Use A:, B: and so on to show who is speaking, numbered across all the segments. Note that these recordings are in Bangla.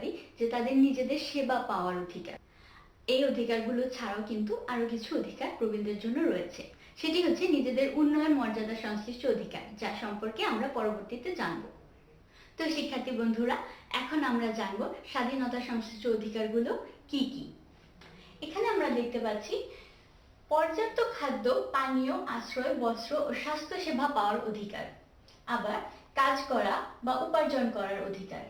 A: পারি যে তাদের নিজেদের সেবা পাওয়ার অধিকার। এই অধিকারগুলো ছাড়াও কিন্তু আরো কিছু অধিকার প্রবীণদের জন্য রয়েছে, সেটি হচ্ছে নিজেদের উন্নয়ন মর্যাদা সংশ্লিষ্ট অধিকার, যা সম্পর্কে আমরা পরবর্তীতে জানব। তো শিক্ষার্থী বন্ধুরা, এখন আমরা জানব স্বাধীনতা সংশ্লিষ্ট অধিকারগুলো কি কি। এখানে আমরা দেখতে পাচ্ছি পর্যাপ্ত খাদ্য, পানীয়, আশ্রয়, বস্ত্র ও স্বাস্থ্য সেবা পাওয়ার অধিকার। আবার কাজ করা বা উপার্জন করার অধিকার,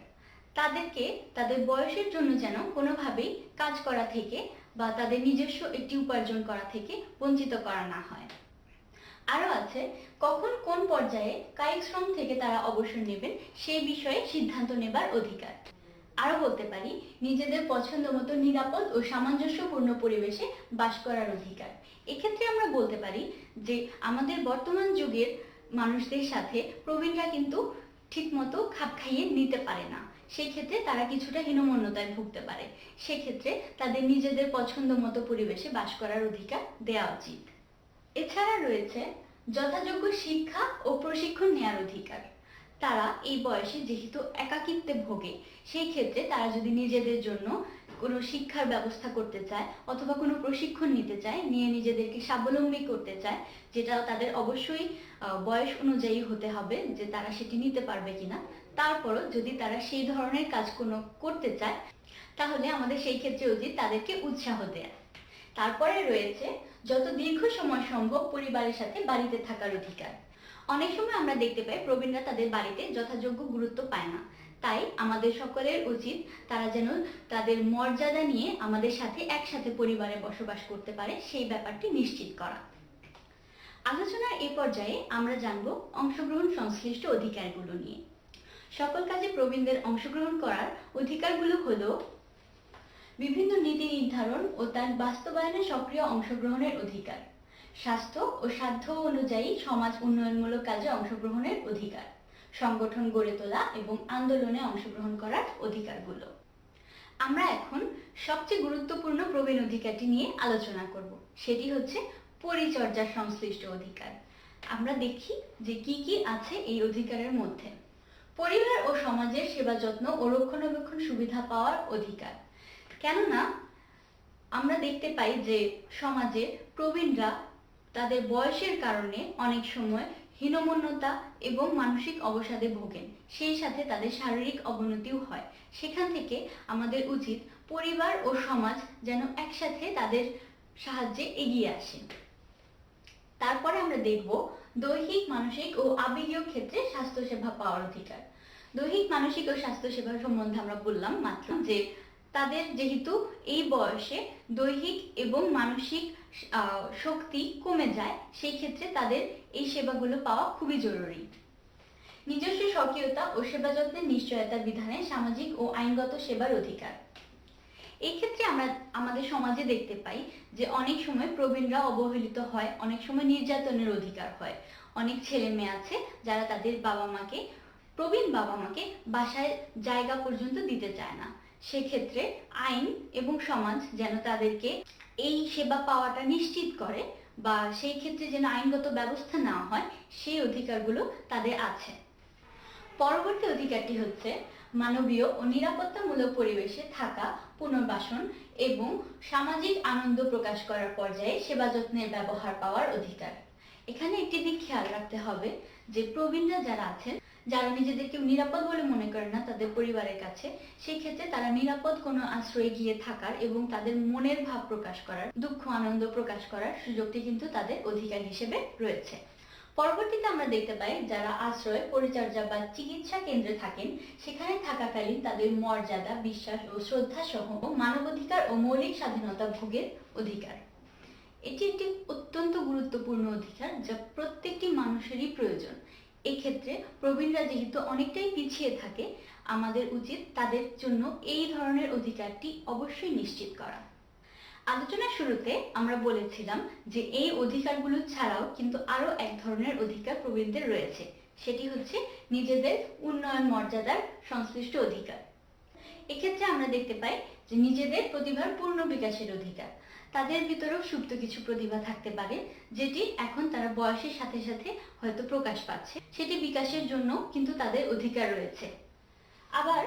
A: তাদেরকে তাদের বয়সের জন্য যেন কোনোভাবেই কাজ করা থেকে বা তাদের নিজস্ব একটি উপার্জন করা থেকে বঞ্চিত করা না হয়। আরও আছে কখন কোন পর্যায়ে কায়িক শ্রম থেকে তারা অবসর নেবেন সেই বিষয়ে সিদ্ধান্ত নেবার অধিকার। আরও বলতে পারি নিজেদের পছন্দ মতো নিরাপদ ও সামঞ্জস্যপূর্ণ পরিবেশে বাস করার অধিকার। এক্ষেত্রে আমরা বলতে পারি যে আমাদের বর্তমান যুগের মানুষদের সাথে প্রবীণরা কিন্তু ঠিকমতো খাপ খাইয়ে নিতে পারে না, সেই ক্ষেত্রে তারা কিছুটা হীনমন্যতায় ভুগতে পারে। সেক্ষেত্রে তাদের নিজেদের পছন্দ মতো পরিবেশে বাস করার অধিকার দেওয়া উচিত। এছাড়া রয়েছে যথাযোগ্য শিক্ষা ও প্রশিক্ষণ নেওয়ার অধিকার। তারা এই বয়সে যেহেতু একাকিত্বে ভোগে, সেই ক্ষেত্রে তারা যদি নিজেদের জন্য কোনো শিক্ষার ব্যবস্থা করতে চায় অথবা কোনো প্রশিক্ষণ নিতে চায়, নিয়ে নিজেদেরকে স্বাবলম্বী করতে চায়, যেটা তাদের অবশ্যই বয়স অনুযায়ী হতে হবে যে তারা সেটি নিতে পারবে কিনা। তারপরও যদি তারা সেই ধরনের কাজ কোনো করতে চায়, তাহলে আমাদের সেই ক্ষেত্রে উচিত তাদেরকে উৎসাহ দেয়া। তারপরে রয়েছে যত দীর্ঘ সময় সম্ভব পরিবারের সাথে বাড়িতে থাকার অধিকার। অনেক সময় আমরা দেখতে পাই প্রবীণরা তাদের বাড়িতে যথাযোগ্য গুরুত্ব পায় না, তাই আমাদের সকলের উচিত তারা যেন তাদের মর্যাদা নিয়ে আমাদের সাথে একসাথে পরিবারে বসবাস করতে পারে সেই ব্যাপারটি নিশ্চিত করা। আলোচনার এই পর্যায়ে আমরা জানব অংশগ্রহণ সংশ্লিষ্ট অধিকারগুলো নিয়ে। সকল কাজে প্রবীণদের অংশগ্রহণ করার অধিকারগুলো হলো বিভিন্ন নীতি নির্ধারণ ও তার বাস্তবায়নে সক্রিয় অংশগ্রহণের অধিকার, স্বাস্থ্য ও সাধ্য অনুযায়ী সমাজ উন্নয়নমূলক কাজে অংশগ্রহণের অধিকার, সংগঠন গড়ে তোলা এবং আন্দোলনে অংশগ্রহণ করার অধিকারগুলো। আমরা এখন সবচেয়ে গুরুত্বপূর্ণ প্রবীণ অধিকারটি নিয়ে আলোচনা করব, সেটি হচ্ছে পরিচর্যা সংশ্লিষ্ট অধিকার। আমরা দেখি যে কি কি আছে এই অধিকারের মধ্যে। পরিবার ও সমাজের সেবা যত্ন ও রক্ষণাবেক্ষণ সুবিধা পাওয়ার অধিকার। কেননা আমরা দেখতে পাই যে সমাজে প্রবীণরা তাদের বয়সের কারণে অনেক সময় হীনমন্যতা এবং মানসিক অবসাদে ভোগেন, সেই সাথে তাদের শারীরিক অবনতিও হয়। সেখান থেকে আমাদের উচিত পরিবার ও সমাজ যেন একসাথে তাদের সাহায্যে এগিয়ে আসে। তারপরে আমরা দেখব দৈহিক, মানসিক ও আবেগীয় ক্ষেত্রে স্বাস্থ্যসেবা পাওয়ার অধিকার। দৈহিক, মানসিক ও স্বাস্থ্যসেবা সম্বন্ধে আমরা বললাম মাত্র যে তাদের যেহেতু এই বয়সে দৈহিক এবং মানসিক শক্তি কমে যায়, সেই ক্ষেত্রে তাদের এই সেবাগুলো পাওয়া খুবই জরুরি। নিজস্ব স্বকীয়তা ও সেবা যত্নের নিশ্চয়তা বিধানে সামাজিক ও আইনগত সেবার অধিকার। এই ক্ষেত্রে আমরা আমাদের সমাজে দেখতে পাই যে অনেক সময় প্রবীণরা অবহেলিত হয়, অনেক সময় নির্যাতনের অধিকার হয়। অনেক ছেলে মেয়ে আছে যারা তাদের প্রবীণ বাবা মাকে বাসায় জায়গা পর্যন্ত দিতে চায় না। সেক্ষেত্রে আইন এবং সমাজ যেন তাদেরকে এই সেবা পাওয়াটা নিশ্চিত করে বা সেই ক্ষেত্রে যেন আইনগত ব্যবস্থা নেওয়া হয়, সেই অধিকারগুলো তাদের আছে। পরবর্তী অধিকারটি হচ্ছে মানবীয় ও নিরাপত্তামূলক পরিবেশে থাকা, পুনর্বাসন এবং সামাজিক আনন্দ প্রকাশ করার পর্যায়ে সেবা যত্নের ব্যবহার পাওয়ার অধিকার। এখানে একটি দিক খেয়াল রাখতে হবে যে প্রবীণরা যারা আছেন, যারা নিজেদেরকে নিরাপদ বলে মনে করেন না তাদের পরিবারের কাছে, সেই ক্ষেত্রে তারা নিরাপদ কোনো আশ্রয়ে গিয়ে থাকার এবং তাদের মনের ভাব প্রকাশ করার, দুঃখ আনন্দ প্রকাশ করার সুযোগটি কিন্তু তাদের অধিকার হিসেবে রয়েছে। পরবর্তীতে আমরা দেখতে পাই যারা আশ্রয়, পরিচর্যা বা চিকিৎসা কেন্দ্রে থাকেন, সেখানে থাকাকালীন তাদের মর্যাদা, বিশ্বাস ও শ্রদ্ধা সহ মানবাধিকার ও মৌলিক স্বাধীনতা ভোগের অধিকার। এটি একটি অত্যন্ত গুরুত্বপূর্ণ অধিকার যা প্রত্যেকটি মানুষেরই প্রয়োজন। এক্ষেত্রে প্রবীণরা যেহেতু অনেকটাই পিছিয়ে থাকে, আমাদের উচিত তাদের জন্য এই ধরনের অধিকারটি অবশ্যই নিশ্চিত করা। আলোচনার শুরুতে আমরা বলেছিলাম যে এই অধিকারগুলো ছাড়াও কিন্তু আরো এক ধরনের অধিকার প্রবীণদের রয়েছে, সেটি হচ্ছে নিজেদের উন্নয়ন মর্যাদার সংশ্লিষ্ট অধিকার। এক্ষেত্রে আমরা দেখতে পাই যে নিজেদের প্রতিভার পূর্ণ বিকাশের অধিকার। তাদের ভিতরেও সুপ্ত কিছু প্রতিভা থাকতে পারে, যেটি এখন তারা বয়সের সাথে সাথে হয়তো প্রকাশ পাচ্ছে, সেটি বিকাশের জন্য কিন্তু তাদের অধিকার রয়েছে। আবার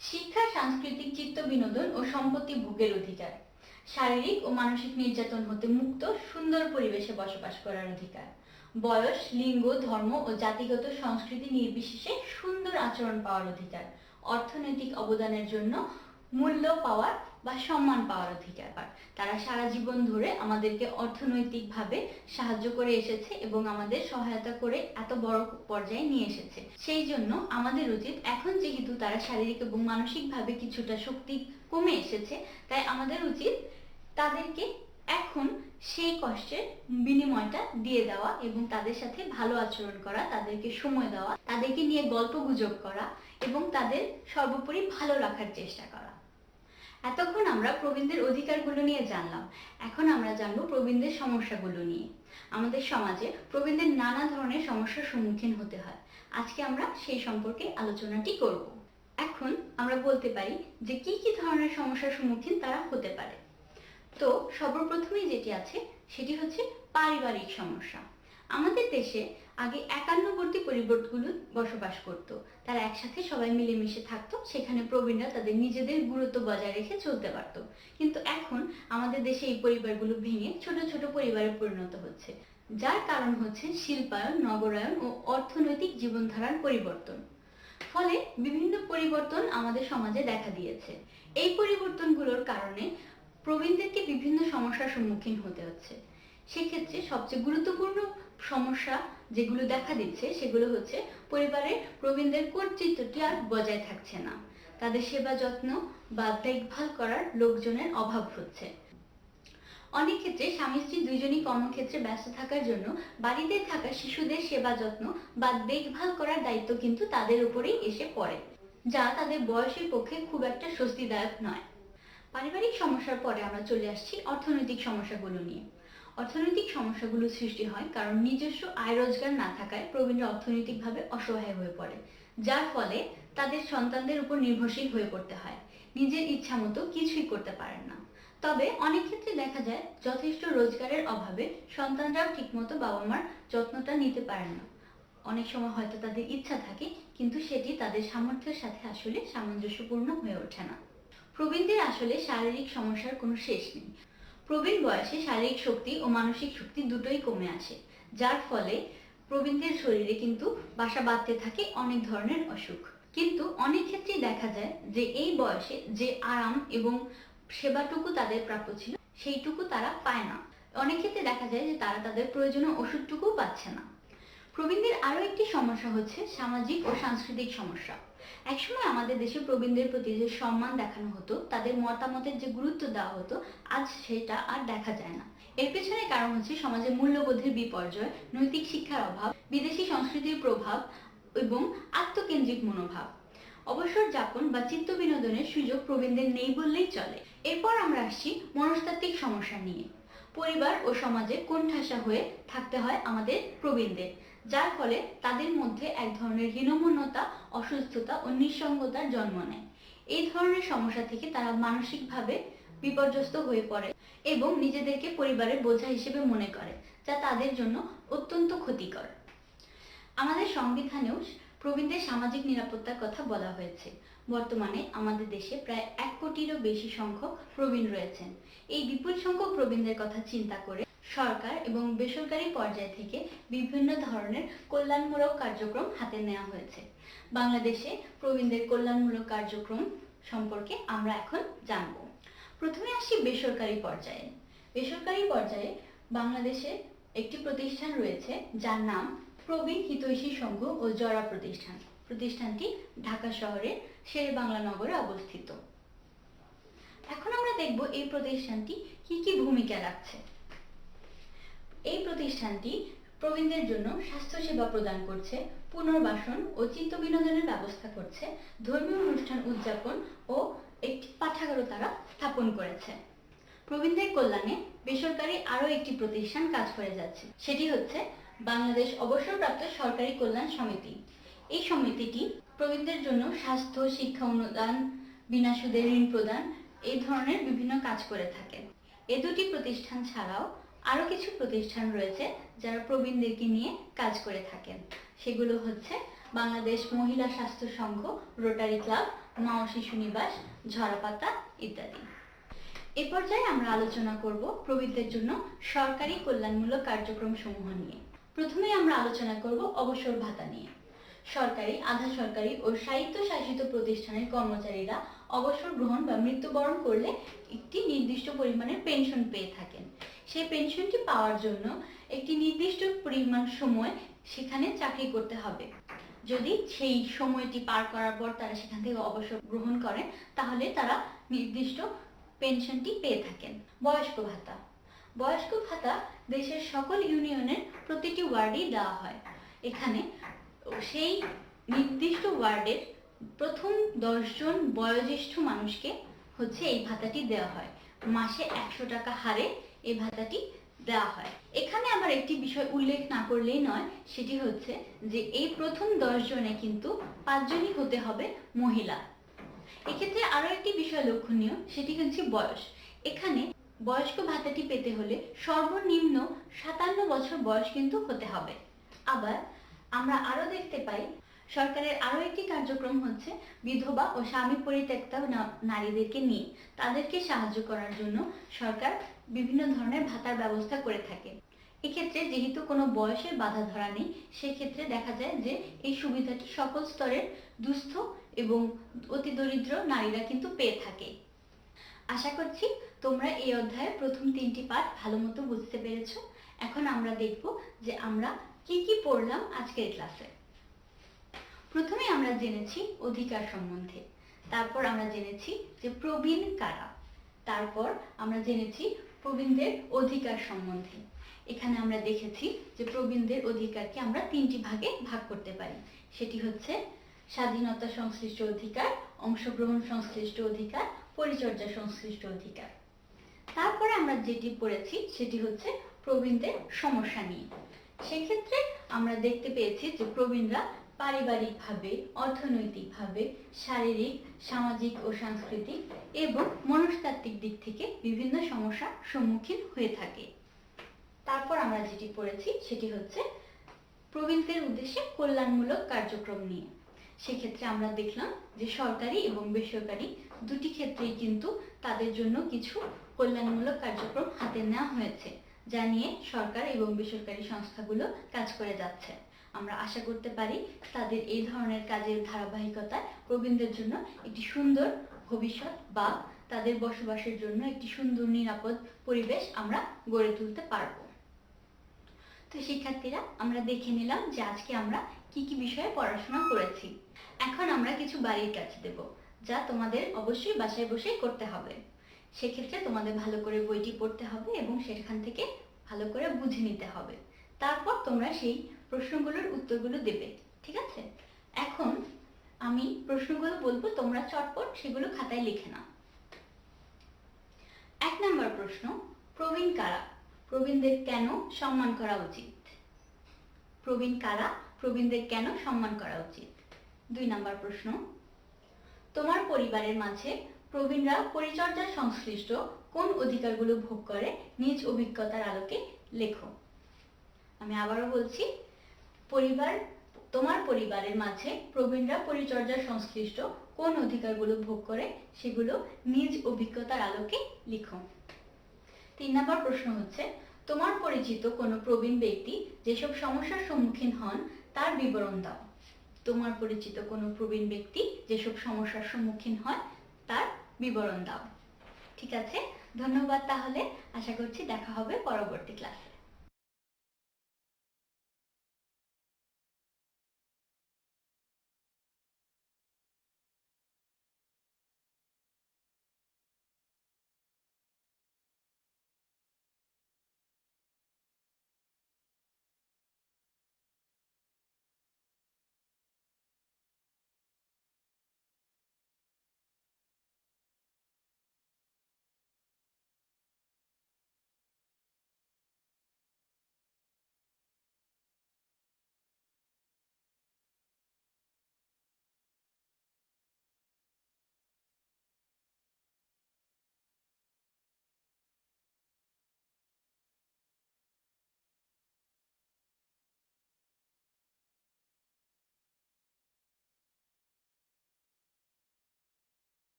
A: শিক্ষা, সাংস্কৃতিক, চিত্ত বিনোদন ও সম্পত্তি ভোগের অধিকার, শারীরিক ও মানসিক নির্যাতন হতে মুক্ত সুন্দর পরিবেশে বসবাস করার অধিকার, বয়স, লিঙ্গ, ধর্ম ও জাতিগত সংস্কৃতি নির্বিশেষে সুন্দর আচরণ পাওয়ার অধিকার, অর্থনৈতিক অবদানের জন্য মূল্য পাওয়ার বা সম্মান পাওয়ার অধিকার। তারা সারা জীবন ধরে আমাদেরকে অর্থনৈতিকভাবে সাহায্য করে এসেছে এবং আমাদের সহায়তা করে এত বড় পর্যায়ে নিয়ে এসেছে। সেই জন্য আমাদের উচিত, এখন যেহেতু তারা শারীরিক এবং মানসিকভাবে কিছুটা শক্তি কমে এসেছে, তাই আমাদের উচিত তাদেরকে এখন সেই কষ্টের বিনিময়টা দিয়ে দেওয়া এবং তাদের সাথে ভালো আচরণ করা, তাদেরকে সময় দেওয়া, তাদেরকে নিয়ে গল্প গুজব করা এবং তাদের সর্বোপরি ভালো রাখার চেষ্টা করা। এতক্ষণ আমরা প্রবীণদের অধিকারগুলো নিয়ে জানলাম, এখন আমরা জানবো প্রবীণদের সমস্যাগুলো নিয়ে। আমাদের সমাজে প্রবীণদের নানা ধরনের সমস্যার সম্মুখীন হতে হয়। আজকে আমরা সেই সম্পর্কে আলোচনাটি করব। এখন আমরা বলতে পারি যে কি কি ধরনের সমস্যার সম্মুখীন তারা হতে পারে। তো সর্বপ্রথমেই যেটি আছে সেটি হচ্ছে পারিবারিক সমস্যা। আমাদের দেশে আগে একান্নবর্তী পরিবারগুলো বসবাস করত। তারা একসাথে সবাই মিলেমিশে থাকতো, সেখানে প্রবীণরা তাদের নিজেদের গুরুত্ব বজায় রেখে চলতে পারত। কিন্তু এখন আমাদের দেশে এই পরিবারগুলো ভেঙে ছোট ছোট পরিবারে পরিণত হচ্ছে, যার কারণ হচ্ছে শিল্পায়ন, নগরায়ন ও অর্থনৈতিক জীবনধারার পরিবর্তন। ফলে বিভিন্ন পরিবর্তন আমাদের সমাজে দেখা দিয়েছে। এই পরিবর্তনগুলোর কারণে প্রবীণদেরকে বিভিন্ন সমস্যার সম্মুখীন হতে হচ্ছে। সেক্ষেত্রে সবচেয়ে গুরুত্বপূর্ণ সমস্যা যেগুলো দেখা দিচ্ছে সেগুলো হচ্ছে পরিবারের প্রবীণদের কর্তৃত্বটি আর বজায় থাকছে না, তাদের সেবা যত্ন বা দেখভাল করার লোকজনের অভাব হচ্ছে। অনেক ক্ষেত্রে স্বামী স্ত্রী দুইজনই কর্মক্ষেত্রে ব্যস্ত থাকার জন্য বাড়িতে থাকা শিশুদের সেবা যত্ন বা দেখভাল করার দায়িত্ব কিন্তু তাদের উপরেই এসে পড়ে, যা তাদের বয়সের পক্ষে খুব একটা স্বস্তিদায়ক নয়। পারিবারিক সমস্যার পরে আমরা চলে আসছি অর্থনৈতিক সমস্যাগুলো নিয়ে। অর্থনৈতিক সমস্যাগুলো সৃষ্টি হয় কারণ নিজস্ব আয় রোজগার না থাকায় প্রবীণরা অর্থনৈতিকভাবে অসহায় হয়ে পড়ে, যার ফলে তাদের সন্তানদের উপর নির্ভরশীল হয়ে পড়তে হয়। নিজের ইচ্ছা মতো কিছুই করতে পারেন না। তবে অনেক ক্ষেত্রে দেখা যায় যথেষ্ট রোজগারের অভাবে সন্তানরাও ঠিকমতো বাবা মার যত্নটা নিতে পারেন না। অনেক সময় হয়তো তাদের ইচ্ছা থাকে, কিন্তু সেটি তাদের সামর্থ্যের সাথে আসলে সামঞ্জস্যপূর্ণ হয়ে ওঠে না। প্রবীণদের আসলে শারীরিক সমস্যার কোনো শেষ নেই। প্রবীণ বয়সে শারীরিক শক্তি ও মানসিক শক্তি দুটোই কমে আসে, যার ফলে প্রবীণদের শরীরে কিন্তু বাসা বাঁধতে থাকে অনেক ধরনের অসুখ। কিন্তু অনেক ক্ষেত্রেই দেখা যায় যে এই বয়সে যে আরাম এবং সেবাটুকু তাদের প্রাপ্য ছিল সেইটুকু তারা পায় না। অনেক ক্ষেত্রে দেখা যায় যে তারা তাদের প্রয়োজনীয় ওষুধটুকু পাচ্ছে না। প্রবীণদের আরো একটি সমস্যা হচ্ছে সামাজিক ও সাংস্কৃতিক সমস্যা। একসময় আমাদের দেশে প্রবীণদের প্রতি যে সম্মান দেখানো হতো, তাদের মতামতের যে গুরুত্ব দেওয়া হতো, আজ সেটা আর দেখা যায় না। এর পেছনে কারণ হচ্ছে সমাজে মূল্যবোধের বিপর্যয়, নৈতিক শিক্ষার অভাব, বিদেশি সংস্কৃতির প্রভাব এবং আত্মকেন্দ্রিক মনোভাব। অবসর যাপন বা চিত্ত বিনোদনের সুযোগ প্রবীণদের নেই বললেই চলে। এরপর আমরা আসছি মনস্তাত্ত্বিক সমস্যা নিয়ে। পরিবার ও সমাজে কোণঠাসা হয়ে থাকতে হয় আমাদের প্রবীণদের, যার ফলে তাদের মধ্যে এক ধরনের হীনমন্যতা, অসুস্থতা ও নিঃসঙ্গতার জন্ম নেয়। এই ধরনের সমস্যা থেকে তারা মানসিকভাবে বিপর্যস্ত হয়ে পড়ে এবং নিজেদেরকে পরিবারের বোঝা হিসেবে মনে করে, যা তাদের জন্য অত্যন্ত ক্ষতিকর। আমাদের সংবিধানেও প্রবীণদের সামাজিক নিরাপত্তার কথা বলা হয়েছে। বর্তমানে আমাদের দেশে প্রায় 1 কোটিরও বেশি সংখ্যক প্রবীণ রয়েছেন। এই বিপুল সংখ্যক প্রবীণদের কথা চিন্তা করে সরকার এবং বেসরকারি পর্যায় থেকে বিভিন্ন ধরনের কল্যাণমূলক কার্যক্রম হাতে নেওয়া হয়েছে। বাংলাদেশে প্রবীণদের কল্যাণমূলক কার্যক্রম সম্পর্কে আমরা এখন জানব। প্রথমে আসি বেসরকারি পর্যায়ে। বেসরকারি পর্যায়ে বাংলাদেশে একটি প্রতিষ্ঠান রয়েছে যার নাম প্রবীণ হিতৈষী সংঘ ও জরা প্রতিষ্ঠান। প্রতিষ্ঠানটি ঢাকা শহরের শেরেবাংলা নগরে অবস্থিত। এখন আমরা দেখব এই প্রতিষ্ঠানটি কি কি ভূমিকা রাখছে। এই প্রতিষ্ঠানটি প্রবীণদের জন্য স্বাস্থ্যসেবা প্রদান করছে, পুনর্বাসন ও চিত্ত বিনোদনের ব্যবস্থা করছে, ধর্মীয় অনুষ্ঠান উদযাপন ও একটি পাঠাগারও তারা স্থাপন করেছে। প্রবীণদের কল্যাণে বেসরকারি আরও একটি প্রতিষ্ঠান কাজ করে যাচ্ছে, সেটি হচ্ছে বাংলাদেশ অবসরপ্রাপ্ত সরকারি কল্যাণ সমিতি। এই সমিতিটি প্রবীণদের জন্য স্বাস্থ্য, শিক্ষা অনুদান, বিনা সুদে ঋণ প্রদান এই ধরনের বিভিন্ন কাজ করে থাকে। এ দুটি প্রতিষ্ঠান ছাড়াও আরো কিছু প্রতিষ্ঠান রয়েছে যারা প্রবীণদেরকে নিয়ে কাজ করে থাকেন। সেগুলো হচ্ছে বাংলাদেশ মহিলা স্বাস্থ্য সংঘ, রোটারি ক্লাব, মা ও শিশু নিবাস, ঝরাপাতা ইত্যাদি। এ পর্যায়ে আমরা আলোচনা করব প্রবীণদের জন্য সরকারি কল্যাণমূলক কার্যক্রম সমূহ নিয়ে। প্রথমেই আমরা আলোচনা করব অবসর ভাতা নিয়ে। সরকারি, আধা সরকারি ও স্বায়ত্তশাসিত প্রতিষ্ঠানের কর্মচারীরা অবসর গ্রহণ বা মৃত্যুবরণ করলে একটি নির্দিষ্ট পরিমাণের পেনশন পেয়ে থাকেন। সেই পেনশনটি পাওয়ার জন্য একটি নির্দিষ্ট পরিমাণ সময় সেখানে চাকরি করতে হবে। যদি সেই সময়টি পার করার পর তারা সেখান থেকে অবসর গ্রহণ করেন, তাহলে তারা নির্দিষ্ট পেনশনটি পেয়ে থাকেন। বয়স্ক ভাতা। বয়স্ক ভাতা দেশের সকল ইউনিয়নের প্রতিটি ওয়ার্ডেই দেওয়া হয়। এখানে সেই নির্দিষ্ট ওয়ার্ডের প্রথম 10 জন বয়োজ্যেষ্ঠ মানুষকে হচ্ছে এই ভাতাটি দেওয়া হয়। মাসে 100 টাকা হারে এই ভাতাটি দেওয়া হয়। এখানে আবার একটি বিষয় উল্লেখ না করলেই নয়, সেটি হচ্ছে যে এই প্রথম 10 জনে কিন্তু 5 জনই হতে হবে মহিলা। এক্ষেত্রে আরো একটি বিষয় লক্ষণীয়, সেটি হচ্ছে বয়স। এখানে বয়স্ক ভাতাটি পেতে হলে সর্বনিম্ন 57 বছর বয়স কিন্তু হতে হবে। আবার আমরা আরো দেখতে পাই, সরকারের আরো একটি কার্যক্রম হচ্ছে বিধবা ও স্বামী পরিত্যক্তা নারীদেরকে নিয়ে তাদেরকে সাহায্য করার জন্য সরকার বিভিন্ন ধরনের ভাতার ব্যবস্থা করে থাকে। এক্ষেত্রে যেহেতু কোনো বয়সের বাধা ধরা নেই, সেক্ষেত্রে দেখা যায় যে এই সুবিধাটি সকল স্তরের দুস্থ এবং অতি দরিদ্র নারীরা কিন্তু পেয়ে থাকে। আশা করছি তোমরা এই অধ্যায়ের প্রথম 3টি পাঠ ভালো মতো বুঝতে পেরেছো। এখন আমরা দেখব যে আমরা কি কি পড়লাম আজকের ক্লাসে। প্রথমে আমরা জেনেছি অধিকার সম্বন্ধে, তারপর আমরা জেনেছি যে প্রবীণ কারা, তারপর আমরা জেনেছি প্রবীণদের অধিকার সম্বন্ধে। এখানে আমরা দেখেছি যে প্রবীণদের অধিকারকে আমরা 3টি ভাগে ভাগ করতে পারি। সেটি হচ্ছে স্বাধীনতা সংশ্লিষ্ট অধিকার, অংশগ্রহণ সংশ্লিষ্ট অধিকার, পরিচর্যা সংশ্লিষ্ট অধিকার। তারপরে আমরা যেটি পড়েছি সেটি হচ্ছে প্রবীণদের সমস্যা নিয়ে। সেক্ষেত্রে আমরা দেখতে পেয়েছি যে প্রবীণরা পারিবারিকভাবে, অর্থনৈতিকভাবে, শারীরিক, সামাজিক ও সাংস্কৃতিক এবং মনস্তাত্ত্বিক দিক থেকে বিভিন্ন সমস্যার সম্মুখীন হয়ে থাকে। তারপর আমরা যেটি পড়েছি সেটি হচ্ছে প্রবীণদের উদ্দেশ্যে কল্যাণমূলক কার্যক্রম নিয়ে। সেক্ষেত্রে আমরা দেখলাম যে সরকারি এবং বেসরকারি দুটি ক্ষেত্রেই কিন্তু তাদের জন্য কিছু কল্যাণমূলক কার্যক্রম হাতে নেওয়া হয়েছে, যা নিয়ে সরকার এবং বেসরকারি সংস্থাগুলো কাজ করে যাচ্ছে। আমরা আশা করতে পারি তাদের এই ধরনের কাজের ধারাবাহিকতায় প্রবীণদের জন্য একটি সুন্দর ভবিষ্যৎ বা তাদের বসবাসের জন্য একটি সুন্দর নিরাপদ পরিবেশ আমরা গড়ে তুলতে পারবো। তো শিক্ষার্থীরা, আমরা দেখে নিলাম যে আজকে আমরা কি কি বিষয়ে পড়াশোনা করেছি। এখন আমরা কিছু বাড়ির কাজ দেব, যা তোমাদের অবশ্যই বাসায় বসে করতে হবে। সেক্ষেত্রে তোমাদের ভালো করে বইটি পড়তে হবে এবং সেখান থেকে ভালো করে বুঝে নিতে হবে। তারপর তোমরা সেই প্রশ্নগুলোর উত্তরগুলো দেবে, ঠিক আছে? এখন আমি প্রশ্নগুলো বলবো, তোমরা চটপট সেগুলো খাতায় লিখে নাও। 1 নম্বর প্রশ্ন, প্রবীণ কারা? প্রবীণদের কেন সম্মান করা উচিত? প্রবীণ কারা? প্রবীণদের কেন সম্মান করা উচিত? 2 নম্বর প্রশ্ন, তোমার পরিবারের মাঝে প্রবীণরা পরিচর্যা সংশ্লিষ্ট কোন অধিকারগুলো ভোগ করে নিজ অভিজ্ঞতার আলোকে লেখো। আমি আবারও বলছি, তোমার পরিবারের মাঝে প্রবীণরা পরিচর্যা সংশ্লিষ্ট কোন অধিকারগুলো ভোগ করে সেগুলো নিজ অভিজ্ঞতার আলোকে লিখো। 3 নম্বর প্রশ্ন হচ্ছে, তোমার পরিচিত কোনো প্রবীণ ব্যক্তি যেসব সমস্যার সম্মুখীন হন তার বিবরণ দাও। তোমার পরিচিত কোনো প্রবীণ ব্যক্তি যেসব সমস্যার সম্মুখীন হয় তার বিবরণ দাও। ঠিক আছে, ধন্যবাদ। তাহলে আশা করছি দেখা হবে পরবর্তী ক্লাসে।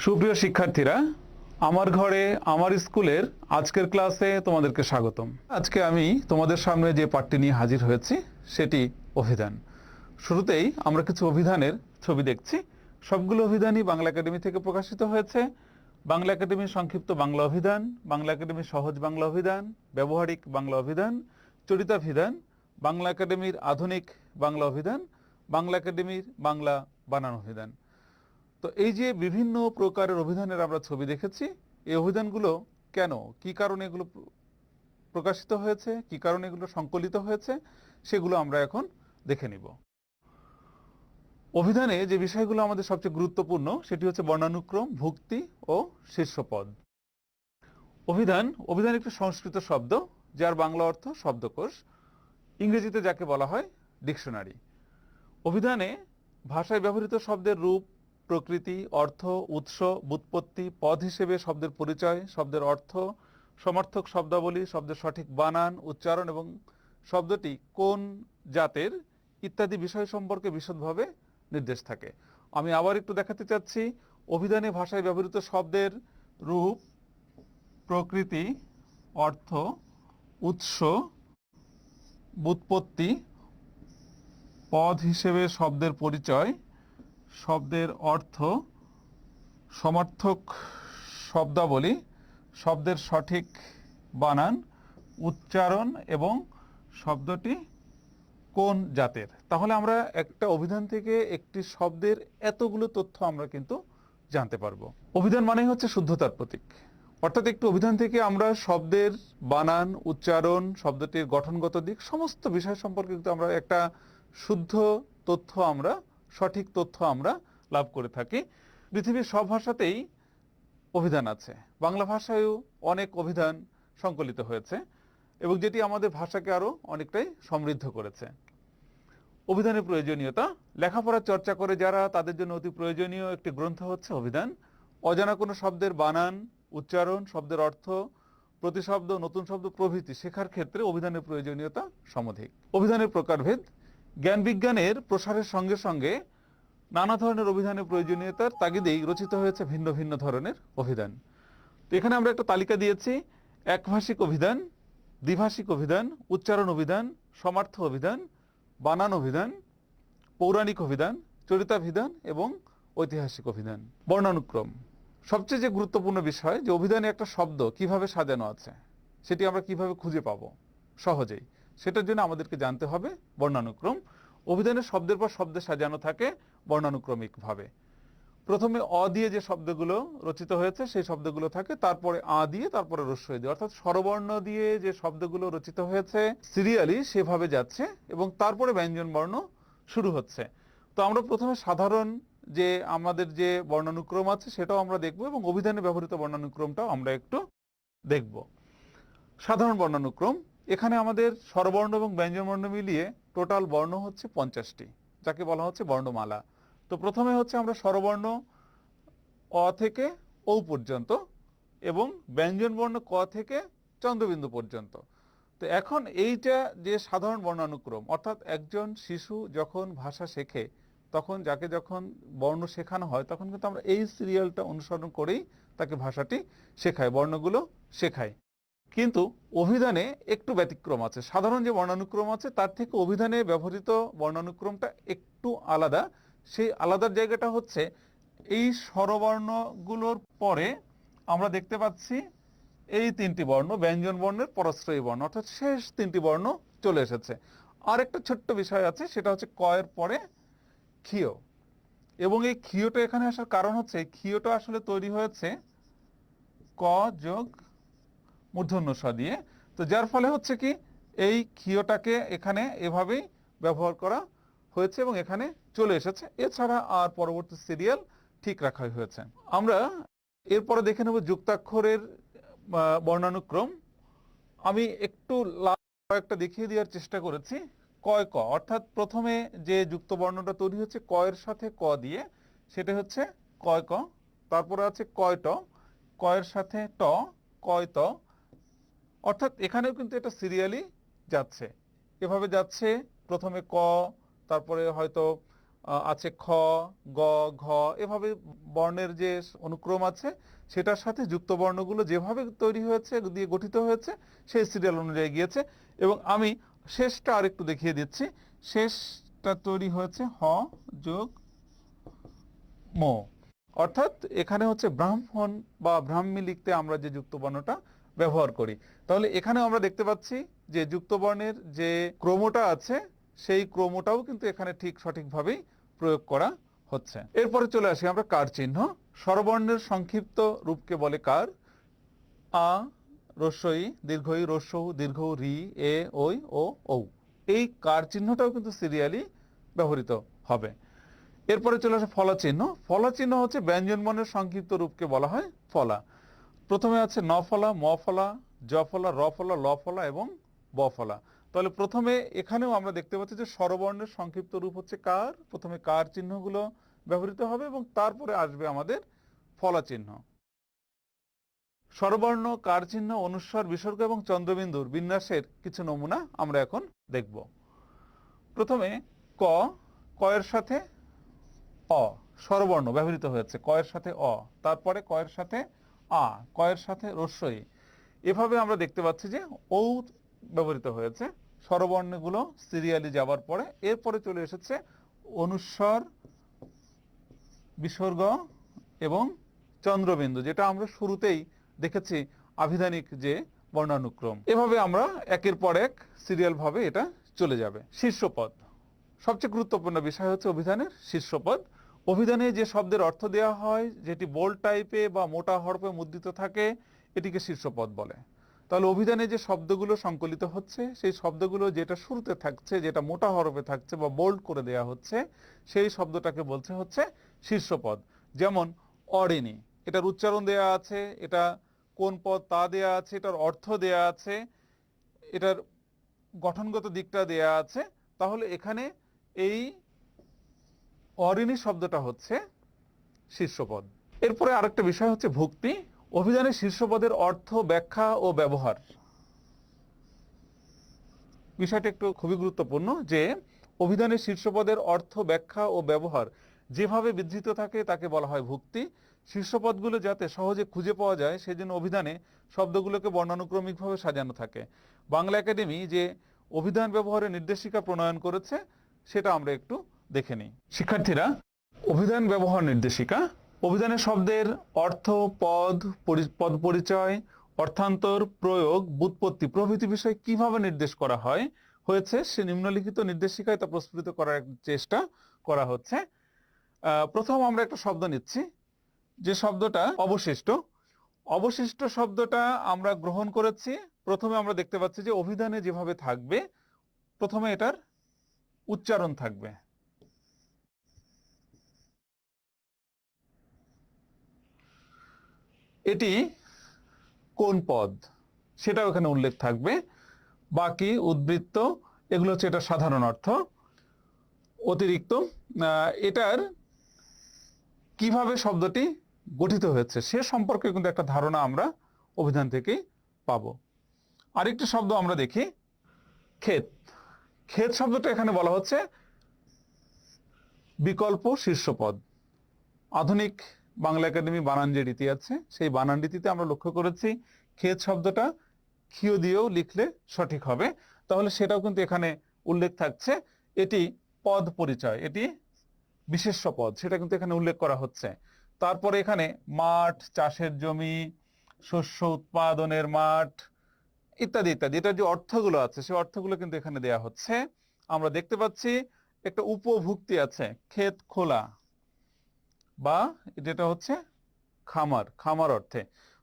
B: সুপ্রিয় শিক্ষার্থীরা, আমার ঘরে আমার স্কুলের আজকের ক্লাসে তোমাদেরকে স্বাগতম। আজকে আমি তোমাদের সামনে যে পাঠটি নিয়ে হাজির হয়েছি সেটি অভিধান। শুরুতেই আমরা কিছু অভিধানের ছবি দেখছি। সবগুলো অভিধানই বাংলা একাডেমি থেকে প্রকাশিত হয়েছে। বাংলা একাডেমির সংক্ষিপ্ত বাংলা অভিধান, বাংলা একাডেমির সহজ বাংলা অভিধান, ব্যবহারিক বাংলা অভিধান, চরিতাভিধান, বাংলা একাডেমির আধুনিক বাংলা অভিধান, বাংলা একাডেমির বাংলা বানান অভিধান। তো এই যে বিভিন্ন প্রকারের অভিধানের আমরা ছবি দেখেছি, এই অভিধানগুলো কেন, কি কারণে এগুলো প্রকাশিত হয়েছে, কি কারণে এগুলো সংকলিত হয়েছে, সেগুলো আমরা এখন দেখে নিব। অভিধানে যে বিষয়গুলো আমাদের সবচেয়ে গুরুত্বপূর্ণ সেটি হচ্ছে বর্ণানুক্রম, ভুক্তি ও শীর্ষপদ। অভিধান একটি সংস্কৃত শব্দ, যার বাংলা অর্থ শব্দকোষ, ইংরেজিতে যাকে বলা হয় ডিকশনারি। অভিধানে ভাষায় ব্যবহৃত শব্দের রূপ, প্রকৃতি, অর্থ, উৎস, ব্যুৎপত্তি, পদ হিসেবে শব্দের পরিচয়, শব্দের অর্থ, সমার্থক শব্দাবলী, শব্দের সঠিক বানান, উচ্চারণ এবং শব্দটি কোন জাতের ইত্যাদি বিষয় সম্পর্কে বিশদভাবে নির্দেশ থাকে। আমি আবার একটু দেখাতে চাচ্ছি, অভিধানে ভাষায় ব্যবহৃত শব্দের রূপ, প্রকৃতি, অর্থ, উৎস, ব্যুৎপত্তি, পদ হিসেবে শব্দের পরিচয়, শব্দের অর্থ, সমার্থক শব্দাবলী, শব্দের সঠিক বানান, উচ্চারণ এবং শব্দটি কোন জাতের। তাহলে আমরা একটা অভিধান থেকে একটি শব্দের এতগুলো তথ্য আমরা কিন্তু জানতে পারবো। অভিধান মানেই হচ্ছে শুদ্ধতার প্রতীক, অর্থাৎ একটি অভিধান থেকে আমরা শব্দের বানান, উচ্চারণ, শব্দটির গঠনগত দিক, সমস্ত বিষয় সম্পর্কে কিন্তু আমরা একটা শুদ্ধ তথ্য, আমরা সঠিক তথ্য আমরা লাভ করে থাকি। পৃথিবীর সব ভাষাতেই অভিধান আছে, বাংলা ভাষায়ও অনেক অভিধান সংকলিত হয়েছে এবং যেটি আমাদের ভাষাকে আরো অনেকটাই সমৃদ্ধ করেছে। অভিধানের প্রয়োজনীয়তা, লেখাপড়া চর্চা করে যারা, তাদের জন্য অতি প্রয়োজনীয় একটি গ্রন্থ হচ্ছে অভিধান। অজানা কোনো শব্দের বানান, উচ্চারণ, শব্দের অর্থ, প্রতিশব্দ, নতুন শব্দ প্রভৃতি শেখার ক্ষেত্রে অভিধানের প্রয়োজনীয়তা সমধিক। অভিধানের প্রকারভেদ, জ্ঞান বিজ্ঞানের প্রসারের সঙ্গে সঙ্গে নানা ধরনের অভিধানের প্রয়োজনীয়তার তাগিদেই রচিত হয়েছে ভিন্ন ভিন্ন ধরনের অভিধান। তো এখানে আমরা একটা তালিকা দিয়েছি: একভাষিক অভিধান, দ্বিভাষিক অভিধান, উচ্চারণ অভিধান, সমার্থ অভিধান, বানান অভিধান, পৌরাণিক অভিধান, চরিতাভিধান এবং ঐতিহাসিক অভিধান। বর্ণানুক্রম সবচেয়ে যে গুরুত্বপূর্ণ বিষয়, যে অভিধানে একটা শব্দ কিভাবে সাজানো আছে সেটি আমরা কিভাবে খুঁজে পাবো সহজেই, সেটার জন্য আমাদেরকে জানতে হবে বর্ণানুক্রম। অভিধানে শব্দের পর শব্দে সাজানো থাকে বর্ণানুক্রমিক ভাবে। প্রথমে অ দিয়ে যে শব্দগুলো রচিত হয়েছে সেই শব্দগুলো থাকে, তারপরে আ দিয়ে, তারপরে রস্বই দিয়ে, অর্থাৎ স্বরবর্ণ দিয়ে যে শব্দগুলো রচিত হয়েছে সিরিয়ালি সেভাবে যাচ্ছে এবং তারপরে ব্যঞ্জন বর্ণ শুরু হচ্ছে। তো আমরা প্রথমে সাধারণ যে আমাদের যে বর্ণানুক্রম আছে সেটাও আমরা দেখব এবং অভিধানে ব্যবহৃত বর্ণানুক্রমটাও আমরা একটু দেখব। সাধারণ বর্ণানুক্রম, এখানে আমাদের স্বরবর্ণ এবং ব্যঞ্জনবর্ণ মিলিয়ে টোটাল বর্ণ হচ্ছে 50টি, যাকে বলা হচ্ছে বর্ণমালা। তো প্রথমে হচ্ছে আমরা স্বরবর্ণ অ থেকে ও পর্যন্ত এবং ব্যঞ্জনবর্ণ ক থেকে চন্দ্রবিন্দু পর্যন্ত। তো এখন এইটা যে সাধারণ বর্ণানুক্রম, অর্থাৎ একজন শিশু যখন ভাষা শেখে তখন যাকে যখন বর্ণ শেখানো হয় তখন কিন্তু আমরা এই সিরিয়ালটা অনুসরণ করেই তাকে ভাষাটি শেখায়, বর্ণগুলো শেখায়। কিন্তু অভিধানে একটু ব্যতিক্রম আছে। সাধারণ যে বর্ণানুক্রম আছে তার থেকে অভিধানে ব্যবহৃত বর্ণানুক্রমটা একটু আলাদা। সেই আলাদার জায়গাটা হচ্ছে এই স্বরবর্ণগুলোর পরে আমরা দেখতে পাচ্ছি এই তিনটি বর্ণ, ব্যঞ্জন বর্ণের পরাশ্রয়ী বর্ণ, অর্থাৎ শেষ তিনটি বর্ণ চলে এসেছে। আর একটা ছোট্ট বিষয় আছে, সেটা হচ্ছে ক এর পরে ক্ষীয়, এবং এই ক্ষীয়টা এখানে আসার কারণ হচ্ছে ক্ষীয়টা আসলে তৈরি হয়েছে ক যোগ মূর্ধন্য ষ দিয়ে। তো যার ফলে হচ্ছে কি এই ক্ষীয়টাকে এখানে এভাবেই ব্যবহার করা হয়েছে এবং এখানে চলে এসেছে। এছাড়া আর পরবর্তী সিরিয়াল ঠিক রাখা হয়েছে। আমরা এরপরে দেখে নেব যুক্তাক্ষরের বর্ণানুক্রম। আমি একটু কয়েকটা দেখিয়ে দেওয়ার চেষ্টা করেছি। কয় ক, অর্থাৎ প্রথমে যে যুক্ত বর্ণটা তৈরি হচ্ছে ক এর সাথে ক দিয়ে, সেটা হচ্ছে কয় ক। তারপরে আছে কয় ট, ক এর সাথে ট, কয় ত। অর্থাৎ এখানেও কিন্তু এটা সিরিয়ালি যাচ্ছে, এভাবে যাচ্ছে। প্রথমে ক, তারপরে হয়তো আছে খ, গ, ঘ, এভাবে বর্ণের যে অনুক্রম আছে সেটার সাথে যুক্ত বর্ণগুলো যেভাবে তৈরি হয়েছে দিয়ে গঠিত হয়েছে সেই সিরিয়াল অনুযায়ী গিয়েছে। এবং আমি শেষটা আরেকটু দেখিয়ে দিচ্ছি। শেষটা তৈরি হয়েছে হ যোগ ম, অর্থাৎ এখানে হচ্ছে ব্রাহ্মণ বা ব্রাহ্মী লিখতে আমরা যে যুক্ত বর্ণটা ব্যবহার করি। তাহলে এখানে আমরা দেখতে পাচ্ছি যে যুক্ত বর্ণের যে ক্রমটা আছে সেই ক্রমটাও কিন্তু এখানে ঠিক সঠিকভাবেই প্রয়োগ করা হচ্ছে। এরপরে চলে আসি আমরা কার চিহ্ন। স্বরবর্ণের সংক্ষিপ্ত রূপকে বলে কার। আ, রস্বই, দীর্ঘই, রস্যৌ, দীর্ঘ, রি, এ, ওই, ও, ঔ। এই কার চিহ্নটাও কিন্তু সিরিয়ালি ব্যবহৃত হবে। এরপরে চলে আসে ফলা চিহ্ন। ফলা চিহ্ন হচ্ছে ব্যঞ্জন বর্ণের সংক্ষিপ্ত রূপকে বলা হয় ফলা। প্রথমে আছে ন ফলা, ম ফলা, জ ফলা, র ফলা, ল ফলা এবং ব ফলা। তাহলে প্রথমে এখানেও আমরা দেখতে পাচ্ছি যে স্বরবর্ণের সংক্ষিপ্ত রূপ হচ্ছে কার। প্রথমে কার চিহ্নগুলো ব্যবহৃত হবে এবং তারপরে আসবে আমাদের ফলা চিহ্ন। স্বরবর্ণ, কার চিহ্ন, অনুস্বার, বিসর্গ এবং চন্দ্রবিন্দুর বিন্যাসের কিছু নমুনা আমরা এখন দেখব। প্রথমে ক, ক এর সাথে অ, স্বরবর্ণ ব্যবহৃত হয়েছে ক এর সাথে অ, তারপরে ক এর সাথে আ, ক এর সাথে রস্বই। এভাবে আমরা দেখতে পাচ্ছি যে ঔ ব্যবহৃত হয়েছে স্বরবর্ণগুলো সিরিয়ালি যাওয়ার পরে। এরপরে চলে এসেছে অনুস্বর, বিসর্গ এবং চন্দ্রবিন্দু, যেটা আমরা শুরুতেই দেখেছি আভিধানিক যে বর্ণানুক্রম। এভাবে আমরা একের পর এক সিরিয়াল ভাবে এটা চলে যাবে। শীর্ষপদ, সবচেয়ে গুরুত্বপূর্ণ বিষয় হচ্ছে অভিধানের শীর্ষপদ। অভিধানে যে শব্দের অর্থ দেওয়া হয়, যেটি বোল্ড টাইপে বা মোটা হরফে মুদ্রিত থাকে, এটিকে শীর্ষপদ বলে। তাহলে অভিধানে যে শব্দগুলো সংকলিত হচ্ছে সেই শব্দগুলো যেটা শুরুতে থাকছে, যেটা মোটা হরফে থাকছে বা বোল্ড করে দেওয়া হচ্ছে, সেই শব্দটাকে বলছে হচ্ছে শীর্ষপদ। যেমন অরিণী, এটার উচ্চারণ দেয়া আছে, এটা কোন পদ তা দেয়া আছে, এটার অর্থ দেয়া আছে, এটার গঠনগত দিকটা দেয়া আছে। তাহলে এখানে এই অরিণী শব্দটা হচ্ছে শীর্ষপদ। এরপরে আরেকটা বিষয় হচ্ছে ভুক্তি। অভিধানের শীর্ষপদের অর্থ, ব্যাখ্যা ও ব্যবহার, বিষয়টা একটু খুবই গুরুত্বপূর্ণ যে অভিধানের শীর্ষপদের অর্থ, ব্যাখ্যা ও ব্যবহার যেভাবে বিধৃত থাকে তাকে বলা হয় ভুক্তি। শীর্ষপদগুলো যাতে সহজে খুঁজে পাওয়া যায় সেজন্য অভিধানে শব্দগুলোকে বর্ণানুক্রমিকভাবে সাজানো থাকে। বাংলা একাডেমি যে অভিধান ব্যবহারের নির্দেশিকা প্রণয়ন করেছে সেটা আমরা একটু দেখে নিই। শিক্ষার্থীরা, অভিধান ব্যবহার নির্দেশিকা। অভিধানের শব্দের অর্থ, পদ, পদ পরিচয়, অর্থান্তর, প্রয়োগ, ব্যুৎপত্তি প্রভৃতি বিষয় কিভাবে নির্দেশ করা হয়েছে সে নিম্নলিখিত নির্দেশিকায় তা প্রস্ফুটিত করার চেষ্টা করা হচ্ছে। প্রথম আমরা একটা শব্দ নিচ্ছি, যে শব্দটা অবশিষ্ট। অবশিষ্ট শব্দটা আমরা গ্রহণ করেছি। প্রথমে আমরা দেখতে পাচ্ছি যে অভিধানে যেভাবে থাকবে প্রথমে এটার উচ্চারণ থাকবে। এটি কোন পদ সেটাও এখানে উল্লেখ থাকবে। বাকি উদ্বৃত্ত এগুলো হচ্ছে এটা সাধারণ অর্থ। অতিরিক্ত এটার কিভাবে শব্দটি গঠিত হয়েছে সে সম্পর্কে কিন্তু একটা ধারণা আমরা অভিধান থেকেই পাবো। আরেকটি শব্দ আমরা দেখি, ক্ষেত। ক্ষেত শব্দটা এখানে বলা হচ্ছে বিকল্প শীর্ষপদ। আধুনিক বাংলা একাডেমি বানান যে রীতি আছে সেই বানান রীতিতে আমরা লক্ষ্য করেছি ক্ষেত শব্দটা ক্ষীয় দিয়েও লিখলে সঠিক হবে। তাহলে সেটাও কিন্তু এখানে উল্লেখ থাকছে। এটি পদ পরিচয়, এটি বিশেষ্য পদ, সেটা কিন্তু এখানে উল্লেখ করা হচ্ছে। তারপরে এখানে মাঠ, চাষের জমি, শস্য উৎপাদনের মাঠ ইত্যাদি ইত্যাদি, এটার যে অর্থগুলো আছে সেই অর্থগুলো কিন্তু এখানে দেয়া হচ্ছে। আমরা দেখতে পাচ্ছি একটা উপভুক্তি আছে, ক্ষেত খোলা বা যেটা হচ্ছে খামার, খামার অর্থে।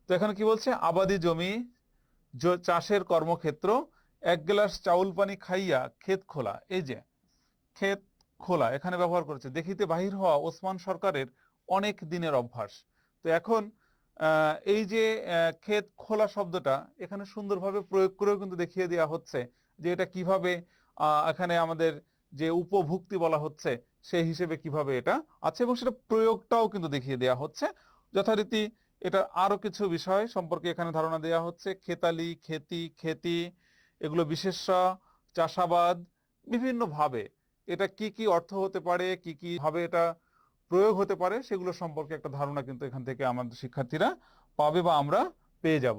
B: তো এখানে কি বলছে, আবাদি জমি, চাষের কর্মক্ষেত্র, এক গ্লাস চাউল পানি খাইয়া ক্ষেত খোলা। এই যে ক্ষেত খোলা এখানে ব্যবহার করেছে। দেখিতে বাহির হওয়া ওসমান সরকারের অনেক দিনের অভ্যাস। তো এখন এই যে ক্ষেত খোলা শব্দটা এখানে সুন্দরভাবে প্রয়োগ করেও কিন্তু দেখিয়ে দেওয়া হচ্ছে যে এটা কিভাবে এখানে আমাদের যে উপভুক্তি বলা হচ্ছে সেই হিসেবে কিভাবে এটা আছে, এবং সেটা প্রয়োগটাও কিন্তু দেখিয়ে দেওয়া হচ্ছে যথারীতি। এটা আরো কিছু বিষয় সম্পর্কে এখানে ধারণা দেওয়া হচ্ছে। খেতালি, খেতি, খেতি, এগুলো বিশেষ্য, চাষাবাদ, বিভিন্ন ভাবে এটা কি কি অর্থ হতে পারে, কি কি ভাবে এটা প্রয়োগ হতে পারে, সেগুলো সম্পর্কে একটা ধারণা কিন্তু এখান থেকে আমাদের শিক্ষার্থীরা পাবে বা আমরা পেয়ে যাব।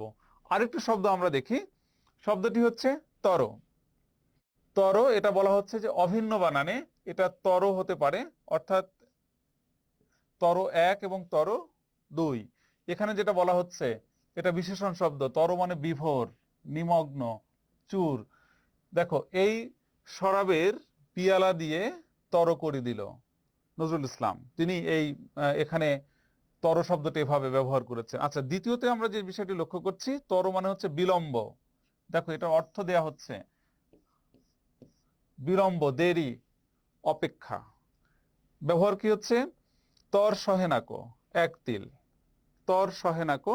B: আরেকটা শব্দ আমরা দেখি, শব্দটি হচ্ছে তর। তর, এটা বলা হচ্ছে যে অভিন্ন বানানে এটা তর হতে পারে, অর্থাৎ তর এক এবং তর দুই। এখানে যেটা বলা হচ্ছে এটা বিশেষণ শব্দ, তর মানে বিভোর, নিমগ্ন, চুর। দেখো, এই শরাবের পিয়ালা দিয়ে তর করে দিল, নজরুল ইসলাম তিনি এই এখানে তর শব্দটি এভাবে ব্যবহার করেছেন। আচ্ছা, দ্বিতীয়তে আমরা যে বিষয়টি লক্ষ্য করছি, তর মানে হচ্ছে বিলম্ব। দেখো, এটা অর্থ দেয়া হচ্ছে বিলম্ব, দেরি, অপেক্ষা। ব্যবহার কি হচ্ছে, তর সহেনাকো এক তিল, তর সহেনাকো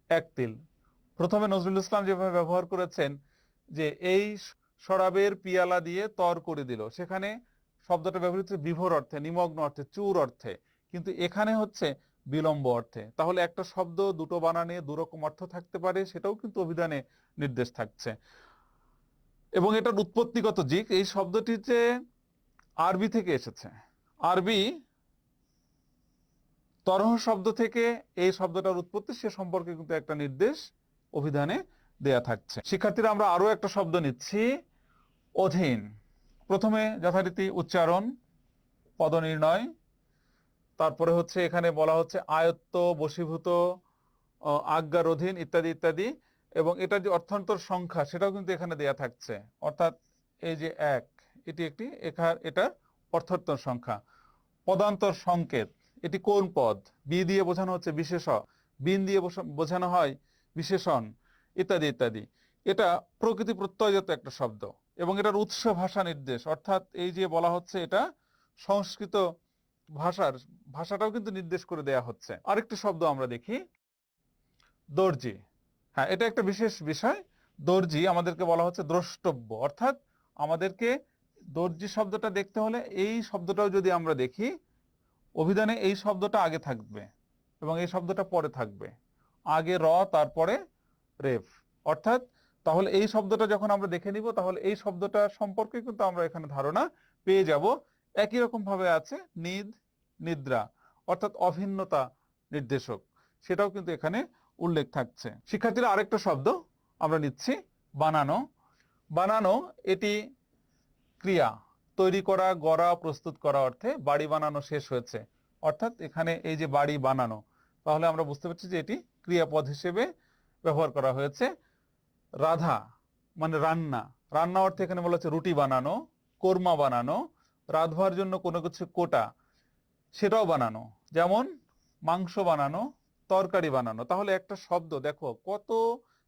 B: এক তিল। প্রথমে নজরুল ইসলাম যেভাবে ব্যবহার করেছেন যে এই শরাবের পিয়ালা দিয়ে তর করে দিল, সেখানে শব্দটা ব্যবহৃত হচ্ছে বিভোর অর্থে, নিমগ্ন অর্থে, চুর অর্থে, কিন্তু এখানে হচ্ছে বিলম্ব অর্থে। তাহলে একটা শব্দ দুটো বানানে দুরকম অর্থ থাকতে পারে, সেটাও কিন্তু অভিধানে নির্দেশ থাকছে। এবং এটার উৎপত্তিগত দিক, এই শব্দটি যে আরবি থেকে এসেছে। আরবি তরহ শব্দ থেকে এই শব্দটার উৎপত্তি, সে সম্পর্কে কিন্তু একটা নির্দেশ অভিধানে দেয়া থাকছে। শিক্ষার্থীরা, আমরা আরো একটা শব্দ নিচ্ছি, অধীন। প্রথমে যথারীতি উচ্চারণ, পদনির্ণয়, তারপরে হচ্ছে এখানে বলা হচ্ছে আয়ত্ত, বশীভূত, আজ্ঞার অধীন, ইত্যাদি ইত্যাদি। এবং এটা যে অর্থান্তর সংখ্যা, সেটাও কিন্তু এখানে দেয়া থাকছে। অর্থাৎ এই যে এক, এটি একটি এটার অর্থান্তর সংখ্যা। পদান্তর সংকেত, এটি কোন পদ, বি দিয়ে বোঝানো হচ্ছে বিশেষ, বিন দিয়ে বোঝানো হয় বিশেষণ, ইত্যাদি ইত্যাদি। এটা প্রকৃতি প্রত্যয়জাত একটা শব্দ এবং এটার উৎস ভাষা নির্দেশ, অর্থাৎ এই যে বলা হচ্ছে এটা সংস্কৃত ভাষাটাও কিন্তু নির্দেশ করে দেয়া হচ্ছে। আরেকটি শব্দ আমরা দেখি, দর্জি। হ্যাঁ, এটা একটা বিশেষ বিষয়। দর্জি আমাদেরকে বলা হচ্ছে দ্রষ্টব্য, অর্থাৎ আমাদেরকে দর্জি শব্দটা দেখতে হলে এই শব্দটাও যদি আমরা দেখি, অভিধানে এই শব্দটা আগে থাকবে এবং এই শব্দটা পরে থাকবে, আগে র তারপরে রেফ। অর্থাৎ তাহলে এই শব্দটা যখন আমরা দেখে নিব, তাহলে এই শব্দটা সম্পর্কে কিন্তু আমরা এখানে ধারণা পেয়ে যাব। একই রকম ভাবে আছে নিদ, নিদ্রা, অর্থাৎ অভিন্নতা নির্দেশক, সেটাও কিন্তু এখানে উল্লেখ থাকছে। শিক্ষার্থীরা, আরেকটা শব্দ আমরা নিচ্ছি, বানানো। বানানো, এটি ক্রিয়া, তৈরি করা, গড়া, প্রস্তুত করা অর্থে বাড়ি বানানো শেষ হয়েছে। অর্থাৎ এখানে এই যে বাড়ি বানানো, তাহলে আমরা বুঝতে পারছি যে এটি ক্রিয়াপদ হিসেবে ব্যবহার করা হয়েছে। রাধা মানে রান্না, রান্না অর্থে এখানে বলা হচ্ছে রুটি বানানো, কোরমা বানানো, রাঁধবার জন্য কোনো কিছু কোটা, সেটাও বানানো, যেমন মাংস বানানো, তরকারি বানানো। তাহলে একটা শব্দ দেখো কত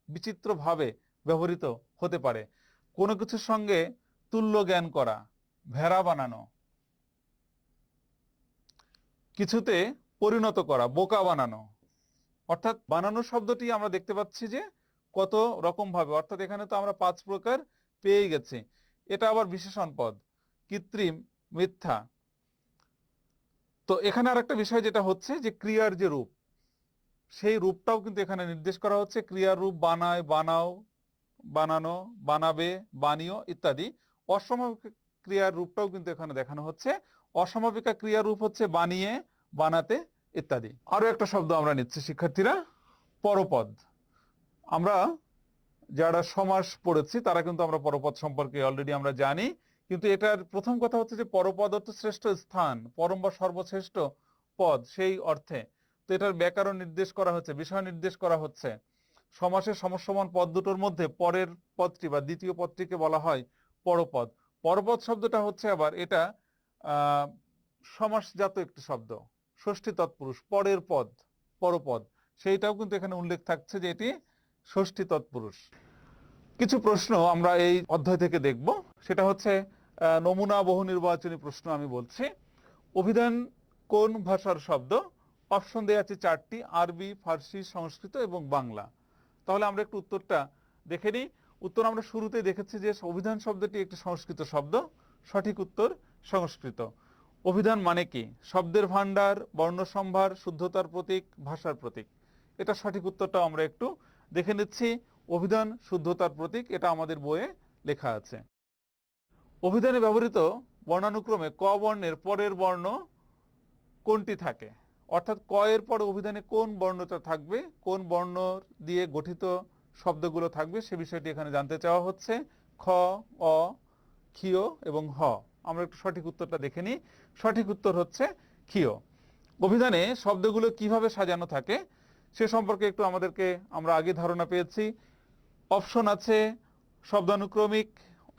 B: বিচিত্র ভাবে ব্যবহৃত হতে পারে। কোনো কিছুর সঙ্গে তুল্য জ্ঞান করা, ভেড়া বানানো, কিছুতে পরিণত করা, বোকা বানানো। অর্থাৎ বানানো শব্দটি আমরা দেখতে পাচ্ছি যে কত রকম ভাবে, অর্থাৎ এখানে তো আমরা 5 প্রকার পেয়ে গেছি। এটা আবার বিশেষণ পদ, কৃত্রিম, মিথ্যা। তো এখানে আর একটা বিষয় যেটা হচ্ছে যে ক্রিয়ার যে রূপ, সেই রূপটাও কিন্তু এখানে নির্দেশ করা হচ্ছে। ক্রিয়ার রূপ বানায়, বানাও, বানানো, বানাবে, বানিও ইত্যাদি। অসমাপিকা ক্রিয়ার রূপটাও কিন্তু এখানে দেখানো হচ্ছে। অসমাপিকা ক্রিয়ার রূপ হচ্ছে বানিয়ে, বানাতে ইত্যাদি। আরো একটা শব্দ আমরা নিচ্ছি শিক্ষার্থীরা, পরপদ। আমরা যারা সমাস পড়েছি তারা কিন্তু আমরা পরপদ সম্পর্কে অলরেডি আমরা জানি, কিন্তু এটার প্রথম কথা হচ্ছে যে পরপদ অর্থ শ্রেষ্ঠ স্থান, পরম বা সর্বশ্রেষ্ঠ পদ, সেই অর্থে। তো এটার ব্যাকরণ নির্দেশ করা হচ্ছে, বিষয় নির্দেশ করা হচ্ছে। সমাসের সমসমান পদ দুটোর মধ্যে পরের পদটি বা দ্বিতীয় পদটিকে বলা হয় পরপদ। পরপদ শব্দটা হচ্ছে আবার এটা আহ সমাসজাত একটি শব্দ, ষষ্ঠী তৎপুরুষ, পরের পদ, পরপদ, সেইটাও কিন্তু এখানে উল্লেখ থাকছে যে এটি ষষ্ঠী তৎপুরুষ। কিছু প্রশ্ন আমরা এই অধ্যায় থেকে দেখব, সেটা হচ্ছে নমুনা বহু নির্বাচনী প্রশ্ন। আমি বলছি, অভিধান কোন ভাষার শব্দ? অপশন দেওয়া আছে 4টি, আরবি, ফার্সি, সংস্কৃত এবং বাংলা। তাহলে আমরা একটু উত্তরটা দেখে নিই। উত্তর আমরা শুরুতেই দেখেছি যে অভিধান শব্দটি একটি সংস্কৃত শব্দ। সঠিক উত্তর সংস্কৃত। অভিধান মানে কি? শব্দের ভান্ডার, বর্ণসম্ভার, শুদ্ধতার প্রতীক, ভাষার প্রতীক। এটা সঠিক উত্তরটা আমরা একটু দেখে নিচ্ছি। অভিধান শুদ্ধতার প্রতীক, এটা আমাদের বইয়ে লেখা আছে। অভিধানে ব্যবহৃত বর্ণানুক্রমে ক বর্ণের পরের বর্ণ কোনটি থাকে, অর্থাৎ ক এর পরে অভিধানে কোন বর্ণটা থাকবে, কোন বর্ণ দিয়ে গঠিত শব্দগুলো থাকবে, সে বিষয়টি এখানে জানতে চাওয়া হচ্ছে। খ, অ, ক্ষিয় এবং হ। আমরা একটু সঠিক উত্তরটা দেখে নিই। সঠিক উত্তর হচ্ছে ক্ষিয়। অভিধানে শব্দগুলো কিভাবে সাজানো থাকে সে সম্পর্কে একটু আমরা আগে ধারণা পেয়েছি। অপশন আছে শব্দানুক্রমিক,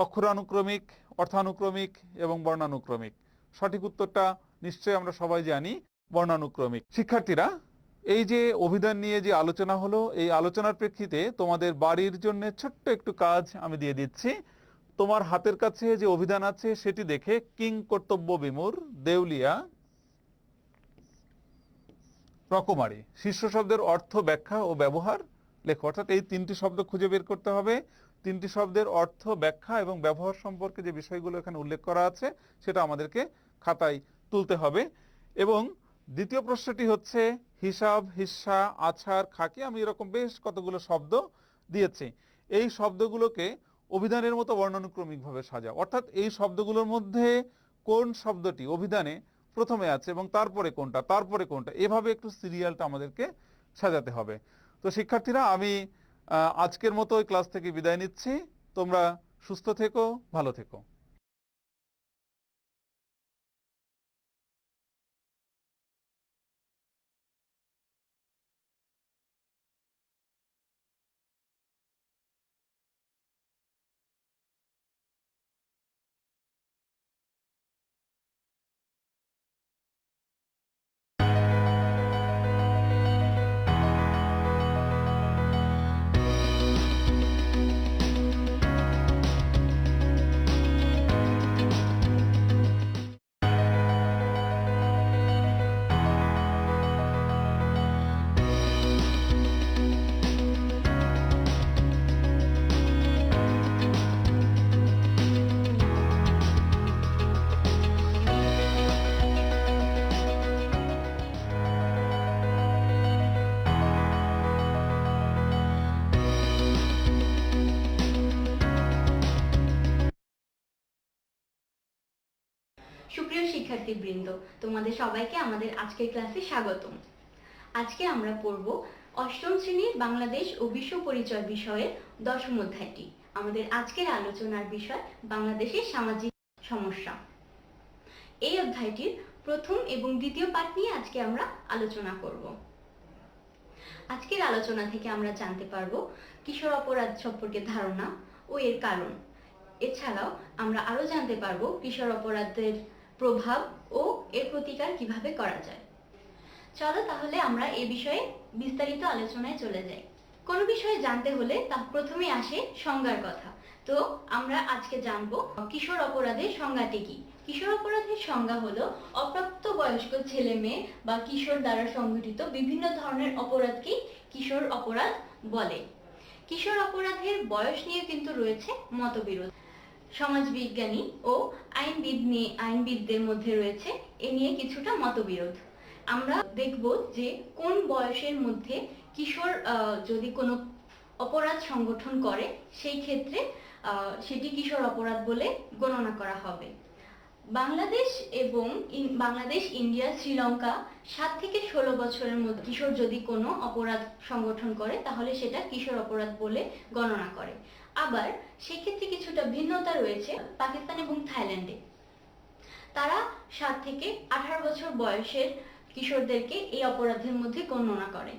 B: অক্ষরানুক্রমিক, অর্থানুক্রমিক এবং বর্ণানুক্রমিক। সঠিক উত্তরটা নিশ্চয়ই আমরা সবাই জানি, বর্ণানুক্রমিক। শিক্ষার্থীরা, এই যে অভিধান নিয়ে যে আলোচনা হলো, এই আলোচনার প্রেক্ষিতে তোমাদের বাড়ির জন্য ছোট্ট একটু কাজ আমি দিয়ে দিচ্ছি। তোমার হাতের কাছে যে অভিধান আছে সেটি দেখে কিং কর্তব্য বিমূঢ়, দেউলিয়া, রকমারি শীর্ষ শব্দের অর্থ, ব্যাখ্যা ও ব্যবহার লেখো। অর্থাৎ এই তিনটি শব্দ খুঁজে বের করতে হবে। তিনটি শব্দের অর্থ, ব্যাখ্যা এবং ব্যবহার সম্পর্কে যে বিষয়গুলো এখানে উল্লেখ করা আছে সেটা আমাদেরকে খাতায় তুলতে হবে। এবং দ্বিতীয় প্রশ্নটি হচ্ছে হিসাব, হিস্সা, আছাড়, খাকি, আমি এরকম বেশ কতগুলো শব্দ দিয়েছি। এই শব্দগুলোকে অভিধানের মতো বর্ণানুক্রমিকভাবে সাজাও। অর্থাৎ এই শব্দগুলোর মধ্যে কোন শব্দটি অভিধানে প্রথমে আছে এবং তারপরে কোনটা, তারপরে কোনটা, এভাবে একটু সিরিয়ালটা আমাদেরকে সাজাতে হবে। তো শিক্ষার্থীরা, আমি আজকের মতো এই ক্লাস থেকে বিদায় নিচ্ছি। তোমরা সুস্থ থেকো, ভালো থেকো।
A: সুপ্রিয় শিক্ষার্থীবৃন্দ, তোমাদের সবাইকে আমাদের আজকের ক্লাসে স্বাগতম। আজকে আমরা পড়ব অষ্টম শ্রেণীর বাংলাদেশ ও বিশ্ব পরিচয় বিষয়ের দশম অধ্যায়টি। আমাদের আজকের আলোচনার বিষয় বাংলাদেশের সামাজিক সমস্যা। এই অধ্যায়টির প্রথম এবং দ্বিতীয় পাঠ নিয়ে আজকে আমরা আলোচনা করব। আজকের আলোচনা থেকে আমরা জানতে পারবো কিশোর অপরাধ সম্পর্কে ধারণা ও এর কারণ। এছাড়াও আমরা আরো জানতে পারবো কিশোর অপরাধের প্রভাব ও এর প্রতিকার কিভাবে করা যায়। চলো তাহলে আমরা এই বিষয়ে বিস্তারিত আলোচনায় চলে যাই। কোনো বিষয়ে জানতে হলে তা প্রথমে আসে সংজ্ঞার কথা। তো আমরা আজকে জানবো কিশোর অপরাধের সংজ্ঞাটি কি। কিশোর অপরাধের সংজ্ঞা হলো অপ্রাপ্তবয়স্ক ছেলে মেয়ে বা কিশোর দ্বারা সংঘটিত বিভিন্ন ধরনের অপরাধকেই কিশোর অপরাধ বলে। কিশোর অপরাধের বয়স নিয়ে কিন্তু রয়েছে মতবিরোধ। সমাজবিজ্ঞানী ও আইনবিদদের মধ্যে রয়েছে এ নিয়ে কিছুটা মতবিরোধ। আমরা দেখব যে কোন বয়সের মধ্যে কিশোর যদি কোনো অপরাধ সংগঠন করে সেই ক্ষেত্রে সেটি কিশোর অপরাধ বলে গণনা করা হবে। বাংলাদেশ, ইন্ডিয়া, শ্রীলঙ্কা 7 থেকে 16 বছরের মধ্যে কিশোর যদি কোনো অপরাধ সংগঠন করে তাহলে সেটা কিশোর অপরাধ বলে গণনা করে। আবার সেক্ষেত্রে কিছুটা ভিন্নতা রয়েছে পাকিস্তান এবং থাইল্যান্ডে। তারা 7 থেকে 18 বছর বয়সের কিশোরদেরকে এই অপরাধের মধ্যে গণনা করে।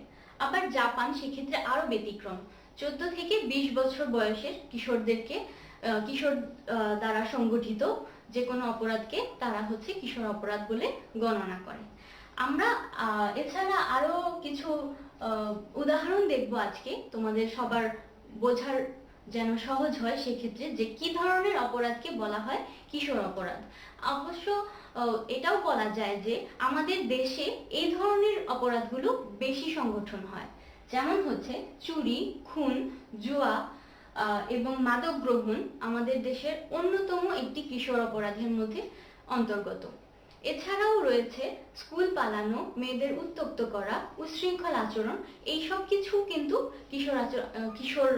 A: আবার জাপান সেক্ষেত্রে আরো ব্যতিক্রম, 14 থেকে 20 বছর বয়সের কিশোরদেরকে কিশোর দ্বারা সংগঠিত যে কোনো অপরাধকে তারা হচ্ছে কিশোর অপরাধ বলে গণনা করে। আমরা এছাড়া আরো কিছু উদাহরণ দেখব আজকে, তোমাদের সবার বোঝার যেন সহজ হয় সেক্ষেত্রে যে কি ধরনের অপরাধকে বলা হয় কিশোর অপরাধ। অবশ্য এটাও বলা যায় যে আমাদের দেশে এই ধরনের অপরাধগুলো বেশি সংগঠন হয়, যেমন হচ্ছে চুরি, খুন, জুয়া এবং মাদক গ্রহণ আমাদের দেশের অন্যতম একটি কিশোর অপরাধের মধ্যে অন্তর্গত। এছাড়াও রয়েছে স্কুল পালানো, মেয়েদের উত্ত্যক্ত করা, উচ্ছৃঙ্খল আচরণ, এই সব কিছু কিন্তু কিশোর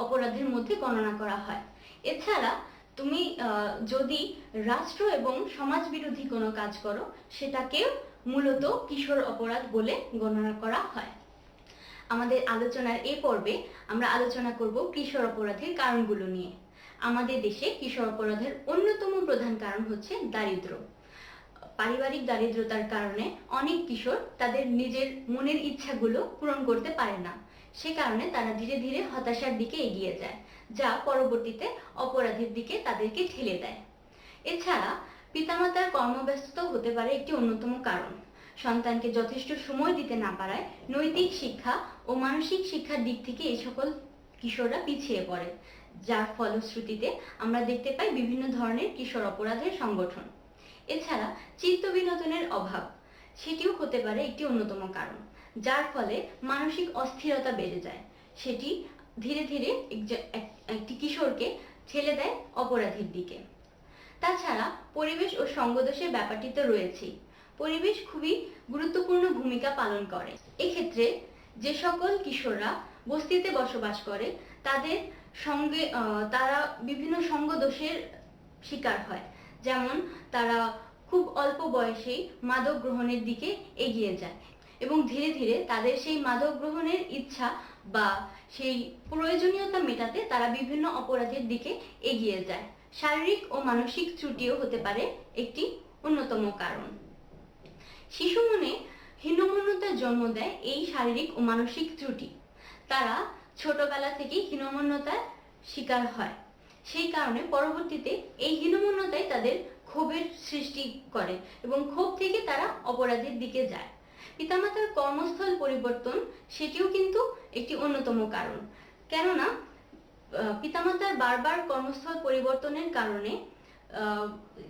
A: অপরাধের মধ্যে গণনা করা হয়। এছাড়া তুমি যদি রাষ্ট্র এবং সমাজ বিরোধী কোনো কাজ করো, সেটাকে মূলত কিশোর অপরাধ বলে গণনা করা হয়। আমাদের আলোচনার এই পর্বে আমরা আলোচনা করব কিশোর অপরাধের কারণগুলো নিয়ে। আমাদের দেশে কিশোর অপরাধের অন্যতম প্রধান কারণ হচ্ছে দারিদ্র্য। পারিবারিক দারিদ্রতার কারণে অনেক কিশোর তাদের নিজের মনের ইচ্ছাগুলো পূরণ করতে পারে না। সে কারণে তারা ধীরে ধীরে হতাশার দিকে এগিয়ে যায়, যা পরবর্তীতে অপরাধের দিকে তাদেরকে ঠেলে দেয়। এছাড়া পিতামাতার কর্মব্যস্ততা হতে পারে একটি অন্যতম কারণ। সন্তানকে যথেষ্ট সময় দিতে না পারায় নৈতিক শিক্ষা ও মানসিক শিক্ষার দিক থেকে এই সকল কিশোররা পিছিয়ে পড়ে, যার ফলশ্রুতিতে আমরা দেখতে পাই বিভিন্ন ধরনের কিশোর অপরাধের সংগঠন। এছাড়া চিত্ত বিনোদনের অভাব, সেটিও হতে পারে একটি অন্যতম কারণ, যার ফলে মানসিক অস্থিরতা বেড়ে যায়। সেটি ধীরে ধীরে একটি কিশোরকে ঠেলে দেয় অপরাধের দিকে। তাছাড়া পরিবেশ ও সঙ্গদোষের ব্যাপারটি তো রয়েছেই। পরিবেশ খুবই গুরুত্বপূর্ণ ভূমিকা পালন করে। এক্ষেত্রে যে সকল কিশোররা বস্তিতে বসবাস করে, তাদের সঙ্গে তারা বিভিন্ন সঙ্গদোষের শিকার হয়। যেমন তারা খুব অল্প বয়সেই মাদক গ্রহণের দিকে এগিয়ে যায় এবং ধীরে ধীরে তাদের সেই মাদক গ্রহণের ইচ্ছা বা সেই প্রয়োজনীয়তা মেটাতে তারা বিভিন্ন অপরাধের দিকে এগিয়ে যায়। শারীরিক ও মানসিক ত্রুটিও হতে পারে একটি অন্যতম কারণ। শিশু মনে হীনমন্যতার জন্ম দেয় এই শারীরিক ও মানসিক ত্রুটি। তারা ছোটবেলা থেকেই হীনমন্যতার শিকার হয়। সেই কারণে পরবর্তীতে এই হীনমন্যতাই তাদের ক্ষোভের সৃষ্টি করে এবং ক্ষোভ থেকে তারা অপরাধের দিকে যায়। পিতামাতার কর্মস্থল পরিবর্তন, সেটিও কিন্তু একটি অন্যতম কারণ। কেননা পিতামাতার বারবার কর্মস্থল পরিবর্তনের কারণে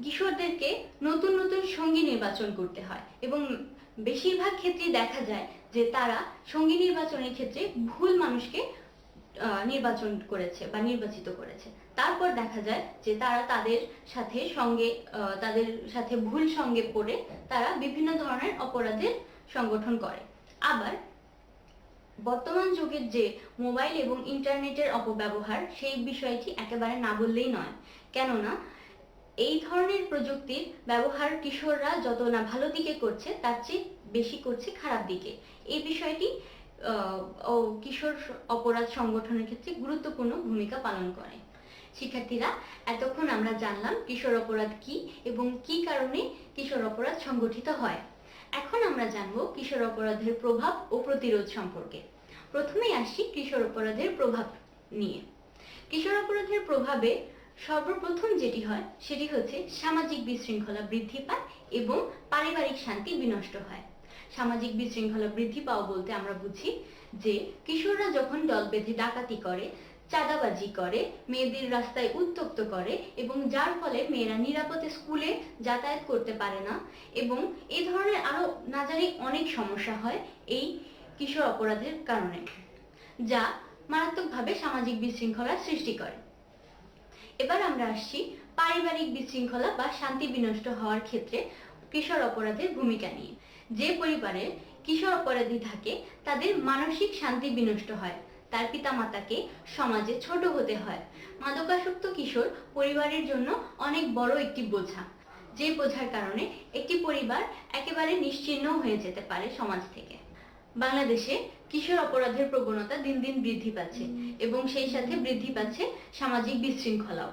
A: কিশোরদেরকে নতুন নতুন সঙ্গী নির্বাচন করতে হয় এবং বেশিরভাগ ক্ষেত্রেই দেখা যায় যে তারা সঙ্গী নির্বাচনের ক্ষেত্রে ভুল মানুষকে নির্বাচন করেছে বা নির্বাচিত করেছে। তারপর দেখা যায় যে তারা তাদের সাথে ভুল সঙ্গে পড়ে তারা বিভিন্ন ধরনের অপরাধের সংগঠন করে। আবার বর্তমান যুগের যে মোবাইল এবং ইন্টারনেটের অপব্যবহার, সেই বিষয়টি একেবারে না বললেই নয়। কেননা এই ধরনের প্রযুক্তির ব্যবহার কিশোররা যত না ভালো দিকে করছে, তার চেয়ে বেশি করছে খারাপ দিকে। এই বিষয়টি কিশোর অপরাধ সংগঠনের ক্ষেত্রে গুরুত্বপূর্ণ ভূমিকা পালন করে। শিক্ষার্থীরা, এতক্ষণ আমরা জানলাম কিশোর অপরাধ কি এবং কি কারণে কিশোর অপরাধ সংগঠিত হয়। এখন আমরা জানব কিশোর অপরাধের প্রভাব ও প্রতিরোধ সম্পর্কে। প্রথমেই আসি কিশোর অপরাধের প্রভাব নিয়ে। কিশোর অপরাধের প্রভাবে সর্বপ্রথম যেটি হয় সেটি হচ্ছে সামাজিক বিশৃঙ্খলা বৃদ্ধি পায় এবং পারিবারিক শান্তি বিনষ্ট হয়। সামাজিক বিশৃঙ্খলা বৃদ্ধি পাওয়া বলতে আমরা বুঝি যে কিশোররা যখন দল বেঁধে ডাকাতি করে, চাঁদাবাজি করে, মেয়েদের রাস্তায় উত্ত্যক্ত করে এবং যার ফলে মেয়েরা নিরাপদে স্কুলে যাতায়াত করতে পারে না এবং এই ধরনের আরো না জানি অনেক সমস্যা হয় এই কিশোর অপরাধের কারণে, যা মারাত্মকভাবে সামাজিক বিশৃঙ্খলার সৃষ্টি করে। এবার আমরা আসছি পারিবারিক বিশৃঙ্খলা বা শান্তি বিনষ্ট হওয়ার ক্ষেত্রে কিশোর অপরাধের ভূমিকা নিয়ে। যে পরিবারে কিশোর অপরাধী থাকে, তাদের মানসিক শান্তি বিনষ্ট হয়। তার পিতামাতাকে সমাজে ছোট হতে হয়। মাদকাসক্ত কিশোর পরিবারের জন্য অনেক বড় একটি বোঝা, যে বোঝার কারণে একটি পরিবার একেবারে নিশ্চিহ্ন হয়ে যেতে পারে সমাজ থেকে। বাংলাদেশে কিশোর অপরাধের প্রবণতা দিন দিন বৃদ্ধি পাচ্ছে এবং সেই সাথে বৃদ্ধি পাচ্ছে সামাজিক বিশৃঙ্খলাও।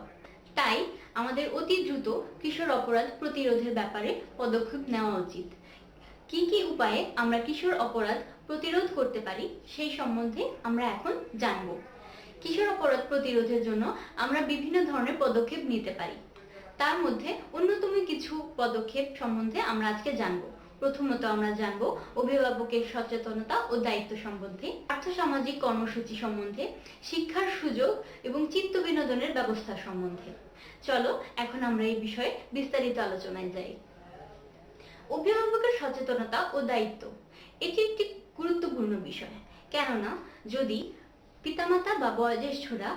A: তাই আমাদের অতি দ্রুত কিশোর অপরাধ প্রতিরোধের ব্যাপারে পদক্ষেপ নেওয়া উচিত। কি কি উপায়ে আমরা কিশোর অপরাধ প্রতিরোধ করতে পারি সেই সম্বন্ধে আমরা এখন জানব। কিশোর অপরাধ প্রতিরোধের জন্য আমরা বিভিন্ন ধরনের পদক্ষেপ নিতে পারি। তার মধ্যে অন্যতম কিছু পদক্ষেপ সম্বন্ধে আমরা আজকে জানব। প্রথমত আমরা জানব অভিভাবকের সচেতনতা ও দায়িত্ব সম্বন্ধে, আর্থসামাজিক কর্মসূচি সম্বন্ধে, শিক্ষার সুযোগ এবং চিত্ত বিনোদনের ব্যবস্থা সম্বন্ধে। চলো এখন আমরা এই বিষয়ে বিস্তারিত আলোচনায় যাই। অভিভাবকের সচেতনতা ও দায়িত্ব, এটি একটি গুরুত্বপূর্ণ বিষয়। কেননা যদি পিতামাতা বা বয়োজ্যেষ্ঠরা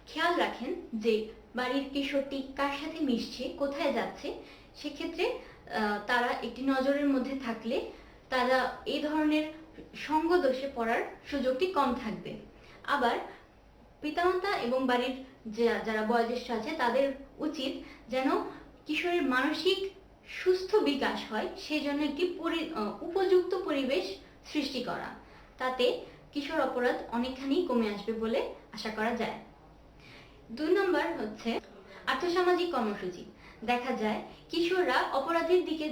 A: খেয়াল রাখেন যে বাড়ির কিশোরটি কার সাথে মিশছে, কোথায় যাচ্ছে, সেক্ষেত্রে তারা একটি নজরের মধ্যে থাকলে তারা এই ধরনের সঙ্গ দোষে পড়ার সুযোগটি কম থাকবে। আবার পিতামাতা এবং বাড়ির যারা বয়োজ্যেষ্ঠ আছে তাদের উচিত যেন কিশোরের মানসিক সুস্থ বিকাশ হয় সেই জন্য একটি উপযুক্ত পরিবেশ সৃষ্টি করা। তাতে কিশোর অপরাধ অনেকখানি কমে আসবে বলে আশা করা যায়। 2 নম্বর হচ্ছে আর্থসামাজিক কর্মসূচি। দেখা যায় কিশোররা অপরাধের দিকে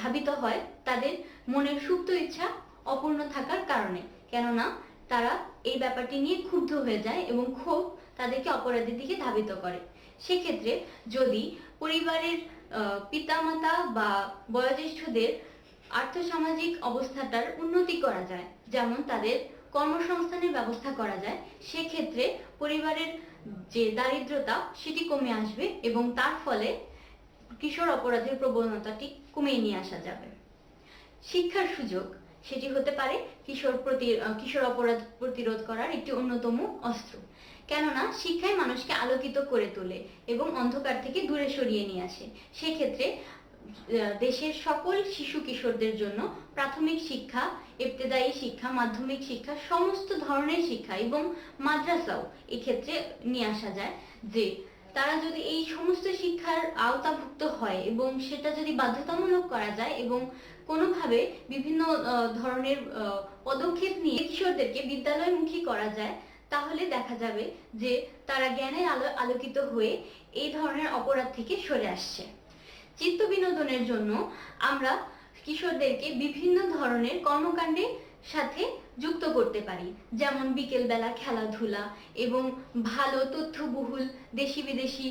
A: ধাবিত হয় তাদের মনের সুপ্ত ইচ্ছা অপূর্ণ থাকার কারণে, কেননা তারা এই ব্যাপারটি নিয়ে ক্ষুব্ধ হয়ে যায় এবং ক্ষোভ তাদেরকে অপরাধের দিকে ধাবিত করে। সেক্ষেত্রে যদি পরিবারের পিতামাতা বা বয়োজ্যেষ্ঠদের আর্থসামাজিক অবস্থাটার উন্নতি করা যায়, যেমন তাদের কর্মসংস্থানের ব্যবস্থা করা যায়, সেক্ষেত্রে পরিবারের যে দারিদ্রতা সেটি কমে আসবে এবং তার ফলে কিশোর অপরাধের প্রবণতাটি কমিয়ে নিয়ে আসা যাবে। শিক্ষার সুযোগ সেটি হতে পারে কিশোর অপরাধ প্রতিরোধ করার একটি অন্যতম অস্ত্র, কেননা শিক্ষায় মানুষকে আলোকিত করে তোলে এবং অন্ধকার থেকে দূরে সরিয়ে নিয়ে আসে। সেক্ষেত্রে দেশের সকল শিশু কিশোরদের জন্য প্রাথমিক শিক্ষা, ইবতেদায়ী শিক্ষা, মাধ্যমিক শিক্ষা, সমস্ত ধরনের শিক্ষা এবং মাদ্রাসাও এক্ষেত্রে নিয়ে আসা যায় যে তারা যদি এই সমস্ত শিক্ষার আওতাভুক্ত হয় এবং সেটা যদি বাধ্যতামূলক করা যায় এবং কোনোভাবে বিভিন্ন ধরনের পদক্ষেপ নিয়ে কিশোরদেরকে বিদ্যালয়মুখী করা যায়, তাহলে দেখা যাবে যে তারা জ্ঞানের আলোকিত হয়ে এই ধরনের অপরাধ থেকে সরে আসছে। চিত্ত বিনোদনের জন্য আমরা কিশোরদেরকে বিভিন্ন ধরনের কর্মকাণ্ডের সাথে যুক্ত করতে পারি, যেমন বিকেলবেলা খেলাধুলা এবং ভালো তথ্যবহুল দেশি বিদেশি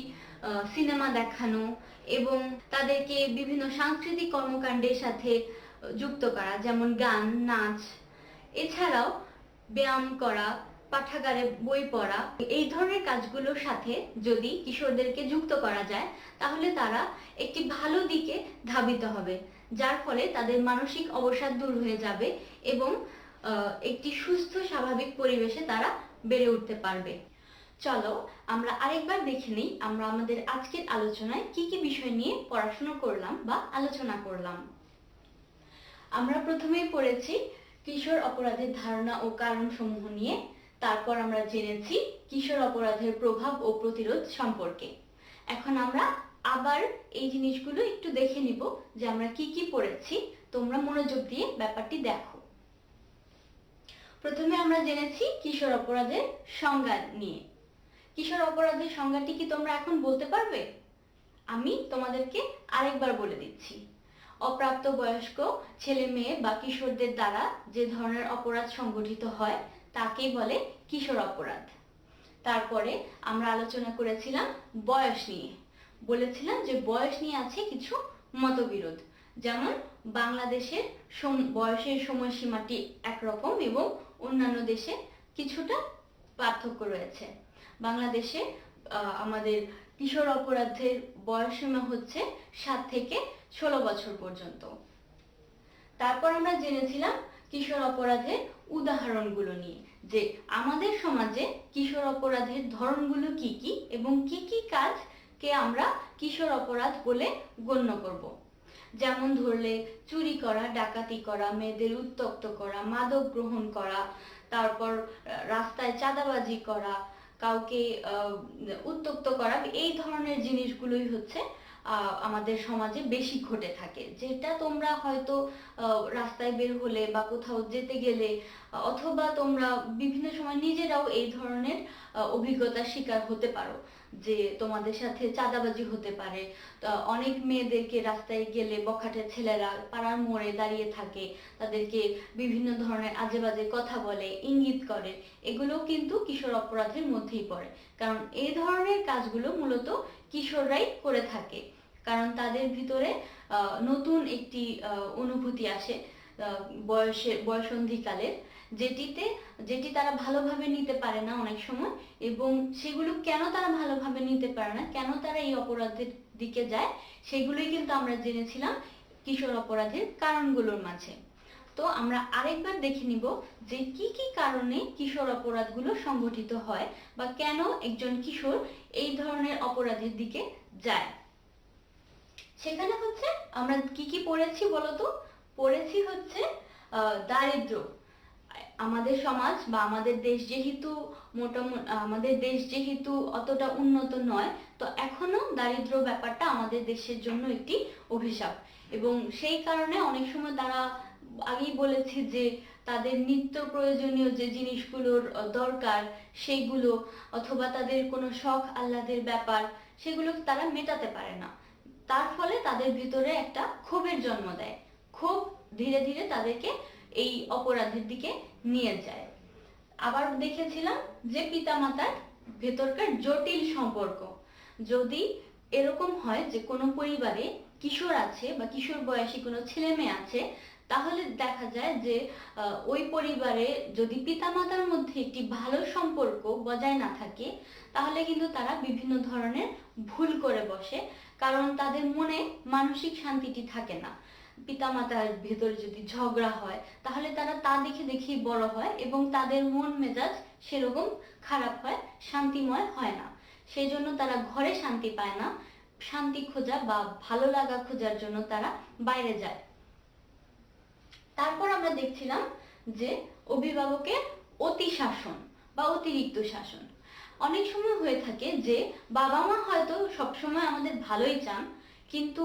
A: সিনেমা দেখানো এবং তাদেরকে বিভিন্ন সাংস্কৃতিক কর্মকাণ্ডের সাথে যুক্ত করা, যেমন গান, নাচ, এছাড়াও ব্যায়াম করা, পাঠাগারে বই পড়া, এই ধরনের কাজগুলোর সাথে যদি কিশোরদেরকে যুক্ত করা যায় তাহলে তারা একটি ভালো দিকে ধাবিত হবে, যার ফলে তাদের মানসিক অবসাদ দূর হয়ে যাবে এবং একটি সুস্থ স্বাভাবিক পরিবেশে তারা বেড়ে উঠতে পারবে। চলো আমরা আরেকবার দেখে নিই আমরা আমাদের আজকের আলোচনায় কি কি বিষয় নিয়ে পড়াশোনা করলাম বা আলোচনা করলাম। আমরা প্রথমেই পড়েছি কিশোর অপরাধের ধারণা ও কারণসমূহ নিয়ে, তারপর আমরা জেনেছি কিশোর অপরাধের প্রভাব ও প্রতিরোধ সম্পর্কে। এখন আমরা আবার এই জিনিসগুলো একটু দেখে নিব যে আমরা কি কি পড়েছি, তোমরা মনোযোগ দিয়ে ব্যাপারটি দেখো। প্রথমে আমরা জেনেছি কিশোর অপরাধের সংজ্ঞা নিয়ে। কিশোর অপরাধের সংজ্ঞাটি কি তোমরা এখন বলতে পারবে? আমি তোমাদেরকে আরেকবার বলে দিচ্ছি। অপ্রাপ্তবয়স্ক ছেলে মেয়ে বা কিশোরদের দ্বারা যে ধরনের অপরাধ সংগঠিত হয় তাকেই বলে কিশোর অপরাধ। তারপরে আমরা আলোচনা করেছিলাম বয়স নিয়ে। বলেছিলাম যে বয়স নিয়ে আছে কিছু মতবিরোধ, যেমন বাংলাদেশের বয়সের সময়সীমাটি একরকম এবং অন্যান্য দেশে কিছুটা পার্থক্য রয়েছে। বাংলাদেশে আমাদের কিশোর অপরাধের বয়সসীমা হচ্ছে 7 থেকে 16 বছর পর্যন্ত। তারপর আমরা জেনেছিলাম কিশোর অপরাধের উদাহরণগুলো নিয়ে, যে আমাদের সমাজে কিশোর অপরাধের ধরনগুলো কি কি এবং কি কি কাজকে আমরা কিশোর অপরাধ বলে গণ্য করব। যেমন ধরলে চুরি করা, ডাকাতি করা, মেয়েদের উত্ত্যক্ত করা, মাদক গ্রহণ করা, তারপর রাস্তায় চাঁদাবাজি করা, কাউকে উত্ত্যক্ত করা, এই ধরনের জিনিসগুলোই হচ্ছে আমাদের সমাজে বেশি ঘটে থাকে, যেটা তোমরা হয়তো রাস্তায় বের হলে বা কোথাও যেতে গেলে অথবা তোমরা বিভিন্ন সময় নিজেরাও এই ধরনের অভিজ্ঞতার শিকার হতে পারো, যে তোমাদের সাথে চাঁদাবাজি হতে পারে। অনেক মেয়েদেরকে রাস্তায় গেলে বখাটে ছেলেরা পাড়ার মোড়ে দাঁড়িয়ে থাকে, তাদেরকে বিভিন্ন ধরনের আজে বাজে কথা বলে, ইঙ্গিত করে, এগুলোও কিন্তু কিশোর অপরাধের মধ্যেই পড়ে। কারণ এই ধরনের কাজগুলো মূলত কিশোররাই করে থাকে, কারণ তাদের ভিতরে নতুন একটি অনুভূতি আসে বয়সন্ধিকালের, যেটি তারা ভালোভাবে নিতে পারে না অনেক সময়, এবং সেগুলো কেন তারা ভালোভাবে নিতে পারে না, কেন তারা এই অপরাধের দিকে যায়, সেগুলোই কিন্তু আমরা জেনেছিলাম কিশোর অপরাধের কারণগুলোর মাঝে। তো আমরা আরেকবার দেখে নিব যে কি কি কারণে কিশোর অপরাধগুলো সংঘটিত হয় বা কেন একজন কিশোর এই ধরনের অপরাধের দিকে যায়। সেখানে হচ্ছে আমরা কি কি পড়েছি বলতো? পড়েছি হচ্ছে দারিদ্র, আমাদের সমাজ বা আমাদের দেশ যেহেতু আমাদের দেশ যেহেতু অতটা উন্নত নয়, তো এখনো দারিদ্র ব্যাপারটা আমাদের দেশের জন্য একটি অভিশাপ। এবং সেই কারণে অনেক সময় তারা, আগেই বলেছি যে তাদের নিত্য প্রয়োজনীয় যে জিনিসগুলোর দরকার সেইগুলো, অথবা তাদের কোনো শখ আহ্লাদের ব্যাপার, সেগুলো তারা মেটাতে পারে না। তার ফলে তাদের ভিতরে একটা ক্ষোভের জন্ম দেয়। ক্ষোভ ধীরে ধীরে তাদেরকে এই অপরাধের দিকে নিয়ে যায়। আবার দেখেছিলাম যে পিতামাতার ভেতরকার জটিল সম্পর্ক। যদি এরকম হয় যে কোনো পরিবারে কিশোর আছে বা কিশোর বয়সী কোনো ছেলে মেয়ে আছে, তাহলে দেখা যায় যে ওই পরিবারে যদি পিতামাতার মধ্যে একটি ভালো সম্পর্ক বজায় না থাকে, তাহলে কিন্তু তারা বিভিন্ন ধরনের ভুল করে বসে, কারণ তাদের মনে মানসিক শান্তিটি থাকে না। পিতামাতার ভেতর যদি ঝগড়া হয়, তাহলে তারা তা দেখে দেখেই বড় হয় এবং তাদের মন মেজাজ সেরকম খারাপ হয়, শান্তিময় হয় না। সেই জন্য তারা ঘরে শান্তি পায় না, শান্তি খোঁজা বা ভালো লাগা খোঁজার জন্য তারা বাইরে যায়। তারপর আমরা দেখছিলাম যে অভিভাবকের অতি শাসন বা অতিরিক্ত শাসন। অনেক সময় হয়ে থাকে যে বাবা মা হয়তো সবসময় আমাদের ভালোই চান, কিন্তু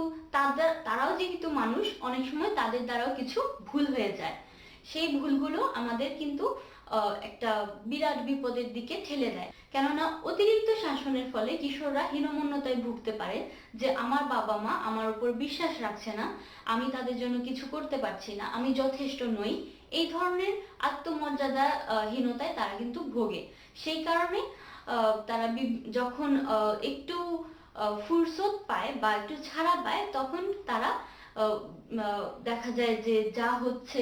A: তারাও যেহেতু মানুষ, অনেক সময় তাদের দ্বারাও কিছু ভুল হয়ে যায়। সেই ভুলগুলো আমাদের কিন্তু একটা বিরাট বিপদের দিকে ঠেলে দেয়। কেননা অতিরিক্ত শাসনের ফলে কিশোররা হীনমন্যতায় ভুগতে পারে যে আমার বাবা মা আমার উপর বিশ্বাস রাখছে না, আমি তাদের জন্য কিছু করতে পারছি না, আমি যথেষ্ট নই। এই ধরনের আত্মমর্যাদা হীনতায় তারা কিন্তু ভোগে। সেই কারণে তারা যখন একটু ফুরসত পায় বা একটু ছাড়া পায়, তখন তারা দেখা যায় যে যা হচ্ছে,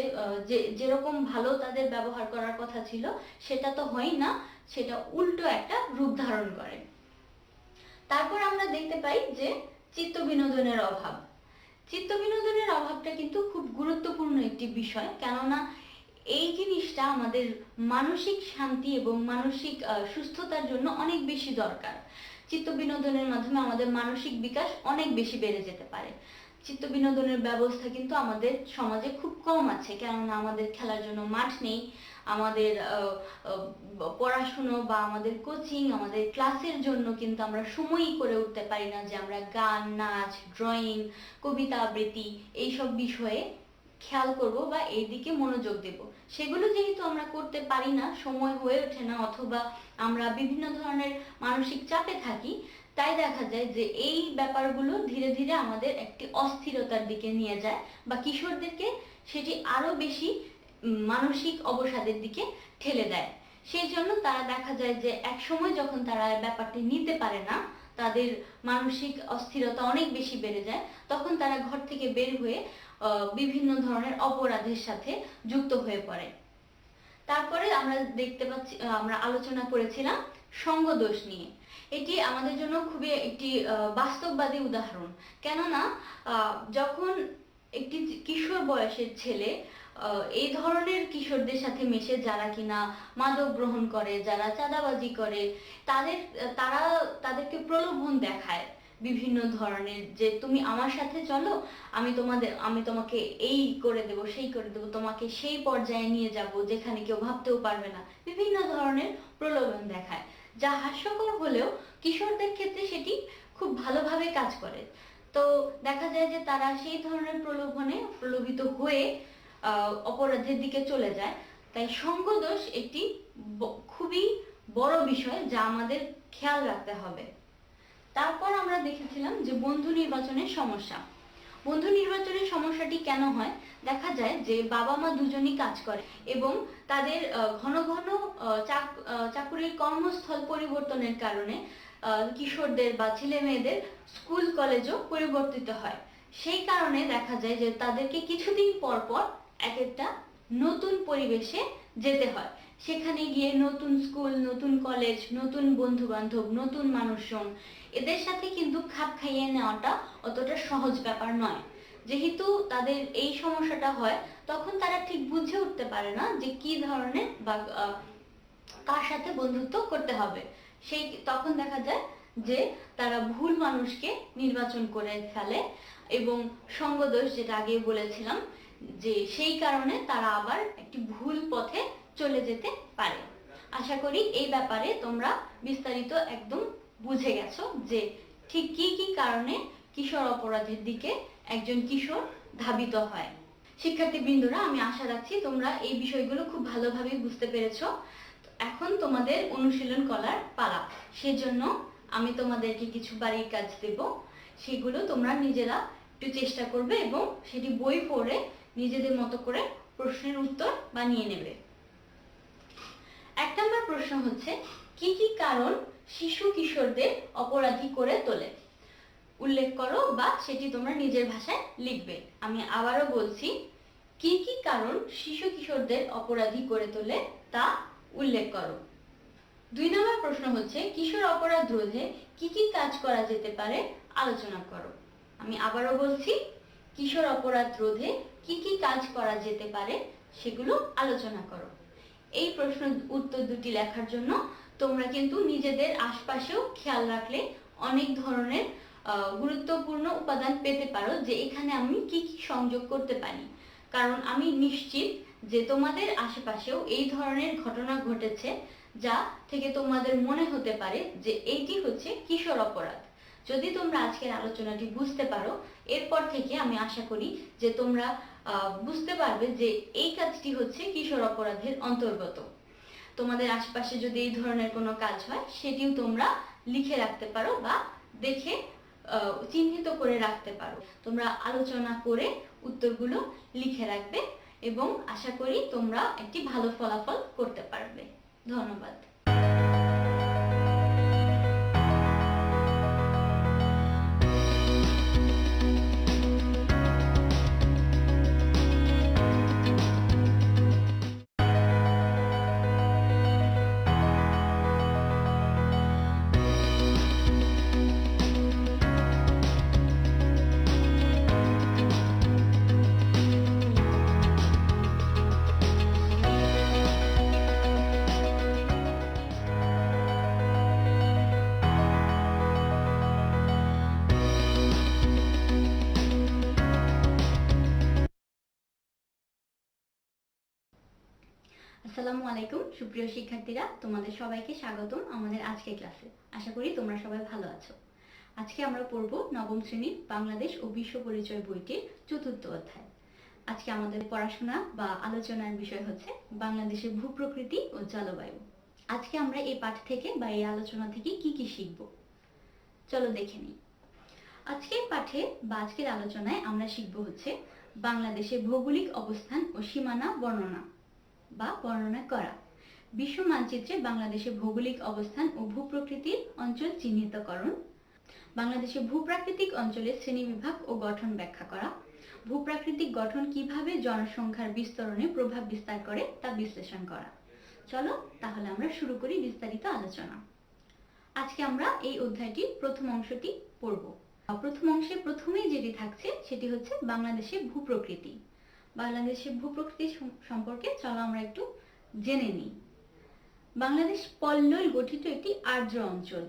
A: যে যেরকম ভালো তাদের ব্যবহার করার কথা ছিল সেটা তো হয় না, সেটা উল্টো একটা রূপ ধারণ করে। তারপর আমরা দেখতে পাই যে চিত্ত বিনোদনের অভাব। চিত্ত বিনোদনের অভাবটা কিন্তু খুব গুরুত্বপূর্ণ একটি বিষয়, কেননা এই জিনিসটা আমাদের মানসিক শান্তি এবং মানসিক সুস্থতার জন্য অনেক বেশি দরকার। চিত্ত বিনোদনের মাধ্যমে আমাদের মানসিক বিকাশ অনেক বেশি বেড়ে যেতে পারে। চিত্ত বিনোদনের ব্যবস্থা কিন্তু আমাদের সমাজে খুব কম আছে, কেননা আমাদের খেলার জন্য মাঠ নেই, আমাদের পড়াশুনো বা আমাদের কোচিং, আমাদের ক্লাসের জন্য কিন্তু আমরা সময়ই করে উঠতে পারি না যে আমরা গান, নাচ, ড্রয়িং, কবিতা আবৃত্তি এইসব বিষয়ে খেয়াল করব বা এই দিকে মনোযোগ দেব। সেগুলো যেহেতু আমরা করতে পারি না, সময় হয়ে ওঠে না, অথবা আমরা বিভিন্ন ধরনের মানসিক চাপে থাকি, তাই দেখা যায় যে এই ব্যাপারগুলো ধীরে ধীরে আমাদের একটি অস্থিরতার দিকে নিয়ে যায় বা কিশোরদেরকে সেটি আরো বেশি মানসিক অবসাদের দিকে ঠেলে দেয়। সেই জন্য তারা দেখা যায় যে এক সময় যখন তারা ব্যাপারটি নিতে পারে না, তাদের মানসিক অস্থিরতা অনেক বেশি বেড়ে যায়, তখন তারা ঘর থেকে বের হয়ে বিভিন্ন ধরনের অপরাধের সাথে যুক্ত হয়ে পড়ে। তারপরে আমরা আলোচনা করেছিলাম সঙ্গদোষ নিয়ে। এটি আমাদের জন্য খুবই একটি বাস্তববাদী উদাহরণ। কেননা যখন একটি কিশোর বয়সের ছেলে এই ধরনের কিশোরদের সাথে মেশে, যারা কিনা মাদক গ্রহণ করে, যারা চাঁদাবাজি করে, তারা তাদেরকে প্রলোভন দেখায় বিভিন্ন ধরনের, যে তুমি আমার সাথে চলো, আমি তোমাকে এই করে দেব, সেই করে দেব, তোমাকে সেই পর্যায়ে নিয়ে যাব যেখানে কেউ ভাবতেও পারবে না। বিভিন্ন ধরনের প্রলোভন দেখায়, যা হাস্যকর হলেও কিশোরদের ক্ষেত্রে সেটি খুব ভালোভাবে কাজ করে। তো দেখা যায় যে তারা সেই ধরনের প্রলোভনে প্রলোভিত হয়ে অপরাধের দিকে চলে যায়। তাই সঙ্গদোষ একটি খুবই বড় বিষয়, যা আমাদের খেয়াল রাখতে হবে। তারপর আমরা দেখেছিলাম যে বন্ধু নির্বাচনের সমস্যা। বন্ধু নির্বাচনের সমস্যাটি কেন হয়? দেখা যায় যে বাবা মা দুজনই কাজ করে এবং তাদের ঘন ঘন চাকুরির কর্মস্থল পরিবর্তনের কারণে কিশোরদের বা ছেলে মেয়েদের স্কুল কলেজও পরিবর্তিত হয়। সেই কারণে দেখা যায় যে তাদেরকে কিছুদিন পর পর এক একটা নতুন পরিবেশে যেতে হয়। সেখানে গিয়ে নতুন স্কুল, নতুন কলেজ, নতুন বন্ধু বান্ধব, নতুন মানুষজন, এদের সাথে কিন্তু খাপ খাইয়ে নেওয়াটা অতটা সহজ ব্যাপার নয়। যেহেতু তাদের এই সমস্যাটা হয়, তখন তারা ঠিক বুঝে উঠতে পারে না যে কি ধরনের বা কার সাথে বন্ধুত্ব করতে হবে। তখন দেখা যায় যে তারা ভুল মানুষকে নির্বাচন করে ফেলে এবং সঙ্গদোষ, যেটা আগে বলেছিলাম, যে সেই কারণে তারা আবার একটি ভুল পথে চলে যেতে পারে। আশা করি এই ব্যাপারে তোমরা বিস্তারিত একদম বুঝে গেছো যে ঠিক কি কি কারণে কিশোর অপরাধের দিকে একজন কিশোর ধাবিত হয়। শিক্ষার্থীবৃন্দরা, আমি আশা রাখছি তোমরা এই বিষয়গুলো খুব ভালোভাবে বুঝতে পেরেছো। এখন তোমাদের অনুশীলন করার পালা। সেজন্য আমি তোমাদেরকে কিছু বাড়ির কাজ দেব, সেগুলো তোমরা নিজেরা একটু চেষ্টা করবে এবং সেটি বই পড়ে নিজেদের মতো করে প্রশ্নের উত্তর বানিয়ে নেবে। 1 নম্বর প্রশ্ন হচ্ছে, কি কি কারণ শিশু কিশোরদের অপরাধী করে তোলে? উল্লেখ করো বা সেটি তোমরা নিজের ভাষায় লিখবে। আমি আবারও বলছি, কি কি কারণ শিশু কিশোরদের অপরাধী করে তোলে তা উল্লেখ করো। 2 নম্বর প্রশ্ন হচ্ছে, কিশোর অপরাধ রোধে কি কি কাজ করা যেতে পারে আলোচনা করো। আমি আবারও বলছি, কিশোর অপরাধ রোধে কি কি কাজ করা যেতে পারে সেগুলো আলোচনা করো। এই প্রশ্ন উত্তর দুটি লেখার জন্য তোমরা কিন্তু নিজেদের আশপাশেও খেয়াল রাখলে অনেক ধরনের গুরুত্বপূর্ণ উপাদান পেতে পারো যে এখানে আমি কি কি সংযোগ করতে পারি। কারণ আমি নিশ্চিত যে তোমাদের আশেপাশেও এই ধরনের ঘটনা ঘটেছে যা থেকে তোমাদের মনে হতে পারে যে এইটি হচ্ছে কিশোর অপরাধ। যদি তোমরা আজকের আলোচনাটি বুঝতে পারো, এরপর থেকে আমি আশা করি যে তোমরা বুঝতে পারবে যে এই কাজটি হচ্ছে কিশোর অপরাধের অন্তর্গত। তোমাদের আশপাশে যদি এই ধরনের কোনো কাজ হয় সেটিও তোমরা লিখে রাখতে পারো বা দেখে চিহ্নিত করে রাখতে পারো। তোমরা আলোচনা করে উত্তরগুলো লিখে রাখবে এবং আশা করি তোমরা একটি ভালো ফলাফল করতে পারবে। ধন্যবাদ। আসসালামু আলাইকুম সুপ্রিয় শিক্ষার্থীরা, তোমাদের সবাইকে স্বাগতম আমাদের আজকের ক্লাসে। আশা করি তোমরা সবাই ভালো আছো। আজকে আমরা পড়ব নবম শ্রেণীর বাংলাদেশ ও বিশ্ব পরিচয় বইটির 4র্থ অধ্যায়। আজকে আমাদের পড়াশোনা বা আলোচনার বিষয় হচ্ছে বাংলাদেশের ভূপ্রকৃতি ও জলবায়ু। আজকে আমরা এই পাঠ থেকে বা এই আলোচনা থেকে কি কি শিখব, চলো দেখে নিই। আজকের পাঠে বা আজকের আলোচনায় আমরা শিখব হচ্ছে বাংলাদেশের ভৌগোলিক অবস্থান ও সীমানা বর্ণনা বা বর্ণনা করা, বিশ্ব মানচিত্রে বাংলাদেশের ভৌগোলিক অবস্থান ও ভূপ্রকৃতির অঞ্চল চিহ্নিতকরণ, বাংলাদেশের ভূপ্রাকৃতিক অঞ্চলের শ্রেণীবিভাগ ও গঠন ব্যাখ্যা করা, ভূপ্রাকৃতিক গঠন কিভাবে জনসংখ্যার বিস্তরণে প্রভাব বিস্তার করে তা বিশ্লেষণ করা। চলো তাহলে আমরা শুরু করি বিস্তারিত আলোচনা। আজকে আমরা এই অধ্যায়টির প্রথম অংশটি পড়ব। প্রথম অংশে প্রথমেই যেটি থাকছে সেটি হচ্ছে বাংলাদেশের ভূপ্রকৃতি। বাংলাদেশের ভূপ্রকৃতি সম্পর্কে চলো আমরা একটু জেনে নিই। বাংলাদেশ পল্লল গঠিত একটি আর্দ্র অঞ্চল।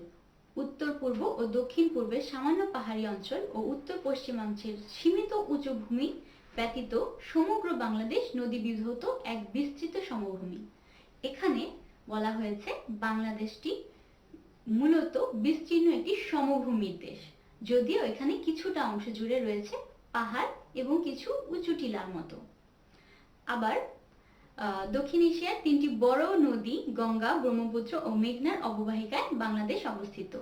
A: উত্তর পূর্ব ও দক্ষিণ পূর্বে সামান্য পাহাড়ি অঞ্চল ও উত্তর পশ্চিমাঞ্চল সীমিত উঁচু ভূমি ব্যতীত সমগ্র বাংলাদেশ নদী বিধৌত এক বিস্তৃত সমভূমি। এখানে বলা হয়েছে বাংলাদেশটি মূলত বিস্তীর্ণ একটি সমভূমির দেশ, যদিও এখানে কিছুটা অংশ জুড়ে রয়েছে পাহাড় এবং কিছু উঁচু টিলার মতো। আবার দক্ষিণ এশিয়ার 3টি বড় নদী গঙ্গা, ব্রহ্মপুত্র ও মেঘনার অববাহিকায় বাংলাদেশ অবস্থিত।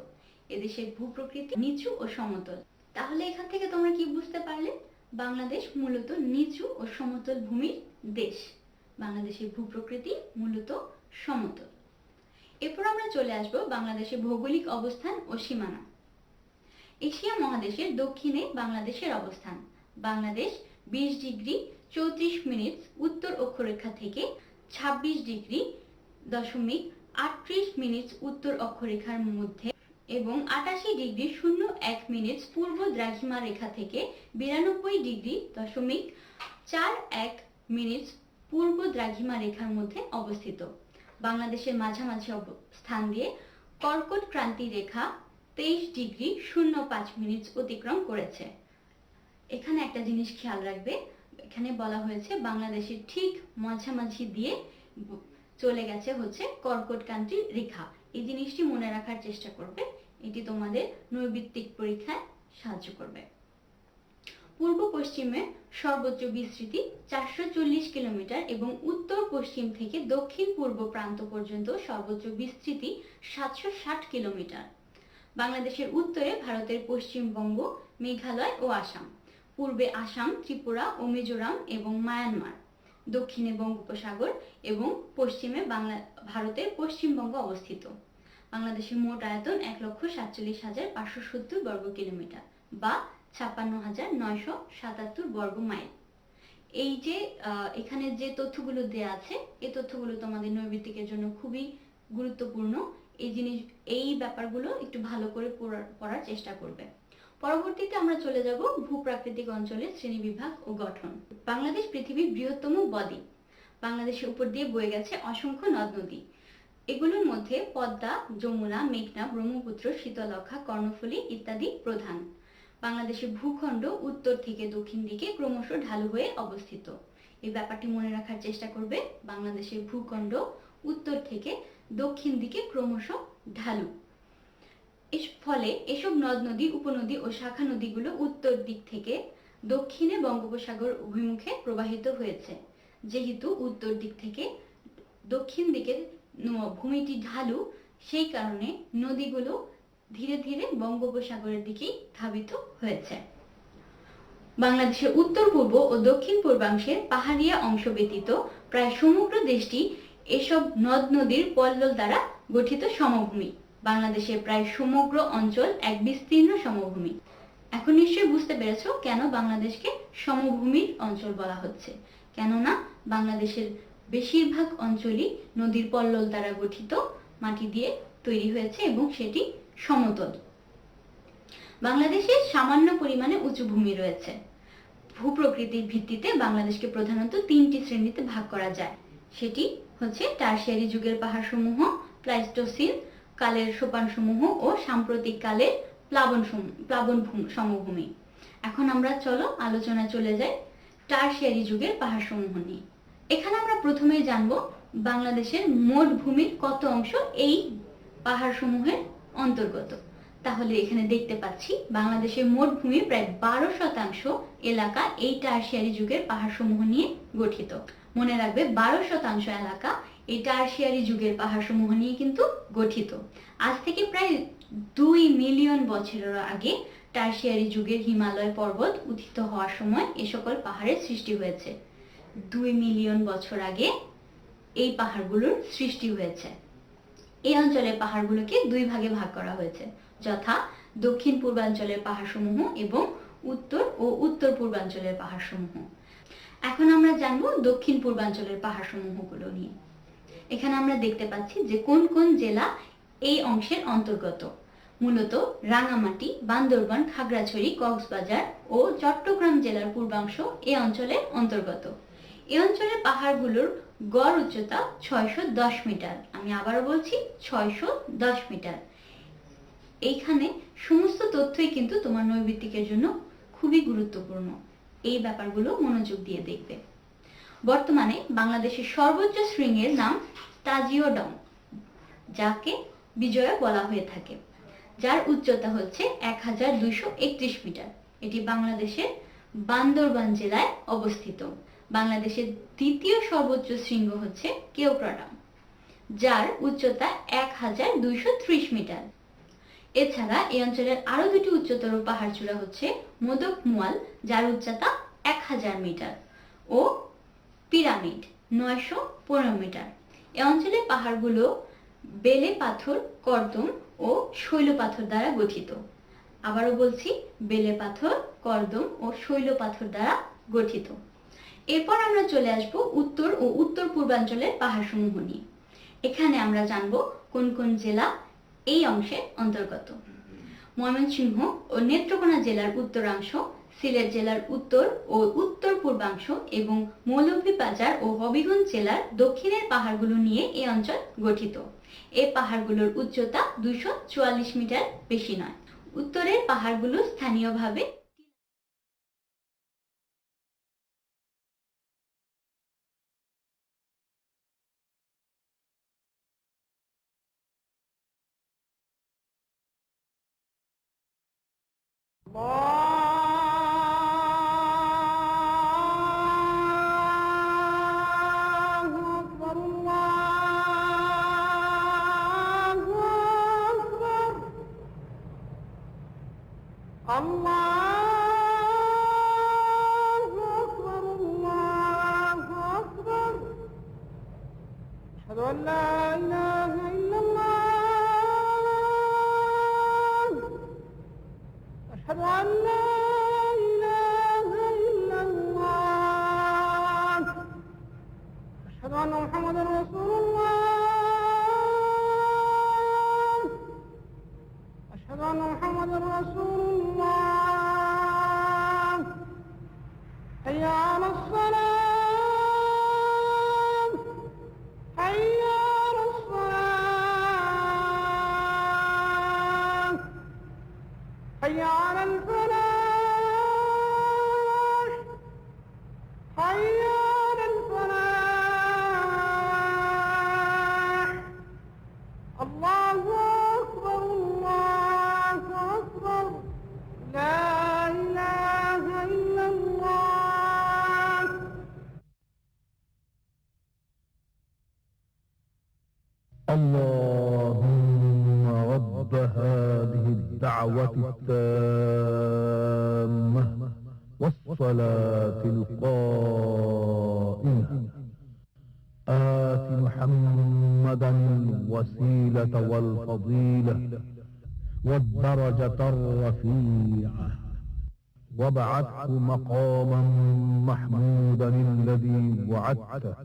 A: এদেশের ভূপ্রকৃতি নিচু ও সমতল। তাহলে এখান থেকে তোমরা কি বুঝতে পারলে? বাংলাদেশ মূলত নিচু ও সমতল ভূমির দেশ। বাংলাদেশের ভূপ্রকৃতি মূলত সমতল। এরপর আমরা চলে আসব বাংলাদেশের ভৌগোলিক অবস্থান ও সীমানা। এশিয়া মহাদেশের দক্ষিণে বাংলাদেশের অবস্থান। বাংলাদেশ 20 ডিগ্রি 34 মিনিট উত্তর অক্ষরেখা থেকে 26 ডিগ্রি 38 মিনিট উত্তর অক্ষরেখার মধ্যে এবং 88 ডিগ্রি 01 মিনিট পূর্ব দ্রাঘিমা রেখা থেকে 92 ডিগ্রি 41 মিনিট পূর্ব দ্রাঘিমা রেখার মধ্যে অবস্থিত। বাংলাদেশের মাঝামাঝি স্থান দিয়ে কর্কট ক্রান্তি রেখা 23 ডিগ্রি 05 মিনিট অতিক্রম করেছে। এখানে একটা জিনিস খেয়াল রাখবে, এখানে বলা হয়েছে বাংলাদেশের ঠিক মাঝামাঝি দিয়ে চলে গেছে হচ্ছে কর্কটক্রান্তি রেখা। এই জিনিসটি মনে রাখার চেষ্টা করবে, এটি তোমাদের নৈর্ব্যক্তিক পরীক্ষায় সাহায্য করবে। পূর্ব পশ্চিমে সর্বোচ্চ বিস্তৃতি 440 কিলোমিটার এবং উত্তর পশ্চিম থেকে দক্ষিণ পূর্ব প্রান্ত পর্যন্ত সর্বোচ্চ বিস্তৃতি 760 কিলোমিটার। বাংলাদেশের উত্তরে ভারতের পশ্চিমবঙ্গ, মেঘালয় ও আসাম, পূর্বে আসাম, ত্রিপুরা ও মিজোরাম এবং মায়ানমার, দক্ষিণে বঙ্গোপসাগর এবং পশ্চিমে ভারতের পশ্চিমবঙ্গ অবস্থিত। বাংলাদেশের মোট আয়তন 1,47,570 বর্গ কিলোমিটার বা 56,977 বর্গ মাইল। এই যে এখানে যে তথ্যগুলো দেয়া আছে, এই তথ্যগুলো তোমাদের নৈর্ব্যক্তিকের জন্য খুবই গুরুত্বপূর্ণ। এই ব্যাপারগুলো একটু ভালো করে পড়ার চেষ্টা করবে। পরবর্তীতে আমরা চলে যাব ভূপ্রাকৃতিক অঞ্চলের শ্রেণীবিভাগ ও গঠন। বাংলাদেশ পৃথিবীর বৃহত্তম বদ্বীপ। বাংলাদেশের উপর দিয়ে বয়ে গেছে অসংখ্য নদ নদী। এগুলোর মধ্যে পদ্মা, যমুনা, মেঘনা, ব্রহ্মপুত্র, শীতলক্ষ্যা, কর্ণফুলী ইত্যাদি প্রধান। বাংলাদেশের ভূখণ্ড উত্তর থেকে দক্ষিণ দিকে ক্রমশ ঢালু হয়ে অবস্থিত। এই ব্যাপারটি মনে রাখার চেষ্টা করবে, বাংলাদেশের ভূখণ্ড উত্তর থেকে দক্ষিণ দিকে ক্রমশ ঢালু। এর ফলে এসব নদ নদী, উপনদী ও শাখা নদীগুলো উত্তর দিক থেকে দক্ষিণে বঙ্গোপসাগর অভিমুখে প্রবাহিত হয়েছে। যেহেতু উত্তর দিক থেকে দক্ষিণ দিকে ভূমিটি ঢালু, সেই কারণে নদীগুলো ধীরে ধীরে বঙ্গোপসাগরের দিকেই ধাবিত হয়েছে। বাংলাদেশের উত্তর পূর্ব ও দক্ষিণ পূর্বাংশের পাহাড়িয়া অংশ ব্যতীত প্রায় সমগ্র দেশটি এসব নদ নদীর পল্লব দ্বারা গঠিত সমভূমি। বাংলাদেশের প্রায় সমগ্র অঞ্চল এক বিস্তীর্ণ সমভূমি। এখন নিশ্চয়ই বুঝতে পেরেছো কেন বাংলাদেশকে সমভূমির অঞ্চল বলা হচ্ছে। কেননা বাংলাদেশের বেশিরভাগ অঞ্চলই নদীর পল্লব দ্বারা গঠিত, মাটি দিয়ে তৈরি হয়েছে এবং সেটি সমতল। বাংলাদেশে সামান্য পরিমাণে উঁচু ভূমি রয়েছে। ভূপ্রকৃতির ভিত্তিতে বাংলাদেশকে প্রধানত 3টি শ্রেণীতে ভাগ করা যায়। সেটি হচ্ছে টারশিয়ারি যুগের পাহাড়সমূহ, প্লাইস্টোসিন কালের সোপানসমূহ ও সাম্প্রতিক কালের প্লাবন সমভূমি। এখন আমরা চলো আলোচনায় চলে যাই টারশিয়ারি যুগের পাহাড়সমূহ নিয়ে। এখানে আমরা প্রথমেই জানবো বাংলাদেশের মোট ভূমির কত অংশ এই পাহাড়সমূহের অন্তর্গত। তাহলে এখানে দেখতে পাচ্ছি বাংলাদেশের মোট ভূমির প্রায় 12% এলাকা এই টারশিয়ারি যুগের পাহাড়সমূহ নিয়ে গঠিত। মনে রাখবে 12% এলাকা এই টারশিয়ারি যুগের পাহাড়সমূহ নিয়ে কিন্তু গঠিত। আজ থেকে প্রায় 2 মিলিয়ন বছরের আগে টারশিয়ারি যুগের হিমালয় পর্বত উত্থিত হওয়ার সময় এ সকল পাহাড়ের সৃষ্টি হয়েছে। 2 মিলিয়ন বছর আগে এই পাহাড়গুলোর সৃষ্টি হয়েছে। এই অঞ্চলের পাহাড়গুলোকে 2 ভাগে ভাগ করা হয়েছে, যথা দক্ষিণ পূর্বাঞ্চলের পাহাড়সমূহ এবং উত্তর ও উত্তর পূর্বাঞ্চলের পাহাড়সমূহ। এখন আমরা জানবো দক্ষিণ পূর্বাঞ্চলের পাহাড়সমূহগুলো নিয়ে। এখানে আমরা দেখতে পাচ্ছি যে কোন কোন জেলা এই অংশের অন্তর্গত। মূলত রাঙামাটি, বান্দরবান, খাগড়াছড়ি, কক্সবাজার ও চট্টগ্রাম জেলার পূর্বাংশ এই অঞ্চলের অন্তর্গত। এই অঞ্চলের পাহাড়গুলোর গড় উচ্চতা 610 মিটার। আমি আবারও বলছি 610 মিটার। এইখানে সমস্ত তথ্যই কিন্তু তোমার নৈর্ব্যক্তিকের জন্য খুবই গুরুত্বপূর্ণ। এই ব্যাপারগুলো মনোযোগ দিয়ে দেখবে। বর্তমানে বাংলাদেশের সর্বোচ্চ শৃঙ্গের নাম তাজিওডং, যাকে বিজয়া বলা হয়ে থাকে, যার উচ্চতা হচ্ছে 1231 মিটার। এটি বাংলাদেশের বান্দরবান জেলায় অবস্থিত। বাংলাদেশের দ্বিতীয় সর্বোচ্চ শৃঙ্গ হচ্ছে কেওক্রাডাং, যার উচ্চতা 1230 মিটার। এছাড়া এই অঞ্চলের আরো 2টি উচ্চতর পাহাড়চূড়া হচ্ছে মোদক মুয়াল, যার উচ্চতা 1000 মিটার ও পিরামিড 915 মিটার। এই অঞ্চলের পাহাড়গুলো বেলে পাথর, কর্দম ও শৈল পাথর দ্বারা গঠিত। আবারও বলছি, বেলে পাথর, কর্দম ও শৈল পাথর দ্বারা গঠিত। এরপর আমরা চলে আসব উত্তর ও উত্তর পূর্বাঞ্চলের পাহাড়সমূহ নিয়ে। এখানে আমরা জানব কোন কোন জেলা এই অংশের অন্তর্গত। ময়মনসিংহ ও নেত্রকোনা জেলার উত্তরাংশ, সিলেট জেলার উত্তর ও উত্তর পূর্বাংশ এবং মৌলভীবাজার ও হবিগঞ্জ জেলার দক্ষিণের পাহাড়গুলো নিয়ে এই অঞ্চল গঠিত। এই পাহাড়গুলোর উচ্চতা 244 মিটার বেশি নয়। উত্তরের পাহাড়গুলো স্থানীয়ভাবে
C: اللهم رب هذه الدعوة التامة والصلاة القائمة آت محمدا الوسيلة والفضيلة والدرجة الرفيعة وابعثه مقاما محمودا الذي وعدته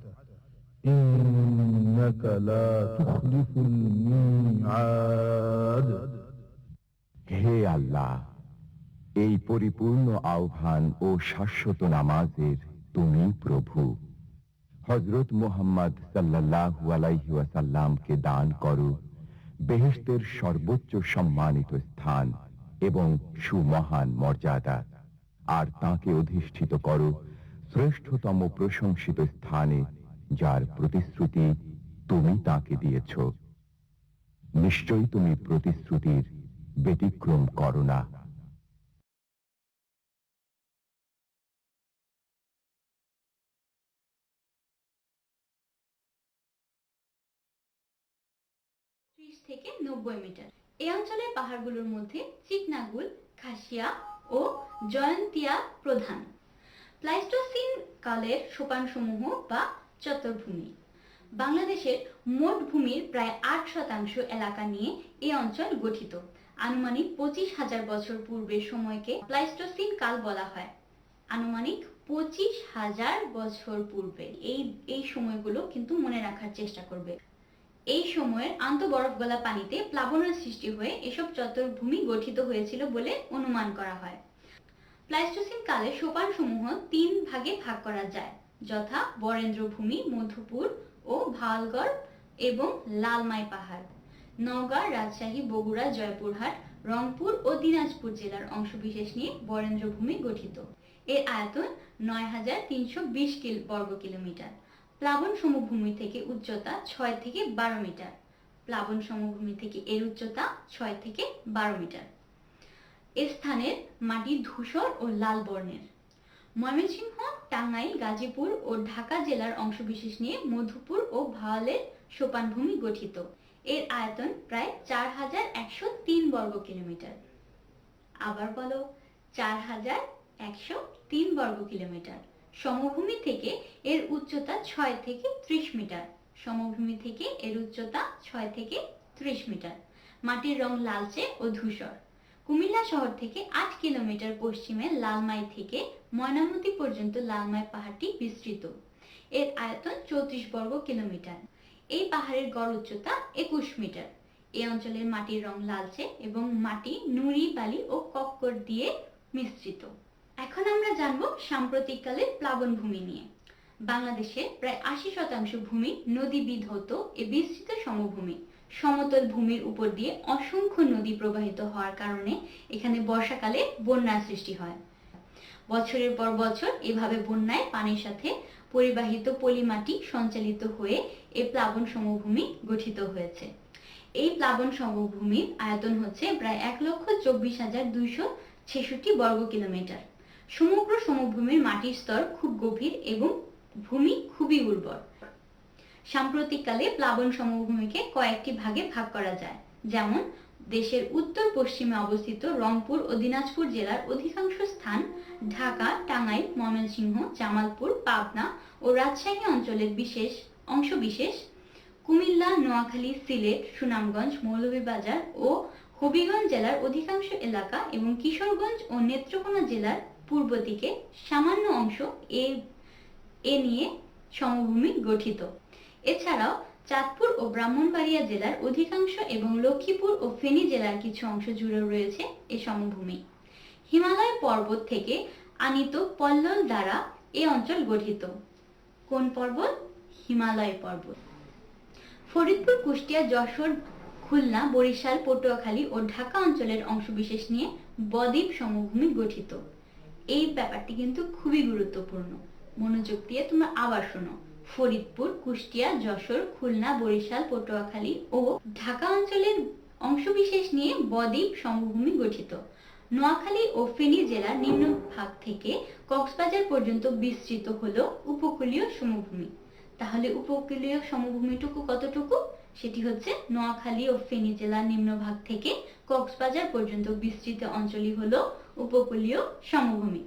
C: إنك لا تخلف الميعاد
D: হে আল্লাহ, এই পরিপূর্ণ আহ্বান ও শাশ্বত নামাজের তুমি প্রভু। হযরত মুহাম্মদ সাল্লাল্লাহু আলাইহি ওয়াসাল্লামকে দান করো বেহেশতের সর্বোচ্চ সম্মানিত স্থান এবং সুমহান মর্যাদা, আর তাকে অধিষ্ঠিত করো শ্রেষ্ঠতম প্রশংসিত স্থানে, যার প্রতিশ্রুতি তুমি তাকে দিয়েছ। নিশ্চয়ই তুমি প্রতিশ্রুতির ব্যতিক্রম করো না।
A: থেকে 90 মিটার। এই অঞ্চলের পাহাড়গুলোর মধ্যে চিকনাগুল, খাসিয়া ও জয়ন্তিয়া প্রধান। প্লাইস্টোসিন কালের সোপানসমূহ বা চত্বরভূমি। বাংলাদেশের মোট ভূমির প্রায় 8% এলাকা নিয়ে এই অঞ্চল গঠিত। আনুমানিক 25,000 বছর পূর্বের সময়কে প্লাইস্টোসিন কাল বলা হয়। আনুমানিক 25,000 বছর পূর্বে। এই সময়গুলো কিন্তু মনে রাখার চেষ্টা করবে। এই সময়ের আন্তঃবরফ গলা পানিতে প্লাবনের সৃষ্টি হয়ে এসব চত্বরভূমি গঠিত হয়েছিল বলে অনুমান করা হয়। প্লাইস্টোসিন কালে সোপানসমূহ 3 ভাগে ভাগ করা যায়, যথা বরেন্দ্রভূমি, মধুপুর ও ভাওয়ালগড় এবং লালমাই পাহাড়। নওগাঁ, রাজশাহী, বগুড়া, জয়পুরহাট, রংপুর ও দিনাজপুর জেলার অংশবিশেষ নিয়ে বরেন্দ্রভূমি গঠিত। এর আয়তন 9,320 বর্গ কিলোমিটার। প্লাবন সমভূমি থেকে উচ্চতা 6 থেকে 12 মিটার। প্লাবন সমভূমি থেকে এর উচ্চতা 6 থেকে 12 মিটার। এ স্থানের মাটি ধূসর ও লাল বর্ণের। ময়মনসিংহ, টাঙ্গাইল, গাজীপুর ও ঢাকা জেলার অংশবিশেষ নিয়ে মধুপুর ও ভাওয়ালের সোপানভূমি গঠিত। এর আয়তন প্রায় 4,103 বর্গ কিলোমিটার। আবার বলো, 4,103 বর্গ কিলোমিটার। সমভূমি থেকে এর উচ্চতা 6 থেকে 30 মিটার। সমভূমি থেকে এর উচ্চতা 6 থেকে 30 মিটার। মাটির রং লালচে ও ধূসর। কুমিল্লা শহর থেকে 8 কিলোমিটার পশ্চিমে লালমাই থেকে ময়নামতি পর্যন্ত লালমাই পাহাড়টি বিস্তৃত। এর আয়তন 34 বর্গ কিলোমিটার। এই পাহাড়ের গড় উচ্চতা 21 মিটার। এই অঞ্চলের মাটির রং লালচে এবং মাটি নুড়ি, বালি ও কক্কর দিয়ে মিশ্রিত। এখন আমরা জানব সাম্প্রতিককালের প্লাবনভূমি নিয়ে। বাংলাদেশের প্রায় 80% ভূমি নদী বিধৌত এ বিস্তৃত সমভূমি। সমতল ভূমির উপর দিয়ে অসংখ্য নদী প্রবাহিত হওয়ার কারণে এখানে বর্ষাকালে বন্যার সৃষ্টি হয়। বছরের পর বছর এভাবে বন্যায় পানির সাথে পরিবাহিত পলিমাটি সঞ্চালিত হয়ে এই প্লাবন সমভূমি গঠিত হয়েছে। এই প্লাবন সমভূমির আয়তন হচ্ছে প্রায় 1,24,200 বর্গ কিলোমিটার। সমগ্র সমভূমির মাটির স্তর খুব গভীর এবং ভূমি খুবই উর্বর। সাম্প্রতিককালে প্লাবন সমভূমিকে কয়েকটি ভাগে ভাগ করা যায়, যেমন দেশের উত্তর পশ্চিমে অবস্থিত রংপুর ও দিনাজপুর জেলার অধিকাংশ স্থান, ঢাকা, টাঙ্গাইল, ময়মনসিংহ, জামালপুর, পাবনা ও রাজশাহী অঞ্চলের অংশবিশেষ, কুমিল্লা, নোয়াখালী, সিলেট, সুনামগঞ্জ, মৌলভীবাজার ও হবিগঞ্জ জেলার অধিকাংশ এলাকা এবং কিশোরগঞ্জ ও নেত্রকোনা জেলার পূর্ব দিকে সামান্য অংশ এ নিয়ে সমভূমি গঠিত। এছাড়াও চাঁদপুর ও ব্রাহ্মণবাড়িয়া জেলার অধিকাংশ এবং লক্ষ্মীপুর ও ফেনী জেলার কিছু অংশ জুড়ে রয়েছে এই সমভূমি। হিমালয় পর্বত থেকে আনীত পল্লল দ্বারা এই অঞ্চল গঠিত। কোন পর্বত? হিমালয় পর্বত। ফরিদপুর, কুষ্টিয়া, যশোর, খুলনা, বরিশাল, পটুয়াখালী ও ঢাকা অঞ্চলের অংশবিশেষ নিয়ে বদ্বীপ সমভূমি গঠিত। এই ব্যাপারটি কিন্তু খুবই গুরুত্বপূর্ণ, মনোযোগ দিয়ে তোমরা আবার শোনো। ফরিদপুর, কুষ্টিয়া, যশোর, খুলনা, বরিশাল, পটুয়াখালী ও ঢাকা অঞ্চলের অংশবিশেষ নিয়ে বদ্বীপ সমভূমি গঠিত। নোয়াখালী ও ফেনী জেলার নিম্নভাগ থেকে কক্সবাজার পর্যন্ত বিস্তৃত হলো উপকূলীয় সমভূমি। তাহলে উপকূলীয় সমভূমিটুকু কতটুকু? সেটি হচ্ছে নোয়াখালী ও ফেনী জেলার নিম্নভাগ থেকে কক্সবাজার পর্যন্ত বিস্তৃত অঞ্চলই হলো উপকূলীয় সমভূমি।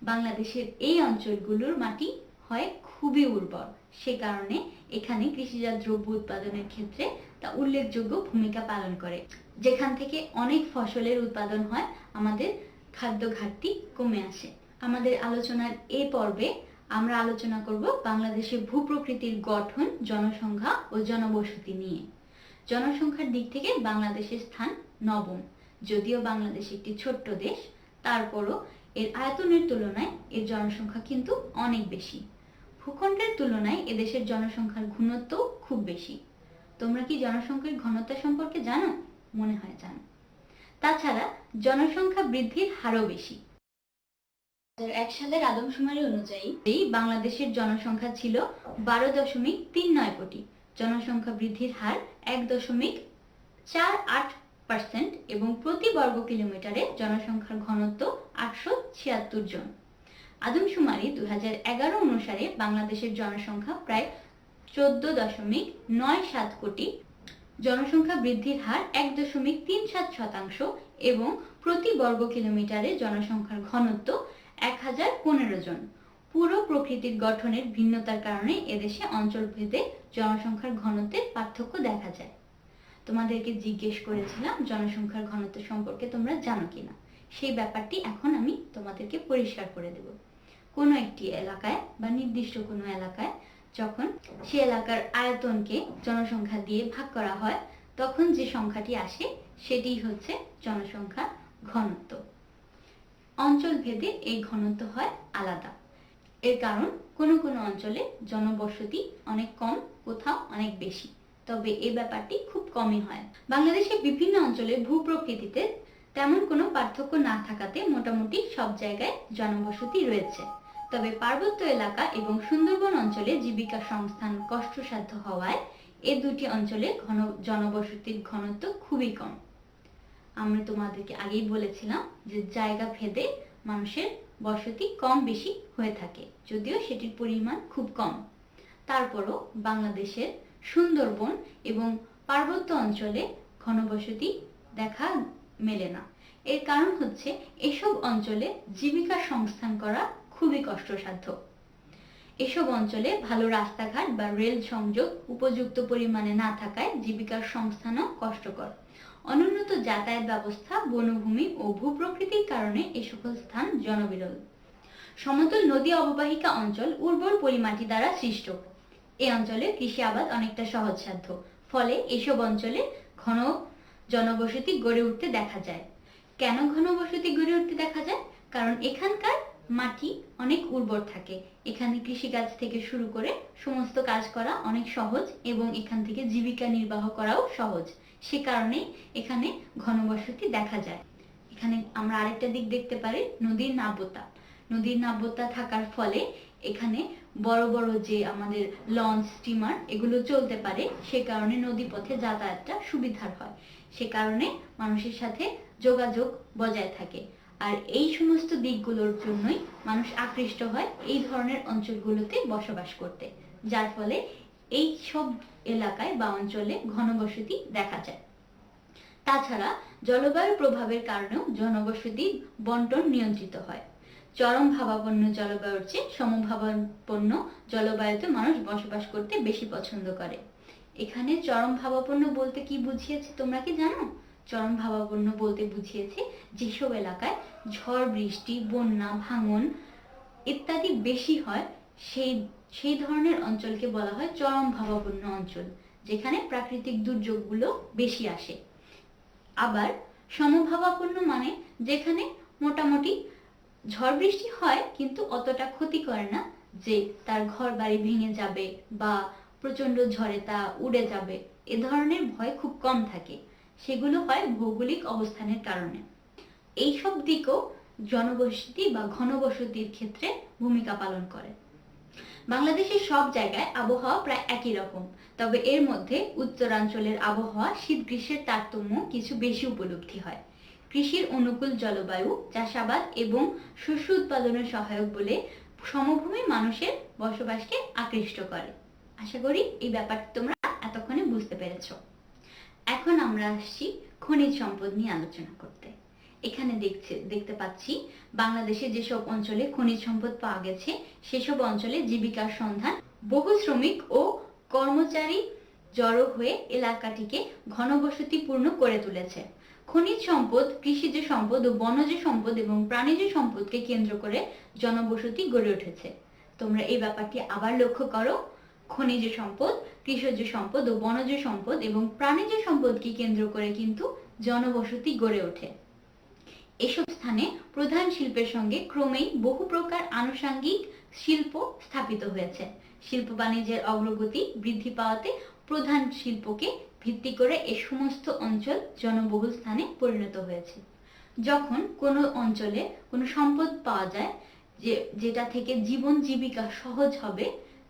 A: বাংলাদেশের এই অঞ্চলগুলোর মাটি হয় খুবই উর্বর, সে কারণে এখানে কৃষিজাত দ্রব্য উৎপাদনের ক্ষেত্রে তা উল্লেখযোগ্য ভূমিকা পালন করে। যেখান থেকে অনেক ফসলের উৎপাদন হয়, আমাদের খাদ্য ঘাটতি কমে আসে। আমাদের আলোচনার এই পর্বে আমরা আলোচনা করব বাংলাদেশের ভূপ্রকৃতির গঠন, জনসংখ্যা ও জনবসতি নিয়ে। জনসংখ্যার দিক থেকে বাংলাদেশের স্থান নবম। যদিও বাংলাদেশ একটি ছোট্ট দেশ, তারপরও এর আয়তনের তুলনায় এর জনসংখ্যা কিন্তু অনেক বেশি। ভূখণ্ডের তুলনায় এদেশের জনসংখ্যার ঘনত্ব খুব বেশি। তোমরা কি জনসংখ্যার ঘনত্ব সম্পর্কে জানো? মনে হয় জানো। তাছাড়া জনসংখ্যা বৃদ্ধির হারও বেশি। 2001 সালের আদমশুমারি অনুযায়ী বাংলাদেশের জনসংখ্যা ছিল 12.39 কোটি। জনসংখ্যা বৃদ্ধির হার 1.48% এবং প্রতি বর্গ কিলোমিটারে জনসংখ্যার ঘনত্ব 876 জন। আদমশুমারি 2011 অনুসারে বাংলাদেশের জনসংখ্যা প্রায় 14.97 কোটি। জনসংখ্যা বৃদ্ধির হার 1.37% এবং প্রতি বর্গ কিলোমিটারে জনসংখ্যার ঘনত্ব 1015 জন। পুরো প্রকৃতির গঠনের ভিন্নতার কারণে এদেশে অঞ্চলভেদে জনসংখ্যার ঘনত্বের পার্থক্য দেখা যায়। তোমাদেরকে জিজ্ঞেস করেছিলাম জনসংখ্যার ঘনত্ব সম্পর্কে তোমরা জানো কিনা। সেই ব্যাপারটি এখন আমি তোমাদেরকে পরিষ্কার করে দেব। কোনো একটি এলাকায় বা নির্দিষ্ট কোনো এলাকায় যখন সে এলাকার আয়তনকে জনসংখ্যা দিয়ে ভাগ করা হয়, তখন যে সংখ্যাটি আসে সেটিই হচ্ছে জনসংখ্যার ঘনত্ব। অঞ্চল ভেদে এই ঘনত্ব হয় আলাদা। এর কারণ কোনো কোনো অঞ্চলে জনবসতি অনেক কম, কোথাও অনেক বেশি, তবে এই ব্যাপারটি খুব কমই হয়। বাংলাদেশের বিভিন্ন অঞ্চলে ভূপ্রকৃতিতে তেমন কোনো পার্থক্য না থাকাতে মোটামুটি সব জায়গায় জনবসতি রয়েছে। তবে পার্বত্য এলাকা এবং সুন্দরবন অঞ্চলে জীবিকা সংস্থান কষ্টসাধ্য হওয়ায় এ দুটি অঞ্চলে জনবসতির ঘনত্ব খুবই কম। আমি তোমাদেরকে আগেই বলেছিলাম যে জায়গা ভেদে মানুষের বসতি কম বেশি হয়ে থাকে, যদিও সেটির পরিমাণ খুব কম। তারপরও বাংলাদেশের সুন্দরবন এবং পার্বত্য অঞ্চলে ঘনবসতি দেখা মেলে না। এর কারণ হচ্ছে এসব অঞ্চলে জীবিকা সংস্থান করা খুবই কষ্টসাধ্য। এসব অঞ্চলে ভালো রাস্তাঘাট বা রেল সংযোগ উপযুক্ত পরিমাণে না থাকায় জীবিকার সংস্থানও কষ্টকর। অনুন্নত যাতায়াত ব্যবস্থা, বনভূমি ও ভূপ্রকৃতির কারণে এ সকল স্থান জনবিরল। সমতল নদী অববাহিকা অঞ্চল উর্বর পলিমাটি দ্বারা সৃষ্ট। এই অঞ্চলে কৃষি আবাদ অনেকটা সহজসাধ্য, ফলে এসব অঞ্চলে ঘন জনবসতি গড়ে উঠতে দেখা যায়। কেন ঘনবসতি গড়ে উঠতে দেখা যায়? কারণ এখানকার মাটি অনেক উর্বর থাকে। এখানে কৃষিকাজ থেকে শুরু করে সমস্ত কাজ করা অনেক সহজ এবং এখান থেকে জীবিকা নির্বাহ করাও সহজ। সে কারণে এখানে ঘনবসতি দেখা যায়। এখানে আমরা আরেকটা দিক দেখতে পারি, নদীর নাব্যতা। নদীর নাব্যতা থাকার ফলে এখানে বড় বড় যে আমাদের লঞ্চ, স্টিমার এগুলো চলতে পারে, সে কারণে নদী পথে যাতায়াতটা সুবিধার হয়। সে কারণে মানুষের সাথে যোগাযোগ বজায় থাকে। আর এই সমস্ত দিকগুলোর জন্যই মানুষ আকৃষ্ট হয় এই ধরনের অঞ্চলগুলোতে বসবাস করতে, যার ফলে এই সব এলাকায় বা অঞ্চলে ঘনবসতি দেখা যায়। তাছাড়া জলবায়ুর প্রভাবের কারণেও জনবসতির বন্টন নিয়ন্ত্রিত হয়। চরম ভাবাপন্ন জলবায়ুর চেয়ে সমভাবাপন্ন জলবায়ুতে মানুষ বসবাস করতে বেশি পছন্দ করে। এখানে চরম ভাবাপন্ন বলতে কি বুঝিয়েছে তোমরা কি জানো? চরম ভাবাপন্ন বলতে বুঝিয়েছে যেসব এলাকায় ঝড় বৃষ্টি, বন্যা, ভাঙন ইত্যাদি বেশি হয় সেই ধরনের অঞ্চলকে বলা হয় চরম ভাবাপন্ন অঞ্চল, যেখানে প্রাকৃতিক দুর্যোগগুলো বেশি আসে। আবার সমভাবাপন্ন মানে যেখানে মোটামুটি ঝড় বৃষ্টি হয় কিন্তু অতটা ক্ষতি করে না যে তার ঘর বাড়ি ভেঙে যাবে বা প্রচন্ড ঝড়ে তা উড়ে যাবে, এ ধরনের ভয় খুব কম থাকে। সেগুলো হয় ভৌগোলিক অবস্থানের কারণে। এইসব দিকও জনবসতি বা ঘনবসতির ক্ষেত্রে ভূমিকা পালন করে। বাংলাদেশের সব জায়গায় আবহাওয়া প্রায় একই রকম, তবে এর মধ্যে উত্তরাঞ্চলের আবহাওয়া শীত গ্রীষ্মের তারতম্য কিছু বেশি উপলব্ধি হয়। কৃষির অনুকূল জলবায়ু চাষাবাদ এবং শস্য উৎপাদনে সহায়ক বলে সমভূমি মানুষের বসবাসকে আকৃষ্ট করে। আশা করি এই ব্যাপারটি তোমরা এতক্ষণে বুঝতে পেরেছ। এখন আমরা আসছি খনিজ সম্পদ নিয়ে আলোচনা করতে। এখানে দেখতে পাচ্ছি বাংলাদেশে যেসব অঞ্চলে খনিজ সম্পদ পাওয়া গেছে সেসব অঞ্চলে জীবিকার সন্ধান বহু শ্রমিক ও কর্মচারী জড়ো হয়ে এলাকাটিকে ঘনবসতিপূর্ণ করে তুলেছে। খনিজ সম্পদ, কৃষিজ সম্পদ ও বনজ সম্পদ এবং প্রাণীজ সম্পদকে কেন্দ্র করে জনবসতি গড়ে উঠেছে। তোমরা এই ব্যাপারটি আবার লক্ষ্য করো। খনিজ সম্পদ, কৃষিজ সম্পদ ও বনজ সম্পদ এবং প্রাণীজ সম্পদকে কেন্দ্র করে কিন্তু জনবসতি গড়ে ওঠে। এসব স্থানে প্রধান শিল্পের সঙ্গে ক্রমেই বহু প্রকার আনুষঙ্গিক শিল্প স্থাপিত হয়েছে। শিল্প বাণিজ্যের অগ্রগতি বৃদ্ধি পাওয়াতে প্রধান শিল্পকে ভিত্তি করে এই সমস্ত অঞ্চল জনবহুল স্থানে পরিণত হয়েছে। যখন কোনো অঞ্চলে কোনো সম্পদ পাওয়া যায় যেটা থেকে জীবন জীবিকা সহজ হবে,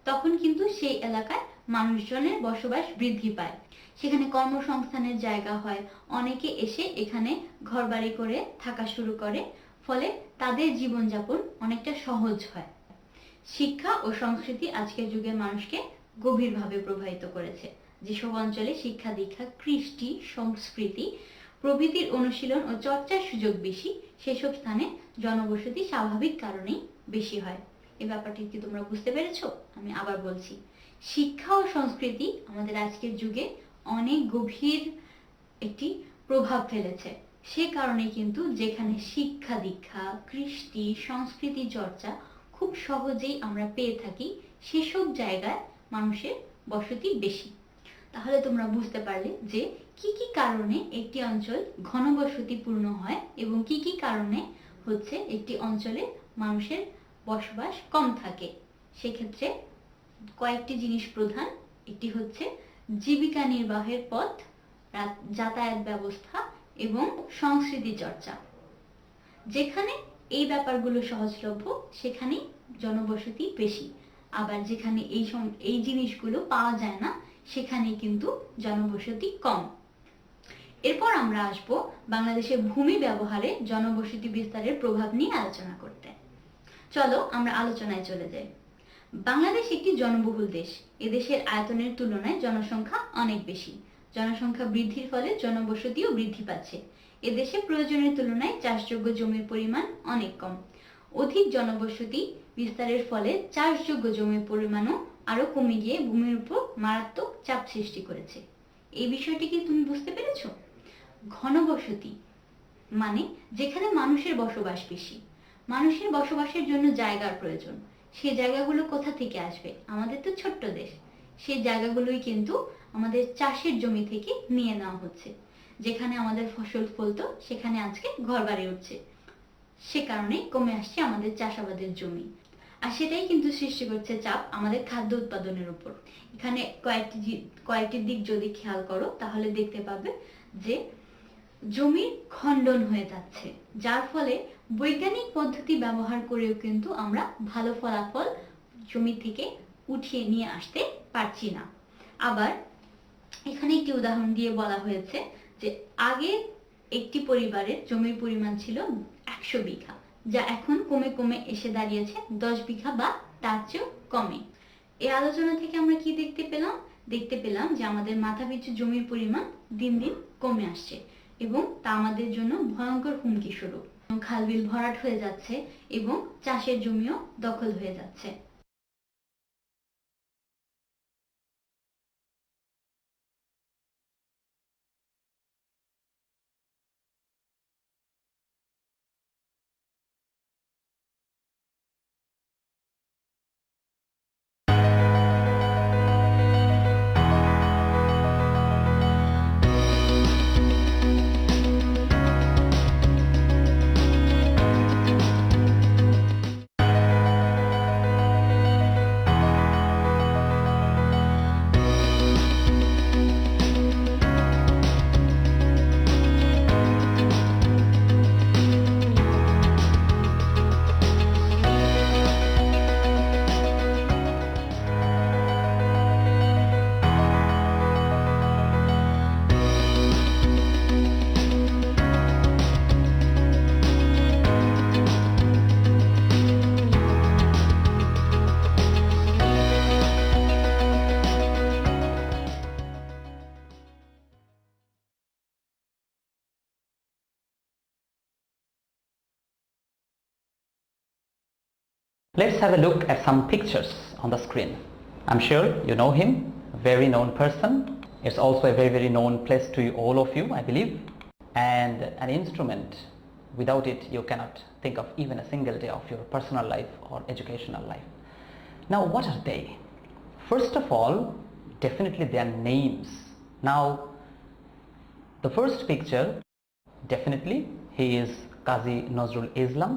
A: তখন কিন্তু সেই এলাকায় মানুষজনের বসবাস বৃদ্ধি পায়। সেখানে কর্মসংস্থানের জায়গা হয়, অনেকে এসে এখানে ঘরবাড়ি করে থাকা শুরু করে, ফলে তাদের জীবনযাপন অনেকটা সহজ হয়। শিক্ষা ও সংস্কৃতি আজকের যুগের মানুষকে গভীরভাবে প্রভাবিত করেছে। যেসব অঞ্চলে শিক্ষা দীক্ষা, কৃষ্টি, সংস্কৃতি প্রভৃতির অনুশীলন ও চর্চার সুযোগ বেশি, সেসব স্থানে জনবসতি স্বাভাবিক কারণেই বেশি হয়। এই ব্যাপারটি কি তোমরা বুঝতে পেরেছো? আমি আবার বলছি, শিক্ষা ও সংস্কৃতি আমাদের আজকের যুগে অনেক গভীর একটি প্রভাব ফেলেছে। সে কারণে কিন্তু যেখানে শিক্ষা দীক্ষা, কৃষ্টি, সংস্কৃতি চর্চা খুব সহজেই আমরা পেয়ে থাকি, সেসব জায়গায় মানুষের বসতি বেশি। তাহলে তোমরা বুঝতে পারলে যে কি কি কারণে একটি অঞ্চল ঘনবসতিপূর্ণ হয় এবং কি কি কারণে হচ্ছে একটি অঞ্চলে মানুষের বসবাস কম থাকে। সেক্ষেত্রে কয়েকটি জিনিস প্রধান। একটি হচ্ছে জীবিকা নির্বাহের পথ, যাতায়াত ব্যবস্থা এবং সংস্কৃতি চর্চা। যেখানে এই ব্যাপারগুলো সহজলভ্য সেখানেই জনবসতি বেশি, আবার যেখানে এই জিনিসগুলো পাওয়া যায় না সেখানে কিন্তু জনবসতি কম। এরপর আমরা আসব বাংলাদেশের ভূমি ব্যবহারে জনবসতি বিস্তারের প্রভাব নিয়ে আলোচনা করতে। চলো আমরা আলোচনায় চলে যাই। বাংলাদেশ একটি জনবহুল দেশ। এদেশের আয়তনের তুলনায় জনসংখ্যা অনেক বেশি। জনসংখ্যা বৃদ্ধির ফলে জনবসতিও বৃদ্ধি পাচ্ছে। এদেশে প্রয়োজনের তুলনায় চাষযোগ্য জমির পরিমাণ অনেক কম। অধিক জনবসতি বিস্তারের ফলে চাষযোগ্য জমির পরিমাণও আরো কমে গিয়ে ভূমির উপর মারাত্মক চাপ সৃষ্টি করেছে। এই বিষয়টি কি তুমি বুঝতে পেরেছো? ঘনবসতি মানে যেখানে মানুষের বসবাস বেশি। মানুষের বসবাসের জন্য জায়গার প্রয়োজন। সেই জায়গাগুলো কোথা থেকে আসবে? আমাদের তো ছোট্ট দেশ, সেই জায়গাগুলোই কিন্তু আমাদের চাষের জমি থেকে নিয়ে নেওয়া হচ্ছে। যেখানে আমাদের ফসল ফলতো সেখানে আজকে ঘরবাড়ি উঠছে, সে কারণে কমে আসছে আমাদের চাষাবাদের জমি। আর সেটাই কিন্তু সৃষ্টি করছে চাপ আমাদের খাদ্য উৎপাদনের উপর। এখানে কয়েকটি দিক যদি খেয়াল করো তাহলে দেখতে পাবে যে জমির খণ্ডন হয়ে যাচ্ছে, যার ফলে বৈজ্ঞানিক পদ্ধতি ব্যবহার করেও কিন্তু আমরা ভালো ফলাফল জমি থেকে উঠিয়ে নিয়ে আসতে পারছি না। আবার এখানে একটি উদাহরণ দিয়ে বলা হয়েছে যে আগে একটি পরিবারের জমির পরিমাণ ছিল 100 বিঘা, যা এখন কমে কমে এসে দাঁড়িয়েছে 10 বিঘা বা তার চেয়েও কমে। এই আলোচনা থেকে আমরা কি দেখতে পেলাম যে আমাদের মাথাপিছু জমির পরিমাণ দিন দিন কমে আসছে এবং তা আমাদের জন্য ভয়ঙ্কর হুমকি স্বরূপ। খালবিল ভরাট হয়ে যাচ্ছে এবং চাষের জমিও দখল হয়ে যাচ্ছে।
E: Let's have a look at some pictures on the screen. I'm sure you know him, a very known person. It's also a very known place to all of you, I believe. And an instrument, without it you cannot think of even a single day of your personal life or educational life. Now what are they? First of all, definitely their names. Now the first picture, definitely he is Qazi Nazrul Islam,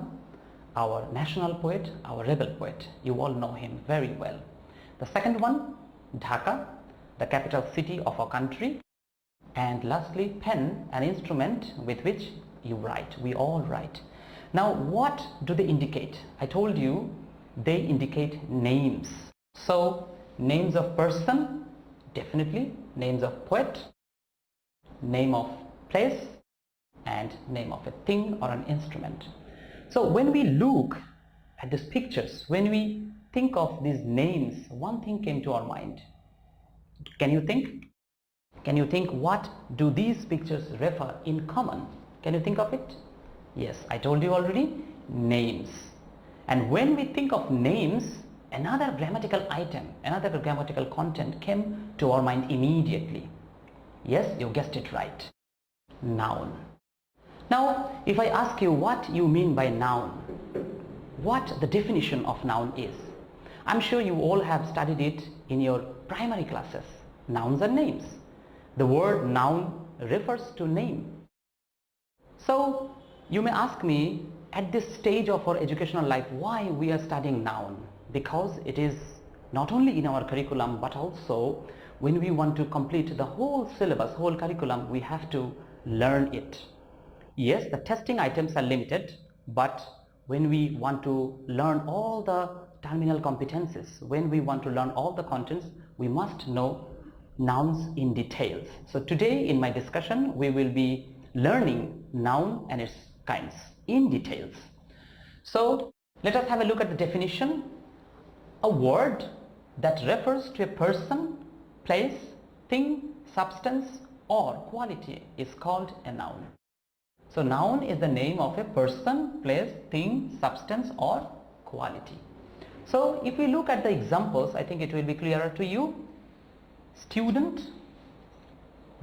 E: our national poet, our rebel poet. You all know him very well. The second one, Dhaka, the capital city of our country. And lastly, pen, an instrument with which you write. We all write. Now what do they indicate? I told you they indicate names. So names of person, definitely names of poet, name of place, and name of a thing or an instrument. So when we look at these pictures, when we think of these names, one thing came to our mind. Can you think? Can you think what do these pictures refer in common? Can you think of it? Yes, I told you already, names. And when we think of names, another grammatical item, another grammatical content came to our mind immediately. Yes, you guessed it right. Noun. Now, if I ask you what you mean by noun, what the definition of noun is, I'm sure you all have studied it in your primary classes. Nouns are names. The word noun refers to name. So, you may ask me, at this stage of our educational life, why we are studying noun? Because it is not only in our curriculum, but also when we want to complete the whole syllabus, whole curriculum, we have to learn it. Yes, the testing items are limited, but when we want to learn all the terminal competencies, when we want to learn all the contents, we must know nouns in details. So today in my discussion, we will be learning noun and its kinds in details. So let us have a look at the definition. A word that refers to a person, place, thing, substance or quality is called a noun. So noun is the name of a person, place, thing, substance or quality. So if we look at the examples, I think it will be clearer to you. Student,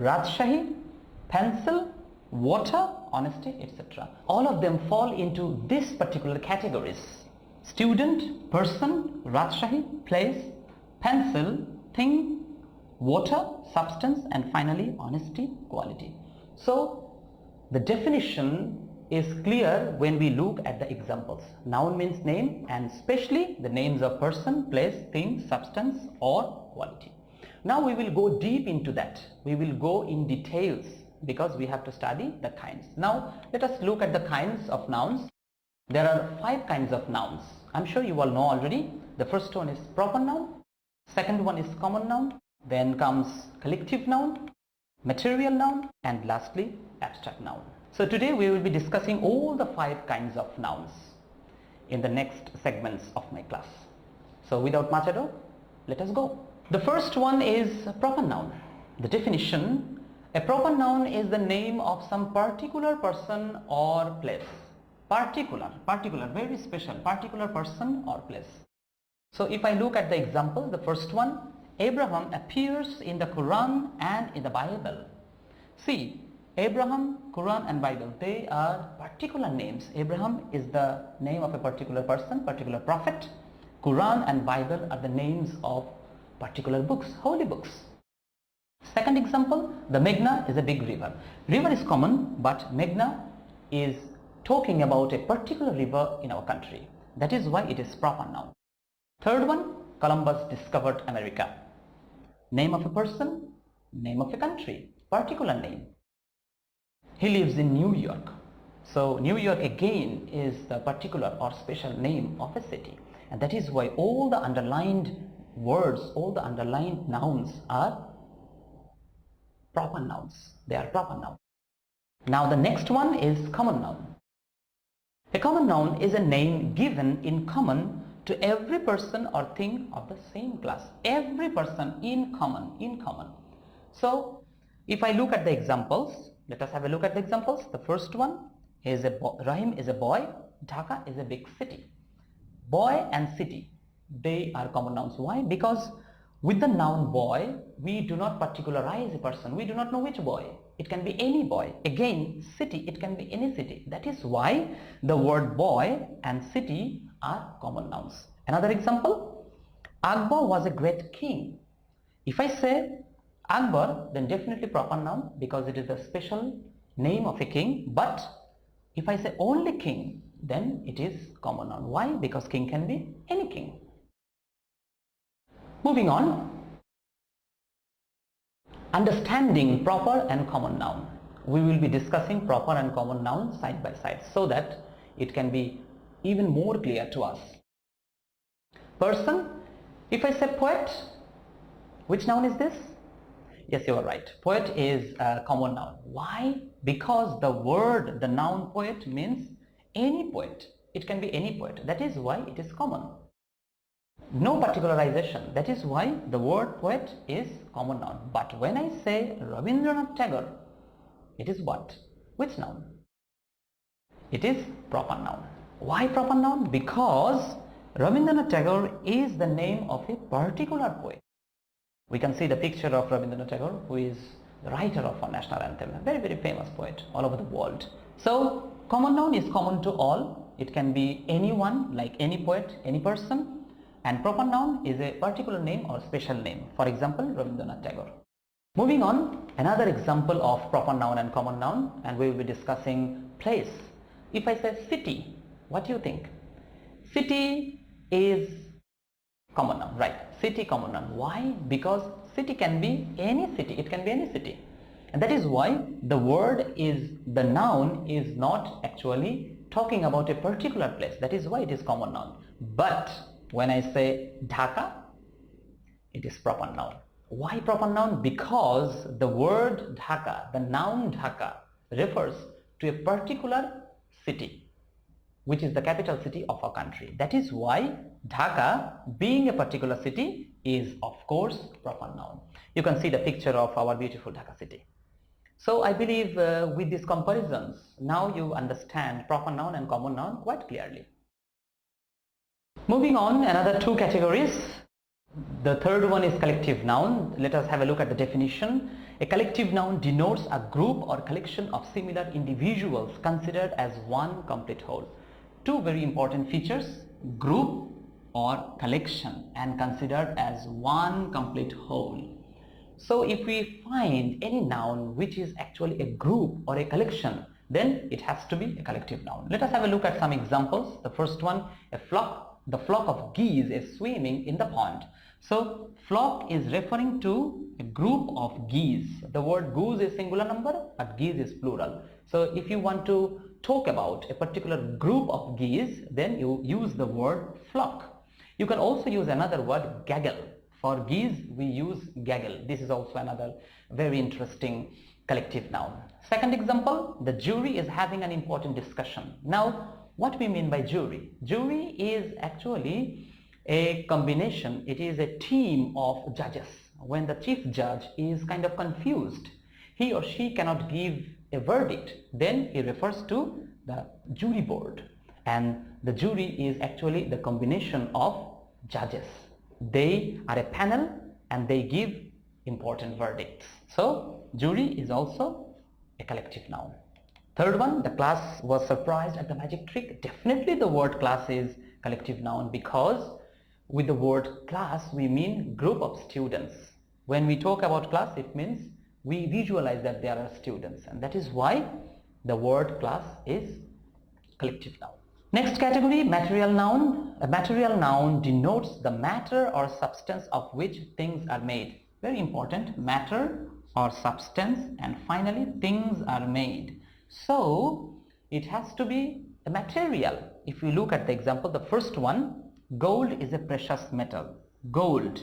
E: Rajshahi, pencil, water, honesty, etc. All of them fall into this particular categories. Student, person, Rajshahi, place, pencil, thing, water, substance and finally honesty, quality. So the definition is clear when we look at the examples. Noun means name and especially the names of person, place, thing, substance or quality. Now we will go deep into that. We will go in details because we have to study the kinds. Now let us look at the kinds of nouns. There are 5 kinds of nouns. I'm sure you all know already. The first one is proper noun. Second one is common noun. Then comes collective noun, material noun and lastly abstract noun. So today we will be discussing all the 5 kinds of nouns in the next segments of my class. So without much ado, let us go. The first one is proper noun. The definition: a proper noun is the name of some particular person or place. Particular, very special, particular person or place. So if I look at the example, the first one, Abraham appears in the Quran and in the Bible. See, Abraham, Quran and Bible, they are particular names. Abraham is the name of a particular person, particular prophet. Quran and Bible are the names of particular books, holy books. Second example, the Meghna is a big river. River is common, but Meghna is talking about a particular river in our country. That is why it is proper noun. Third one, Columbus discovered America. Name of a person, name of a country, particular name. He lives in New York. So New York again is the particular or special name of a city. And that is why all the underlined words, all the underlined nouns are proper nouns. They are proper nouns. Now the next one is common noun. A common noun is a name given in common to every person or thing of the same class. Every person in common. So if I look at the examples, let us have a look at the examples. The first one is Rahim is a boy, Dhaka is a big city. Boy and city, they are common nouns. Why? Because with the noun boy, we do not particularize a person. We do not know which boy. It can be any boy. Again, city, it can be any city. That is why the word boy and city are common nouns. Another example, Akbar was a great king. If I say Akbar, then definitely proper noun because it is the special name of a king. But if I say only king, then it is common noun. Why? Because king can be any king. Moving on, understanding proper and common noun. We will be discussing proper and common nouns side by side so that it can be even more clear to us. Person, if I say poet, which noun is this? Yes, you are right. Poet is a common noun. Why? Because the word, the noun poet means any poet. It can be any poet. That is why it is common. No particularization. That is why the word poet is common noun. But when I say Rabindranath Tagore, it is what? Which noun? It is proper noun. Why proper noun? Because Rabindranath Tagore is the name of a particular poet. We can see the picture of Rabindranath Tagore, who is the writer of our national anthem, a very, very famous poet all over the world. So common noun is common to all. It can be anyone, like any poet, any person. And proper noun is a particular name or special name. For example, Rabindranath Tagore. Moving on, another example of proper noun and common noun, and we will be discussing place. If I say city, what do you think? City is common noun, right? City, common noun. Why? Because city can be any city. It can be any city. And that is why the word is, the noun is not actually talking about a particular place. That is why it is common noun. But when I say Dhaka, it is proper noun. Why proper noun? Because the word Dhaka, the noun Dhaka, refers to a particular city, which is the capital city of our country. That is why Dhaka, being a particular city, is of course proper noun. You can see the picture of our beautiful Dhaka city. So I believe with these comparisons, now you understand proper noun and common noun quite clearly. Moving on, another 2 categories. The third one is collective noun. Let us have a look at the definition. A collective noun denotes a group or collection of similar individuals considered as one complete whole. 2 very important features: group or collection, and considered as one complete whole. So if we find any noun which is actually a group or a collection, then it has to be a collective noun. Let us have a look at some examples. The first one, a flock. The flock of geese is swimming in the pond. So flock is referring to a group of geese. The word goose is singular number, but geese is plural. So if you want to talk about a particular group of geese, then you use the word flock. You can also use another word, gaggle. For geese, we use gaggle. This is also another very interesting collective noun. Second example, the jury is having an important discussion. Now, what we mean by jury? Jury is actually a combination, it is a team of judges. When the chief judge is kind of confused, he or she cannot give a verdict, then he refers to the jury board. And the jury is actually the combination of judges. They are a panel and they give important verdicts. So, jury is also a collective noun. Third one, the class was surprised at the magic trick. Definitely the word class is collective noun, because with the word class we mean group of students. When we talk about class, it means we visualize that there are students, and that is why the word class is collective noun. Next category, material noun. A material noun denotes the matter or substance of which things are made. Very important, matter or substance, and finally things are made. So it has to be a material. If we look at the example, the first one, gold is a precious metal. Gold,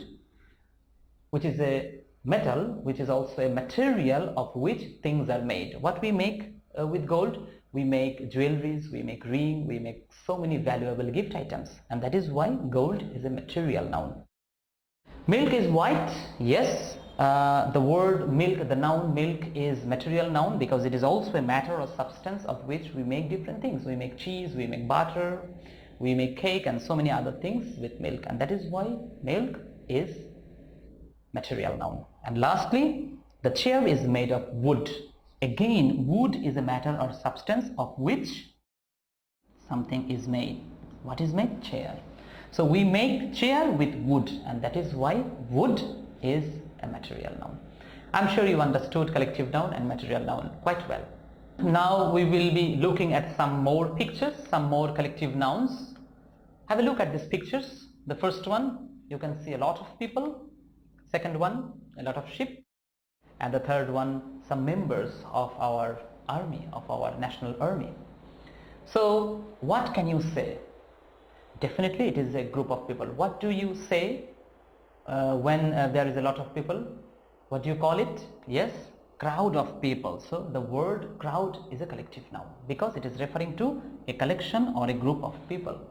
E: which is a metal, which is also a material of which things are made. What we make with gold? We make jewelries, we make ring, we make so many valuable gift items, and that is why gold is a material noun. Milk is white. Yes, the word milk, the noun milk is material noun because it is also a matter or substance of which we make different things. We make cheese, we make butter, we make cake, and so many other things with milk, and that is why milk is material noun. And lastly, the chair is made of wood. Again, wood is a matter or substance of which something is made. What is made? Chair. So we make chair with wood, and that is why wood is a material noun. I'm sure you understood collective noun and material noun quite well. Now we will be looking at some more pictures, some more collective nouns. Have a look at these pictures. The first one, you can see a lot of people. Second one, a lot of sheep. And the third one, some members of our army, of our national army. So what can you say? Definitely it is a group of people. What do you say when there is a lot of people? What do you call it? Yes, crowd of people. So the word crowd is a collective noun because it is referring to a collection or a group of people.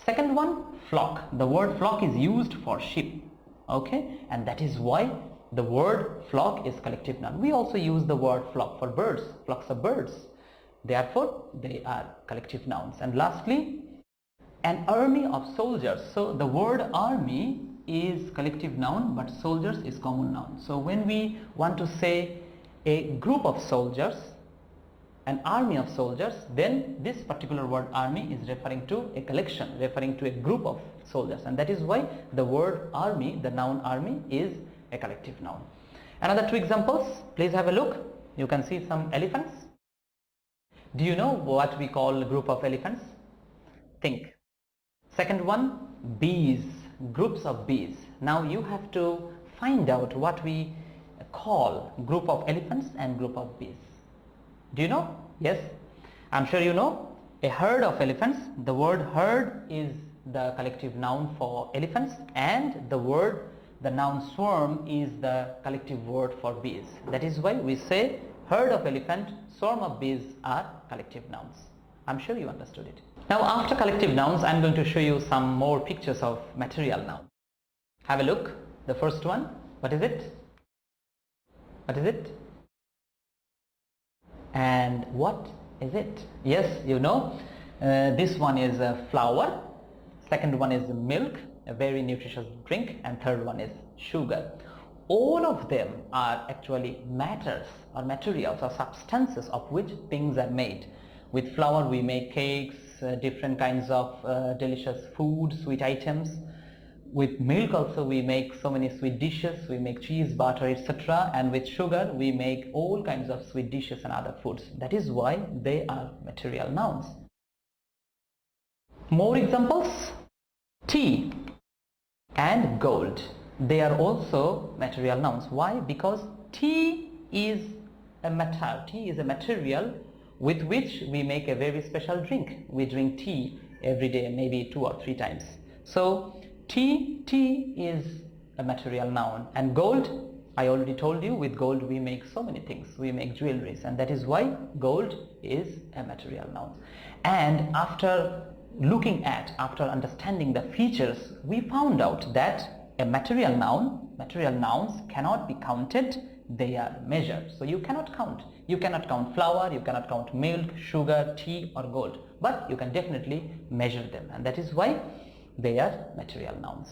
E: Second one, flock. The word flock is used for sheep. Okay, and that is why the word flock is collective noun. We also use the word flock for birds, flocks of birds. Therefore, they are collective nouns. And lastly, an army of soldiers. So the word army is collective noun, but soldiers is common noun. So when we want to say a group of soldiers, an army of soldiers, then this particular word army is referring to a collection, referring to a group of soldiers, and that is why the word army, the noun army, is a collective noun. Another two examples, please have a look. You can see some elephants. Do you know what we call a group of elephants? Think. Second one, bees, groups of bees. Now you have to find out what we call group of elephants and group of bees. Do you know? Yes, I'm sure you know. A herd of elephants, the word herd is the collective noun for elephants, and the noun swarm is the collective word for bees. That is why we say herd of elephant, swarm of bees are collective nouns. I'm sure you understood it. Now after collective nouns, I'm going to show you some more pictures of material nouns. Have a look. The first one, what is it? What is it? And what is it? Yes, you know, this one is a flour, second one is milk, a very nutritious drink, and third one is sugar. All of them are actually matters or materials or substances of which things are made. With flour we make cakes, different kinds of delicious food, sweet items. With milk also we make so many sweet dishes, we make cheese, butter, etc. And with sugar we make all kinds of sweet dishes and other foods. That is why they are material nouns. More examples, tea and gold. They are also material nouns. Why? Because tea is a matter, tea is a material with which we make a very special drink. We drink tea every day, maybe 2 or 3 times. So tea is a material noun, and gold I already told you, with gold we make so many things. We make jewelries, and that is why gold is a material noun. And after understanding the features, we found out that a material nouns cannot be counted, they are measured. So you cannot count. You cannot count flour, you cannot count milk, sugar, tea or gold, but you can definitely measure them, and that is why they are material nouns.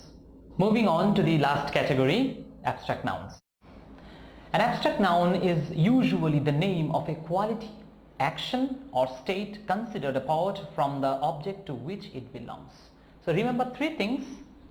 E: Moving on to the last category, abstract nouns. An abstract noun is usually the name of a quality, action or state considered apart from the object to which it belongs. So remember three things: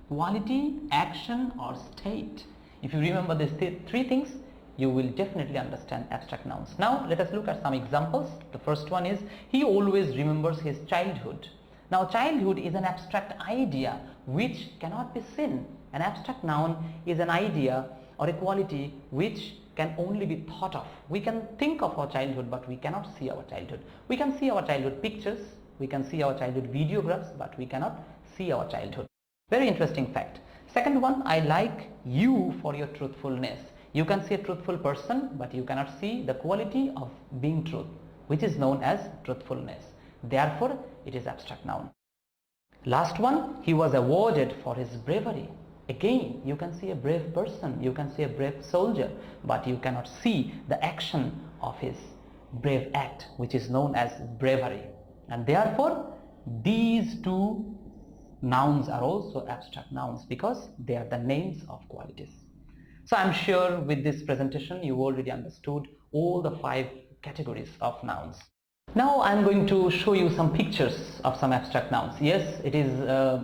E: quality, action or state. If you remember these three things, you will definitely understand abstract nouns. Now let us look at some examples. The first one is, he always remembers his childhood. Now childhood is an abstract idea which cannot be seen. An abstract noun is an idea or a quality which can only be thought of. We can think of our childhood, but we cannot see our childhood. We can see our childhood pictures, we can see our childhood videographs, but we cannot see our childhood. Very interesting fact. Second one, I like you for your truthfulness. You can see a truthful person, but you cannot see the quality of being truth, which is known as truthfulness. Therefore, it is abstract noun. Last one, he was awarded for his bravery. Again, you can see a brave person, you can see a brave soldier, but you cannot see the action of his brave act, which is known as bravery. And therefore, these two nouns are also abstract nouns because they are the names of qualities. So I'm sure with this presentation you already understood all the 5 categories of nouns. Now I'm going to show you some pictures of some abstract nouns. Yes, it is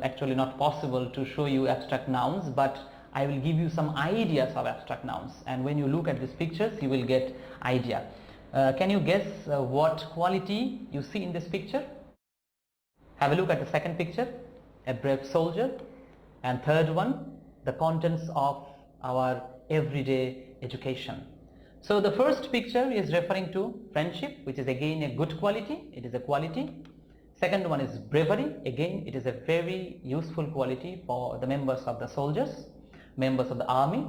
E: actually not possible to show you abstract nouns, but I will give you some ideas of abstract nouns, and when you look at these pictures you will get idea. Can you guess what quality you see in this picture? Have a look at the second picture, a brave soldier, and third one, the contents of our everyday education. So the first picture is referring to friendship, which is again a good quality, it is a quality. Second one is bravery, again it is a very useful quality for the members of the soldiers, members of the army.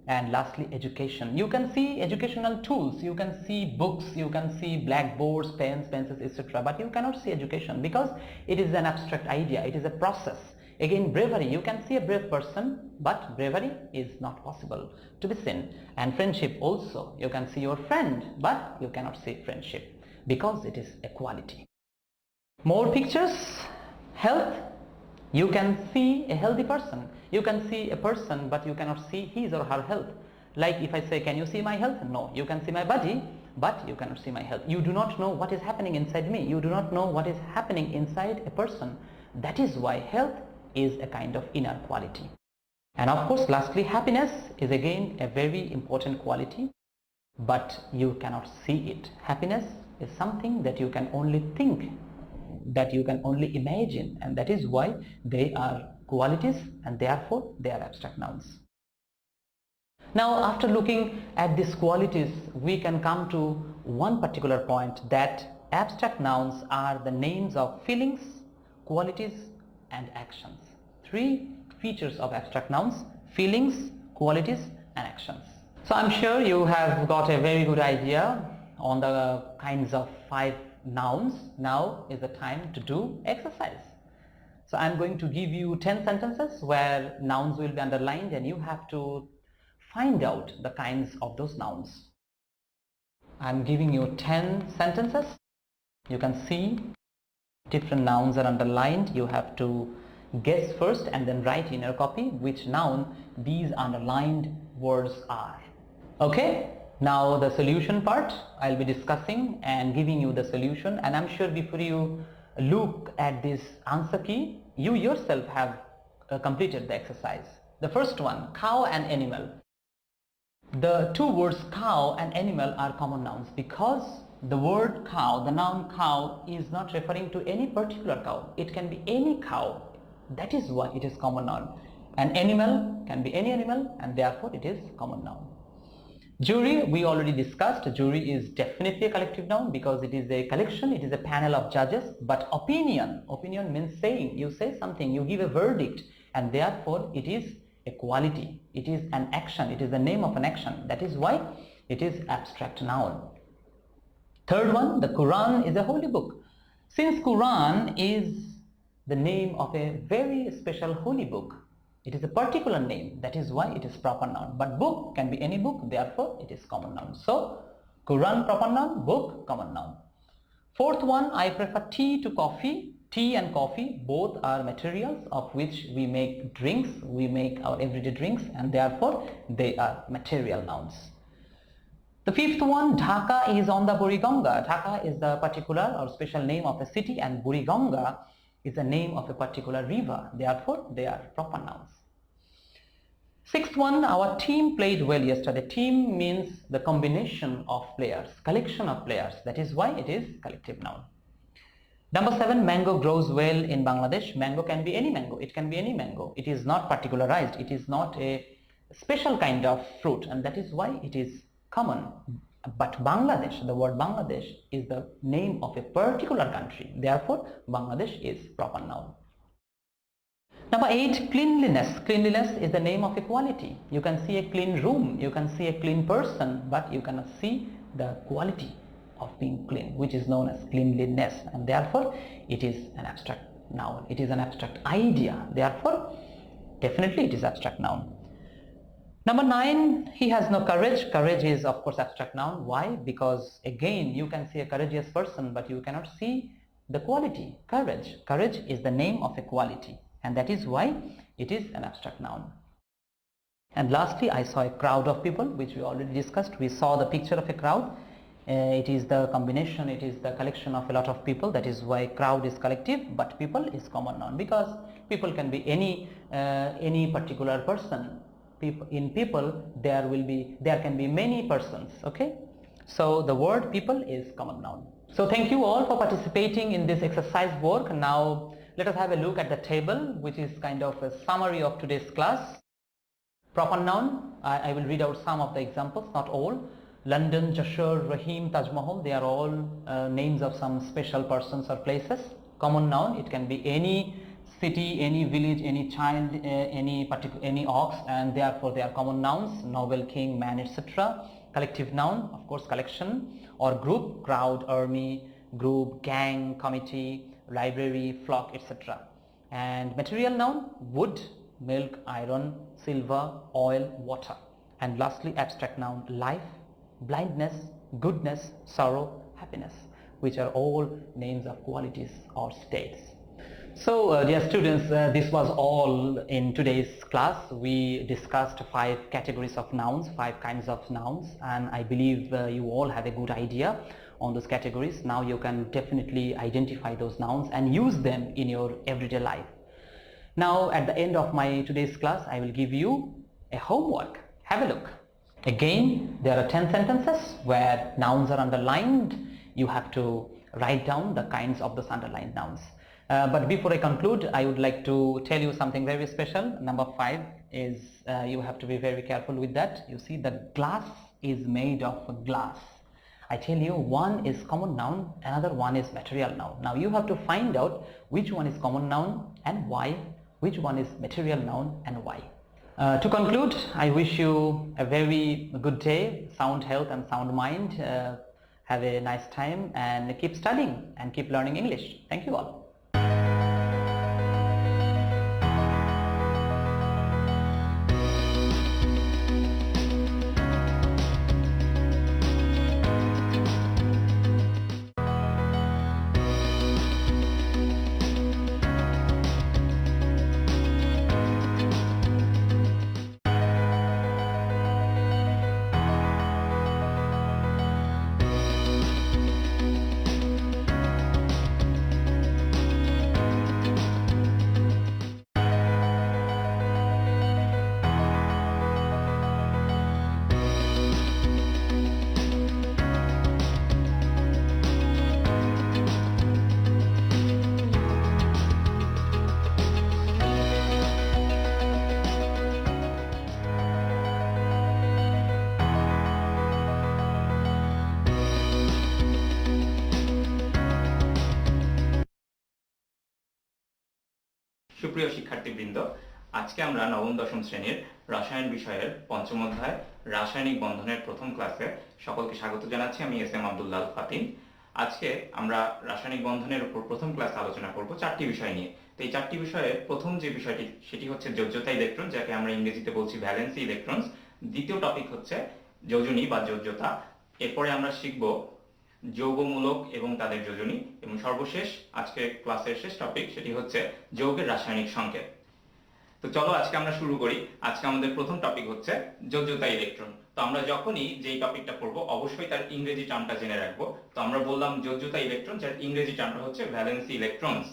E: And lastly, education. You can see educational tools, you can see books, you can see blackboards, pens, pencils, etc. But you cannot see education because it is an abstract idea, it is a process. Again, bravery, you can see a brave person, but bravery is not possible to be seen. And friendship also, you can see your friend, but you cannot see friendship because it is a quality. More pictures. Health, you can see a healthy person. You can see a person, but you cannot see his or her health. Like if I say, can you see my health? No, you can see my body, but you cannot see my health. You do not know what is happening inside me. You do not know what is happening inside a person. That is why health is a kind of inner quality. And of course, lastly, happiness is again a very important quality, but you cannot see it. Happiness is something that you can only think, that you can only imagine, and that is why they are qualities and therefore they are abstract nouns. Now, after looking at these qualities, we can come to one particular point, that abstract nouns are the names of feelings, qualities and actions. 3 features of abstract nouns: feelings, qualities and actions. So I'm sure you have got a very good idea on the kinds of 5 nouns. Now is the time to do exercise. So I'm going to give you 10 sentences where nouns will be underlined, and you have to find out the kinds of those nouns. I'm giving you 10 sentences. You can see different nouns are underlined. You have to guess first and then write in your copy which noun these underlined words are. Okay, now the solution part, I'll be discussing and giving you the solution, and I'm sure before you look at this answer key, you yourself have completed the exercise. The first one, cow and animal. The 2 words cow and animal are common nouns because the word cow, the noun cow, is not referring to any particular cow. It can be any cow. That is why it is common noun. An animal can be any animal, and therefore it is common noun. Jury, we already discussed. Jury is definitely a collective noun because it is a collection, it is a panel of judges. But opinion means saying. You say something, you give a verdict, and therefore it is a quality. It is an action. It is the name of an action. That is why it is abstract noun. Third one, the Quran is a holy book. Since Quran is the name of a very special holy book, it is a particular name. That is why it is proper noun. But book can be any book, therefore it is common noun. So Quran proper noun, book common noun. Fourth one, I prefer tea to coffee. Tea and coffee both are materials of which we make drinks, we make our everyday drinks, and therefore they are material nouns. The fifth one, Dhaka is on the Buriganga. Dhaka is the particular or special name of a city, and Buriganga is the name of a particular river. Therefore they are proper nouns. Sixth one, our team played well yesterday. Team means the combination of players, collection of players. That is why it is collective noun. Number 7, mango grows well in Bangladesh. Mango can be any mango. It can be any mango. It is not particularized. It is not a special kind of fruit, and that is why it is common. But Bangladesh, the word Bangladesh is the name of a particular country. Therefore, Bangladesh is proper noun. Number 8, cleanliness. Cleanliness is the name of a quality. You can see a clean room, you can see a clean person, but you cannot see the quality of being clean, which is known as cleanliness, and therefore it is an abstract noun. It is an abstract idea. Therefore, definitely it is abstract noun. Number 9, he has no courage. Courage is of course abstract noun. Why? Because again you can see a courageous person, but you cannot see the quality, courage. Courage is the name of a quality, and that is why it is an abstract noun. And lastly, I saw a crowd of people, which we already discussed. We saw the picture of a crowd. It is the combination, it is the collection of a lot of people. That is why crowd is collective, but people is common noun, because people can be any particular person. In people there can be many persons. Okay, so the word people is common noun. So thank you all for participating in this exercise work. Now let us have a look at the table, which is kind of a summary of today's class. Proper noun, I will read out some of the examples, not all. London, Jashur, Rahim, Taj Mahal, they are all names of some special persons or places. Common noun, it can be any city, any village, any child, any ox, and therefore they are common nouns. Noble, king, man, etc. Collective noun, of course, collection or group, crowd, army, group, gang, committee, library, flock, etc. And material noun, wood, milk, iron, silver, oil, water. And lastly, abstract noun, life, blindness, goodness, sorrow, happiness, which are all names of qualities or states. So dear students, this was all in today's class. We discussed 5 categories of nouns, 5 kinds of nouns, and I believe you all have a good idea on those categories. Now you can definitely identify those nouns and use them in your everyday life. Now at the end of my today's class, I will give you a homework. Have a look. Again, there are 10 sentences where nouns are underlined. You have to write down the kinds of those underlined nouns. But before I conclude, I would like to tell you something very special. Number 5 is you have to be very careful with that. You see, the glass is made of glass. I tell you, one is common noun, another one is material noun. Now you have to find out which one is common noun and why, which one is material noun and why. To conclude, I wish you a very good day, sound health and sound mind. Have a nice time and keep studying and keep learning English. Thank you all.
F: সুপ্রিয় শিক্ষার্থীবৃন্দ, আজকে আমরা নবম দশম শ্রেণীর রসায়ন বিষয়ের পঞ্চম অধ্যায় রাসায়নিক বন্ধনের প্রথম ক্লাসে সকলকে স্বাগত জানাচ্ছি। আমি এস.এম. আব্দুল্লাহ ফাতিন। আজকে আমরা রাসায়নিক বন্ধনের উপর প্রথম ক্লাস আলোচনা করব চারটি বিষয় নিয়ে। তো এই চারটি বিষয়ে প্রথম যে বিষয়টি সেটি হচ্ছে যোজ্যতা ইলেকট্রন, যাকে আমরা ইংরেজিতে বলছি ভ্যালেন্সি ইলেকট্রনস। দ্বিতীয় টপিক হচ্ছে যোজনী বা যোজ্যতা। এরপরে আমরা শিখব যৌগমূলক এবং তাদের যোজনী, এবং সর্বশেষ আজকে ক্লাসের শেষ টপিক সেটি হচ্ছে যৌগের রাসায়নিক সংকেত। তো চলো আজকে আমরা শুরু করি। আজকে আমাদের প্রথম টপিক হচ্ছে যোজ্যতা ইলেকট্রন। তো আমরা যখনই যেই টপিকটা পড়বো অবশ্যই তার ইংরেজি টার্মটা জেনে রাখবো। তো আমরা বললাম যোজ্যতা ইলেকট্রন, যার ইংরেজি টার্মটা হচ্ছে ভ্যালেন্সি ইলেকট্রনস।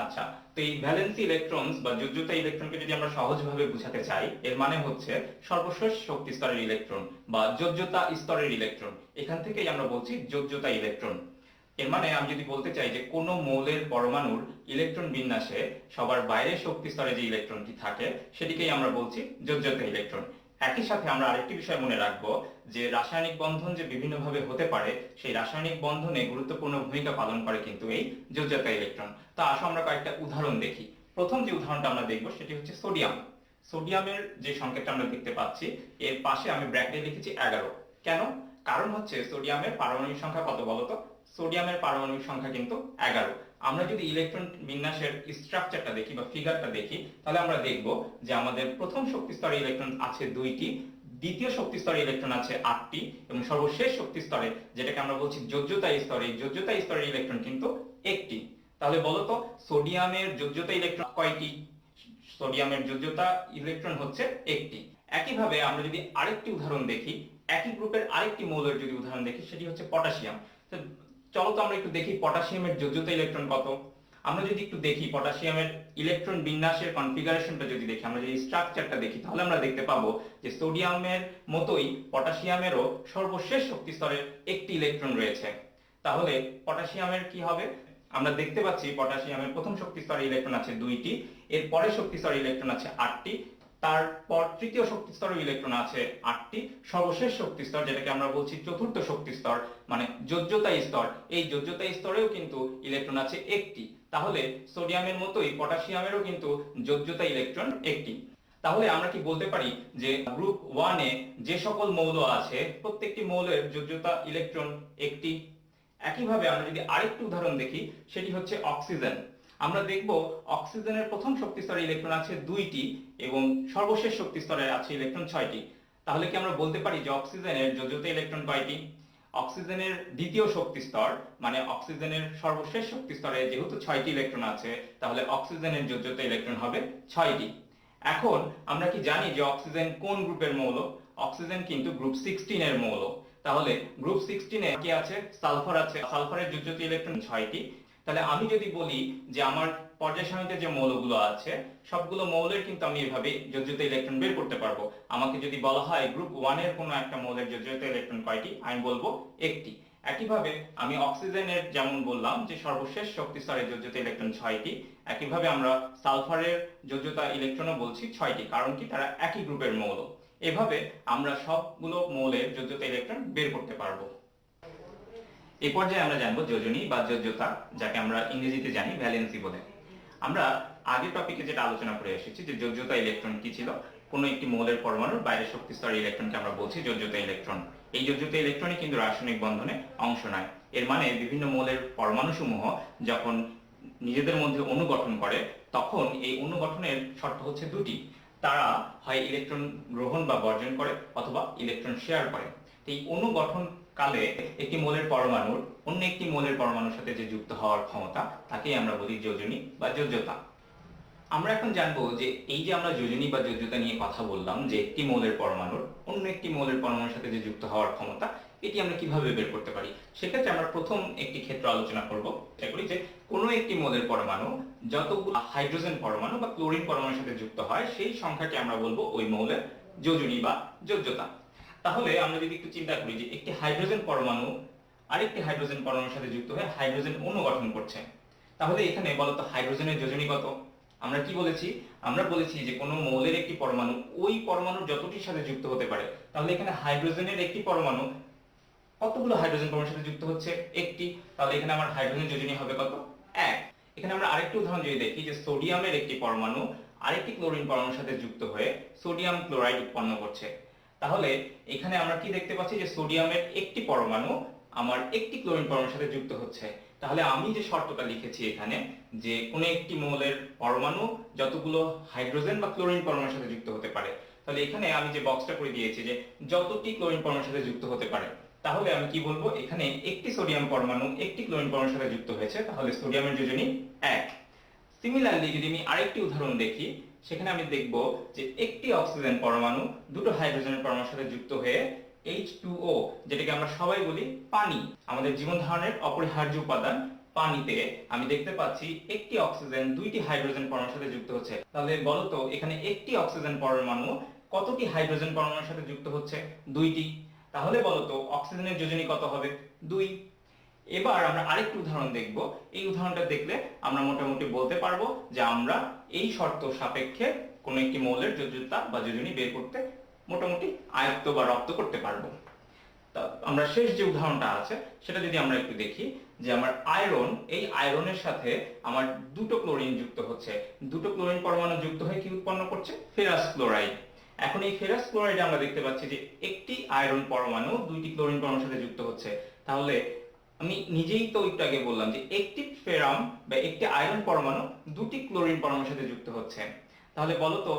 F: আচ্ছা, তো এই ভ্যালেন্সি ইলেকট্রনস বা যোজ্যতা ইলেকট্রনকে যদি আমরা সহজভাবে বোঝাতে চাই, এর মানে হচ্ছে সর্বশেষ শক্তি স্তরের ইলেকট্রন বা যোজ্যতা স্তরের ইলেকট্রন। এখান থেকেই আমরা বলছি যোজ্যতা ইলেকট্রন। এর মানে আমি যদি বলতে চাই যে কোনো মৌলের পরমাণুর ইলেকট্রন বিন্যাসে সবার বাইরে শক্তি স্তরে যে ইলেকট্রনটি থাকে সেটিকেই আমরা বলছি যোজ্যতা ইলেকট্রন। একই সাথে আমরা আরেকটি বিষয় মনে রাখবো যে রাসায়নিক বন্ধন যে বিভিন্নভাবে হতে পারে, সেই রাসায়নিক বন্ধনে গুরুত্বপূর্ণ ভূমিকা পালন করে কিন্তু এই যোজ্যতা ইলেকট্রন। তো আসো আমরা কয়েকটা উদাহরণ দেখি। প্রথম যে উদাহরণটা আমরা দেখবো সেটি হচ্ছে সোডিয়াম। সোডিয়ামের যে সংকেতটা আমরা দেখতে পাচ্ছি, এর পাশে আমি ব্র্যাকেটে লিখেছি 11। কেন? কারণ হচ্ছে সোডিয়ামের পারমাণবিক সংখ্যা কত বলতো? সোডিয়ামের পারমাণবিক সংখ্যা কিন্তু 11। আমরা যদি ইলেকট্রন বিন্যাসের স্ট্রাকচারটা দেখি বা ফিগারটা দেখি, তাহলে আমরা দেখব যে আমাদের প্রথম শক্তি স্তরে ইলেকট্রন আছে 2টি, দ্বিতীয় শক্তি স্তরে ইলেকট্রন আছে 8টি, এবং সর্বশেষ শক্তি স্তরে যেটাকে আমরা বলছি যোজ্যতা স্তরে, যোজ্যতা স্তরের ইলেকট্রন কিন্তু 1টি। তাহলে বলতো সোডিয়ামের যোজ্যতা ইলেকট্রন কয়টি? সোডিয়ামের যোজ্যতা ইলেকট্রন হচ্ছে 1টি। একইভাবে আমরা যদি আরেকটি উদাহরণ দেখি, একই গ্রুপের আরেকটি মৌলের যদি উদাহরণ দেখি, সেটি হচ্ছে পটাশিয়াম। তো চলো তো আমরা একটু দেখি পটাশিয়ামের যোজ্যতা ইলেকট্রন কত। আমরা যদি একটু দেখি পটাশিয়ামের ইলেকট্রন বিন্যাসের কনফিগারেশনটা যদি দেখি, আমরা যদি স্ট্রাকচারটা দেখি, তাহলে আমরা দেখতে পাবো যে সোডিয়ামের মতোই পটাশিয়ামেরও সর্বশেষ শক্তি স্তরে 1টি ইলেকট্রন রয়েছে। তাহলে পটাশিয়ামের কি হবে? আমরা দেখতে পাচ্ছি পটাশিয়ামের প্রথম শক্তি স্তরে ইলেকট্রন আছে 2টি, এর পরের শক্তি স্তরে ইলেকট্রন আছে 8টি, তারপর তৃতীয় শক্তি স্তরে ইলেকট্রন আছে 8টি, সর্বশেষ শক্তি স্তর যেটাকে আমরা বলছি চতুর্থ শক্তি স্তর মানে যোজ্যতা স্তর, এই যোজ্যতা স্তরেও কিন্তু ইলেকট্রন আছে 1টি। তাহলে সোডিয়ামের মতোই পটাশিয়ামেরও কিন্তু যোজ্যতা ইলেকট্রন 1টি। তাহলে আমরা কি বলতে পারি যে গ্রুপ 1 এ যে সকল মৌল আছে প্রত্যেকটি মৌলের যোজ্যতা ইলেকট্রন 1টি। একইভাবে আমরা যদি আরেকটি উদাহরণ দেখি, সেটি হচ্ছে অক্সিজেন। আমরা দেখব অক্সিজেনের প্রথম শক্তি স্তরে ইলেকট্রন আছে 2টি এবং সর্বশেষ শক্তি স্তরে আছে ইলেকট্রন 6টি। তাহলে কি আমরা বলতে পারি যে অক্সিজেনের যোজ্যতা ইলেকট্রন কয়টি? অক্সিজেনের দ্বিতীয় শক্তি স্তর মানে অক্সিজেনের সর্বশেষ শক্তি স্তরে যেহেতু 6টি ইলেকট্রন আছে, তাহলে অক্সিজেনের যোজ্যতা ইলেকট্রন হবে 6টি। এখন আমরা কি জানি যে অক্সিজেন কোন গ্রুপের মৌল? অক্সিজেন কিন্তু গ্রুপ 16 এর মৌল। তাহলে গ্রুপ 16 এ কি আছে? সালফার আছে। সালফারের যোজ্যতা ইলেকট্রন 6টি। তাহলে আমি যদি বলি যে আমার পর্যায় সারণীতে যে মৌলগুলো আছে সবগুলো মৌলের কিন্তু আমি এভাবে যোজ্যতা ইলেকট্রন বের করতে পারবো। আমাকে যদি বলা হয় গ্রুপ 1 এর কোনো একটা মৌলের যোজ্যতা ইলেকট্রন কয়টি, আমি বলবো 1টি। একইভাবে আমি অক্সিজেনের যেমন বললাম যে সর্বশেষ শক্তি স্তরের যোজ্যতা ইলেকট্রন 6টি, একইভাবে আমরা সালফারের যোজ্যতা ইলেকট্রনও বলছি 6টি। কারণ কি? তারা একই গ্রুপের মৌল। এভাবে আমরা সবগুলো মৌলের যোজ্যতা ইলেকট্রন বের করতে পারবো। এই পর্যায়ে আমরা জানবো যোজনী বা যোজ্যতা, যাকে আমরা ইংরেজিতে জানি ভ্যালেন্সি বলে। আমরা আগের টপিকে যেটা আলোচনা করে এসেছি যে যোজ্যতা ইলেকট্রন কি ছিল, কোনো একটি মৌলের পরমাণুর বাইরের শক্তি স্তরের ইলেকট্রনকে আমরা বলছি যোজ্যতা ইলেকট্রন। এই যোজ্যতা ইলেকট্রনই কিন্তু রাসায়নিক বন্ধনে অংশ নেয়। এর মানে বিভিন্ন মৌলের পরমাণুসমূহ যখন নিজেদের মধ্যে অণু গঠন করে, তখন এই অণু গঠনের শর্ত হচ্ছে 2টি। তারা হয় ইলেকট্রন গ্রহণ বা বর্জন করে অথবা ইলেকট্রন শেয়ার করে। এই অণু গঠন কালে একটি মৌলের পরমাণুর অন্য একটি মৌলের পরমাণুর সাথে যে যুক্ত হওয়ার ক্ষমতা, তাকেই আমরা বলি যোজনী বা যোজ্যতা। আমরা এখন জানবো যে এই যে আমরা যোজনী বা যোজ্যতা নিয়ে কথা বললাম, যে একটি মৌলের পরমাণুর অন্য একটি মৌলের পরমাণুর সাথে যে যুক্ত হওয়ার ক্ষমতা, এটি আমরা কিভাবে বের করতে পারি। সেক্ষেত্রে আমরা প্রথম একটি ক্ষেত্র আলোচনা করব। চেষ্টা করি যে কোনো একটি মৌলের পরমাণু যতগুলো হাইড্রোজেন পরমাণু বা ক্লোরিন পরমাণুর সাথে যুক্ত হয়, সেই সংখ্যাকে আমরা বলবো ওই মৌলের যোজনী বা যোজ্যতা। তাহলে আমরা যদি একটু চিন্তা করি যে একটি হাইড্রোজেন পরমাণু আরেকটি হাইড্রোজেন পরমাণুর সাথে যুক্ত হয়ে হাইড্রোজেন অণু গঠন করছে, তাহলে এখানে বলতো হাইড্রোজেনের যোজনী কত? আমরা কি বলেছি? আমরা বলেছি যে কোনো মৌলের একটি পরমাণু ওই পরমাণুর যতটির সাথে যুক্ত হতে পারে। তাহলে এখানে হাইড্রোজেনের একটি পরমাণু কতগুলো হাইড্রোজেন পরমাণুর সাথে যুক্ত হচ্ছে? একটি। তাহলে এখানে আমার হাইড্রোজেন যোজনী হবে কত? 1। এখানে আমরা আরেকটি উদাহরণ যদি দেখি যে সোডিয়ামের একটি পরমাণু আরেকটি ক্লোরিন পরমাণুর সাথে যুক্ত হয়ে সোডিয়াম ক্লোরাইড উৎপন্ন করছে। তাহলে এখানে আমরা কি দেখতে পাচ্ছি যে সোডিয়ামের একটি পরমাণু আমার একটি ক্লোরিন পরমাণুর সাথে যুক্ত হচ্ছে। তাহলে আমি যে শর্তটা লিখেছি এখানে যে কোনো একটি মৌলের পরমাণু যতগুলো হাইড্রোজেন বা ক্লোরিন পরমাণুর সাথে যুক্ত হতে পারে, তাহলে এখানে আমি যে বক্সটা করে দিয়েছি যে যতটি ক্লোরিন পরমাণুর সাথে যুক্ত হতে পারে, তাহলে আমি কি বলবো এখানে একটি সোডিয়াম পরমাণু একটি ক্লোরিন পরমাণুর সাথে যুক্ত হয়েছে, তাহলে সোডিয়ামের যোজনী 1। সিমিলারলি যদি আমি আরেকটি উদাহরণ দেখি, সেখানে আমি দেখব যে একটি অক্সিজেন পরমাণু দুটো হাইড্রোজেনের পরমাণুর সাথে যুক্ত হয়ে H2O, যেটাকে আমরা সবাই বলি পানি, আমাদের জীবন ধারণের অপরিহার্য উপাদান পানিতে আমি দেখতে পাচ্ছি একটি অক্সিজেন দুইটি হাইড্রোজেন পরমাণুর সাথে যুক্ত হচ্ছে। তাহলে বলো তো এখানে একটি অক্সিজেন পরমাণু কতটি হাইড্রোজেন পরমাণুর সাথে যুক্ত হচ্ছে? 2টি। তাহলে বলো তো অক্সিজেনের যোজনী কত হবে? 2। এবার আমরা আরেকটি উদাহরণ দেখব। এই উদাহরণটা দেখলে আমরা মোটামুটি বলতে পারবো যে আমরা এই শর্ত সাপেক্ষে কোনো একটি মৌলের যোজ্যতা বা যোজনী বের করতে মোটামুটি আয়ত্ত বা রপ্ত করতে পারবো। তা আমরা শেষ যে উদাহরণটা আছে সেটা যদি আমরা একটু দেখি, যে আমার আয়রন, এই আয়রনের সাথে আমার দুটো ক্লোরিন যুক্ত হচ্ছে, দুটো ক্লোরিন পরমাণু যুক্ত হয়ে কি উৎপন্ন করছে? Ferrous chloride. এখন এই ফেরাস ক্লোরাইডে আমরা দেখতে পাচ্ছি যে একটি আয়রন পরমাণু দুইটি ক্লোরিন পরমাণুর সাথে যুক্ত হচ্ছে। তাহলে আমি নিজেই তো একটু আগে বললাম যে একটি ফেরাম বা একটি আয়রন পরমাণু দুটি ক্লোরিন পরমাণুর সাথে যুক্ত হচ্ছে। তাহলে বলো তো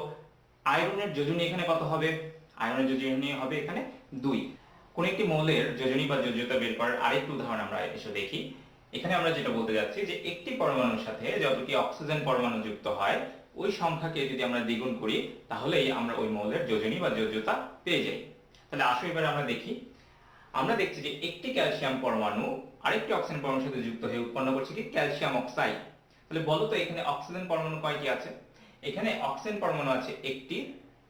F: আয়রনের যোজনী এখানে কত হবে? আয়রনের যোজনী হবে এখানে 2। কোন একটি মৌলের যোজনী বা যোজ্যতা বের করার আরেকটি উদাহরণ আমরা এসে দেখি। এখানে আমরা যেটা বলতে যাচ্ছি যে একটি পরমাণুর সাথে যতটি অক্সিজেন পরমাণু যুক্ত হয় ওই সংখ্যাকে যদি আমরা দ্বিগুণ করি, তাহলেই আমরা ওই মৌলের যোজনী বা যোজ্যতা পেয়ে যাই। তাহলে আসো এবার আমরা দেখি। আমরা দেখছি যে একটি ক্যালসিয়াম পরমাণু আরেকটি অক্সিজেন পরমাণুর সাথে যুক্ত হয়ে উৎপন্ন করছে কি? Calcium oxide. তাহলে বলো তো এখানে অক্সিজেন পরমাণু কয়টি আছে? এখানে অক্সিজেন পরমাণু আছে একটি,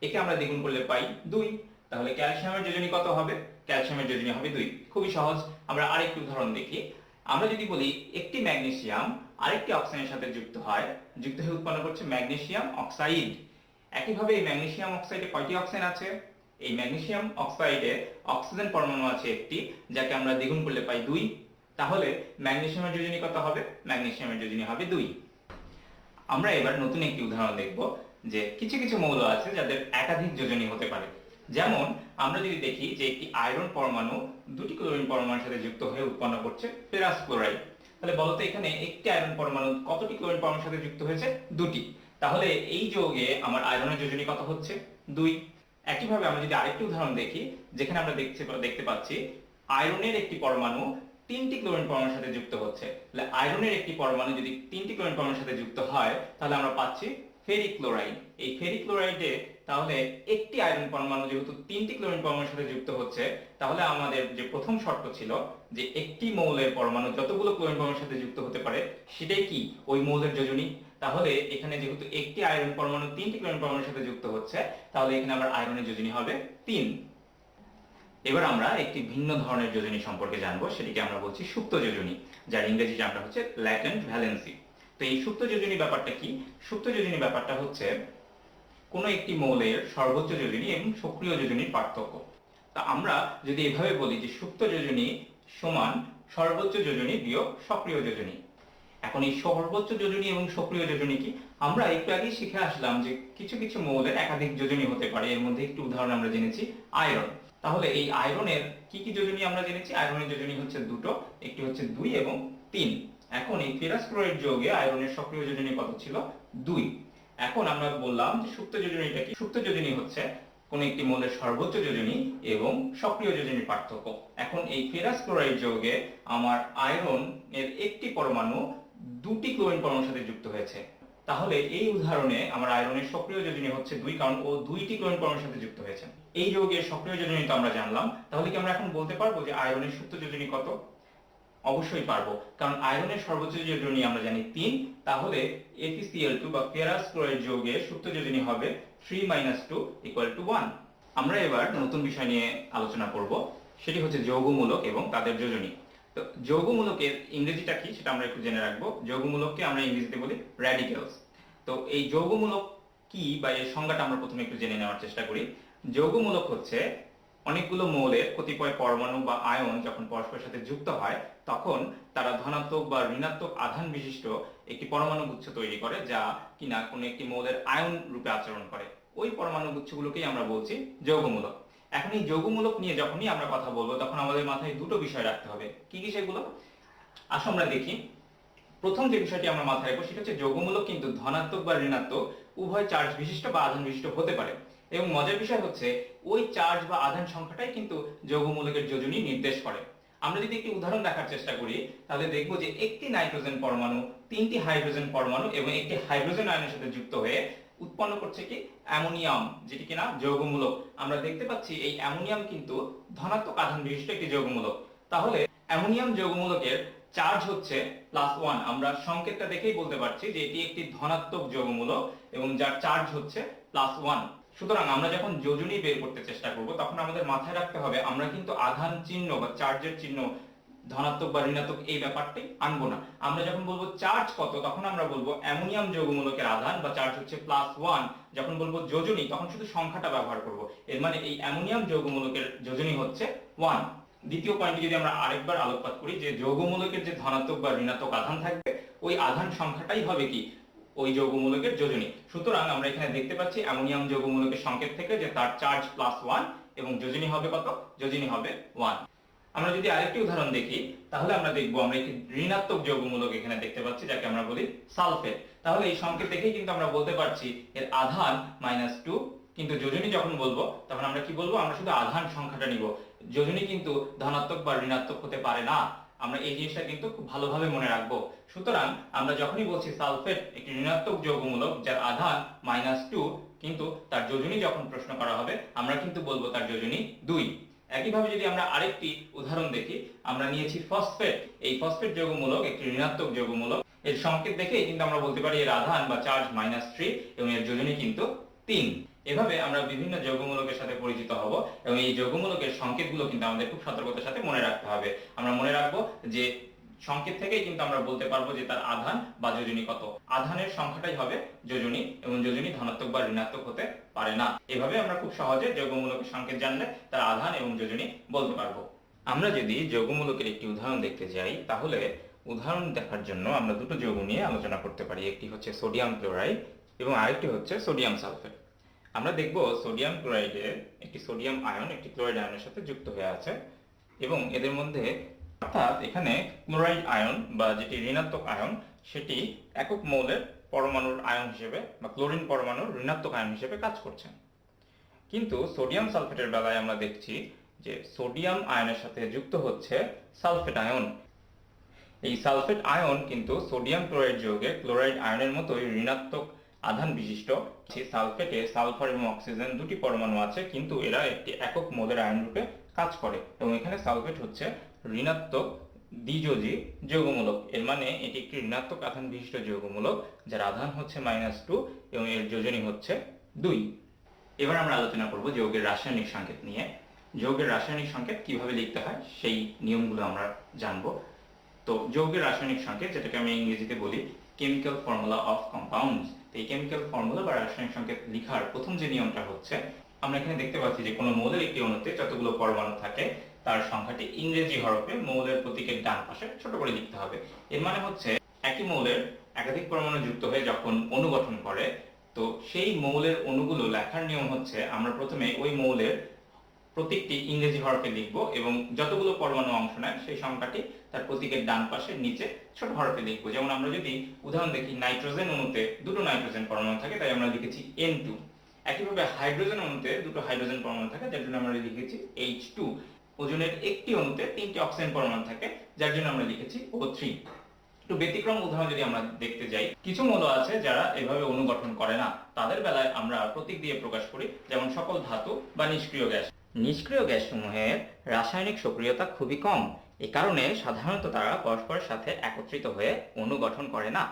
F: একে আমরা দ্বিগুণ করলে পাই 2। তাহলে ক্যালসিয়ামের যোজনী কত হবে? ক্যালসিয়ামের যোজনী হবে 2। খুবই সহজ। আমরা আরেকটি উদাহরণ দেখি। আমরা যদি বলি একটি ম্যাগনেসিয়াম আরেকটি অক্সিজেনের সাথে যুক্ত হয়, যুক্ত হয়ে উৎপন্ন করছে ম্যাগনেসিয়াম অক্সাইড। একইভাবে এই ম্যাগনেসিয়াম অক্সাইডে কয়টি অক্সিজেন আছে? এই ম্যাগনেসিয়াম অক্সাইডে অক্সিজেন পরমাণু আছে একটি, যাকে আমরা দ্বিগুণ করলে পাই 2। তাহলে ম্যাগনেসিয়ামের যোজনী কত হবে? ম্যাগনেসিয়ামের যোজনী হবে 2। আমরা এবার নতুন একটি উদাহরণ দেখব যে কিছু কিছু মৌল আছে যাদের একাধিক যোজনী হতে পারে। যেমন আমরা যদি দেখি যে একটি আয়রন পরমাণু দুটি ক্লোরিন পরমাণুর সাথে যুক্ত হয়ে উৎপন্ন করছে ফেরাস ক্লোরাইড। তাহলে বলতো এখানে একটি আয়রন পরমাণু কতটি ক্লোরিন পরমাণুর সাথে যুক্ত হয়েছে? 2টি। তাহলে এই যৌগে আমার আয়রনের যোজনী কত হচ্ছে? 2। একইভাবে আমরা যদি আরেকটি উদাহরণ দেখি, যেখানে আমরা দেখতে পাচ্ছি আয়রনের একটি পরমাণু 3টি ক্লোরিন পরমাণুর সাথে যুক্ত হচ্ছে। তাহলে আয়রনের একটি পরমাণু যদি 3টি ক্লোরিন পরমাণুর সাথে যুক্ত হয়, তাহলে আমরা পাচ্ছি ফেরিক ক্লোরাইড। এই ফেরিক ক্লোরাইডে তাহলে একটি আয়রন পরমাণু যেহেতু 3টি ক্লোরিন পরমাণুর সাথে যুক্ত হচ্ছে, তাহলে আমাদের যে প্রথম শর্ত ছিল যে একটি মৌলের পরমাণু যতগুলো ক্লোরিন পরমাণুর সাথে যুক্ত হতে পারে সেটাই কি ওই মৌলের যোজনী। তাহলে এখানে যেহেতু একটি আয়রন পরমাণু 3টি ক্লোরিন পরমাণুর সাথে যুক্ত হচ্ছে, তাহলে এখানে আবার আয়রনের যোজনী হবে 3। এবার আমরা একটি ভিন্ন ধরনের যোজনী সম্পর্কে জানবো, সেটিকে আমরা বলছি সুপ্ত যোজনী, যার ইংরেজি নামটা হচ্ছে ল্যাটেন্ট ভ্যালেন্সি। তো এই সুপ্ত যোজনী ব্যাপারটা কি? সুপ্ত যোজনী ব্যাপারটা হচ্ছে কোনো একটি মৌলের সর্বোচ্চ যোজনী এবং সক্রিয় যোজনীর পার্থক্য। তা আমরা যদি এভাবে বলি যে সুপ্ত যোজনী সমান সর্বোচ্চ যোজনী বিয়োগ সক্রিয় যোজনী। এখন এই সর্বোচ্চ যোজনী এবং সক্রিয় যোজনী কি? আমরা একটু আগেই শিখে আসলাম যে কিছু কিছু মৌলের একাধিক যোজনী হতে পারে। এর মধ্যে একটি উদাহরণ আমরা জেনেছি আয়রন। তাহলে এই আয়রনের কি কি যোজনী আমরা জেনেছি? আয়রনের যোজনী হচ্ছে দুটো, একটি হচ্ছে 2 এবং 3। এখন এই ফেরাস ক্লোরাইড যৌগে আয়রনের সক্রিয় যোজনী কত ছিল? 2। এখন আমরা বললাম যে সুপ্ত যোজনীটা কি? সুপ্ত যোজনী হচ্ছে কোন একটি মৌলের সর্বোচ্চ যোজনী এবং সক্রিয় যোজনীর পার্থক্য। এখন এই ফেরাস ক্লোরাইড যৌগে আমার আয়রন এর একটি পরমাণু 2টি ক্লোরিন পরমাণুর সাথে যুক্ত হয়েছে। তাহলে এই উদাহরণে আমার আয়রনের সক্রিয় যোজনী হচ্ছে 2, কারণ ও 2টি ক্লোরিন পরমাণুর সাথে যুক্ত হয়েছে। এই যৌগের সক্রিয় যোজনী তো আমরা জানলাম। তাহলে কি আমরা এখন বলতে পারবো যে আয়রনের সুপ্ত যোজনী কত? অবশ্যই পারবো, কারণ আয়রনের সর্বোচ্চ যোজনী আমরা জানি 3। তাহলে FeCl2 বা ফেরাস ক্লোরাইড যৌগের সুপ্ত যোজনী হবে 3 - 2 = 1। আমরা এবার নতুন বিষয় নিয়ে আলোচনা করব, সেটি হচ্ছে যৌগমূলক এবং তাদের যোজনী। তো যৌগমূলকের ইংরেজিটা কি সেটা আমরা একটু জেনে রাখবো। যৌগমূলককে আমরা ইংরেজিতে বলি র্যাডিক্যালস। তো এই যৌগমূলক কি বা এর সংজ্ঞাটা আমরা প্রথমে একটু জেনে নেওয়ার চেষ্টা করি। যৌগমূলক হচ্ছে অনেকগুলো মৌলের কতিপয় পরমাণু বা আয়ন যখন পরস্পরের সাথে যুক্ত হয় তখন তারা ধনাত্মক বা ঋণাত্মক আধান বিশিষ্ট একটি পরমাণু গুচ্ছ তৈরি করে, যা কিনা কোনো একটি মৌলের আয়ন রূপে আচরণ করে। ওই পরমাণু গুচ্ছগুলোকেই আমরা বলছি যৌগমূলক। এখন এই যৌগমূলক নিয়ে যখনই আমরা কথা বলবো তখন আমাদের মাথায় দুটো বিষয় রাখতে হবে। কি কি সেগুলো? আসো আমরা দেখি। প্রথম যে বিষয়টি আমরা মাথায় রাখবো সেটা হচ্ছে যৌগমূলক কিন্তু ধনাত্মক বা ঋণাত্মক উভয় চার্জ বিশিষ্ট বা আধান বিশিষ্ট হতে পারে। এবং মজার বিষয় হচ্ছে ওই চার্জ বা আধান সংখ্যাটাই কিন্তু যৌগমূলকের যোজনী নির্দেশ করে। আমরা যদি একটি উদাহরণ দেখার চেষ্টা করি তাহলে দেখব যে একটি নাইট্রোজেন পরমাণু তিনটি হাইড্রোজেন পরমাণু এবং একটি হাইড্রোজেন আয়নের সাথে যুক্ত হয়ে উৎপন্ন করছে কি অ্যামোনিয়াম, যেটি কিনা যৌগমূলক। আমরা দেখতে পাচ্ছি এই অ্যামোনিয়াম কিন্তু ধনাত্মক আধান বিশিষ্ট একটি যৌগমূলক। তাহলে অ্যামোনিয়াম যৌগমূলকের চার্জ হচ্ছে +1। আমরা সংকেতটা দেখেই বলতে পারছি যে এটি একটি ধনাত্মক যৌগমূলক এবং যার চার্জ হচ্ছে +1। সুতরাং আমরা যখন যোজনী বের করতে চেষ্টা করব তখন আমাদের মাথায় রাখতে হবে আমরা কিন্তু আধান চিহ্ন বা চার্জের চিহ্ন ধনাত্মক বা ঋণাত্মক এই ব্যাপারটি আনবো না। আমরা যখন বলবো চার্জ কত তখন আমরা বলবো অ্যামোনিয়াম যৌগমূলকের আধান বা চার্জ হচ্ছে +1। যখন বলবো যোজনী তখন শুধু সংখ্যাটা ব্যবহার করব। এর মানে এই অ্যামোনিয়াম যৌগমূলকের যোজনী হচ্ছে 1। দ্বিতীয় পয়েন্টে যদি আমরা আরেকবার আলোকপাত করি যে যৌগমূলকের যে ধনাত্মক বা ঋণাত্মক আধান থাকবে ওই আধান সংখ্যাটাই হবে কি ওই যৌগমূলকের যোজনী। সুতরাং আমরা এখানে দেখতে পাচ্ছি অ্যামোনিয়াম যৌগমূলকের সংকেত থেকে যে তার চার্জ +1 এবং যোজনী হবে কত? যোজনী হবে 1। আমরা যদি আরেকটি উদাহরণ দেখি তাহলে আমরা দেখব আমরা একটি ঋণাত্মক যৌগমূলক এখানে দেখতে পাচ্ছি যাকে আমরা বলি সালফেট। তাহলে এই সংকেত দেখেই কিন্তু আমরা বলতে পারছি এর আধান -2, কিন্তু যোজনী যখন বলবো তখন আমরা কি বলবো? আমরা শুধু আধান সংখ্যাটা নিব। যোজনী কিন্তু ধনাত্মক বা ঋণাত্মক হতে পারে না। আমরা এই জিনিসটা কিন্তু খুব ভালোভাবে মনে রাখবো। সুতরাং আমরা যখনই বলছি সালফেট একটি ঋণাত্মক যৌগমূলক যার আধান -2, কিন্তু তার যোজনী যখন প্রশ্ন করা হবে আমরা কিন্তু বলবো তার যোজনী 2। একইভাবে যদি আমরা আরেকটি উদাহরণ দেখি, আমরা নিয়েছি ফসফেট। এই ফসফেট যৌগমূলক একটি ঋণাত্মক যৌগমূলক। এর সংকেত দেখেই কিন্তু আমরা বলতে পারি এর আধান বা চার্জ -3 এবং এর যোজনী কিন্তু 3। এভাবে আমরা বিভিন্ন যৌগমূলকের সাথে পরিচিত হব এবং এই যৌগমূলকের সংকেতগুলো কিন্তু আমাদের খুব সতর্কতার সাথে মনে রাখতে হবে। আমরা মনে রাখবো যে সংকেত থেকেই কিন্তু আমরা বলতে পারবো যে তার আধান বা যোজনী কত। আধানের সংখ্যাটাই হবে যোজনী এবং যোজনী ধনাত্মক বা ঋণাত্মক হতে পারে না। এভাবে আমরা খুব সহজে যৌগমূলকের সংকেত জানলে তার আধান এবং যোজনী বলতে পারবো। আমরা যদি যৌগমূলকের একটি উদাহরণ দেখতে যাই তাহলে উদাহরণ দেখার জন্য আমরা দুটো যৌগ নিয়ে আলোচনা করতে পারি। একটি হচ্ছে সোডিয়াম ক্লোরাইড এবং আরেকটি হচ্ছে সোডিয়াম সালফেট। আমরা দেখব সোডিয়াম ক্লোরাইডের একটি সোডিয়াম আয়ন একটি ক্লোরাইড আয়নের সাথে যুক্ত হয়ে আছে এবং এদের মধ্যে অর্থাৎ এখানে ক্লোরাইড আয়ন বা যেটি ঋণাত্মক আয়ন সেটি একক মৌলের পরমাণুর আয়ন হিসেবে বা ক্লোরিন পরমাণুর ঋণাত্মক আয়ন হিসেবে কাজ করছে। কিন্তু সোডিয়াম সালফেটের বেলায় আমরা দেখছি যে সোডিয়াম আয়নের সাথে যুক্ত হচ্ছে সালফেট আয়ন। এই সালফেট আয়ন কিন্তু সোডিয়াম ক্লোরাইড যৌগে ক্লোরাইড আয়নের মতোই ঋণাত্মক আধান বিশিষ্ট। সালফেটে সালফার এবং অক্সিজেন দুটি পরমাণু আছে কিন্তু এরা একটি একক মৌলের আয়ন রূপে কাজ করে এবং এখানে সালফেট হচ্ছে ঋণাত্মক দ্বিযোজী যৌগমূলক। এর মানে এটি একটি ঋণাত্মক আধান বিশিষ্ট যৌগমূলক যার আধান হচ্ছে -2 এবং এর যোজনী হচ্ছে 2। এবার আমরা আলোচনা করব যৌগের রাসায়নিক সংকেত নিয়ে। যৌগের রাসায়নিক সংকেত কিভাবে লিখতে হয় সেই নিয়মগুলো আমরা জানবো। তো যৌগের রাসায়নিক সংকেত, যেটাকে আমি ইংরেজিতে বলি কেমিক্যাল ফর্মুলা অফ কম্পাউন্ডস, এই কেমিক্যাল ফর্মুলা বা রাসায়নিক সংকেত লেখার প্রথম যে নিয়মটা হচ্ছে, আমরা এখানে দেখতে পাচ্ছি যে কোনো মৌলের একটি অণুতে যতগুলো পরমাণু থাকে তার সংখ্যাটি ইংরেজি হরফে মৌলের প্রতীকের ডান পাশে ছোট করে লিখতে হবে। এর মানে হচ্ছে একই মৌলের একাধিক পরমাণু যুক্ত হয়ে যখন অণু গঠন করে তো সেই মৌলের অণুগুলো লেখার নিয়ম হচ্ছে আমরা প্রথমে ওই মৌলের প্রতীকটি ইংরেজি হরফে লিখব এবং যতগুলো পরমাণু অংশ নেয় সেই সংখ্যাটি তার প্রতীকের ডান পাশে নিচে ছোট হরফে লিখব। যেমন আমরা যদি উদাহরণ দেখি, নাইট্রোজেন অণুতে দুটো নাইট্রোজেন পরমাণু থাকে তাই আমরা লিখেছি N2। একইভাবে হাইড্রোজেন অণুতে দুটো হাইড্রোজেন পরমাণু থাকে যার জন্য আমরা লিখেছি H2। ওজনের একটি অণুতে তিনটি অক্সিজেন পরমাণু থাকে যার জন্য আমরা লিখেছি O3। একটু ব্যতিক্রম উদাহরণ যদি আমরা দেখতে যাই, কিছু মৌল আছে যারা এভাবে অণু গঠন করে না, তাদের বেলায় আমরা প্রতীক দিয়ে প্রকাশ করি, যেমন সকল ধাতু বা নিষ্ক্রিয় গ্যাস। নিষ্ক্রিয় গ্যাসসমূহের রাসায়নিক সক্রিয়তা খুবই কম, এ কারণে সাধারণত তারা পরস্পরের সাথে একত্রিত হয়ে অণু গঠন করে না।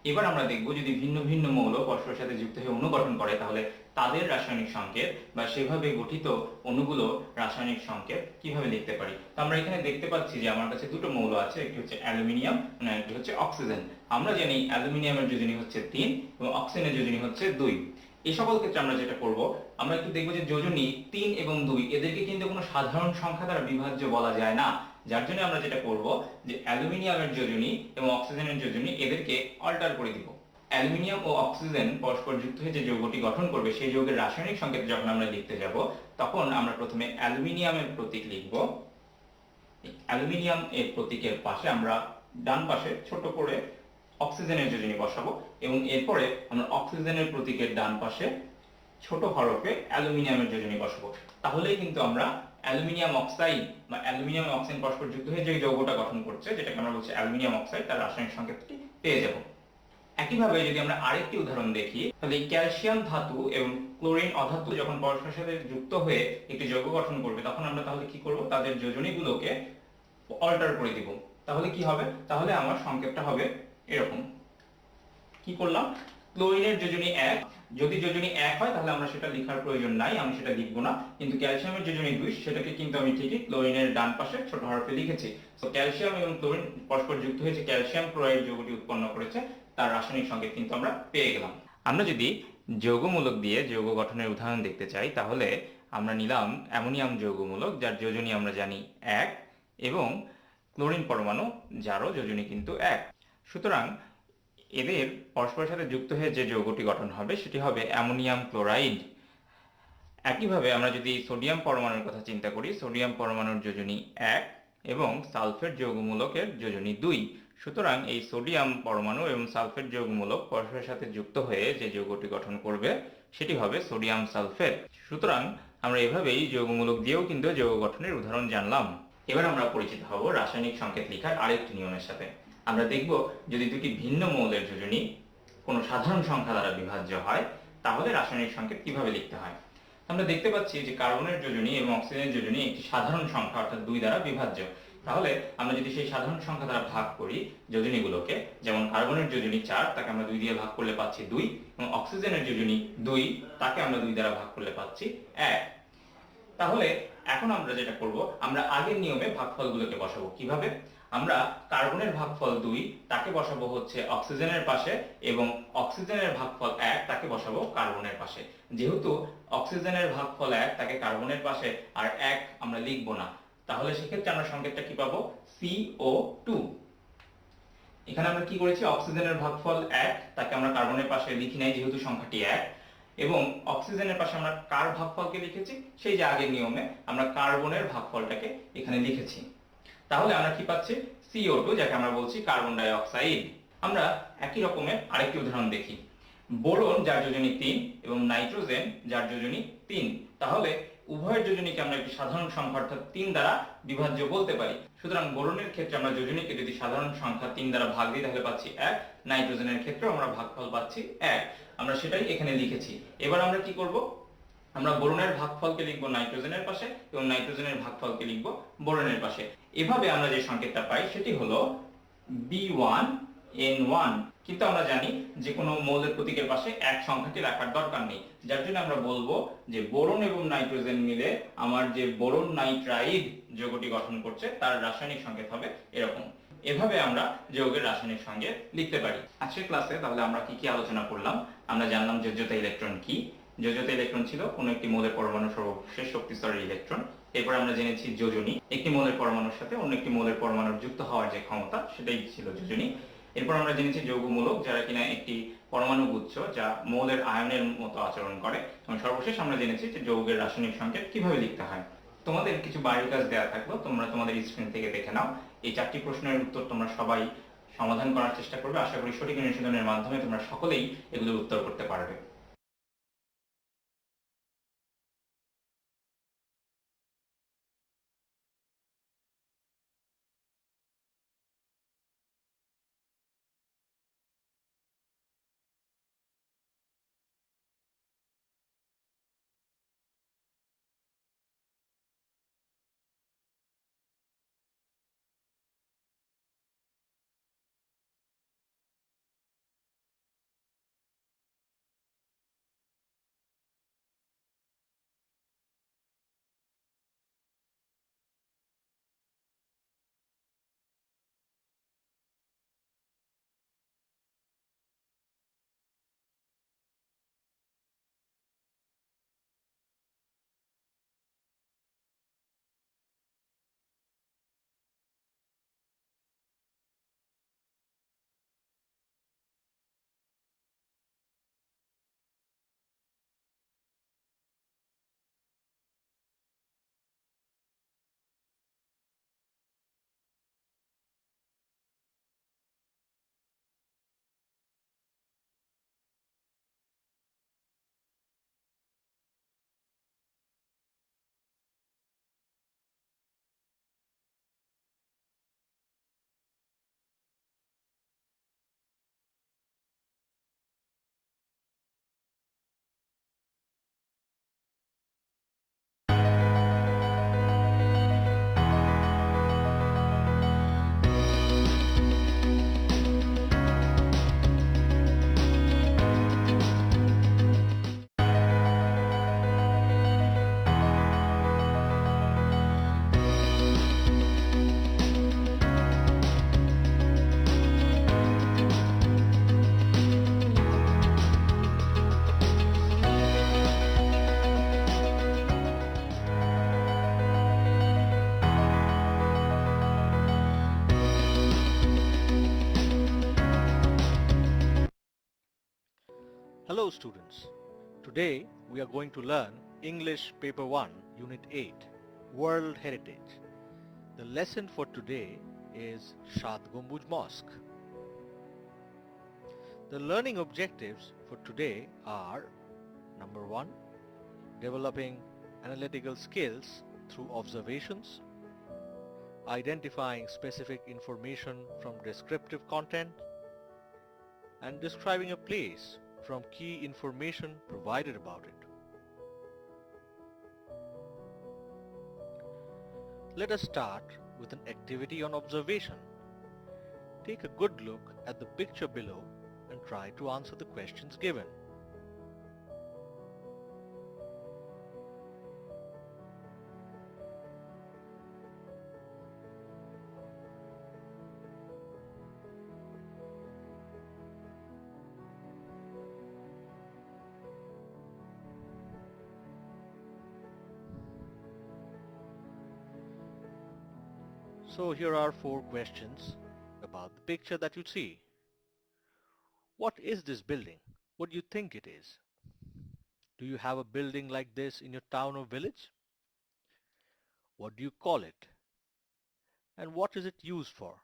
F: এবার আমরা দেখব যদি ভিন্ন ভিন্ন মৌল পরস্পরের সাথে যুক্ত হয়ে অণু গঠন করে তাহলে তাদের রাসায়নিক সংকেত বা সেভাবে গঠিত অণুগুলো রাসায়নিক সংকেত কিভাবে লিখতে পারি। তো আমরা এখানে দেখতে পাচ্ছি যে আমার কাছে দুটো মৌল আছে, একটি হচ্ছে অ্যালুমিনিয়াম এবং একটি হচ্ছে অক্সিজেন। আমরা জানি অ্যালুমিনিয়ামের যোজনী হচ্ছে 3 এবং অক্সিজেনের যোজনী হচ্ছে 2। এই সকল ক্ষেত্রে আমরা যেটা করব, আমরা একটু দেখবো যে যোজনী 3 এবং 2 এদেরকে কিন্তু কোনো সাধারণ সংখ্যা দ্বারা বিভাজ্য বলা যায় না। যার জন্য আমরা যেটা করব যে অ্যালুমিনিয়ামের যোজনী এবং অক্সিজেনের যোজনী এদেরকে অল্টার করে দিব। অ্যালুমিনিয়াম ও অক্সিজেন পরস্পর যুক্ত হয়ে যে যৌগটি গঠন করবে সেই যৌগের রাসায়নিক সংকেত যখন আমরা লিখতে যাব, তখন আমরা প্রথমে অ্যালুমিনিয়ামের প্রতীক লিখব। অ্যালুমিনিয়াম এর প্রতীকের পাশে আমরা ডান পাশে ছোট করে অক্সিজেনের যোজনী বসাবো এবং এরপরে আমরা অক্সিজেনের প্রতীকের ডান পাশে ছোট হরফে অ্যালুমিনিয়ামের যোজনী বসাবো। তাহলেই কিন্তু আমরা অ্যালুমিনিয়াম অক্সাইড বা অ্যালুমিনিয়াম অক্সিজেন পরস্পর যুক্ত হয়ে যে যৌগটা গঠন করছে, যেটাকে আমরা বলছি অ্যালুমিনিয়াম অক্সাইড, তার রাসায়নিক সংকেতটি পেয়ে যাব। একইভাবে যদি আমরা আরেকটি উদাহরণ দেখি, তাহলে ক্যালসিয়াম ধাতু এবং ক্লোরিন অধাতু যখন পরস্পরের সাথে যুক্ত হয়ে একটি যৌগ গঠন করবে, তখন আমরা তাহলে কি করব, তাদের যোজনীগুলোকে অল্টার করে দিব। তাহলে কি হবে, তাহলে আমার সংকেতটা হবে এরকম। কি করলাম, ক্লোরিনের যোজনী 1, যদি যোজনী 1 হয় তাহলে আমরা সেটা লেখার প্রয়োজন নাই, আমি সেটা লিখব না। কিন্তু ক্যালসিয়ামের যোজনী 2, সেটাকে কিন্তু আমি ঠিকই ক্লোরিনের ডান পাশে ছোট হরফে লিখেছি। তো ক্যালসিয়াম এবং ক্লোরিন পরস্পর যুক্ত হয়েছে ক্যালসিয়াম ক্লোরাইড যৌগটি উৎপন্ন করেছে, তার রাসায়নিক সংকেত কিন্তু আমরা পেয়ে গেলাম। আমরা যদি যৌগমূলক দিয়ে যৌগ গঠনের উদাহরণ দেখতে চাই, তাহলে আমরা নিলাম অ্যামোনিয়াম যৌগমূলক, যার যোজনী আমরা জানি 1, এবং ক্লোরিন পরমাণু, যারও যোজনী কিন্তু 1। সুতরাং এদের পরস্পরের সাথে যুক্ত হয়ে যে যৌগটি গঠন হবে সেটি হবে অ্যামোনিয়াম ক্লোরাইড। একইভাবে আমরা যদি সোডিয়াম পরমাণুর কথা চিন্তা করি, সোডিয়াম পরমাণুর যোজনী 1 এবং সালফেট যৌগমূলকের যোজনী 2। সুতরাং এই সোডিয়াম পরমাণু এবং সালফেট যৌগমূলক পরস্পরের সাথে যুক্ত হয়ে যে যৌগটি গঠন করবে সেটি হবে সোডিয়াম সালফেট। সুতরাং আমরা এভাবেই যৌগমূলক দিয়েও কিন্তু যৌগ গঠনের উদাহরণ জানলাম। এবার আমরা পরিচিত হব রাসায়নিক সংকেত লেখার আরেকটি নিয়মের সাথে। আমরা দেখব যদি দুটি ভিন্ন মৌলের যোজনী কোনো সাধারণ সংখ্যা দ্বারা বিভাজ্য হয়, তাহলে রাসায়নিক সংকেত কিভাবে লিখতে হয়। আমরা দেখতে পাচ্ছি যে কার্বনের যোজনী এবং অক্সিজেনের যোজনী একটি সাধারণ সংখ্যা অর্থাৎ 2 দ্বারা বিভাজ্য। তাহলে আমরা যদি সেই সাধারণ সংখ্যা দ্বারা ভাগ করি যোজনীগুলোকে, যেমন কার্বনের যোজনী 4, তাকে আমরা 2 দিয়ে ভাগ করলে পাচ্ছি 2, এবং অক্সিজেনের যোজনী 2, তাকে আমরা 2 দ্বারা ভাগ করলে পাচ্ছি 1। তাহলে এখন আমরা যেটা করব, আমরা আগের নিয়মে ভাগফলগুলোকে বসাবো। কিভাবে, আমরা কার্বনের ভাগফল 2 তাকে বসাবো হচ্ছে অক্সিজেনের পাশে, এবং অক্সিজেনের ভাগফল 1 তাকে বসাবো কার্বনের পাশে। যেহেতু অক্সিজেনের ভাগফল 1 তাকে কার্বনের পাশে আর 1 আমরা লিখব না, তাহলে সেক্ষেত্রে আমরা সংকেতটা কি পাবো, CO2। এখানে আমরা কি করেছি, অক্সিজেনের ভাগফল 1 তাকে আমরা কার্বনের পাশে লিখি নাই যেহেতু সংখ্যাটি 1, এবং অক্সিজেনের পাশে আমরা কার ভাগফলকে লিখেছি, সেই যে আগের নিয়মে আমরা কার্বনের ভাগফলটাকে এখানে লিখেছি। তাহলে আমরা কি পাচ্ছি, CO2, যাকে আমরা বলছি কার্বন ডাই অক্সাইড। আমরা একই রকমের আরেকটি উদাহরণ দেখি, বোরন যার যোজনী 3 এবং নাইট্রোজেন যার যোজনী 3। তাহলে উভয়ের যোজনীকে আমরা একটি সাধারণ সংখ্যা অর্থাৎ 3 দ্বারা বিভাজ্য বলতে পারি। সুতরাং বোরনের ক্ষেত্রে আমরা যোজনীকে যদি সাধারণ সংখ্যা 3 দ্বারা ভাগ দিই তাহলে পাচ্ছি 1, নাইট্রোজেনের ক্ষেত্রেও আমরা ভাগফল পাচ্ছি 1। আমরা সেটাই এখানে লিখেছি। এবার আমরা কি করব, আমরা বোরনের ভাগফলকে লিখব নাইট্রোজেনের পাশে এবং নাইট্রোজেনের ভাগফলকে লিখব বোরনের পাশে। এভাবে আমরা যে সংকেতটা পাই সেটি হলো B1N1। কিন্তু আমরা জানি যে কোনো মৌলের প্রতীকের পাশে 1 সংখ্যাটি রাখার দরকার নেই, যার জন্য আমরা বলবো যে বোরন এবং নাইট্রোজেন মিলে আমার যে বোরন নাইট্রাইড যৌগটি গঠন করছে তার রাসায়নিক সংকেত হবে এরকম। এভাবে আমরা যৌগের রাসায়নিক সংকেত লিখতে পারি। আজকের ক্লাসে তাহলে আমরা কি কি আলোচনা করলাম, আমরা জানলাম যোজ্যতা ইলেকট্রন কি। যোজ্যতা ইলেকট্রন ছিল কোনো একটি মৌলের পরমাণু সর্বশেষ শক্তি স্তরের ইলেকট্রন। এরপর আমরা জেনেছি যোজনী, একটি মৌলের পরমাণুর সাথে অন্য একটি মৌলের পরমাণুর যুক্ত হওয়ার যে ক্ষমতা, সেটাই ছিল যোজনী। এরপর আমরা জেনেছি যৌগমূলক, যারা কিনা একটি পরমাণু গুচ্ছ যা মৌলের আয়নের মতো আচরণ করে। এবং সর্বশেষ আমরা জেনেছি যে যৌগের রাসায়নিক সংকেত কিভাবে লিখতে হয়। তোমাদের কিছু বাড়ির কাজ দেওয়া থাকলো, তোমরা তোমাদের স্ক্রিন থেকে দেখে নাও। এই 4টি প্রশ্নের উত্তর তোমরা সবাই সমাধান করার চেষ্টা করবে। আশা করি সঠিক অনুশীলনের মাধ্যমে তোমরা সকলেই এগুলোর উত্তর করতে পারবে।
G: Hello students. Today we are going to learn English Paper 1, Unit 8, World Heritage. The lesson for today is Shad Gumbuj Mosque. The learning objectives for today are: number 1, developing analytical skills through observations, identifying specific information from descriptive content, and describing a place from key information provided about it. Let us start with an activity on observation. Take a good look at the picture below and try to answer the questions given. So here are 4 questions about the picture that you see. What is this building? What do you think it is? Do you have a building like this in your town or village? What do you call it? And what is it used for?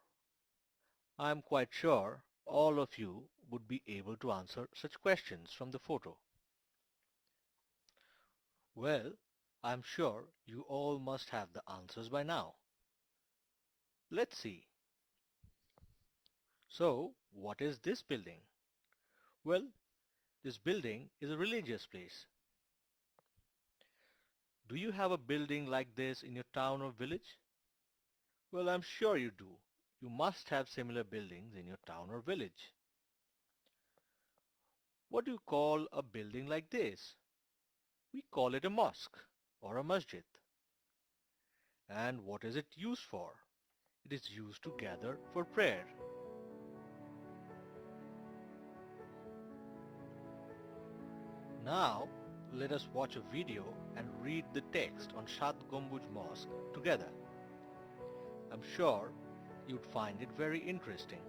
G: I am quite sure all of you would be able to answer such questions from the photo. Well, I am sure you all must have the answers by now. Let's see. So, what is this building? Well, this building is a religious place. Do you have a building like this in your town or village? Well, I'm sure you do. You must have similar buildings in your town or village. What do you call a building like this? We call it a mosque or a masjid. And what is it used for? It is used to gather for prayer. Now, let us watch a video and read the text on Shad Gumbuj Mosque together. I'm sure you'd find it very interesting.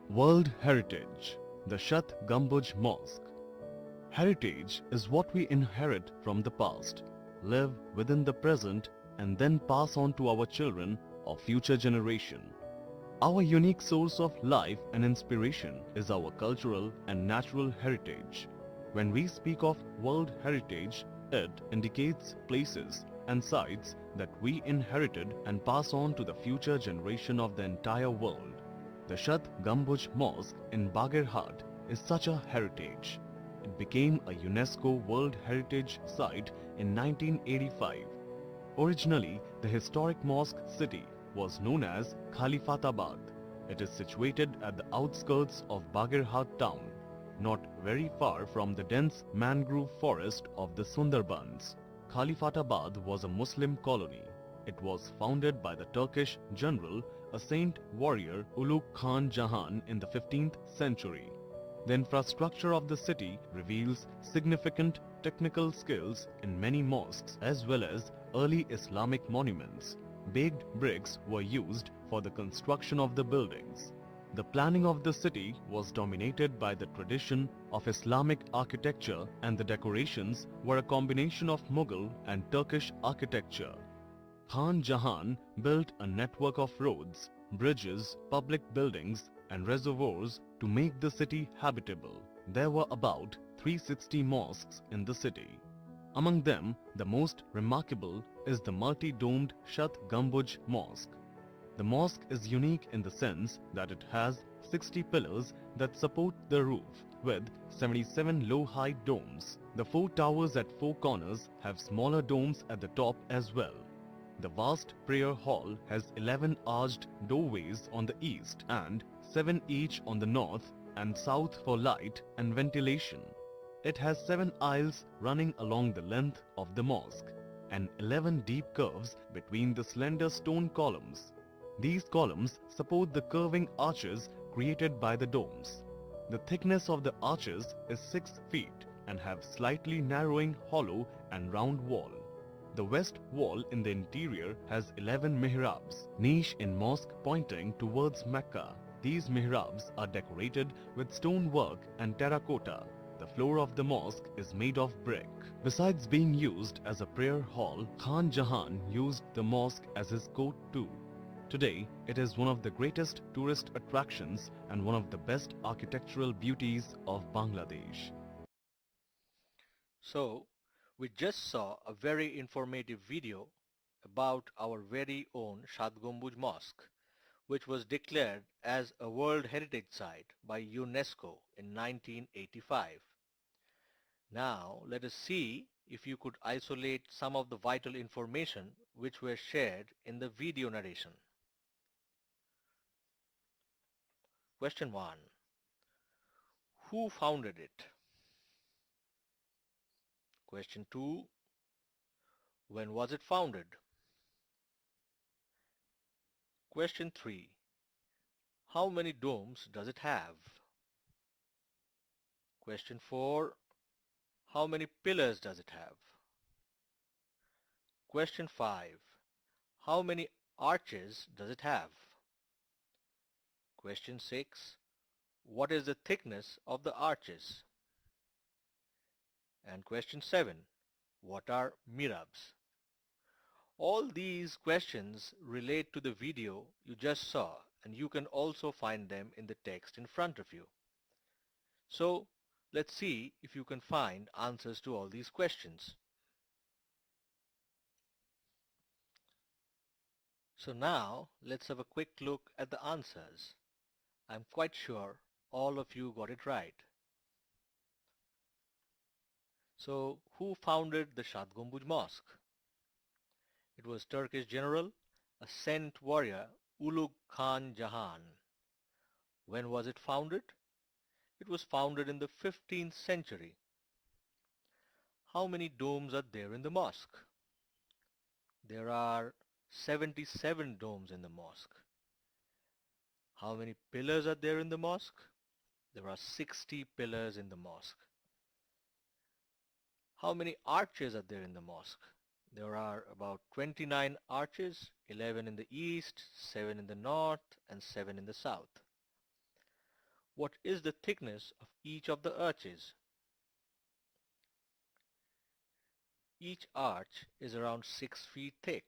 H: World Heritage, the Shad Gumbuj Mosque. Heritage is what we inherit from the past, live within the present, and then pass on to our children or future generation. Our unique source of life and inspiration is our cultural and natural heritage. When we speak of World Heritage, it indicates places and sites that we inherited and pass on to the future generation of the entire world. The Shad Gumbuj Mosque in Bagherhat is such a heritage. It became a UNESCO World Heritage Site in 1985. Originally, the historic mosque city was known as Khalifatabad. It is situated at the outskirts of Bagherhat town, not very far from the dense mangrove forest of the Sundarbans. Khalifatabad was a Muslim colony. It was founded by the Turkish general, a saint warrior Ulugh Khan Jahan in the 15th century. The infrastructure of the city reveals significant technical skills in many mosques as well as early Islamic monuments. Baked bricks were used for the construction of the buildings. The planning of the city was dominated by the tradition of Islamic architecture, and the decorations were a combination of Mughal and Turkish architecture. Khan Jahan built a network of roads, bridges, public buildings, and reservoirs to make the city habitable. There were about 360 mosques in the city. Among them, the most remarkable is the multi-domed Shad Gumbuj Mosque. The mosque is unique in the sense that it has 60 pillars that support the roof, with 77 low-height domes. The 4 towers at 4 corners have smaller domes at the top as well. The vast prayer hall has 11 arched doorways on the east and 7 each on the north and south for light and ventilation. It has 7 aisles running along the length of the mosque and 11 deep curves between the slender stone columns. These columns support the curving arches created by the domes. The thickness of the arches is 6 feet and have slightly narrowing hollow and round wall. The west wall in the interior has 11 mihrabs, niche in mosque pointing towards Mecca. These mihrabs are decorated with stonework and terracotta. The floor of the mosque is made of brick. Besides being used as a prayer hall, Khan Jahan used the mosque as his court too. Today, it is one of the greatest tourist attractions and one of the best architectural beauties of Bangladesh.
G: So, we just saw a very informative video about our very own Shat Gambuj Mosque, which was declared as a World Heritage Site by UNESCO in 1985. Now, let us see if you could isolate some of the vital information which were shared in the video narration. Question 1. Who founded it? Question 2. When was it founded? Question 3. How many domes does it have? Question 4. How many pillars does it have? Question 5. How many arches does it have? Question 6. What is the thickness of the arches? And question 7. What are mihrabs? All these questions relate to the video you just saw, and you can also find them in the text in front of you. So let's see if you can find answers to all these questions. So now let's have a quick look at the answers. I'm quite sure all of you got it right. So who founded the Shat Gambuj Mosque? It was Turkish general, a saint warrior, Ulugh Khan Jahan. When was it founded? It was founded in the 15th century. How many domes are there in the mosque? There are 77 domes in the mosque. How many pillars are there in the mosque? There are 60 pillars in the mosque. How many arches are there in the mosque? There are about 29 arches, 11 in the east, 7 in the north, and 7 in the south. What is the thickness of each of the arches? Each arch is around 6 feet thick.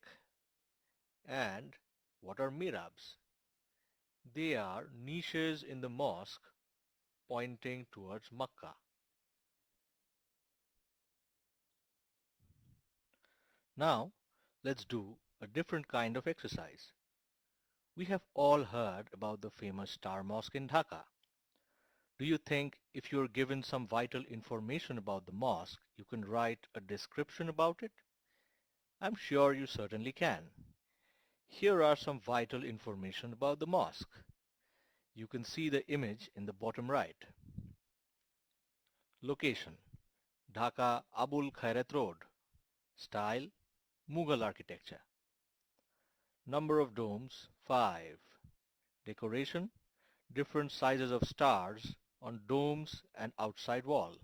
G: And what are mihrabs? They are niches in the mosque pointing towards Makkah. Now, let's do a different kind of exercise. We have all heard about the famous Star Mosque in Dhaka. Do you think if you're given some vital information about the mosque, you can write a description about it? I'm sure you certainly can. Here are some vital information about the mosque. You can see the image in the bottom right. Location: Dhaka Abul Khairat Road. Style: Mughal architecture. Number of domes: 5. Decoration: different sizes of stars on domes and outside wall.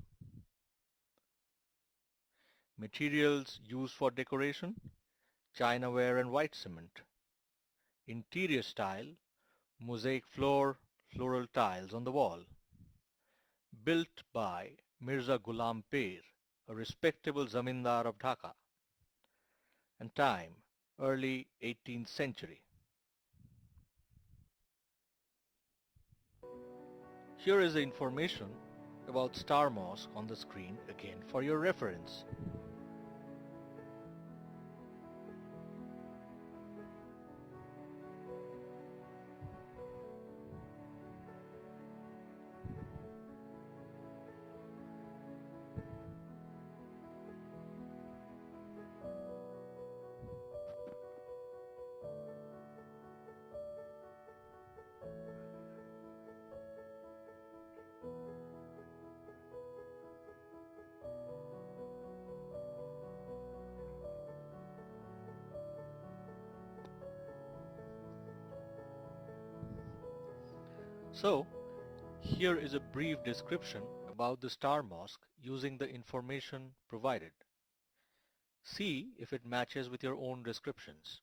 G: Materials used for decoration: chinaware and white cement. Interior style: mosaic floor, floral tiles on the wall. Built by Mirza Ghulam Pir, a respectable zamindar of Dhaka. And time: early 18th century. Here is the information about Star Mosque on the screen again for your reference. So, here is a brief description about the Star Mosque using the information provided. See if it matches with your own descriptions.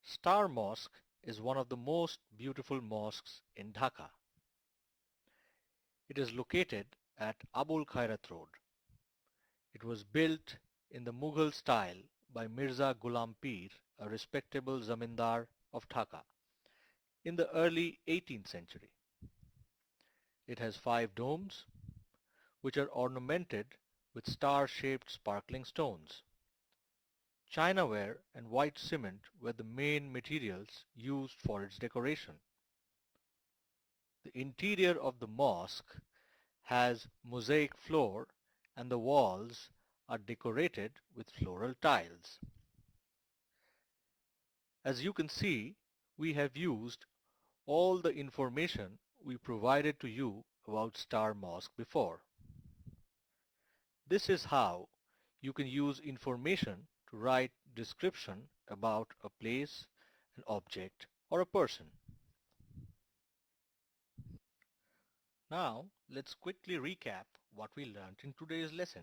G: Star Mosque is one of the most beautiful mosques in Dhaka. It is located at Abul Khairat Road. It was built in the Mughal style by Mirza Ghulam Pir, a respectable zamindar of Dhaka, in the early 18th century. It has 5 domes, which are ornamented with star-shaped sparkling stones. Chinaware and white cement were the main materials used for its decoration. The interior of the mosque has mosaic floor and the walls are decorated with floral tiles. As you can see, we have used all the information we provided to you about Star Mosque before. This is how you can use information to write description about a place, an object, or a person. Now, let's quickly recap what we learned in today's lesson.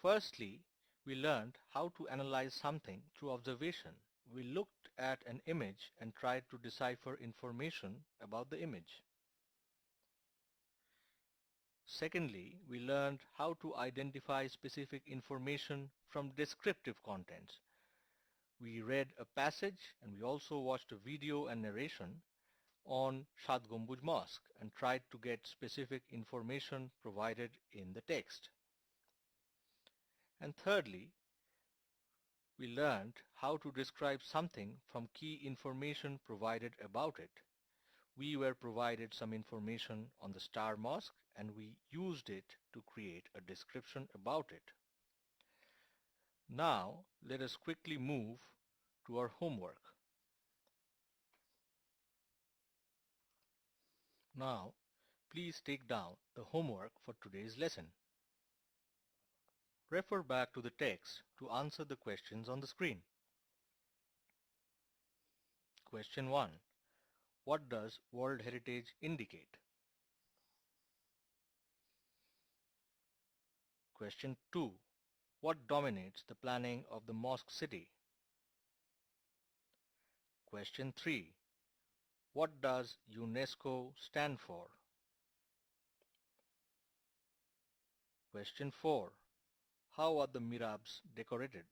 G: Firstly, we learned how to analyze something through observation. We looked at an image and tried to decipher information about the image. Secondly, we learned how to identify specific information from descriptive contents. We read a passage and we also watched a video and narration on Shat Gambuj Mosque and tried to get specific information provided in the text. And thirdly, we learned how to describe something from key information provided about it. We were provided some information on the Star Mosque and we used it to create a description about it. Now, let us quickly move to our homework. Now, please take down the homework for today's lesson. Refer back to the text to answer the questions on the screen. Question 1. What does World Heritage indicate? Question 2. What dominates the planning of the mosque city? Question 3. What does UNESCO stand for? Question 4. How are the mihrabs decorated?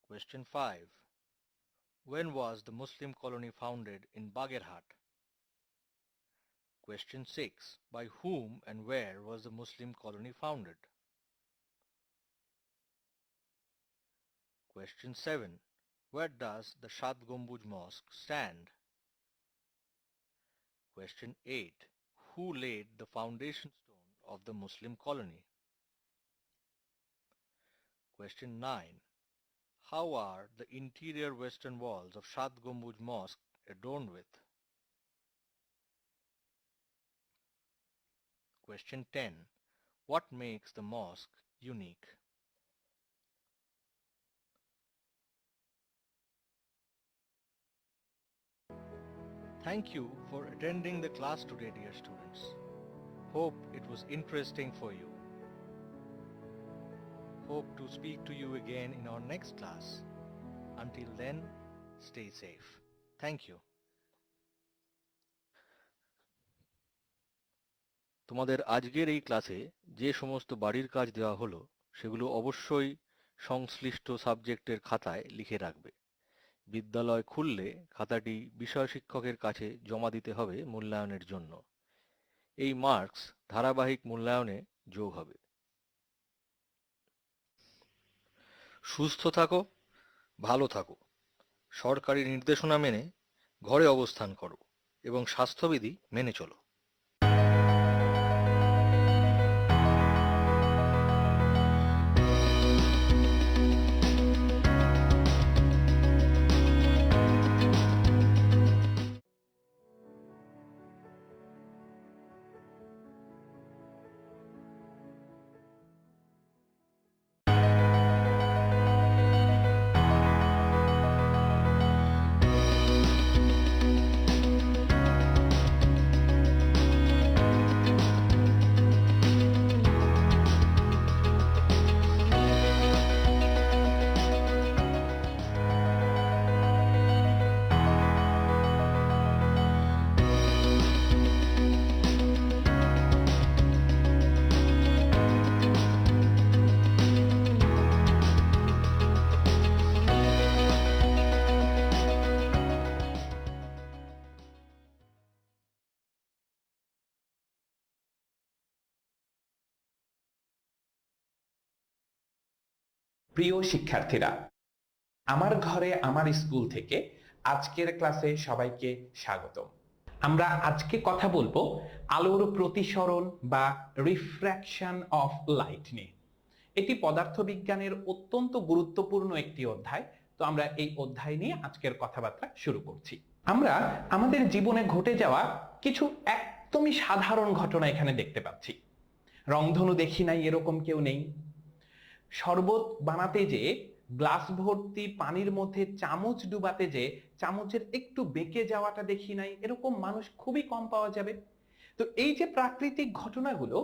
G: Question 5. When was the Muslim colony founded in Bagherhat? Question 6. By whom and where was the Muslim colony founded? Question 7. Where does the Shat Gambuj Mosque stand? Question 8. Who laid the foundation stone of the Muslim colony? Question 9. How are the interior western walls of Shat Gambuj Mosque adorned with? Question 10. What makes the mosque unique? Thank you for attending the class today, dear students. Hope it was interesting for you. Hope to speak to you again in our next class. Until then, stay safe. Thank you. তোমাদের আজকের এই ক্লাসে যে সমস্ত বাড়ির কাজ দেওয়া হলো সেগুলো অবশ্যই সংশ্লিষ্ট সাবজেক্টের খাতায় লিখে রাখবে। বিদ্যালয় খুললে খাতাটি বিষয় শিক্ষকের কাছে জমা দিতে হবে মূল্যায়নের জন্য। এই মার্কস ধারাবাহিক মূল্যায়নে যোগ হবে। সুস্থ থাকো, ভালো থাকো, সরকারি নির্দেশনা মেনে ঘরে অবস্থান করো এবং স্বাস্থ্যবিধি মেনে চলো।
I: প্রিয় শিক্ষার্থীরা, আমার ঘরে আমার স্কুল থেকে আজকের ক্লাসে সবাইকে স্বাগতম। আমরা আজকে কথা বলবো আলোর প্রতিসরণ বা রিফ্র্যাকশন অফ লাইট নিয়ে। এটি পদার্থবিজ্ঞানের অত্যন্ত গুরুত্বপূর্ণ একটি অধ্যায়। তো আমরা এই অধ্যায় নিয়ে আজকের কথাবার্তা শুরু করছি। আমরা আমাদের জীবনে ঘটে যাওয়া কিছু একদমই সাধারণ ঘটনা এখানে দেখতে পাচ্ছি। রংধনু দেখি নাই এরকম কেউ নেই। শরবত বানাতে যে গ্লাস ভর্তি পানির মধ্যে চামচ ডুবাতে যে চামচের একটু বেঁকে যাওয়াটা দেখি নাই এরকম মানুষ খুবই কম পাওয়া যাবে। তো এই যে প্রাকৃতিক ঘটনাগুলো,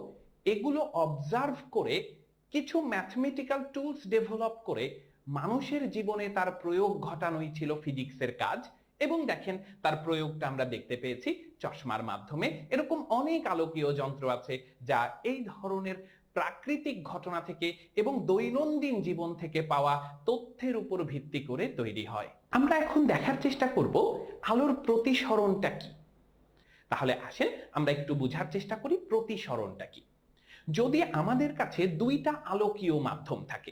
I: এগুলো অবজার্ভ করে কিছু ম্যাথমেটিক্যাল টুলস ডেভেলপ করে মানুষের জীবনে তার প্রয়োগ ঘটানোই ছিল ফিজিক্সের কাজ। এবং দেখেন তার প্রয়োগটা আমরা দেখতে পেয়েছি চশমার মাধ্যমে। এরকম অনেক আলোকীয় যন্ত্র আছে যা এই ধরনের প্রাকৃতিক ঘটনা থেকে এবং দৈনন্দিন জীবন থেকে পাওয়া তথ্যের উপর ভিত্তি করে তৈরি হয়। আমরা এখন দেখার চেষ্টা করব আলোর প্রতিসরণটা কি। তাহলে আসেন আমরা একটু বোঝার চেষ্টা করি প্রতিসরণটা কি। যদি আমাদের কাছে দুইটা আলোকীয় মাধ্যম থাকে,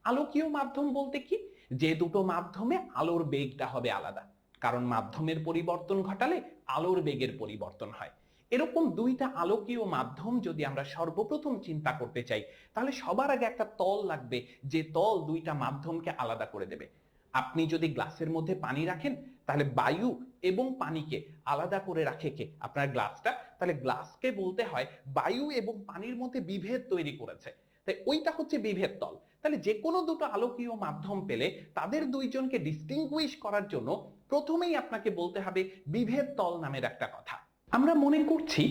I: আলোকীয় মাধ্যম বলতে কি, যে দুটো মাধ্যমে আলোর বেগটা হবে আলাদা, কারণ মাধ্যমের পরিবর্তন ঘটালে আলোর বেগের পরিবর্তন হয়। এরকম দুইটা আলোকীয় মাধ্যম যদি আমরা সর্বপ্রথম চিন্তা করতে চাই, তাহলে সবার আগে একটা তল লাগবে, যে তল দুইটা মাধ্যমকে আলাদা করে দেবে। আপনি যদি গ্লাসের মধ্যে পানি রাখেন, তাহলে বায়ু এবং পানিকে আলাদা করে রাখে কে? আপনার গ্লাসটা। তাহলে গ্লাসকে বলতে হয় বায়ু এবং পানির মধ্যে বিভেদ তৈরি করেছে, তাই ওইটা হচ্ছে বিভেদ তল। তাহলে যে কোনো দুটো আলোকীয় মাধ্যম পেলে তাদের দুইজনকে ডিস্টিংগুইশ করার জন্য প্রথমেই আপনাকে বলতে হবে বিভেদ তল নামের একটা কথা। আমরা মনে করছি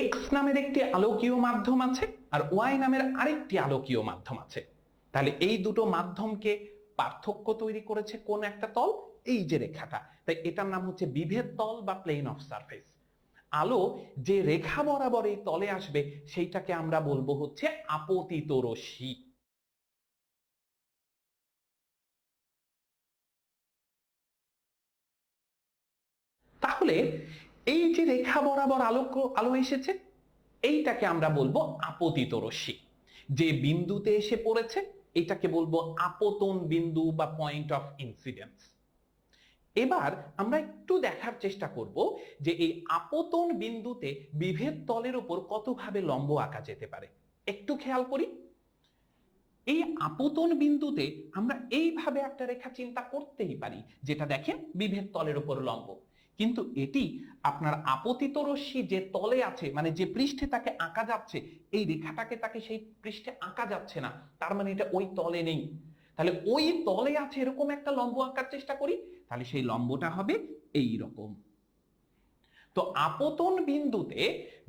I: এক্স নামের একটি আলোকীয় মাধ্যম আছে আর ওয়াই নামের আরেকটি আলোকীয় মাধ্যম আছে। তাহলে এই দুটো মাধ্যমকে পার্থক্য তৈরি করেছে কোন একটা তল? এই যে রেখাটা। তাই এটার নাম হচ্ছে বিভেদ তল বা প্লেন অফ সারফেস। আলো যে রেখা বরাবর এই তলে আসবে সেইটাকে আমরা বলবো হচ্ছে আপতিত রশ্মি। তাহলে এই যে রেখা বরাবর আলো এসেছে, এইটাকে আমরা বলবো আপতিত রশ্মি। যে বিন্দুতে এসে পড়েছে এটাকে বলবো আপতন বিন্দু বা পয়েন্ট অফ ইনসিডেন্স। এবার আমরা একটু দেখার চেষ্টা করব যে এই আপতন বিন্দুতে বিভেদ তলের উপর কতভাবে লম্ব আঁকা যেতে পারে। একটু খেয়াল করি, এই আপতন বিন্দুতে আমরা এইভাবে একটা রেখা চিন্তা করতেই পারি, যেটা দেখেন বিভেদ তলের উপর লম্ব। কিন্তু এটি আপনার আপতিত রশ্মি যে তলে আছে, মানে যে পৃষ্ঠে তাকে আঁকা যাচ্ছে, এই রেখাটাকে তাকে সেই পৃষ্ঠে আঁকা যাচ্ছে না, তার মানে এটা ওই তলে নেই। তাহলে ওই তলে আছে এরকম একটা লম্ব আঁকার চেষ্টা করি, তাহলে সেই লম্বটা হবে এই রকম। তো আপতন বিন্দুতে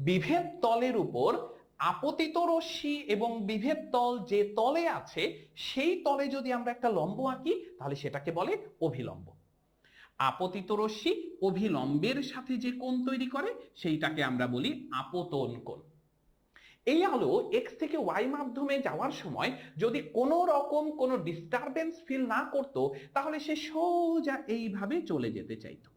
I: বিভেদ তলের উপর আপতিত রশ্মি এবং বিভেদ তল যে তলে আছে সেই তলে যদি আমরা একটা লম্ব আঁকি, তাহলে সেটাকে বলে অভিলম্ব। আপতিত রশ্মি অভিলম্বের সাথে যে কোণ তৈরি করে সেইটাকে আমরা বলি আপতন কোণ। এই আলো এক্স থেকে ওয়াই মাধ্যমে যাওয়ার সময় যদি কোনো রকম কোনো ডিস্টারবেন্স ফিল না করত, তাহলে সে সোজা এইভাবে চলে যেতে চাইতো।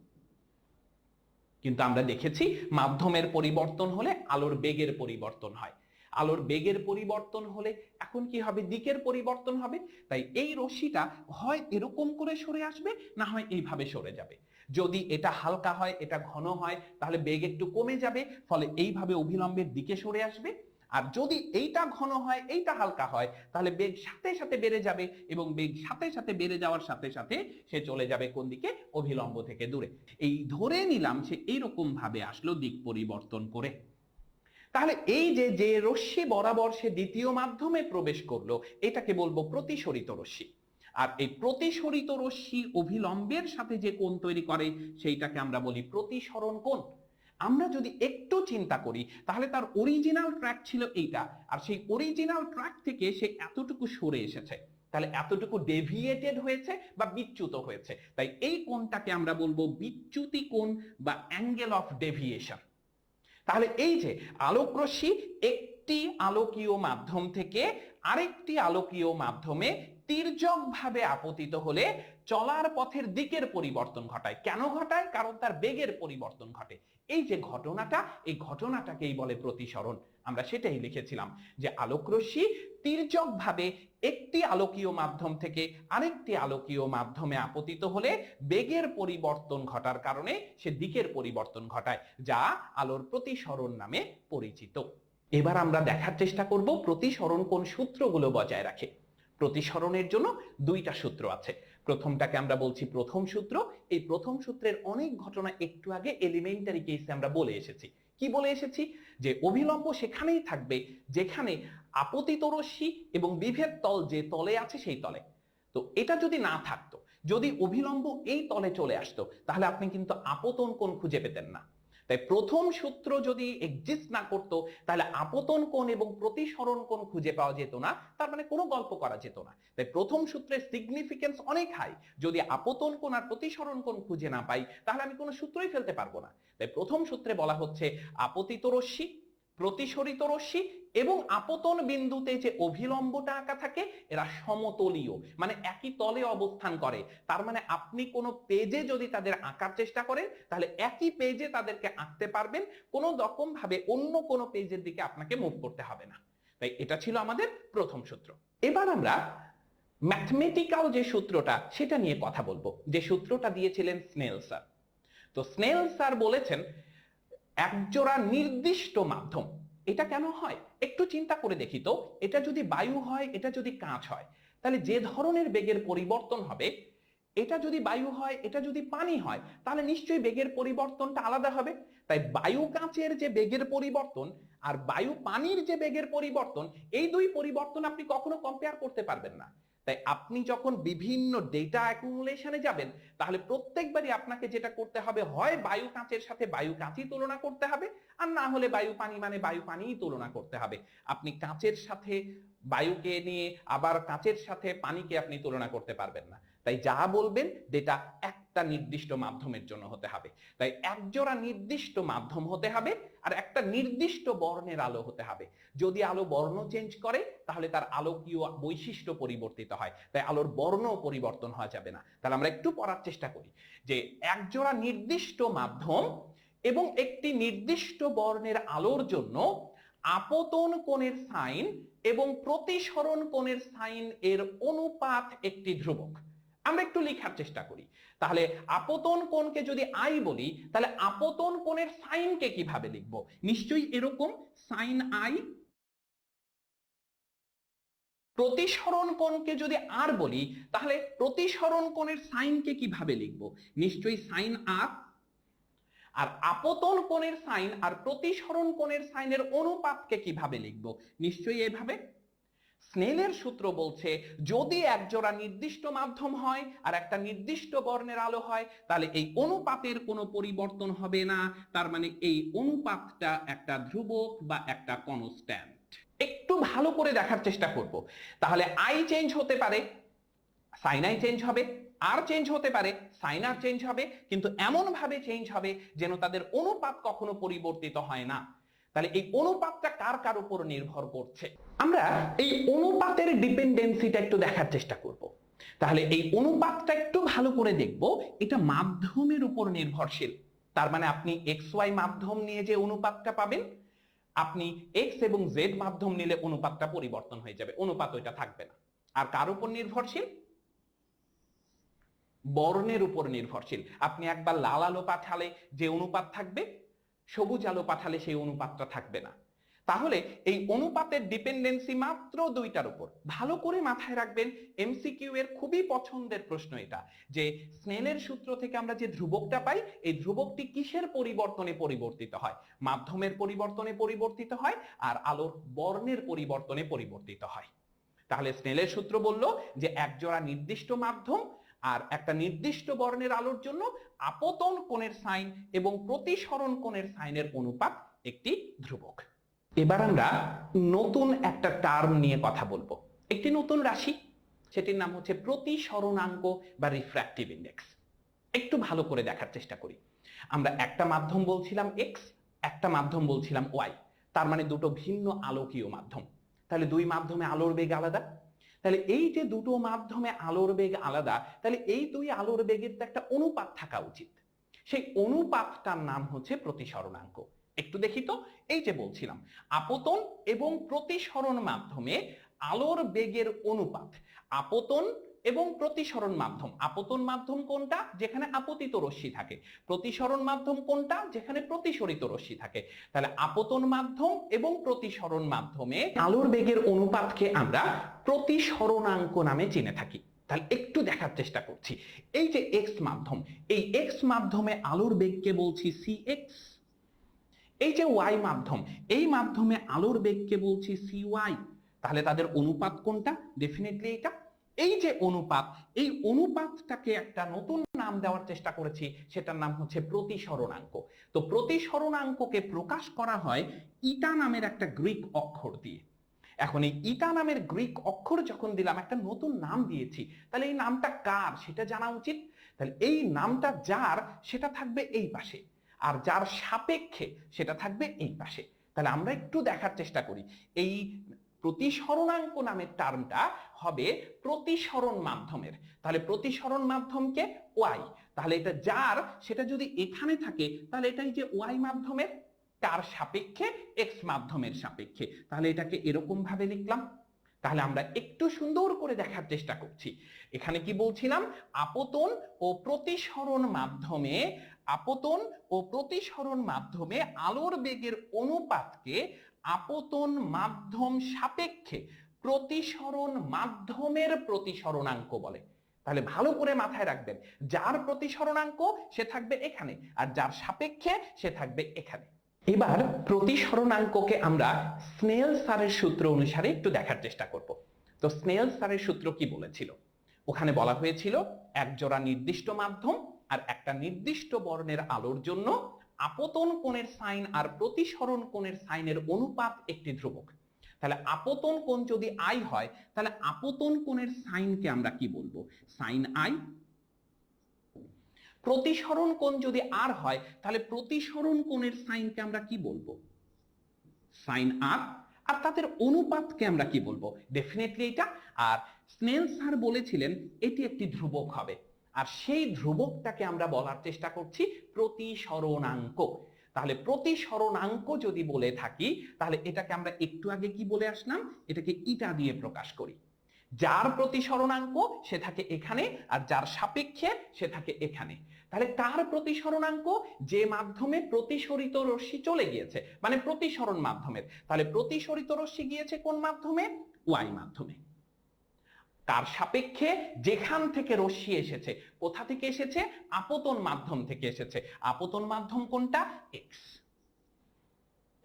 I: কিন্তু আমরা দেখেছি মাধ্যমের পরিবর্তন হলে আলোর বেগের পরিবর্তন হয়। আলোর বেগের পরিবর্তন হলে এখন কি হবে? দিকের পরিবর্তন হবে। তাই এই রশ্মিটা হয় এরকম করে সরে আসবে, না হয় এইভাবে সরে যাবে। যদি এটা হালকা হয়, এটা ঘন হয়, তাহলে বেগ একটু কমে যাবে, ফলে এইভাবে অভিলম্বের দিকে সরে আসবে। আর যদি এইটা ঘন হয়, এইটা হালকা হয়, তাহলে বেগ সাথে সাথে বেড়ে যাবে এবং বেগ সাথে সাথে বেড়ে যাওয়ার সাথে সাথে সে চলে যাবে কোন দিকে? অভিলম্ব থেকে দূরে। এই ধরে নিলাম সে এইরকম ভাবে আসলো দিক পরিবর্তন করে। তাহলে এই যে যে রশ্মি বরাবর সে দ্বিতীয় মাধ্যমে প্রবেশ করলো, এটাকে বলবো প্রতিসরিত রশ্মি। আর এই প্রতিসরিত রশ্মি অভিলম্বের সাথে যে কোণ তৈরি করে সেইটাকে আমরা বলি প্রতিসরণ কোণ। আমরা যদি একটু চিন্তা করি, তাহলে তার অরিজিনাল ট্র্যাক ছিল এইটা, আর সেই অরিজিনাল ট্র্যাক থেকে সে এতটুকু সরে এসেছে, তাহলে এতটুকু ডেভিয়েটেড হয়েছে বা বিচ্যুত হয়েছে। তাই এই কোণটাকে আমরা বলবো বিচ্যুতি কোণ বা অ্যাঙ্গেল অফ ডেভিয়েশন। তাহলে এই যে আলোক রশ্মি একটি আলোকীয় মাধ্যম থেকে আরেকটি আলোকীয় মাধ্যমে তির্যকভাবে আপতিত হলে চলার পথের দিকের পরিবর্তন ঘটায়। কেন ঘটায়? কারণ তার বেগের পরিবর্তন ঘটে। এই যে ঘটনাটা, এই ঘটনাটাকেই বলে প্রতিসরণ। আমরা সেটাই লিখেছিলাম যে আলোকরশ্মি তির্যকভাবে একটি আলোকীয় মাধ্যম থেকে আরেকটি আলোকীয় মাধ্যমে আপতিত হলে বেগের পরিবর্তন ঘটার কারণে সে দিকের পরিবর্তন ঘটায়, যা আলোর প্রতিসরণ নামে পরিচিত। এবার আমরা দেখার চেষ্টা করব প্রতিসরণ কোন সূত্রগুলো বজায় রাখে। প্রতিসরণের জন্য দুইটা সূত্র আছে। প্রথমটাকে আমরা বলছি প্রথম সূত্র। এই প্রথম সূত্রের অনেক ঘটনা একটু আগে এলিমেন্টারি কেসে আমরা বলে এসেছি। কি বলে এসেছি? যে অভিলম্ব সেখানেই থাকবে যেখানে আপতিত রশ্মি এবং বিভেদ তল যে তলে আছে সেই তলে। তো এটা যদি না থাকতো, যদি অভিলম্ব এই তলে চলে আসতো, তাহলে আপনি কিন্তু আপতন কোণ খুঁজে পেতেন না। তাই প্রথম সূত্র যদি এক্সিস্ট না করতো, তাহলে আপতন কোণ এবং প্রতিসরণ কোণ খুঁজে পাওয়া যেত না, তার মানে কোনো গল্প করা যেত না। তাই প্রথম সূত্রের সিগনিফিকেন্স অনেক হাই। যদি আপতন কোণ আর প্রতিসরণ কোণ খুঁজে না পাই, তাহলে আমি কোনো সূত্রই ফেলতে পারবো না। তাই প্রথম সূত্রে বলা হচ্ছে আপতিত রশ্মি, প্রতিসরিত রশ্মি এবং আপতন বিন্দুতে যে অভিলম্বটা আঁকা থাকে এরা সমতলীয়, মানে একই তলে অবস্থান করে। তার মানে আপনি কোনো পেজে যদি তাদের আঁকার চেষ্টা করেন, তাহলে একই পেজে তাদেরকে আঁকতে পারবেন, কোনো রকম ভাবে অন্য কোনো পেজের দিকে আপনাকে মুভ করতে হবে না। তাই এটা ছিল আমাদের প্রথম সূত্র। এবার আমরা ম্যাথমেটিক্যাল যে সূত্রটা সেটা নিয়ে কথা বলবো, যে সূত্রটা দিয়েছিলেন স্নেল স্যার। তো স্নেল স্যার বলেছেন একজোড়া নির্দিষ্ট মাধ্যম। এটা কেন হয় একটু চিন্তা করে দেখি তো। এটা যদি বায়ু হয়, এটা যদি কাঁচ হয়, তাহলে যে ধরনের বেগের পরিবর্তন হবে, এটা যদি বায়ু হয়, এটা যদি পানি হয়, তাহলে নিশ্চয়ই বেগের পরিবর্তনটা আলাদা হবে। তাই বায়ু কাঁচের যে বেগের পরিবর্তন আর বায়ু পানির যে বেগের পরিবর্তন, এই দুই পরিবর্তন আপনি কখনো কম্পেয়ার করতে পারবেন না। তাই আপনি যখন বিভিন্ন ডেটা অ্যাকুমুলেশনে যাবেন, তাহলে প্রত্যেকবারই আপনাকে যেটা করতে হবে, হয় বায়ু কাঁচের সাথে বায়ু কাঁচই তুলনা করতে হবে, আর না হলে বায়ু পানি মানে বায়ু পানিই তুলনা করতে হবে। আপনি কাঁচের সাথে বায়ুকে নিয়ে আবার কাঁচের সাথে পানিকে আপনি তুলনা করতে পারবেন না। তাই যা বলবেন ডেটা একটা নির্দিষ্ট মাধ্যমের জন্য হতে হবে। তাই একজোড়া নির্দিষ্ট মাধ্যম হতে হবে আর একটা নির্দিষ্ট বর্ণের আলো হতে হবে। যদি আলো বর্ণ চেঞ্জ করে, তাহলে তার আলোকীয় বৈশিষ্ট্য পরিবর্তিত হয়। তাই আলোর বর্ণ পরিবর্তন হওয়া যাবে না। তাহলে আমরা একটু পড়ার চেষ্টা করি যে একজোড়া নির্দিষ্ট মাধ্যম এবং একটি নির্দিষ্ট বর্ণের আলোর জন্য আপতন কোণের সাইন এবং প্রতিসরণ কোণের সাইন এর অনুপাত একটি ধ্রুবক। আমরা একটু লেখার চেষ্টা করি। তাহলে আপতন কোণকে যদি আই বলি, তাহলে আপতন কোণের সাইনকে কিভাবে লিখব? নিশ্চয়ই এরকম সাইন আই। প্রতিসরণ কোণকে যদি আর বলি, তাহলে প্রতিসরণ কোণের সাইনকে কিভাবে লিখব? নিশ্চয়ই সাইন আর। আর আপতন কোণের সাইন আর প্রতিসরণ কোণের সাইনের অনুপাতকে কিভাবে লিখব? নিশ্চয়ই এভাবে। স্নেলের সূত্র বলছে যদি একজোড়া নির্দিষ্ট মাধ্যম হয় আর একটা নির্দিষ্ট বর্ণের আলো হয়, তাহলে এই অনুপাতের কোনো পরিবর্তন হবে না। তার মানে এই অনুপাতটা একটা ধ্রুবক বা একটা কনস্ট্যান্ট। একটু ভালো করে দেখার চেষ্টা করব। তাহলে আই চেঞ্জ হতে পারে, সাইন আই চেঞ্জ হবে, আর চেঞ্জ হতে পারে, সাইন আর চেঞ্জ হবে, কিন্তু এমন ভাবে চেঞ্জ হবে যেন তাদের অনুপাত কখনো পরিবর্তিত হয় না। তাহলে এই অনুপাতটা কার কার উপর নির্ভর করছে? আমরা এই অনুপাতের ডিপেন্ডেন্সিটা একটু দেখার চেষ্টা করব। তাহলে এই অনুপাতটা একটু ভালো করে দেখব, এটা মাধ্যমের উপর নির্ভরশীল। তার মানে আপনি এক্স ওয়াই মাধ্যম নিয়ে যে অনুপাতটা পাবেন, আপনি এক্স এবং জেড মাধ্যম নিলে অনুপাতটা পরিবর্তন হয়ে যাবে, অনুপাত ওইটা থাকবে না। আর কার উপর নির্ভরশীল? বর্ণের উপর নির্ভরশীল। আপনি একবার লাল আলো পাঠালে যে অনুপাত থাকবে, সবুজ আলো পাঠালে সেই অনুপাতটা থাকবে না। তাহলে এই অনুপাতের ডিপেন্ডেন্সি মাত্র দুইটার উপর। ভালো করে মাথায় রাখবেন, এমসিকিউ এর খুবই পছন্দের প্রশ্ন এটা, যে স্নেলের সূত্র থেকে আমরা যে ধ্রুবকটা পাই, এই ধ্রুবকটি কিসের পরিবর্তনে পরিবর্তিত হয়? মাধ্যমের পরিবর্তনে পরিবর্তিত হয় আর আলোর বর্ণের পরিবর্তনে পরিবর্তিত হয়। তাহলে স্নেলের সূত্র বলল যে একজোড়া নির্দিষ্ট মাধ্যম আর একটা নির্দিষ্ট বর্ণের আলোর জন্য আপতন কোণের সাইন এবং প্রতিসরণ কোণের সাইনের অনুপাত একটি ধ্রুবক। এবার আমরা নতুন একটা টার্ম নিয়ে কথা বলবো, একটি নতুন রাশি, সেটির নাম হচ্ছে প্রতিসরণাঙ্ক বা রিফ্র্যাক্টিভ ইন্ডেক্স। একটু ভালো করে দেখার চেষ্টা করি। আমরা একটা মাধ্যম বলছিলাম এক্স, একটা মাধ্যম বলছিলাম ওয়াই। তার মানে দুটো ভিন্ন আলোকীয় মাধ্যম। তাহলে দুই মাধ্যমে আলোর বেগ আলাদা। তাহলে এই যে দুটো মাধ্যমে আলোর বেগ আলাদা, তাহলে এই দুই আলোর বেগের তো একটা অনুপাত থাকা উচিত। সেই অনুপাতটার নাম হচ্ছে প্রতিসরণাঙ্ক। একটু দেখি তো, এই যে বলছিলাম আপতন এবং প্রতিসরণ মাধ্যমে আলোর বেগের অনুপাত। আপতন এবং প্রতিসরণ মাধ্যম, আপতন মাধ্যম কোনটা? যেখানে আপতিত রশ্মি থাকে। প্রতিসরণ মাধ্যম কোনটা? যেখানে প্রতিসরিত রশ্মি থাকে। তাহলে আপতন মাধ্যম এবং প্রতিসরণ মাধ্যমে আলোর বেগের অনুপাতকে আমরা প্রতিসরণাঙ্ক নামে চিনে থাকি। তাহলে একটু দেখার চেষ্টা করছি। এই যে এক্স মাধ্যম, এই এক্স মাধ্যমে আলোর বেগকে বলছি cx। এই যে ওয়াই মাধ্যম, এই মাধ্যমে আলোর বেগকে বলছি cy। তাহলে তাদের অনুপাত কোনটা? ডেফিনেটলি এটা। এই যে অনুপাত, এই অনুপাতটাকে একটা নতুন নাম দেওয়ার চেষ্টা করেছি, সেটার নাম হচ্ছে প্রতিসরণাঙ্ক। তো প্রতিসরণাঙ্ককে প্রকাশ করা হয় ইটা নামের একটা গ্রিক অক্ষর দিয়ে। এখন এই ইটা নামের গ্রিক অক্ষর যখন দিলাম, একটা নতুন নাম দিয়েছি, তাহলে এই নামটা কার সেটা জানা উচিত। তাহলে এই নামটা যার, সেটা থাকবে এই পাশে, আর যার সাপেক্ষে সেটা থাকবে এই পাশে। তাহলে আমরা একটু দেখার চেষ্টা করি। এই প্রতিসরণাঙ্ক নামের টার্মটা হবে প্রতিসরণ মাধ্যমের। তাহলে প্রতিসরণ মাধ্যমকে ওয়াই, তাহলে এটা যার, সেটা যদি এখানে থাকে তাহলে এটাই যে ওয়াই মাধ্যমের, তার সাপেক্ষে এক্স মাধ্যমের সাপেক্ষে। তাহলে এটাকে এরকম ভাবে লিখলাম। তাহলে আমরা একটু সুন্দর করে দেখার চেষ্টা করছি। এখানে কি বলছিলাম? আপতন ও প্রতিসরণ মাধ্যমে, আপতন ও প্রতিসরণ মাধ্যমে আলোর বেগের অনুপাতকে আপতন মাধ্যম সাপেক্ষে প্রতিসরণ মাধ্যমের প্রতিসরণাঙ্ক বলে। তাহলে ভালো করে মাথায় রাখবেন, যার প্রতিসরণাঙ্ক সে থাকবে এখানে, আর যার সাপেক্ষে সে থাকবে এখানে। এবার প্রতিসরণাঙ্ককে আমরা স্নেল স্যারের সূত্র অনুসারে একটু দেখার চেষ্টা করব। তো স্নেল স্যারের সূত্র কি বলেছিল? ওখানে বলা হয়েছিল এক জোড়া নির্দিষ্ট মাধ্যম আর একটা নির্দিষ্ট বর্ণের আলোর জন্য আপতন কোণের সাইন আর প্রতিসরণ কোণের সাইনের অনুপাত একটি ধ্রুবক। তাহলে আপতন কোণ যদি আই হয়, তাহলে আপতন কোণের সাইনকে আমরা কি বলবো? Sign I. প্রতিসরণ কোণ যদি আর হয়, তাহলে প্রতিসরণ কোণের সাইনকে আমরা কি বলবো? সাইন আর। আর তাদের অনুপাতকে আমরা কি বলবো? ডেফিনেটলি এটা। আর স্নেল স্যার বলেছিলেন এটি একটি ধ্রুবক হবে, আর সেই ধ্রুবকটাকে আমরা বলার চেষ্টা করছি প্রতিসরণাঙ্ক। তাহলে প্রতিসরণাঙ্ক যদি বলে থাকি, তাহলে এটাকে আমরা একটু আগে কি বলে আসলাম? এটাকে ইটা দিয়ে প্রকাশ করি। যার প্রতিসরণাঙ্ক সে থাকে এখানে, আর যার সাপেক্ষে সে থাকে এখানে। তাহলে কার প্রতিসরণাঙ্ক? যে মাধ্যমে প্রতিসরিত রশ্মি চলে গিয়েছে, মানে প্রতিসরণ মাধ্যমের। তাহলে প্রতিসরিত রশ্মি গিয়েছে কোন মাধ্যমে? ওয়াই মাধ্যমে। কার সাপেক্ষে? যেখান থেকে রশ্মি এসেছে। কোথা থেকে এসেছে? আপতন মাধ্যম থেকে এসেছে। আপতন মাধ্যম কোনটা? এক্স।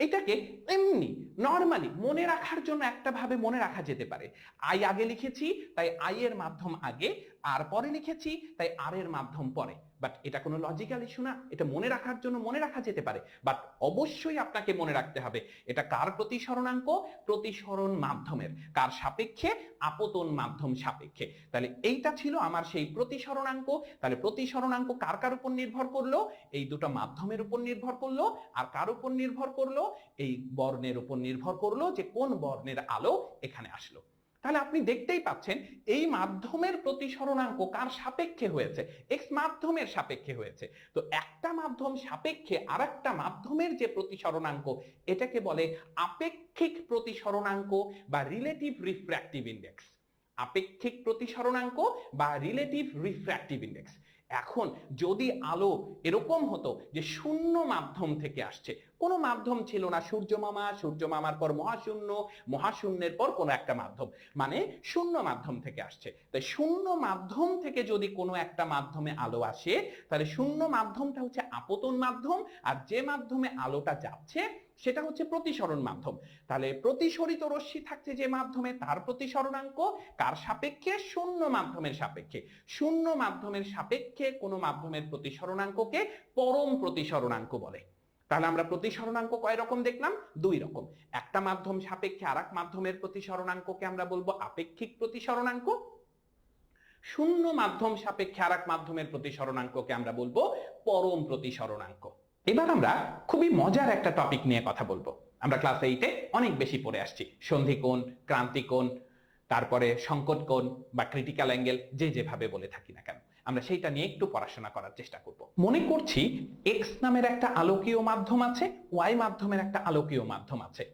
I: এটাকে এমনি নরমালি মনে রাখার জন্য একটা ভাবে মনে রাখা যেতে পারে। আই আগে লিখেছি তাই আই এর মাধ্যম আগে, আর পরে লিখেছি তাই আর এর মাধ্যম পরে। বাট এটা কোনো লজিক্যাল ইস্যু না, এটা মনে রাখার জন্য মনে রাখা যেতে পারে। বাট অবশ্যই আপনাকে মনে রাখতে হবে এটা কার প্রতিসরণাঙ্ক? প্রতিসরণ মাধ্যমের। কার সাপেক্ষে? আপতন মাধ্যম সাপেক্ষে। তাহলে এইটা ছিল আমার সেই প্রতিসরণাঙ্ক। তাহলে প্রতিসরণাঙ্ক কার কার উপর নির্ভর করলো? এই দুটো মাধ্যমের উপর নির্ভর করলো। আর কার উপর নির্ভর করলো? এই বর্ণের উপর নির্ভর করলো যে কোন বর্ণের আলো এখানে আসলো। তাহলে আপনি দেখতেই পাচ্ছেন এই মাধ্যমের প্রতিসরণাঙ্ক কার সাপেক্ষে হয়েছে? এক্স মাধ্যমের সাপেক্ষে হয়েছে। তো একটা মাধ্যম সাপেক্ষে আরেকটা মাধ্যমের যে প্রতিসরণাঙ্ক, এটাকে বলে আপেক্ষিক প্রতিসরণাঙ্ক বা রিলেটিভ রিফ্র্যাক্টিভ ইনডেক্স। আপেক্ষিক প্রতিসরণাঙ্ক বা রিলেটিভ রিফ্র্যাক্টিভ ইনডেক্স। এখন যদি আলো এরকম হতো যে শূন্য মাধ্যম থেকে আসছে, কোনো মাধ্যম ছিল না, সূর্যমামা, সূর্যমামার পর মহাশূন্য, মহাশূন্যের পর কোনো একটা মাধ্যম, মানে শূন্য মাধ্যম থেকে আসছে। তাই শূন্য মাধ্যম থেকে যদি কোনো একটা মাধ্যমে আলো আসে, তাহলে শূন্য মাধ্যমটা হচ্ছে আপতন মাধ্যম, আর যে মাধ্যমে আলোটা যাচ্ছে সেটা হচ্ছে প্রতিসরণ মাধ্যম। তাহলে প্রতিসরিত রশ্মি থাকছে যে মাধ্যমে, তার প্রতিসরণাঙ্ক কার সাপেক্ষে? শূন্য মাধ্যমের সাপেক্ষে। শূন্য মাধ্যমের সাপেক্ষে কোনো মাধ্যমের প্রতিসরণাঙ্ককে পরম প্রতিসরণাঙ্ক বলে। তাহলে আমরা প্রতিসরণাঙ্ক কয় রকম দেখলাম? দুই রকম। একটা মাধ্যম সাপেক্ষে আরেক মাধ্যমের প্রতিসরণাঙ্ককে আমরা বলবো আপেক্ষিক প্রতিসরণাঙ্ক। শূন্য মাধ্যম সাপেক্ষে আরেক মাধ্যমের প্রতিসরণাঙ্ককে আমরা বলবো পরম প্রতিসরণাঙ্ক। এবার আমরা খুবই মজার একটা টপিক নিয়ে কথা বলবো। আমরা ক্লাস 8-এ অনেক বেশি পড়ে আসছি সন্ধিকোণ, ক্রান্তিকোণ, তারপরে সংকট কোণ বা ক্রিটিক্যাল অ্যাঙ্গেল, যে যেভাবে বলে থাকি না কেন, আমরা সেইটা নিয়ে একটু পড়াশোনা করার চেষ্টা করব। মনে করছি এক্স নামের একটা আলোকীয় মাধ্যম আছে, ওয়াই মাধ্যমের একটা আলোকীয় মাধ্যম আছে।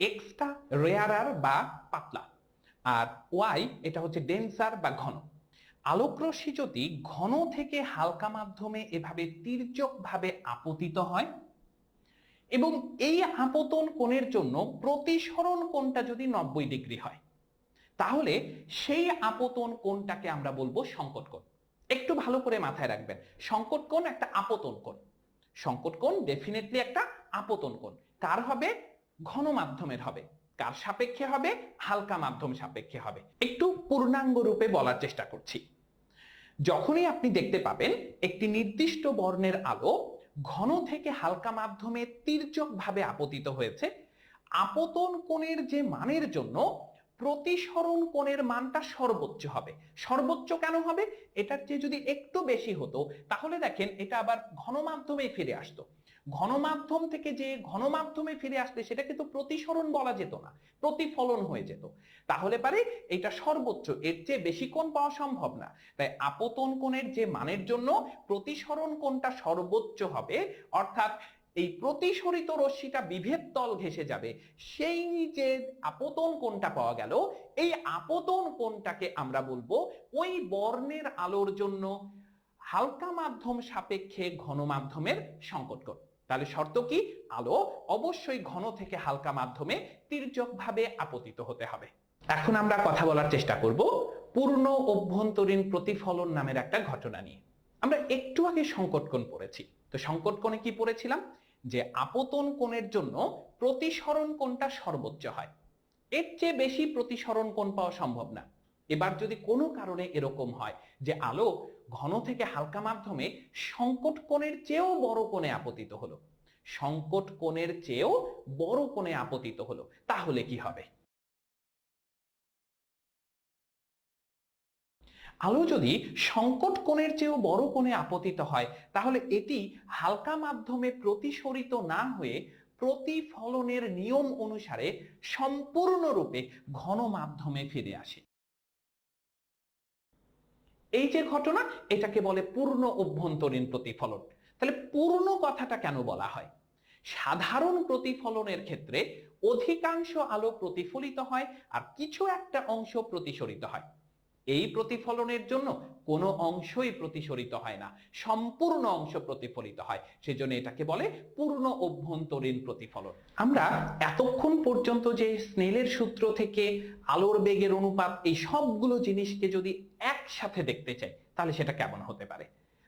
I: এক্সটা রেয়ারার বা পাতলা, আর ওয়াই এটা হচ্ছে ডেন্সার বা ঘন। আলোকরশ্মি যদি ঘন থেকে হালকা মাধ্যমে এভাবে তির্যকভাবে আপতিত হয় এবং এই আপতন কোণের জন্য প্রতিসরণ কোণটা যদি 90 ডিগ্রি হয়, তাহলে সেই আপতন কোণটাকে আমরা বলবো সংকট কোণ। একটু ভালো করে মাথায় রাখবেন, সংকট কোণ একটা আপতন কোণ। সংকট কোণ ডেফিনেটলি একটা আপতন কোণ। কার হবে? ঘন মাধ্যমের হবে। কার সাপেক্ষে হবে? হালকা মাধ্যম সাপেক্ষে হবে। একটু পূর্ণাঙ্গ রূপে বলার চেষ্টা করছি। যখনই আপনি দেখতে পাবেন একটি নির্দিষ্ট বর্ণের আলো ঘন থেকে হালকা মাধ্যমে তির্যকভাবে আপতিত হয়েছে, আপতন কোণের যে মানের জন্য প্রতিসরণ কোণের মানটা সর্বোচ্চ হবে। সর্বোচ্চ কেন হবে? এটার চেয়ে যদি একটু বেশি হতো তাহলে দেখেন এটা আবার ঘন মাধ্যমে ফিরে আসতো। ঘন মাধ্যম থেকে যে ঘন মাধ্যমে ফিরে আসলে সেটাকে তো প্রতিসরণ বলা যেত না, প্রতিফলন হয়ে যেত। তাহলে পারে এটা সর্বোচ্চ, এর চেয়ে বেশি কোণ পাওয়া সম্ভব না। তাই আপতন কোণের যে মানের জন্য প্রতিসরণ কোণটা সর্বোচ্চ হবে, অর্থাৎ এই প্রতিসরিত রশ্মিটা বিভেদ তল ঘেঁষে যাবে, সেই যে আপতন কোণটা পাওয়া গেল, এই আপতন কোণটাকে আমরা বলবো ওই বর্ণের আলোর জন্য হালকা মাধ্যম সাপেক্ষে ঘন মাধ্যমের সংকট কোণ। তাহলে শর্ত কি? আলো অবশ্যই ঘন থেকে হালকা মাধ্যমে তির্যকভাবে আপতিত হতে হবে। এখন আমরা কথা বলার চেষ্টা করব পূর্ণ অভ্যন্তরীণ প্রতিফলন নামের একটা ঘটনা নিয়ে। আমরা একটু আগে সংকট কোণ পড়েছি। তো সংকট কোণে কি পড়েছিলাম? যে আপতন কোণের জন্য প্রতিসরণ কোণটা সর্বোচ্চ হয়, এর চেয়ে বেশি প্রতিসরণ কোণ পাওয়া সম্ভব না। এবার যদি কোনো কারণে এরকম হয় যে আলো ঘন থেকে হালকা মাধ্যমে সংকট কোণের চেয়েও বড় কোণে আপতিত হলো, সংকট কোণের চেয়েও বড় কোণে আপতিত হলো, তাহলে কি হবে? আলো যদি সংকট কোণের চেয়েও বড় কোণে আপতিত হয় তাহলে এটি হালকা মাধ্যমে প্রতিসরিত না হয়ে প্রতিফলনের নিয়ম অনুসারে সম্পূর্ণরূপে ঘন মাধ্যমে ফিরে আসে। এই যে ঘটনা, এটাকে বলে পূর্ণ অভ্যন্তরীণ প্রতিফলন। তাহলে পূর্ণ কথাটা কেন বলা হয়? সাধারণ প্রতিফলনের ক্ষেত্রে অধিকাংশ আলো প্রতিফলিত হয় আর কিছু একটা অংশ প্রতিসরিত হয়। এই প্রতিফলনের জন্য কোনো অংশই প্রতিসরিত হয় না, সম্পূর্ণ অংশ প্রতিফলিত হয়, সেজন্য এটাকে বলে পূর্ণ অভ্যন্তরীণ প্রতিফলন। আমরা এতক্ষণ পর্যন্ত যে স্নেলের সূত্র থেকে আলোর বেগের অনুপাত, এই সবগুলো জিনিসকে যদি একসাথে দেখতে চাই তাহলে সেটা কেমন হতে পারে?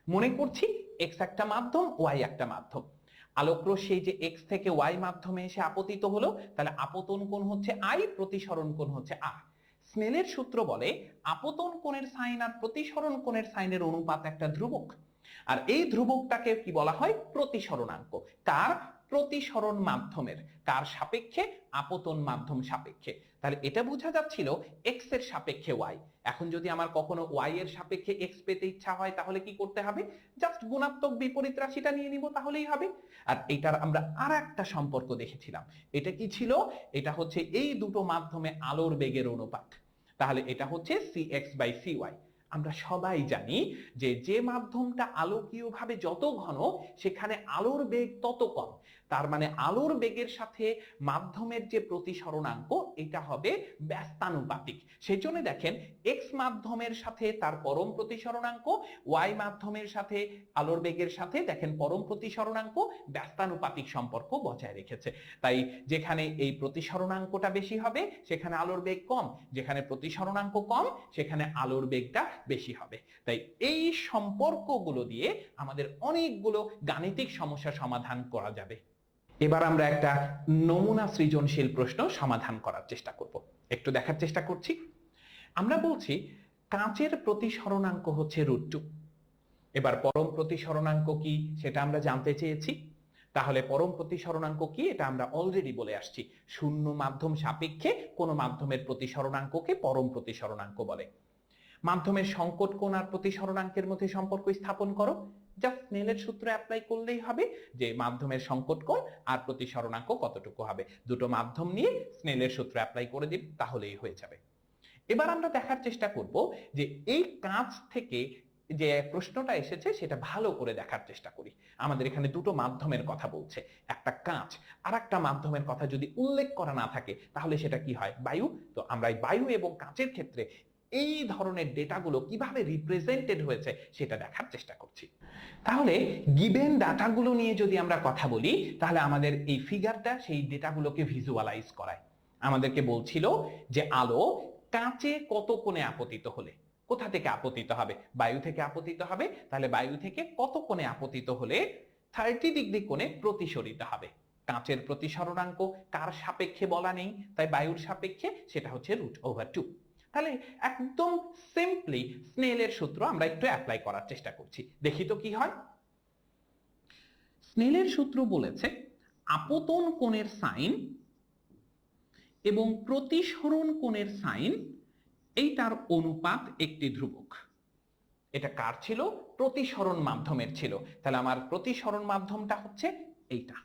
I: মনে করছি এক্স একটা মাধ্যম, ওয়াই একটা মাধ্যম। আলোকরশ্মি যে এক্স থেকে ওয়াই মাধ্যমে এসে আপতিত হলো, তাহলে আপতন কোণ হচ্ছে আই, প্রতিসরণ কোণ হচ্ছে আর। স্নেলের সূত্র বলে আপতন কোণের সাইন আর প্রতিসরণ কোণের সাইনের অনুপাত একটা ধ্রুবক, আর এই ধ্রুবকটাকে কি বলা হয়? প্রতিসরণাঙ্ক। কার? প্রতিসরণ মাধ্যমের। কার সাপেক্ষে? আপতন মাধ্যম সাপেক্ষে। তাহলে এটা বোঝা যাচ্ছিল এক্স এর সাপেক্ষে ওয়াই। এখন যদি আমার কখনো ওয়াই এর সাপেক্ষে এক্স পেতে ইচ্ছা হয় তাহলে কি করতে হবে? জাস্ট গুণাত্মক বিপরীত রাশিটা নিয়ে নিব, তাহলেই হবে। আর এটার আমরা আর একটা সম্পর্ক দেখেছিলাম। এটা কি ছিল? এটা হচ্ছে এই দুটো মাধ্যমে আলোর বেগের অনুপাত। তাহলে এটা হচ্ছে cx/cy। আমরা সবাই জানি যে যে মাধ্যমটা আলোকীয়ভাবে যত ঘন সেখানে আলোর বেগ তত কম। তার মানে আলোর বেগের সাথে মাধ্যমের যে প্রতিসরণাঙ্ক এটা হবে ব্যস্তানুপাতিক। সেই জন্য দেখেন এক্স মাধ্যমের সাথে তার পরম প্রতিসরণাঙ্ক, ওয়াই মাধ্যমের সাথে আলোর বেগের সাথে দেখেন পরম প্রতিসরণাঙ্ক ব্যস্তানুপাতিক সম্পর্ক বজায় রেখেছে। তাই যেখানে এই প্রতিসরণাঙ্কটা বেশি হবে সেখানে আলোর বেগ কম, যেখানে প্রতিসরণাঙ্ক কম সেখানে আলোর বেগটা বেশি হবে। তাই এই সম্পর্কগুলো দিয়ে আমাদের অনেকগুলো গাণিতিক সমস্যার সমাধান করা যাবে। এবার আমরা একটা নমুনা সৃজনশীল প্রশ্ন সমাধান করার চেষ্টা করব। একটু দেখার চেষ্টা করছি। আমরা বলছি কাঁচের প্রতিসরণাঙ্ক হচ্ছে √2। এবার পরম প্রতিসরণাঙ্ক কি সেটা আমরা জানতে চেয়েছি। তাহলে পরম প্রতিসরণাঙ্ক কি এটা আমরা অলরেডি বলে আসছি, শূন্য মাধ্যম সাপেক্ষে কোন মাধ্যমের প্রতিসরণাঙ্ককে পরম প্রতিসরণাঙ্ক বলে। মাধ্যমের সংকট কোণ আর প্রতিসরণাঙ্কের মধ্যে সম্পর্ক স্থাপন করো। জাস্ট স্নেলের সূত্র অ্যাপ্লাই করলেই হবে যে মাধ্যমের সংকট কোণ আর প্রতিসরণাঙ্ক কতটুকু হবে, দুটো মাধ্যম নিয়ে স্নেলের সূত্র অ্যাপ্লাই করে দিন, তাহলেই হয়ে যাবে। এবার আমরা দেখার চেষ্টা করব যে এই কাঁচ থেকে যে প্রশ্নটা এসেছে সেটা ভালো করে দেখার চেষ্টা করি। আমাদের এখানে দুটো মাধ্যমের কথা বলছে, একটা কাঁচ আর একটা মাধ্যমের কথা যদি উল্লেখ করা না থাকে তাহলে সেটা কি হয়, বায়ু। তো আমরা এই বায়ু এবং কাঁচের ক্ষেত্রে এই ধরনের ডেটাগুলো কিভাবে রিপ্রেজেন্টেড হয়েছে সেটা দেখার চেষ্টা করছি। তাহলে গিভেন ডাটাগুলো নিয়ে যদি আমরা কথা বলি তাহলে আমাদের এই ফিগারটা সেই ডেটাগুলোকে ভিজুয়ালাইজ করায়। আমাদেরকে বলছিল যে আলো কাঁচে কত কোণে আপতিত হলে, কোথা থেকে আপতিত হবে, বায়ু থেকে আপতিত হবে, তাহলে বায়ু থেকে কত কোণে আপতিত হলে 30 ডিগ্রি কোণে প্রতিসরিত হবে। কাঁচের প্রতিসরণাঙ্ক কার সাপেক্ষে বলা নেই, তাই বায়ুর সাপেক্ষে, সেটা হচ্ছে √2। তাহলে একদম সিম্পলি স্নেলের সূত্র আমরা একটু অ্যাপ্লাই করার চেষ্টা করছি, দেখি তো কি হয়। স্নেলের সূত্র বলেছে আপতন কোণের সাইন এবং প্রতিসরণ কোণের সাইন এইটার অনুপাত একটি ধ্রুবক। এটা কার ছিল, প্রতিসরণ মাধ্যমের ছিল, তাহলে আমার প্রতিসরণ মাধ্যমটা হচ্ছে এইটা,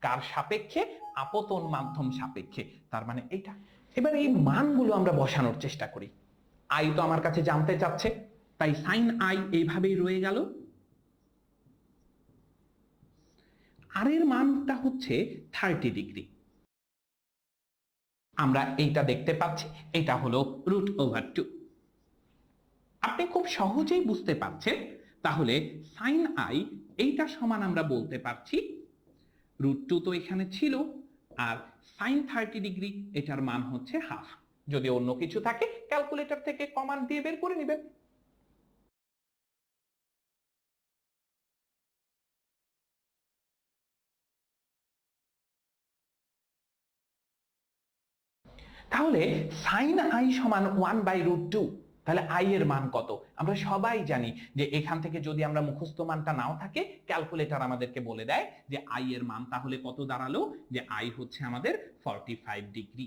I: কার সাপেক্ষে, আপতন মাধ্যম সাপেক্ষে, তার মানে এইটা। এবার এই মানগুলো আমরা বসানোর চেষ্টা করি। আই তো আমার কাছে জানতে চাচ্ছে, তাই সাইন আই এইভাবেই রয়ে গেল। আর এর মানটা হচ্ছে 30 ডিগ্রি। আমরা এইটা দেখতে পাচ্ছি, এটা হলো √2। আপনি খুব সহজেই বুঝতে পারছেন, তাহলে সাইন আই এইটা সমান আমরা বলতে পারছি √2 তো এখানে ছিল, আর সাইন 30 ডিগ্রি এটার মান হচ্ছে হাফ। যদি অন্য কিছু থাকে ক্যালকুলেটর থেকে কমান্ড দিয়ে বের করে নেবেন। তাহলে সাইন আই সমান 1/√2, তাহলে আই এর মান কত, আমরা সবাই জানি যে এখান থেকে যদি আমরা মুখস্থ মানটা নাও থাকে ক্যালকুলেটর আমাদেরকে বলে দেয় যে আই এর মান তাহলে কত দাঁড়ালো, যে আই হচ্ছে আমাদের 45 ডিগ্রি।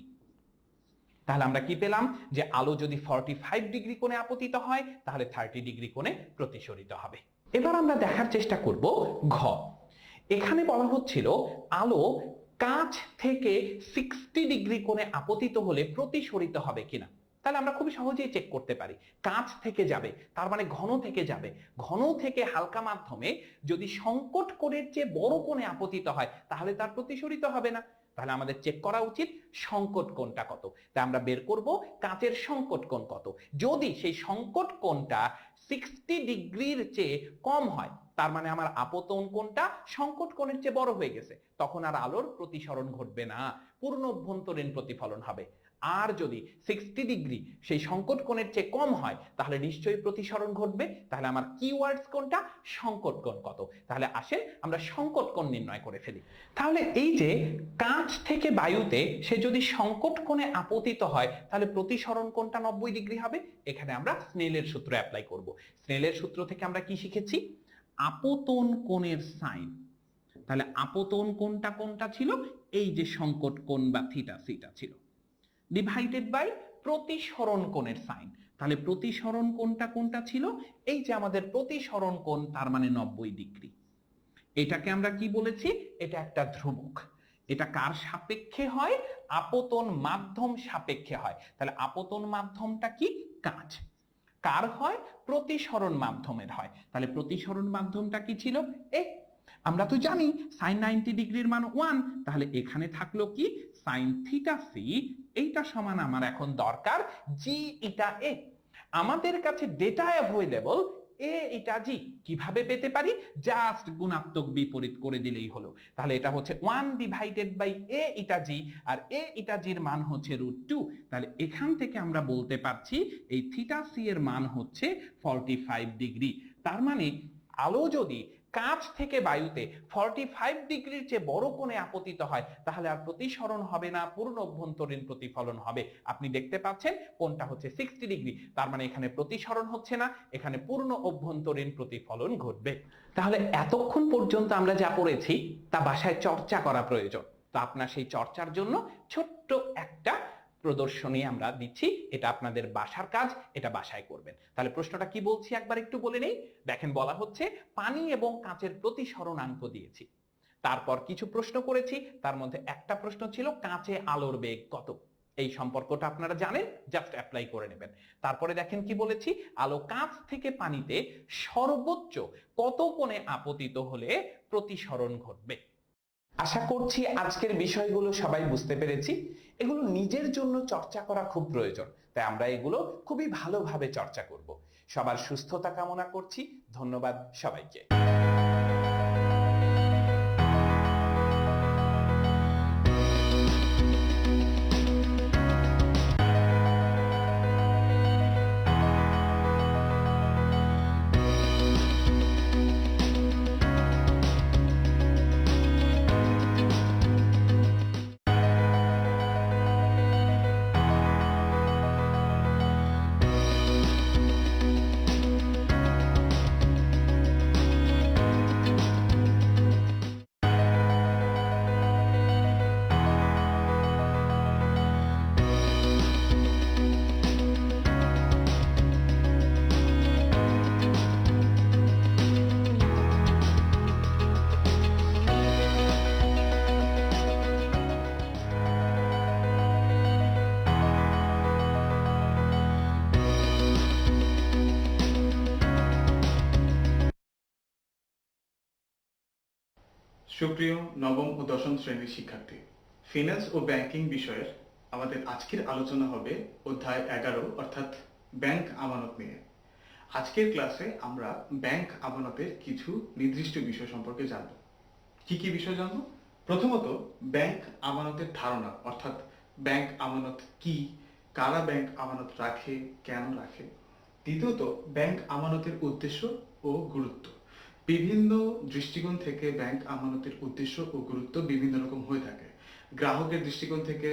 I: তাহলে আমরা কি পেলাম, যে আলো যদি 45 ডিগ্রি কোণে আপতিত হয় তাহলে 30 ডিগ্রি কোণে প্রতিসরিত হবে। এবার আমরা দেখার চেষ্টা করব ঘ। এখানে বলা হচ্ছিল আলো কাঁচ থেকে 60 ডিগ্রি কোণে আপতিত হলে প্রতিসরিত হবে কিনা। তাহলে আমরা খুব সহজেই চেক করতে পারি, কাঁচ থেকে যাবে তার মানে ঘন থেকে যাবে, ঘন থেকে হালকা মাধ্যমে যদি সংকট কোণের চেয়ে বড় কোণে আপতিত হয় তাহলে তার প্রতিসরিত হবে না। তাহলে আমাদের চেক করা উচিত সংকট কোণটা কত, তাই আমরা বের করব কাঁচের সংকট কোণ কত। যদি সেই সংকট কোণটা 60 ডিগ্রির চেয়ে কম হয় তার মানে আমার আপতন কোণটা সংকট কোণের চেয়ে বড় হয়ে গেছে, তখন আর আলোর প্রতিসরণ ঘটবে না, পূর্ণ অভ্যন্তরীণ প্রতিফলন হবে। আর যদি 60 ডিগ্রি সেই সংকট কোণের চেয়ে কম হয় তাহলে নিশ্চয়ই প্রতিসরণ ঘটবে। তাহলে আমার কিওয়ার্ডস কোনটা, সংকট কোণ কত। তাহলে আসেন আমরা সংকট কোণ নির্ণয় করে ফেলি। তাহলে এই যে কাঁচ থেকে বায়ুতে সে যদি সংকট কোণে আপতিত হয় তাহলে প্রতিসরণ কোণটা 90 ডিগ্রি হবে। এখানে আমরা স্নেলের সূত্র অ্যাপ্লাই করব। স্নেলের সূত্র থেকে আমরা কি শিখেছি, আপতন কোণের সাইন। তাহলে আপতন কোণটা কোনটা ছিল, এই যে সংকট কোণ বা থিটা, সিটা ছিল, ডিভাইডেড বাই প্রতিসরণ কোণের সাইন। তাহলে প্রতিসরণ কোণটা কোনটা ছিল, এই যে আমাদের প্রতিসরণ কোণ, তার মানে 90 ডিগ্রি। এটাকে আমরা কি বলেছি, এটা একটা ধ্রুবক। এটা কার সাপেক্ষে হয়, আপতন মাধ্যম সাপেক্ষে হয়। তাহলে আপতন মাধ্যমটা কি, কাঁচ। কার হয়, প্রতিসরণ মাধ্যমের হয়। তাহলে প্রতিসরণ মাধ্যমটা কি ছিল, এ। আমরা তো জানি সাইন 90 ডিগ্রির মান 1, তাহলে এখানে থাকলো কি সাইন থিটা সি, এইটা সমান আমার এখন দরকার জি ইটা এ। আমাদের কাছে ডেটা অ্যাভেলেবল এ ইটা জি, কিভাবে পেতে পারি, জাস্ট গুণাত্মক বিপরীত করে দিলেই হলো। তাহলে এটা হচ্ছে 1 ডিভাইডেড বাই এ ইটা জি, আর এ ইটা জির মান হচ্ছে √2। তাহলে এখান থেকে আমরা বলতে পারছি এই থিটা সি এর মান হচ্ছে 45 ডিগ্রি। তার মানে আলো যদি কাঁচ থেকে বায়ুতে 45 ডিগ্রির চেয়ে বড় কোণে আপতিত হয় তাহলে আর প্রতিসরণ হবে না, পূর্ণ অভ্যন্তরীণ প্রতিফলন হবে। আপনি দেখতে পাচ্ছেন কোণটা হচ্ছে 60 ডিগ্রি, তার মানে এখানে প্রতিসরণ হচ্ছে না, এখানে পূর্ণ অভ্যন্তরীণ প্রতিফলন ঘটবে। তাহলে এতক্ষণ পর্যন্ত আমরা যা পড়েছি তা বাসায় চর্চা করা প্রয়োজন। তো আপনার সেই চর্চার জন্য ছোট্ট একটা প্রদর্শনী আমরা দিচ্ছি, এটা আপনাদের বাসার কাজ, এটা বাসায় করবেন। তাহলে প্রশ্নটা কি বলছি একবার একটু বলে নেই। দেখেন, বলা হচ্ছে পানি এবং কাঁচের প্রতিসরণাঙ্ক দিয়েছি, তারপর কিছু প্রশ্ন করেছি, তার মধ্যে একটা প্রশ্ন ছিল কাঁচে আলোর বেগ কত। এই সম্পর্কটা আপনারা জানেন, জাস্ট অ্যাপ্লাই করে নেবেন। তারপরে দেখেন কি বলেছি, আলো কাঁচ থেকে পানিতে সর্বোচ্চ কত কোণে আপতিত হলে প্রতিসরণ ঘটবে। আশা করছি আজকের বিষয়গুলো সবাই বুঝতে পেরেছি। এগুলো নিজের জন্য চর্চা করা খুব প্রয়োজন, তাই আমরা এগুলো খুবই ভালোভাবে চর্চা করব। সবার সুস্থতা কামনা করছি। ধন্যবাদ সবাইকে।
J: সুপ্রিয় নবম ও দশম শ্রেণীর শিক্ষার্থী, ফিন্যান্স ও ব্যাংকিং বিষয়ের আমাদের আজকের আলোচনা হবে অধ্যায় 11 অর্থাৎ ব্যাংক আমানত নিয়ে। আজকের ক্লাসে আমরা ব্যাংক আমানতের কিছু নির্দিষ্ট বিষয় সম্পর্কে জানব। কি কি বিষয় জানব? প্রথমত, ব্যাংক আমানতের ধারণা অর্থাৎ ব্যাংক আমানত কি, কারা ব্যাংক আমানত রাখে, কেন রাখে। দ্বিতীয়ত, ব্যাংক আমানতের উদ্দেশ্য ও গুরুত্ব। বিভিন্ন দৃষ্টিকোণ থেকে ব্যাংক আমানতের উদ্দেশ্য ও গুরুত্ব বিভিন্ন রকম হয়ে থাকে। গ্রাহকের দৃষ্টিকোণ থেকে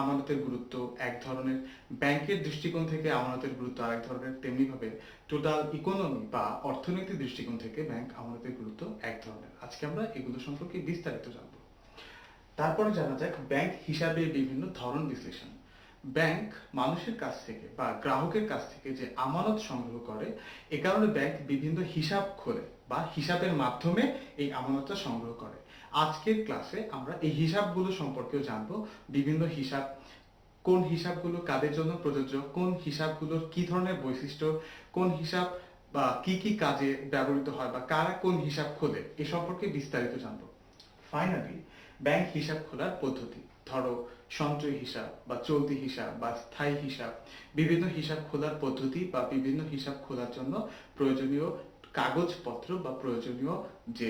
J: আমানতের গুরুত্ব এক ধরনের, ব্যাংকের দৃষ্টিকোণ থেকে আমানতের গুরুত্ব আরেক ধরনের। তেমনিভাবে টোটাল ইকোনমি বা অর্থনৈতিক দৃষ্টিকোণ থেকে ব্যাংক আমানতের গুরুত্ব এক ধরনের। আজকে আমরা এগুলো সম্পর্কে বিস্তারিত জানব। তারপরে জানা যাক ব্যাংক হিসাবে বিভিন্ন ধরন বিশ্লেষণ। ব্যাংক মানুষের কাছ থেকে বা গ্রাহকের কাছ থেকে যে আমানত সংগ্রহ করে, এ কারণে ব্যাংক বিভিন্ন হিসাব খোলে বা হিসাবের মাধ্যমে এই আমানতটা সংগ্রহ করে। আজকের ক্লাসে আমরা এই হিসাবগুলো সম্পর্কেও জানবো। বিভিন্ন হিসাব, কোন হিসাবগুলো কাদের জন্য প্রযোজ্য, কোন হিসাবগুলোর কি ধরনের বৈশিষ্ট্য, কোন হিসাব বা কি কি কাজে ব্যবহৃত হয় বা কারা কোন হিসাব খোলে, এ সম্পর্কে বিস্তারিত জানবো। ফাইনালি, ব্যাংক হিসাব খোলার পদ্ধতি, ধরো সঞ্চয় হিসাব বা চলতি হিসাব বা স্থায়ী হিসাব, বিভিন্ন হিসাব খোলার পদ্ধতি বা বিভিন্ন হিসাব খোলার জন্য প্রয়োজনীয় কাগজপত্র বা প্রয়োজনীয় যে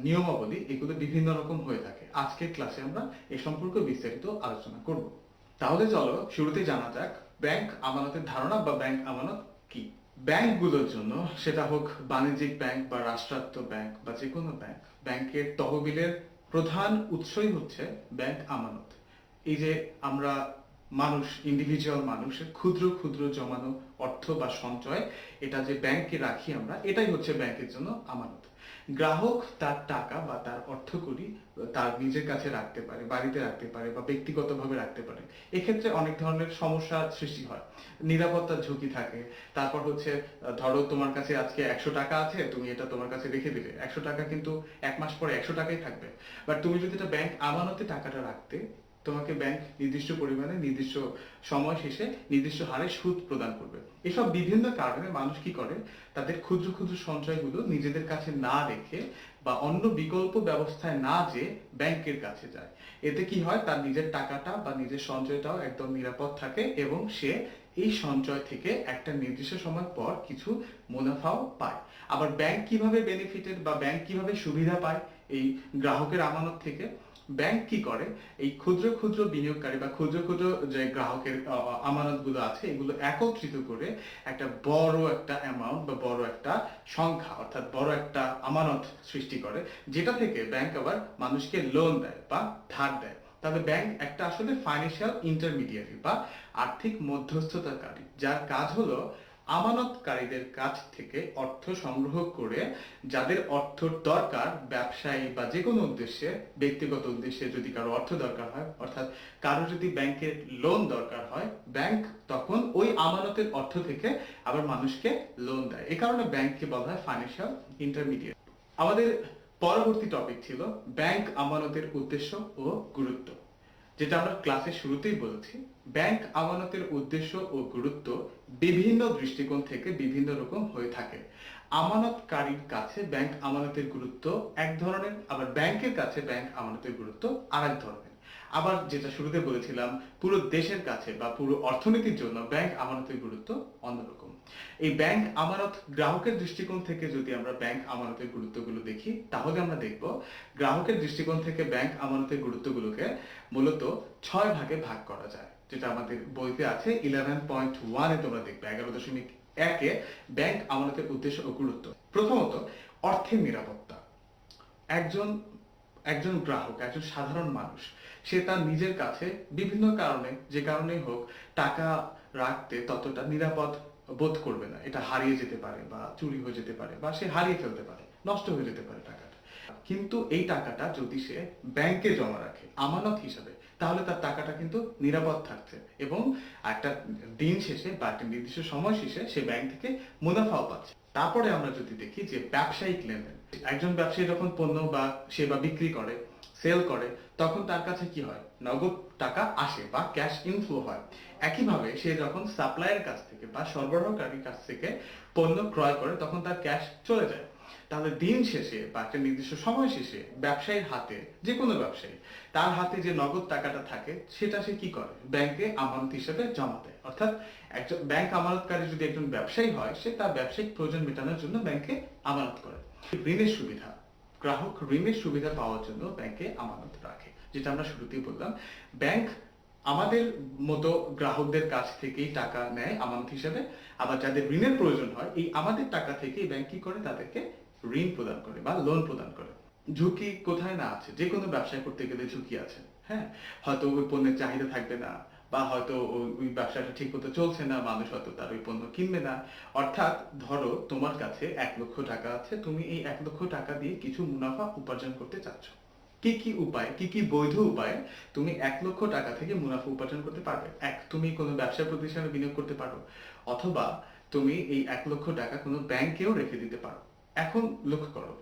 J: নিয়মাবলী, এগুলো বিভিন্ন রকম হয়ে থাকে। আজকের ক্লাসে আমরা এ সম্পর্কে বিস্তারিত আলোচনা করব। তাহলে চলো শুরুতে জানা যাক ব্যাংক আমানতের ধারণা বা ব্যাংক আমানত কি। ব্যাংকগুলোর জন্য, সেটা হোক বাণিজ্যিক ব্যাংক বা রাষ্ট্রায়ত্ত ব্যাংক বা যে কোনো ব্যাংক, ব্যাংকের তহবিলের প্রধান উৎসই হচ্ছে ব্যাংক আমানত। এই যে আমরা মানুষ, ইন্ডিভিজুয়াল মানুষের ক্ষুদ্র ক্ষুদ্র জমানো অর্থ বা সঞ্চয়, এটা যে ব্যাংকে রাখি আমরা, এটাই হচ্ছে ব্যাংকের জন্য আমানত। গ্রাহক তার টাকা বা তার অর্থকড়ি তার নিজের কাছে রাখতে পারে, বাড়িতে রাখতে পারে বা ব্যক্তিগতভাবে রাখতে পারে। এক্ষেত্রে অনেক ধরনের সমস্যার সৃষ্টি হয়, নিরাপত্তার ঝুঁকি থাকে। তারপর হচ্ছে, ধরো তোমার কাছে আজকে 100 টাকা আছে, তুমি এটা তোমার কাছে রেখে দিলে, 100 টাকা কিন্তু এক মাস পরে 100 টাকাই থাকবে। বাট তুমি যদি এটা ব্যাংক আমানতে টাকাটা রাখতে, তোমাকে ব্যাংক নির্দিষ্ট পরিমাণে নির্দিষ্ট সময় শেষে নির্দিষ্ট হারে সুদ প্রদান করবে। এসব বিভিন্ন কারণে মানুষ কি করে, তাদের ক্ষুদ্র ক্ষুদ্র সঞ্চয়গুলো নিজেদের কাছে না রেখে বা অন্য বিকল্প ব্যবস্থায় না যেয়ে ব্যাংকের কাছে যায়। এতে কি হয়, তার নিজের টাকাটা বা নিজের সঞ্চয়টাও একদম নিরাপদ থাকে এবং সে এই সঞ্চয় থেকে একটা নির্দিষ্ট সময় পর কিছু মুনাফাও পায়। আবার ব্যাংক কিভাবে বেনিফিটেড বা ব্যাংক কিভাবে সুবিধা পায় এই গ্রাহকের আমানত থেকে? ব্যাংক কি করে, এই ক্ষুদ্র ক্ষুদ্র বিনিয়োগকারী বা ক্ষুদ্র ক্ষুদ্র যে গ্রাহকের আমানতগুলো আছে, এগুলো একত্রিত করে একটা বড় একটা অ্যামাউন্ট বা বড় একটা সংখ্যা অর্থাৎ বড় একটা আমানত সৃষ্টি করে, যেটা থেকে ব্যাংক আবার মানুষকে লোন দেয় বা ধার দেয়। তবে ব্যাংক একটা আসলে ফাইন্যান্সিয়াল ইন্টারমিডিয়ারি বা আর্থিক মধ্যস্থতাকারী, যার কাজ হলো আমানতকারীদের কাছ থেকে অর্থ সংগ্রহ করে যাদের অর্থ দরকার ব্যবসায়ী বা যে কোনো উদ্দেশ্যে, ব্যক্তিগত উদ্দেশ্যে যদি কারো অর্থ দরকার হয়, অর্থাৎ কারো যদি ব্যাংকের লোন দরকার হয়, ব্যাংক তখন ওই আমানতের অর্থ থেকে আবার মানুষকে লোন দেয়। এই কারণে ব্যাংককে বলা হয় ফাইন্যান্সিয়াল ইন্টারমিডিয়েট। আমাদের পরবর্তী টপিক ছিল ব্যাংক আমানতের উদ্দেশ্য ও গুরুত্ব, যেটা আমরা ক্লাসের শুরুতেই বলেছি। ব্যাংক আমানতের উদ্দেশ্য ও গুরুত্ব বিভিন্ন দৃষ্টিকোণ থেকে বিভিন্ন রকম হয়ে থাকে। আমানতকারীর কাছে ব্যাংক আমানতের গুরুত্ব এক ধরনের, আবার ব্যাংকের কাছে ব্যাংক আমানতের গুরুত্ব আরেক ধরনের। আবার যেটা শুরুতে বলেছিলাম, পুরো দেশের কাছে বা পুরো অর্থনীতির জন্য ব্যাংক আমানতের গুরুত্ব অন্যরকম। এই ব্যাংক আমানত গ্রাহকের দৃষ্টিকোণ থেকে যদি আমরা ব্যাংক আমানতের গুরুত্বগুলো দেখি, তাহলে আমরা দেখব গ্রাহকের দৃষ্টিকোণ থেকে ব্যাংক আমানতের গুরুত্বগুলোকে মূলত 6 ভাগে ভাগ করা যায়, যেটা আমাদের বইতে আছে 11.1 তোমরা দেখবে 11.1 ব্যাংক আমানতের উদ্দেশ্য ও গুরুত্ব। প্রথমত, অর্থের নিরাপত্তা। একজন গ্রাহক, একজন সাধারণ মানুষ, সে তার নিজের কাছে বিভিন্ন কারণে, যে কারণেই হোক, টাকা রাখতে ততটা নিরাপদ বোধ করবে না। এটা হারিয়ে যেতে পারে বা চুরি হয়ে যেতে পারে বা সে হারিয়ে ফেলতে পারে, নষ্ট হয়ে যেতে পারে টাকাটা। কিন্তু এই টাকাটা যদি সে ব্যাংকে জমা রাখে আমানত হিসাবে, তাহলে তার টাকাটা কিন্তু নিরাপদ থাকছে এবং একটা দিন শেষে বা একটা নির্দিষ্ট সময় শেষে সে ব্যাংক থেকে মুনাফাও পাচ্ছে। তারপরে আমরা যদি দেখি যে ব্যবসায়িক লেনদেন, একজন ব্যবসায়ী যখন পণ্য বা সেবা বিক্রি করে, সেল করে, তখন তার কাছে কি হয়? নগদ টাকা আসে বা ক্যাশ ইনফ্লো হয়। একইভাবে সে যখন সাপ্লায়ারের কাছ থেকে বা সরবরাহকারীর কাছ থেকে পণ্য ক্রয় করে, তখন তার ক্যাশ চলে যায়। তাহলে দিন শেষে বা একটা নির্দিষ্ট সময় শেষে ব্যবসায়ীর হাতে, যে কোনো ব্যবসায়ী, তার হাতে যে নগদ টাকাটা থাকে সেটা সে কি করে? ব্যাংকে আমানত হিসেবে জমা দেয়। অর্থাৎ একজন ব্যাংক আমানতকারী যদি একজন ব্যবসায়ী হয়, সে তার ব্যবসায়িক প্রয়োজন মেটানোর জন্য ব্যাংকে আমানত করে। ঋণের সুবিধা, গ্রাহক ঋণের সুবিধা পাওয়ার জন্য ব্যাংকে আমানত রাখে, যেটা আমরা শুরুতেই বললাম। ব্যাংক আমাদের মতো গ্রাহকদের কাছ থেকেই টাকা নেয় আমানত হিসেবে, আবার যাদের ঋণের প্রয়োজন হয়, এই আমাদের টাকা থেকেই ব্যাংক কি করে? তাদেরকে ঋণ প্রদান করে বা লোন প্রদান করে। ঝুঁকি কোথায় না আছে? যে কোনো ব্যবসা করতে গেলে ঝুঁকি আছে। হ্যাঁ, হয়তো ওই পণ্যের চাহিদা থাকবে না, বা হয়তো ওই ব্যবসাটা ঠিক মতো চলছে না, মানুষ হয়তো তার ওই পণ্য কিনবে না। অর্থাৎ ধরো তোমার কাছে 1,00,000 টাকা আছে, তুমি এই 1,00,000 টাকা দিয়ে কিছু মুনাফা উপার্জন করতে চাচ্ছ। কি কি উপায়, কি কি বৈধ উপায়ে তুমি 1,00,000 টাকা থেকে মুনাফা উপার্জন করতে পারবে? তুমি কোনো ব্যবসা প্রতিষ্ঠানে বিনিয়োগ করতে পারো, অথবা তুমি এই 1,00,000 টাকা কোনো ব্যাংকেও রেখে দিতে পারো। এখন লক্ষ্য করো,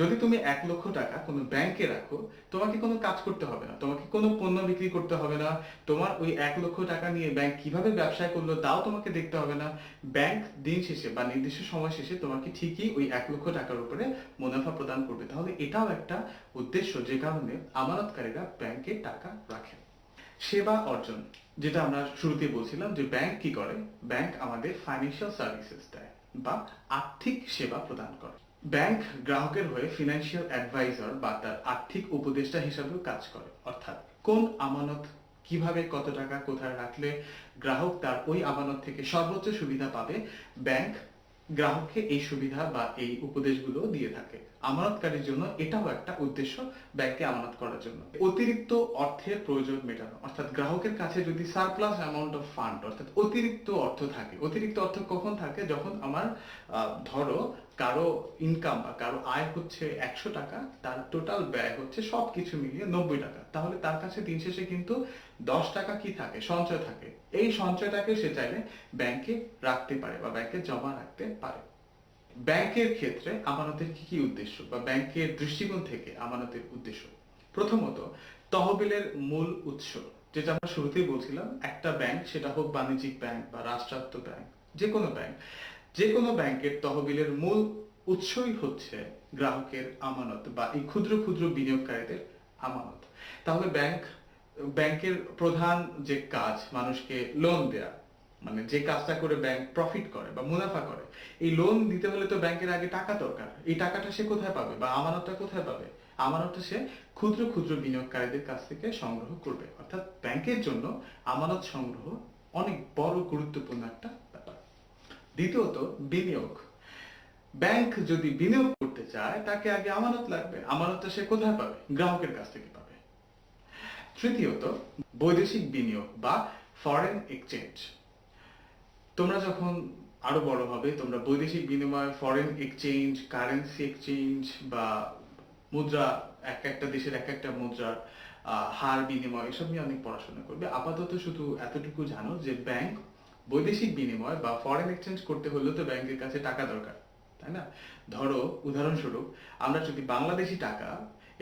J: যদি তুমি 1,00,000 টাকা কোনো ব্যাংকে রাখো, তোমাকে কোনো কাজ করতে হবে না, তোমাকে কোনো পণ্য বিক্রি করতে হবে না, তোমার ওই 1,00,000 টাকা নিয়ে ব্যাংক কিভাবে ব্যবসা করলো তাও তোমাকে দেখতে হবে না। ব্যাংক দিন শেষে বা নির্দিষ্ট সময় শেষে তোমাকে ঠিকই ওই 1,00,000 টাকার উপরে মুনাফা প্রদান করবে। তাহলে এটাও একটা উদ্দেশ্য, যে কারণে আমানতকারীরা ব্যাংকে টাকা রাখেন। সেবা অর্জন, যেটা আমরা শুরুতেই বলছিলাম যে ব্যাংক কি করে? ব্যাংক আমাদের ফাইন্যান্সিয়াল সার্ভিসেস দেয় বা আর্থিক সেবা প্রদান করে। ব্যাংক গ্রাহকের হয়ে ফিনান্সিয়াল অ্যাডভাইজার বা তার আর্থিক উপদেষ্টা হিসাবেও কাজ করে। অর্থাৎ কোন আমানত কিভাবে, কত টাকা কোথায় রাখলে গ্রাহক তার ওই আমানত থেকে সর্বোচ্চ সুবিধা পাবে, ব্যাংক গ্রাহককে এই সুবিধা বা এই উপদেশগুলো দিয়ে থাকে। আমানতকারীর জন্য এটাও একটা উদ্দেশ্য, ব্যাংকে আমানত করার জন্য। অতিরিক্ত অর্থের প্রয়োজন মেটানো, অর্থাৎ গ্রাহকের কাছে যদি সারপ্লাস অ্যামাউন্ট অফ ফান্ড, অর্থাৎ অতিরিক্ত অর্থ থাকে। অতিরিক্ত অর্থ কখন থাকে? যখন আমার ধরো কারো ইনকাম বা কারো আয় হচ্ছে 100 টাকা, তার টোটাল ব্যয় হচ্ছে সবকিছু মিলিয়ে 90 টাকা, তাহলে তার কাছে দিন শেষে কিন্তু 10 টাকা কি থাকে? সঞ্চয় থাকে। এই সঞ্চয়টাকে সে চাইলে ব্যাংকে রাখতে পারে বা ব্যাংকে জমা রাখতে পারে। ব্যাংকের ক্ষেত্রে আমানতের কি কি উদ্দেশ্য বা ব্যাংকের দৃষ্টিকোণ থেকে আমানতের উদ্দেশ্য? প্রথমত, তহবিলের মূল উৎস, যেটা আমরা শুরুতেই বলছিলাম। একটা ব্যাংক, সেটা হোক বাণিজ্যিক ব্যাংক বা রাষ্ট্রায়ত্ত ব্যাংক, যে কোনো ব্যাংক, যে কোনো ব্যাংকের তহবিলের মূল উৎসই হচ্ছে গ্রাহকের আমানত বা এই ক্ষুদ্র ক্ষুদ্র বিনিয়োগকারীদের আমানত। তাহলে ব্যাংকের প্রধান যে কাজ, মানুষকে লোন দেয়া, মানে যে কাজটা করে ব্যাংক প্রফিট করে বা মুনাফা করে। এই লোন দিতে হলে তো ব্যাংকের আগে টাকা দরকার। এই টাকাটা সে কোথায় পাবে বা আমানতটা কোথায় পাবে? আমানতটা সে ক্ষুদ্র ক্ষুদ্র বিনিয়োগকারীদের কাছ থেকে সংগ্রহ করবে। অর্থাৎ ব্যাংকের জন্য আমানত সংগ্রহ অনেক বড় গুরুত্বপূর্ণ একটা ব্যাপার। দ্বিতীয়ত, বিনিয়োগ। ব্যাংক যদি বিনিয়োগ করতে চায়, তাকে আগে আমানত লাগবে। আমানতটা সে কোথায় পাবে? গ্রাহকের কাছ থেকে পাবে। তৃতীয়ত, বৈদেশিক বিনিয়োগ বা ফরেন এক্সচেঞ্জ। তোমরা যখন আরো বড় হবে। তোমরা বৈদেশিক বিনিময়, ফরেন এক্সচেঞ্জ, কারেন্সি এক্সচেঞ্জ বা মুদ্রা, এক একটা দেশের এক একটা মুদ্রার হার বিনিময়, এসব নিয়ে অনেক পড়াশোনা করবে। আপাতত শুধু এতটুকু জানো যে ব্যাংক বৈদেশিক বিনিময় বা ফরেন এক্সচেঞ্জ করতে হলে তো ব্যাংকের কাছে টাকা দরকার, তাই না? ধরো উদাহরণস্বরূপ আমরা যদি বাংলাদেশি টাকা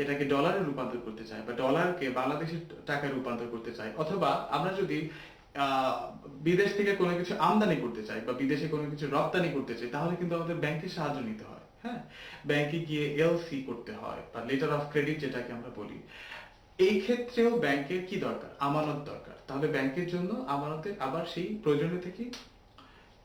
J: এটাকে ডলারে রূপান্তর করতে চাই বা ডলারকে বাংলাদেশি টাকায় রূপান্তর করতে চাই, অথবা আমরা যদি বিদেশ থেকে কোনো কিছু আমদানি করতে চাই বা বিদেশে কোনো কিছু রপ্তানি করতে চাই, তাহলে কিন্তু আমাদের ব্যাংকের সাহায্য নিতে হয়। হ্যাঁ, ব্যাংকে গিয়ে এলসি করতে হয় বা লেটার অফ ক্রেডিট যেটাকে আমরা বলি। এই ক্ষেত্রেও ব্যাংকের কি দরকার? আমানত দরকার। তাহলে ব্যাংকের জন্য আমানতের আবার সেই প্রয়োজনীয় থেকে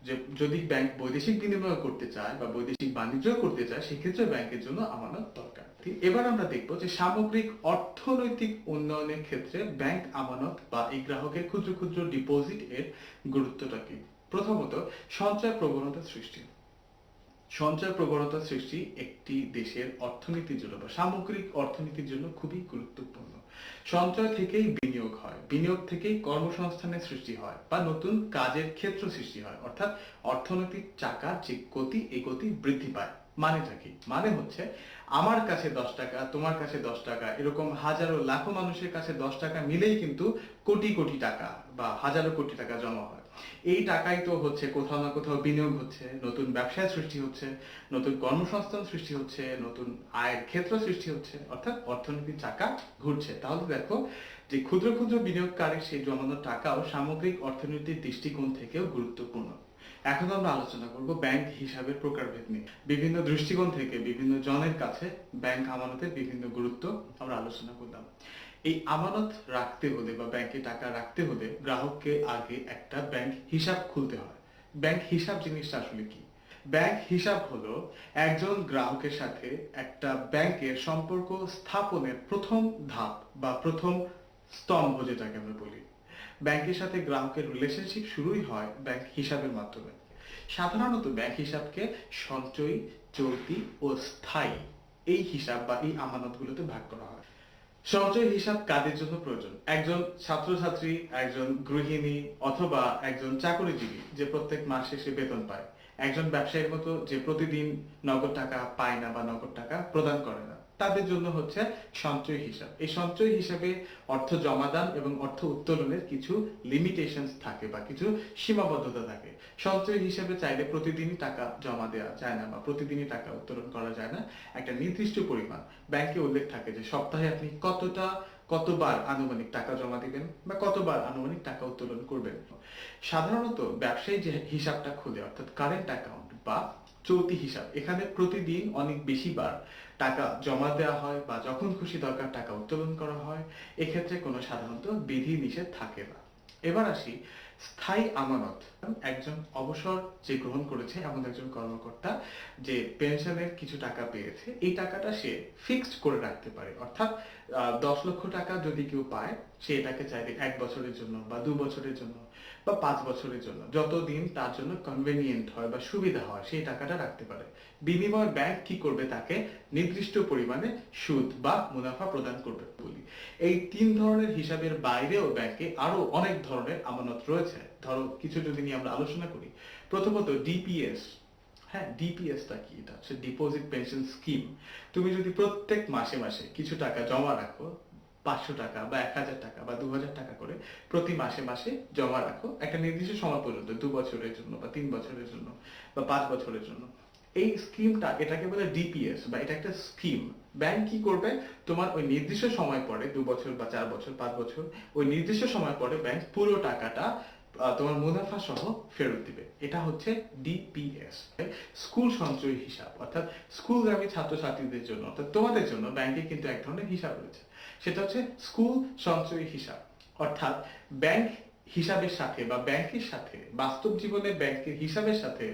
J: যে যদি ব্যাংক বৈদেশিক বিনিময় করতে চায় বা বৈদেশিক বাণিজ্য করতে চায়, সেক্ষেত্রে ব্যাংকের জন্য আমানত দরকার। ঠিক এবার আমরা দেখবো যে সামগ্রিক অর্থনৈতিক উন্নয়নের ক্ষেত্রে ব্যাংক আমানত বা এই গ্রাহকের ক্ষুদ্র ক্ষুদ্র ডিপোজিট এর গুরুত্বটা কি। প্রথমত, সঞ্চয় প্রবণতা সৃষ্টি। সঞ্চয় প্রবণতা সৃষ্টি একটি দেশের অর্থনীতির জন্য বা সামগ্রিক অর্থনীতির জন্য খুবই গুরুত্বপূর্ণ। সঞ্চয় থেকেই বিনিয়োগ হয়, বিনিয়োগ থেকেই কর্মসংস্থানের সৃষ্টি হয় বা নতুন কাজের ক্ষেত্র সৃষ্টি হয়, অর্থাৎ অর্থনৈতিক চাকার যে গতি, এই গতি বৃদ্ধি পায়। মানেটা কি? মানে হচ্ছে আমার কাছে 10 টাকা, তোমার কাছে 10 টাকা, এরকম হাজারো লাখো মানুষের কাছে 10 টাকা মিলেই কিন্তু কোটি কোটি টাকা বা হাজারো কোটি টাকা জমা হয়। এই টাকাই তো হচ্ছে কোথাও না কোথাও বিনিয়োগ হচ্ছে, নতুন ব্যবসায় সৃষ্টি হচ্ছে, নতুন কর্মসংস্থান সৃষ্টি হচ্ছে, নতুন আয়ের ক্ষেত্র সৃষ্টি হচ্ছে, অর্থাৎ অর্থনীতির চাকা ঘুরছে। তাহলে দেখো যে ক্ষুদ্র ক্ষুদ্র বিনিয়োগকারীর সেই জমানো টাকাও সামগ্রিক অর্থনীতির দৃষ্টিকোণ থেকেও গুরুত্বপূর্ণ। এখন আমরা আলোচনা করব ব্যাংক হিসাবের প্রকারভেদ নিয়ে। বিভিন্ন দৃষ্টিকোণ থেকে বিভিন্ন জনের কাছে ব্যাংক আমানতের বিভিন্ন গুরুত্ব আমরা আলোচনা করলাম। এই আমানত রাখতে হলে বা ব্যাংকে টাকা রাখতে হলে গ্রাহককে আগে একটা ব্যাংক হিসাব খুলতে হয়। ব্যাংক হিসাব জিনিসটা আসলে কি? ব্যাংক হিসাব হলো একজন গ্রাহকের সাথে একটা ব্যাংকের সম্পর্ক স্থাপনের প্রথম ধাপ বা প্রথম স্তম্ভ, যেটাকে আমরা বলি। ব্যাংকের সাথে গ্রাহকের রিলেশনশিপ শুরুই হয় ব্যাংক হিসাবের মাধ্যমে। সাধারণত ব্যাংক হিসাবকে সঞ্চয়ী, চলতি ও স্থায়ী এই হিসাব বা এই আমানতগুলোতে ভাগ করা হয়। সঞ্চয় হিসাব কাদের জন্য প্রয়োজন? একজন ছাত্রছাত্রী, একজন গৃহিণী অথবা একজন চাকরিজীবী যে প্রত্যেক মাসে সে বেতন পায়, একজন ব্যবসায়ীর মতো যে প্রতিদিন নগদ টাকা পায় না বা নগদ টাকা প্রদান করে না, তাদের জন্য হচ্ছে সঞ্চয় হিসাব। এই সঞ্চয় হিসাবে অর্থ জমাদান এবং অর্থ উত্তোলনের কিছু লিমিটেশনস থাকে বা কিছু সীমাবদ্ধতা থাকে। সঞ্চয় হিসাবে চাইলে প্রতিদিনই টাকা জমা দেওয়া যায় না বা প্রতিদিনই টাকা উত্তোলন করা যায় না। একটা নির্দিষ্ট পরিমাণ ব্যাংকে উল্লেখ থাকে যে সপ্তাহে আপনি কতবার আনুমানিক টাকা জমা দিবেন বা কতবার আনুমানিক টাকা উত্তোলন করবেন। সাধারণত ব্যবসায়ী যে হিসাবটা খুলে, অর্থাৎ কারেন্ট অ্যাকাউন্ট বা চলতি হিসাব, এখানে প্রতিদিন অনেক বেশি বার টাকা জমা দেওয়া হয় বা যখন খুশি দরকার টাকা উত্তোলন করা হয়। এক্ষেত্রে কোনো সাধারণত বিধি নিষেধ থাকে না। এবার আসি স্থায়ী আমানত। একজন অবসর যে গ্রহণ করেছে এমন একজন কর্মকর্তা যে পেনশনের কিছু টাকা পেয়েছে, এই টাকাটা সে ফিক্সড করে রাখতে পারে। অর্থাৎ 10 লক্ষ টাকা যদি কেউ পায়, সে এটাকে চাইলে 1 বছরের জন্য বা 2 বছরের জন্য বা 5 বছরের জন্য, যতদিন তার জন্য কনভেনিয়েন্ট হয় বা সুবিধা হয়, সেই টাকাটা রাখতে পারে। বিনিময় ব্যাংক কি করবে? তাকে নির্দিষ্ট পরিমাণে সুদ বা মুনাফা প্রদান করবে বলি। এই 3 ধরনের হিসাবের বাইরেও ব্যাংকে আরো অনেক ধরনের আমানত রয়েছে। ধরো কিছু যদি নিয়ে আমরা আলোচনা করি। প্রথমত ডিপিএস। হ্যাঁ, ডিপিএসটা কি? এটা হচ্ছে ডিপোজিট পেনশন স্কিম। তুমি যদি প্রত্যেক মাসে মাসে কিছু টাকা জমা রাখো, 500 টাকা বা 1000 টাকা বা 2000 টাকা করে প্রতি মাসে মাসে জমা রাখো একটা নির্দিষ্ট সময় পর্যন্ত, 2 বছরের জন্য বা 3 বছরের জন্য বা 5 বছরের জন্য, এই স্কিমটা, এটাকে বলে ডিপিএস বা এটা একটা স্কিম। ব্যাংক কি করবে? তোমার ওই নির্দিষ্ট সময় পরে, 2 বছর বা 4 বছর 5 বছর, ওই নির্দিষ্ট সময় পরে ব্যাংক পুরো টাকাটা তোমার মুনাফা সহ ফেরত দিবে। এটা হচ্ছে ডিপিএস। স্কুল সঞ্চয় হিসাব, অর্থাৎ স্কুলগামী ছাত্রছাত্রীদের জন্য, অর্থাৎ তোমাদের জন্য ব্যাংকে কিন্তু এক ধরনের হিসাব রয়েছে, সেটা হচ্ছে স্কুল সঞ্চয় হিসাব। অর্থাৎ ব্যাংক হিসাবের সাথে বা ব্যাংকের সাথে, বাস্তব জীবনে ব্যাংকের হিসাবের সাথে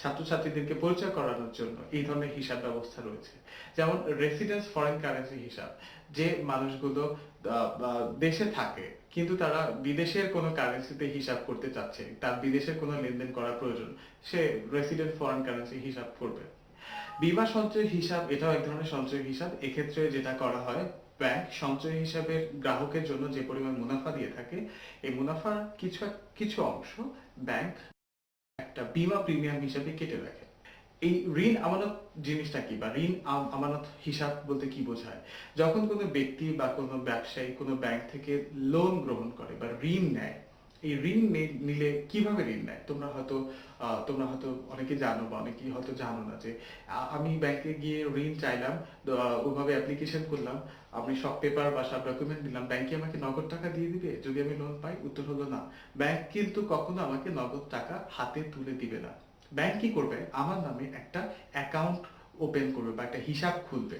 J: ছাত্রছাত্রীদেরকে পরিচয় করানোর জন্য এই ধরনের হিসাব ব্যবস্থা রয়েছে। যেমন রেসিডেন্স ফরেন কারেন্সি হিসাব, যে মানুষগুলো দেশে থাকে কিন্তু তারা বিদেশের কোনো কারেন্সিতে হিসাব করতে চাচ্ছে, তার বিদেশের কোনো লেনদেন করা প্রয়োজন, সে রেসিডেন্ট ফরেন কারেন্সি হিসাব করবে। বীমা সঞ্চয় হিসাব, এটাও এক ধরনের সঞ্চয় হিসাব। এক্ষেত্রে যেটা করা হয়, ব্যাংক সঞ্চয় হিসাবের গ্রাহকের জন্য যে পরিমাণ মুনাফা দিয়ে থাকে, এই মুনাফার কিছু অংশ ব্যাংক একটা একটা বীমা প্রিমিয়াম হিসাবে কেটে রাখে। এই ঋণ আমানত জিনিসটা কি, বা ঋণ আমানত হিসাব বলতে কি বোঝায়? যখন কোনো ব্যক্তি বা কোনো ব্যবসায়ী কোনো ব্যাংক থেকে লোন গ্রহণ করে বা ঋণ নেয়, এই ঋণ নিলে কিভাবে ঋণ নেয় তোমরা হয়তো অনেকে জানো বা অনেকেই হয়তো জানো না যে আমি ব্যাংকে গিয়ে ঋণ চাইলাম, ওইভাবে অ্যাপ্লিকেশন করলাম, আমি সব পেপার বা সব ডকুমেন্ট দিলাম, ব্যাংকে আমাকে নগদ টাকা দিয়ে দিবে যদি আমি লোন পাই? উত্তর হলো না। ব্যাংক কিন্তু কখনো আমাকে নগদ টাকা হাতে তুলে দিবে না। ব্যাংক কি করবে? আমার নামে একটা অ্যাকাউন্ট ওপেন করবে বা একটা হিসাব খুলবে।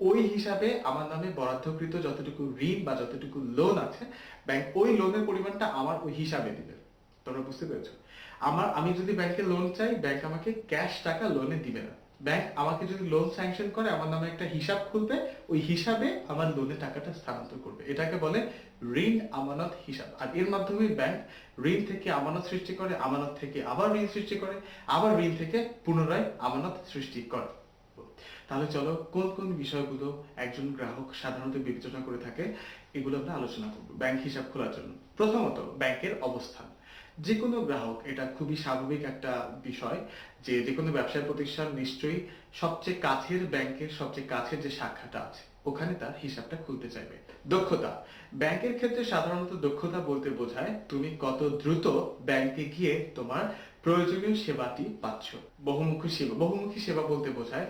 J: ওই হিসাবে আমার নামে বরাদ্দকৃত যতটুকু ঋণ বা যতটুকু লোন আছে, ব্যাংক ওই লোনের পরিমাণটা আমার ওই হিসাবে দিবে। তোমরা বুঝতে পেরেছো? আমি যদি ব্যাংকে লোন চাই, ব্যাংক আমাকে ক্যাশ টাকা লোনে দিবে না। ব্যাংক আমাকে যদি লোন স্যাংশন করে, আমার নামে একটা হিসাব খুলবে, ওই হিসাবে আমার লোনের টাকাটা স্থানান্তর করবে। এটাকে বলে ঋণ আমানত হিসাব। আর এর মাধ্যমে ব্যাংক ঋণ থেকে আমানত সৃষ্টি করে, আমানত থেকে আবার ঋণ সৃষ্টি করে, আবার ঋণ থেকে পুনরায় আমানত সৃষ্টি করে। তাহলে চলো কোন কোন বিষয়গুলো একজন গ্রাহক সাধারণত বিবেচনা করে থাকে এগুলো আমরা আলোচনা করব ব্যাংক হিসাব খোলার জন্য। প্রথমত, ব্যাংকের অবস্থান। যে কোনো গ্রাহক, এটা খুবই স্বাভাবিক একটা বিষয় যে কোনো ব্যবসায় প্রতিষ্ঠান নিশ্চয়ই সবচেয়ে কাছের ব্যাংকের সবচেয়ে কাছের যে শাখাটা আছে ওখানে তার হিসাবটা খুলতে চাইবে। দক্ষতা। ব্যাংকের ক্ষেত্রে সাধারণত দক্ষতা বলতে বোঝায় তুমি কত দ্রুত ব্যাংকে গিয়ে তোমার প্রয়োজনীয় সেবাটি পাচ্ছ। বহুমুখী সেবা বলতে বোঝায়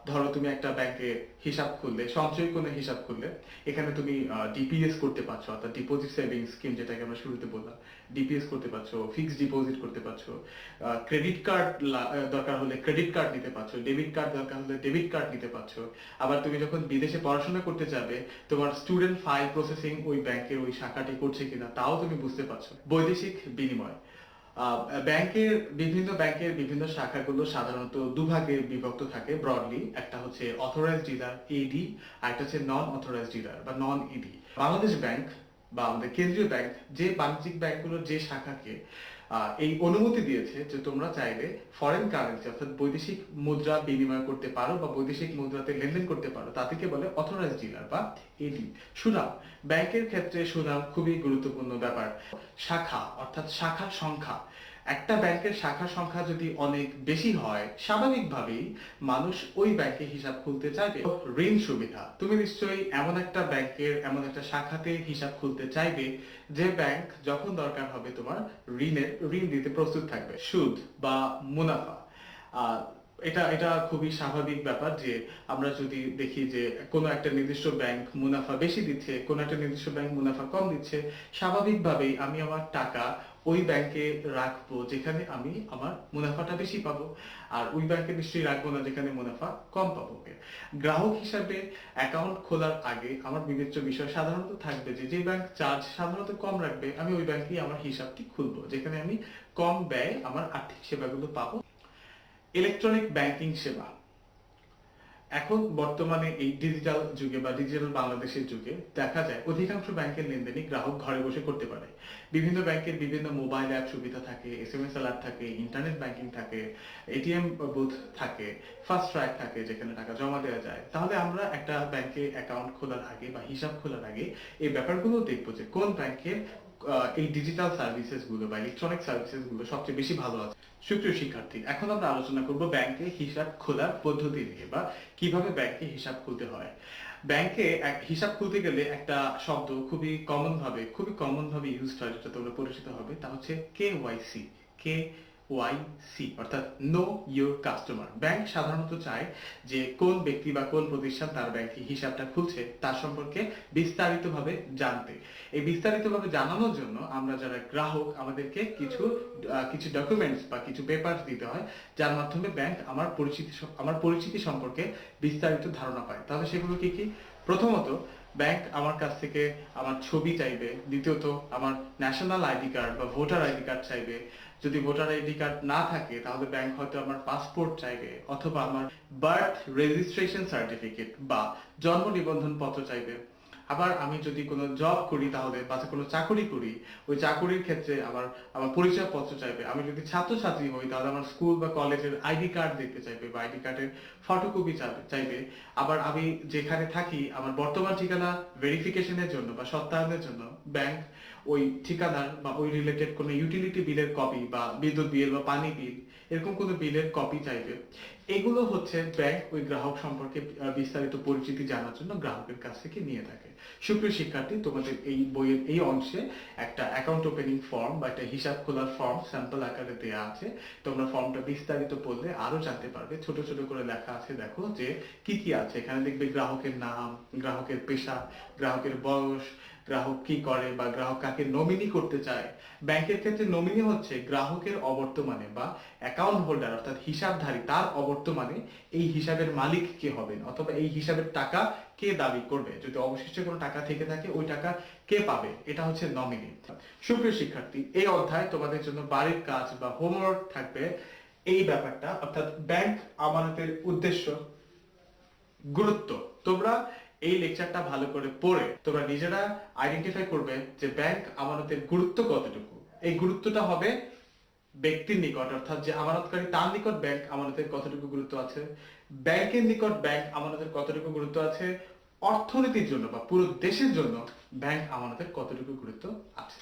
J: ধরো তুমি একটা ব্যাংকে হিসাব খুললে, সঞ্চয় কোনো হিসাব খুললে, এখানে তুমি ডিপিএস করতে পারছো, অর্থাৎ ডিপোজিট সেভিং স্কিম, যেটাকে আমরা শুরুতে বললাম, ডিপিএস করতে পারছো, ফিক্সড ডিপোজিট করতে পারছো, ক্রেডিট কার্ড দরকার হলে ক্রেডিট কার্ড নিতে পারছো, ডেবিট কার্ড দরকার হলে ডেবিট কার্ড নিতে পারছো। আবার তুমি যখন বিদেশে পড়াশোনা করতে যাবে, তোমার স্টুডেন্ট ফাইল প্রসেসিং ওই ব্যাংকের ওই শাখাটি করছে কিনা তাও তুমি বুঝতে পারছো। বৈদেশিক বিনিময়। ব্যাংকের বিভিন্ন শাখাগুলো সাধারণত দুভাগে বিভক্ত থাকে ব্রডলি। একটা হচ্ছে অথরাইজড ডিলার এডি, আর একটা হচ্ছে নন অথরাইজড ডিলার বা নন এডি। বাংলাদেশ ব্যাংক বা আমাদের কেন্দ্রীয় ব্যাংক যে বাণিজ্যিক ব্যাংকগুলোর যে শাখাকে এই অনুমতি দিয়েছে যে তোমরা চাইলে ফরেন কারেন্সি অর্থাৎ বৈদেশিক মুদ্রা বিনিময় করতে পারো বা বৈদেশিক মুদ্রাতে লেনদেন করতে পারো, তাদেরকে বলে অথরাইজড ডিলার বা এডি। সুনাম। ব্যাংকের ক্ষেত্রে সুনাম খুবই গুরুত্বপূর্ণ ব্যাপার। শাখা অর্থাৎ শাখার সংখ্যা। একটা ব্যাংকের শাখার সংখ্যা যদি অনেক বেশি হয়, স্বাভাবিকভাবেই মানুষ ওই ব্যাংকে হিসাব খুলতে চাইবে। ঋণ সুবিধা। তুমি নিশ্চয়ই এমন একটা শাখাতে হিসাব খুলতে চাইবে যে ব্যাংক যখন দরকার হবে তোমার ঋণ দিতে প্রস্তুত থাকবে। সুদ বা মুনাফা। এটা খুবই স্বাভাবিক ব্যাপার যে আমরা যদি দেখি যে কোনো একটা নির্দিষ্ট ব্যাংক মুনাফা বেশি দিচ্ছে, কোনো একটা নির্দিষ্ট ব্যাংক মুনাফা কম দিচ্ছে, স্বাভাবিকভাবেই আমি আমার টাকা ওই ব্যাংকে রাখবো যেখানে আমি আমার মুনাফাটা বেশি পাবো, আর ওই ব্যাংকে নিশ্চয়ই রাখবো না যেখানে মুনাফা কম পাবো। গ্রাহক হিসাবে অ্যাকাউন্ট খোলার আগে আমার বিবেচ্য বিষয় সাধারণত থাকবে যে ব্যাংক চার্জ সাধারণত কম রাখবে, আমি ওই ব্যাংকেই আমার হিসাবটি খুলবো যেখানে আমি কম ব্যয়ে আমার আর্থিক সেবাগুলো পাবো। ইলেকট্রনিক ব্যাংকিং সেবা। এখন বর্তমানে এই ডিজিটাল যুগে বা ডিজিটাল বাংলাদেশের যুগে দেখা যায় অধিকাংশ ব্যাংকের লেনদেনই গ্রাহক ঘরে বসে করতে পারে। বিভিন্ন ব্যাংকের বিভিন্ন মোবাইল অ্যাপ সুবিধা থাকে, এসএমএস অ্যালার্ট থাকে, ইন্টারনেট ব্যাংকিং থাকে, এটিএম বুথ থাকে, ফাস্ট ট্র্যাক থাকে যেখানে টাকা জমা দেওয়া যায়। তাহলে আমরা একটা ব্যাংকে অ্যাকাউন্ট খোলার আগে বা হিসাব খোলার আগে এই ব্যাপারগুলো দেখবো যে কোন ব্যাংকের এই ডিজিটাল সার্ভিসেস গুলো বা ইলেকট্রনিক সার্ভিসেস গুলো সবচেয়ে বেশি ভালো আছে। সুপ্রিয় শিক্ষার্থী, এখন আমরা আলোচনা করব ব্যাংকে হিসাব খোলার পদ্ধতি নিয়ে বা কিভাবে ব্যাংকে হিসাব খুলতে হয়। ব্যাংকে হিসাব খুলতে গেলে একটা শব্দ খুবই কমন ভাবে ইউজ হয়, যেটা তোমরা পরিচিত হবে, তা হচ্ছে কেওয়াইসি। ওয়াইসি অর্থাৎ নো ইউর কাস্টমার। ব্যাংক সাধারণত চায় যে কোন ব্যক্তি বা কোন প্রতিষ্ঠান তার ব্যাংকে হিসাবটা খুলছে তার সম্পর্কে বিস্তারিতভাবে জানতে। এই বিস্তারিতভাবে জানানোর জন্য আমরা যারা গ্রাহক আমাদেরকে কিছু ডকুমেন্টস বা কিছু পেপার দিতে হয়, যার মাধ্যমে ব্যাংক আমার পরিচিতি সম্পর্কে বিস্তারিত ধারণা পায়। তাহলে সেগুলো কি? প্রথমত, ব্যাংক আমার কাছ থেকে আমার ছবি চাইবে। দ্বিতীয়ত, আমার ন্যাশনাল আইডি কার্ড বা ভোটার আইডি কার্ড চাইবে। যদি ভোটার আইডি কার্ড না থাকে তাহলে ব্যাংক হয়তো আমার পাসপোর্ট চাইবে, অথবা আমার বার্থ রেজিস্ট্রেশন সার্টিফিকেট বা জন্ম নিবন্ধন পত্র চাইবে। আবার আমি যদি কোনো জব করি তাহলে বা কোনো চাকরি করি, ওই চাকরির ক্ষেত্রে আমার পরিচয় পত্র চাইবে। আমি যদি ছাত্রছাত্রী হই তাহলে আমার স্কুল বা কলেজের আইডি কার্ড দেখতে চাইবে বা আইডি কার্ডের ফটোকপি চাইবে। আবার আমি যেখানে থাকি আমার বর্তমান ঠিকানা ভেরিফিকেশনের জন্য বা সত্যায়নের জন্য ব্যাংক ওই ঠিকাদার বা ওই রিলেটেড কোনো ইউটিলিটি বিলের কপি বা বিদ্যুৎ বিল বা পানি বিল এরকম কোনো বিলের কপি চাইবে। এগুলো হচ্ছে ব্যাংক ওই গ্রাহক সম্পর্কে বিস্তারিত পরিচিতি জানার জন্য গ্রাহকের কাছ থেকে নিয়ে থাকে। সুপ্রিয় শিক্ষার্থী, তোমাদের এই বইয়ের এই অংশে একটা অ্যাকাউন্ট ওপেনিং ফর্ম বা একটা হিসাব খোলার ফর্ম স্যাম্পল আকারে দেওয়া আছে। তোমরা ফর্মটা বিস্তারিত পড়লে আরো জানতে পারবে। ছোট ছোট করে লেখা আছে, দেখো যে কি কি আছে এখানে। দেখবে গ্রাহকের নাম, গ্রাহকের পেশা, গ্রাহকের বয়স, গ্রাহক কি করে বা গ্রাহক কাকে নমিনি করতে চায়। ব্যাংকের ক্ষেত্রে নমিনি হচ্ছে গ্রাহকের অবর্তমানে বা অ্যাকাউন্ট হোল্ডার অর্থাৎ হিসাবধারী তার অবর্তমানে এই হিসাবের মালিক কে হবেন অথবা এই হিসাবের টাকা কে দাবি করবে। যদি অবশিষ্ট কোনো টাকা থেকে থাকে ওই টাকা কে পাবে, এটা হচ্ছে নমিনি। সুপ্রিয় শিক্ষার্থী, এই অধ্যায় তোমাদের জন্য বাড়ির কাজ বা হোমওয়ার্ক থাকবে এই ব্যাপারটা, অর্থাৎ ব্যাংক আমানতের উদ্দেশ্য, গুরুত্ব। তোমরা এই লেকচারটা ভালো করে পড়ে তোমরা নিজেরা আইডেন্টিফাই করবে যে ব্যাংক আমানতের গুরুত্ব কতটুকু। এই গুরুত্বটা হবে ব্যক্তির নিকট, অর্থাৎ যে আমানতকারী তার নিকট ব্যাংক আমানতের কতটুকু গুরুত্ব আছে, ব্যাংকের নিকট ব্যাংক আমানতের কতটুকু গুরুত্ব আছে, অর্থনীতির জন্য বা পুরো দেশের জন্য ব্যাংক আমানতের কতটুকু গুরুত্ব আছে।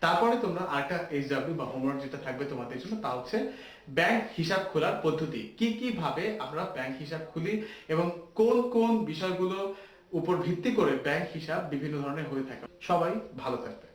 J: তারপরে তোমরা আরেকটা এইচডব্লিউ বা হোমওয়ার্ক যেটা থাকবে তোমাদের জন্য তা হচ্ছে ব্যাংক হিসাব খোলার পদ্ধতি। কি কি ভাবে আমরা ব্যাংক হিসাব খুলি এবং কোন কোন বিষয়গুলো উপর ভিত্তি করে ব্যাংক হিসাব বিভিন্ন ধরনের হয়ে থাকে। সবাই ভালো থাকবে।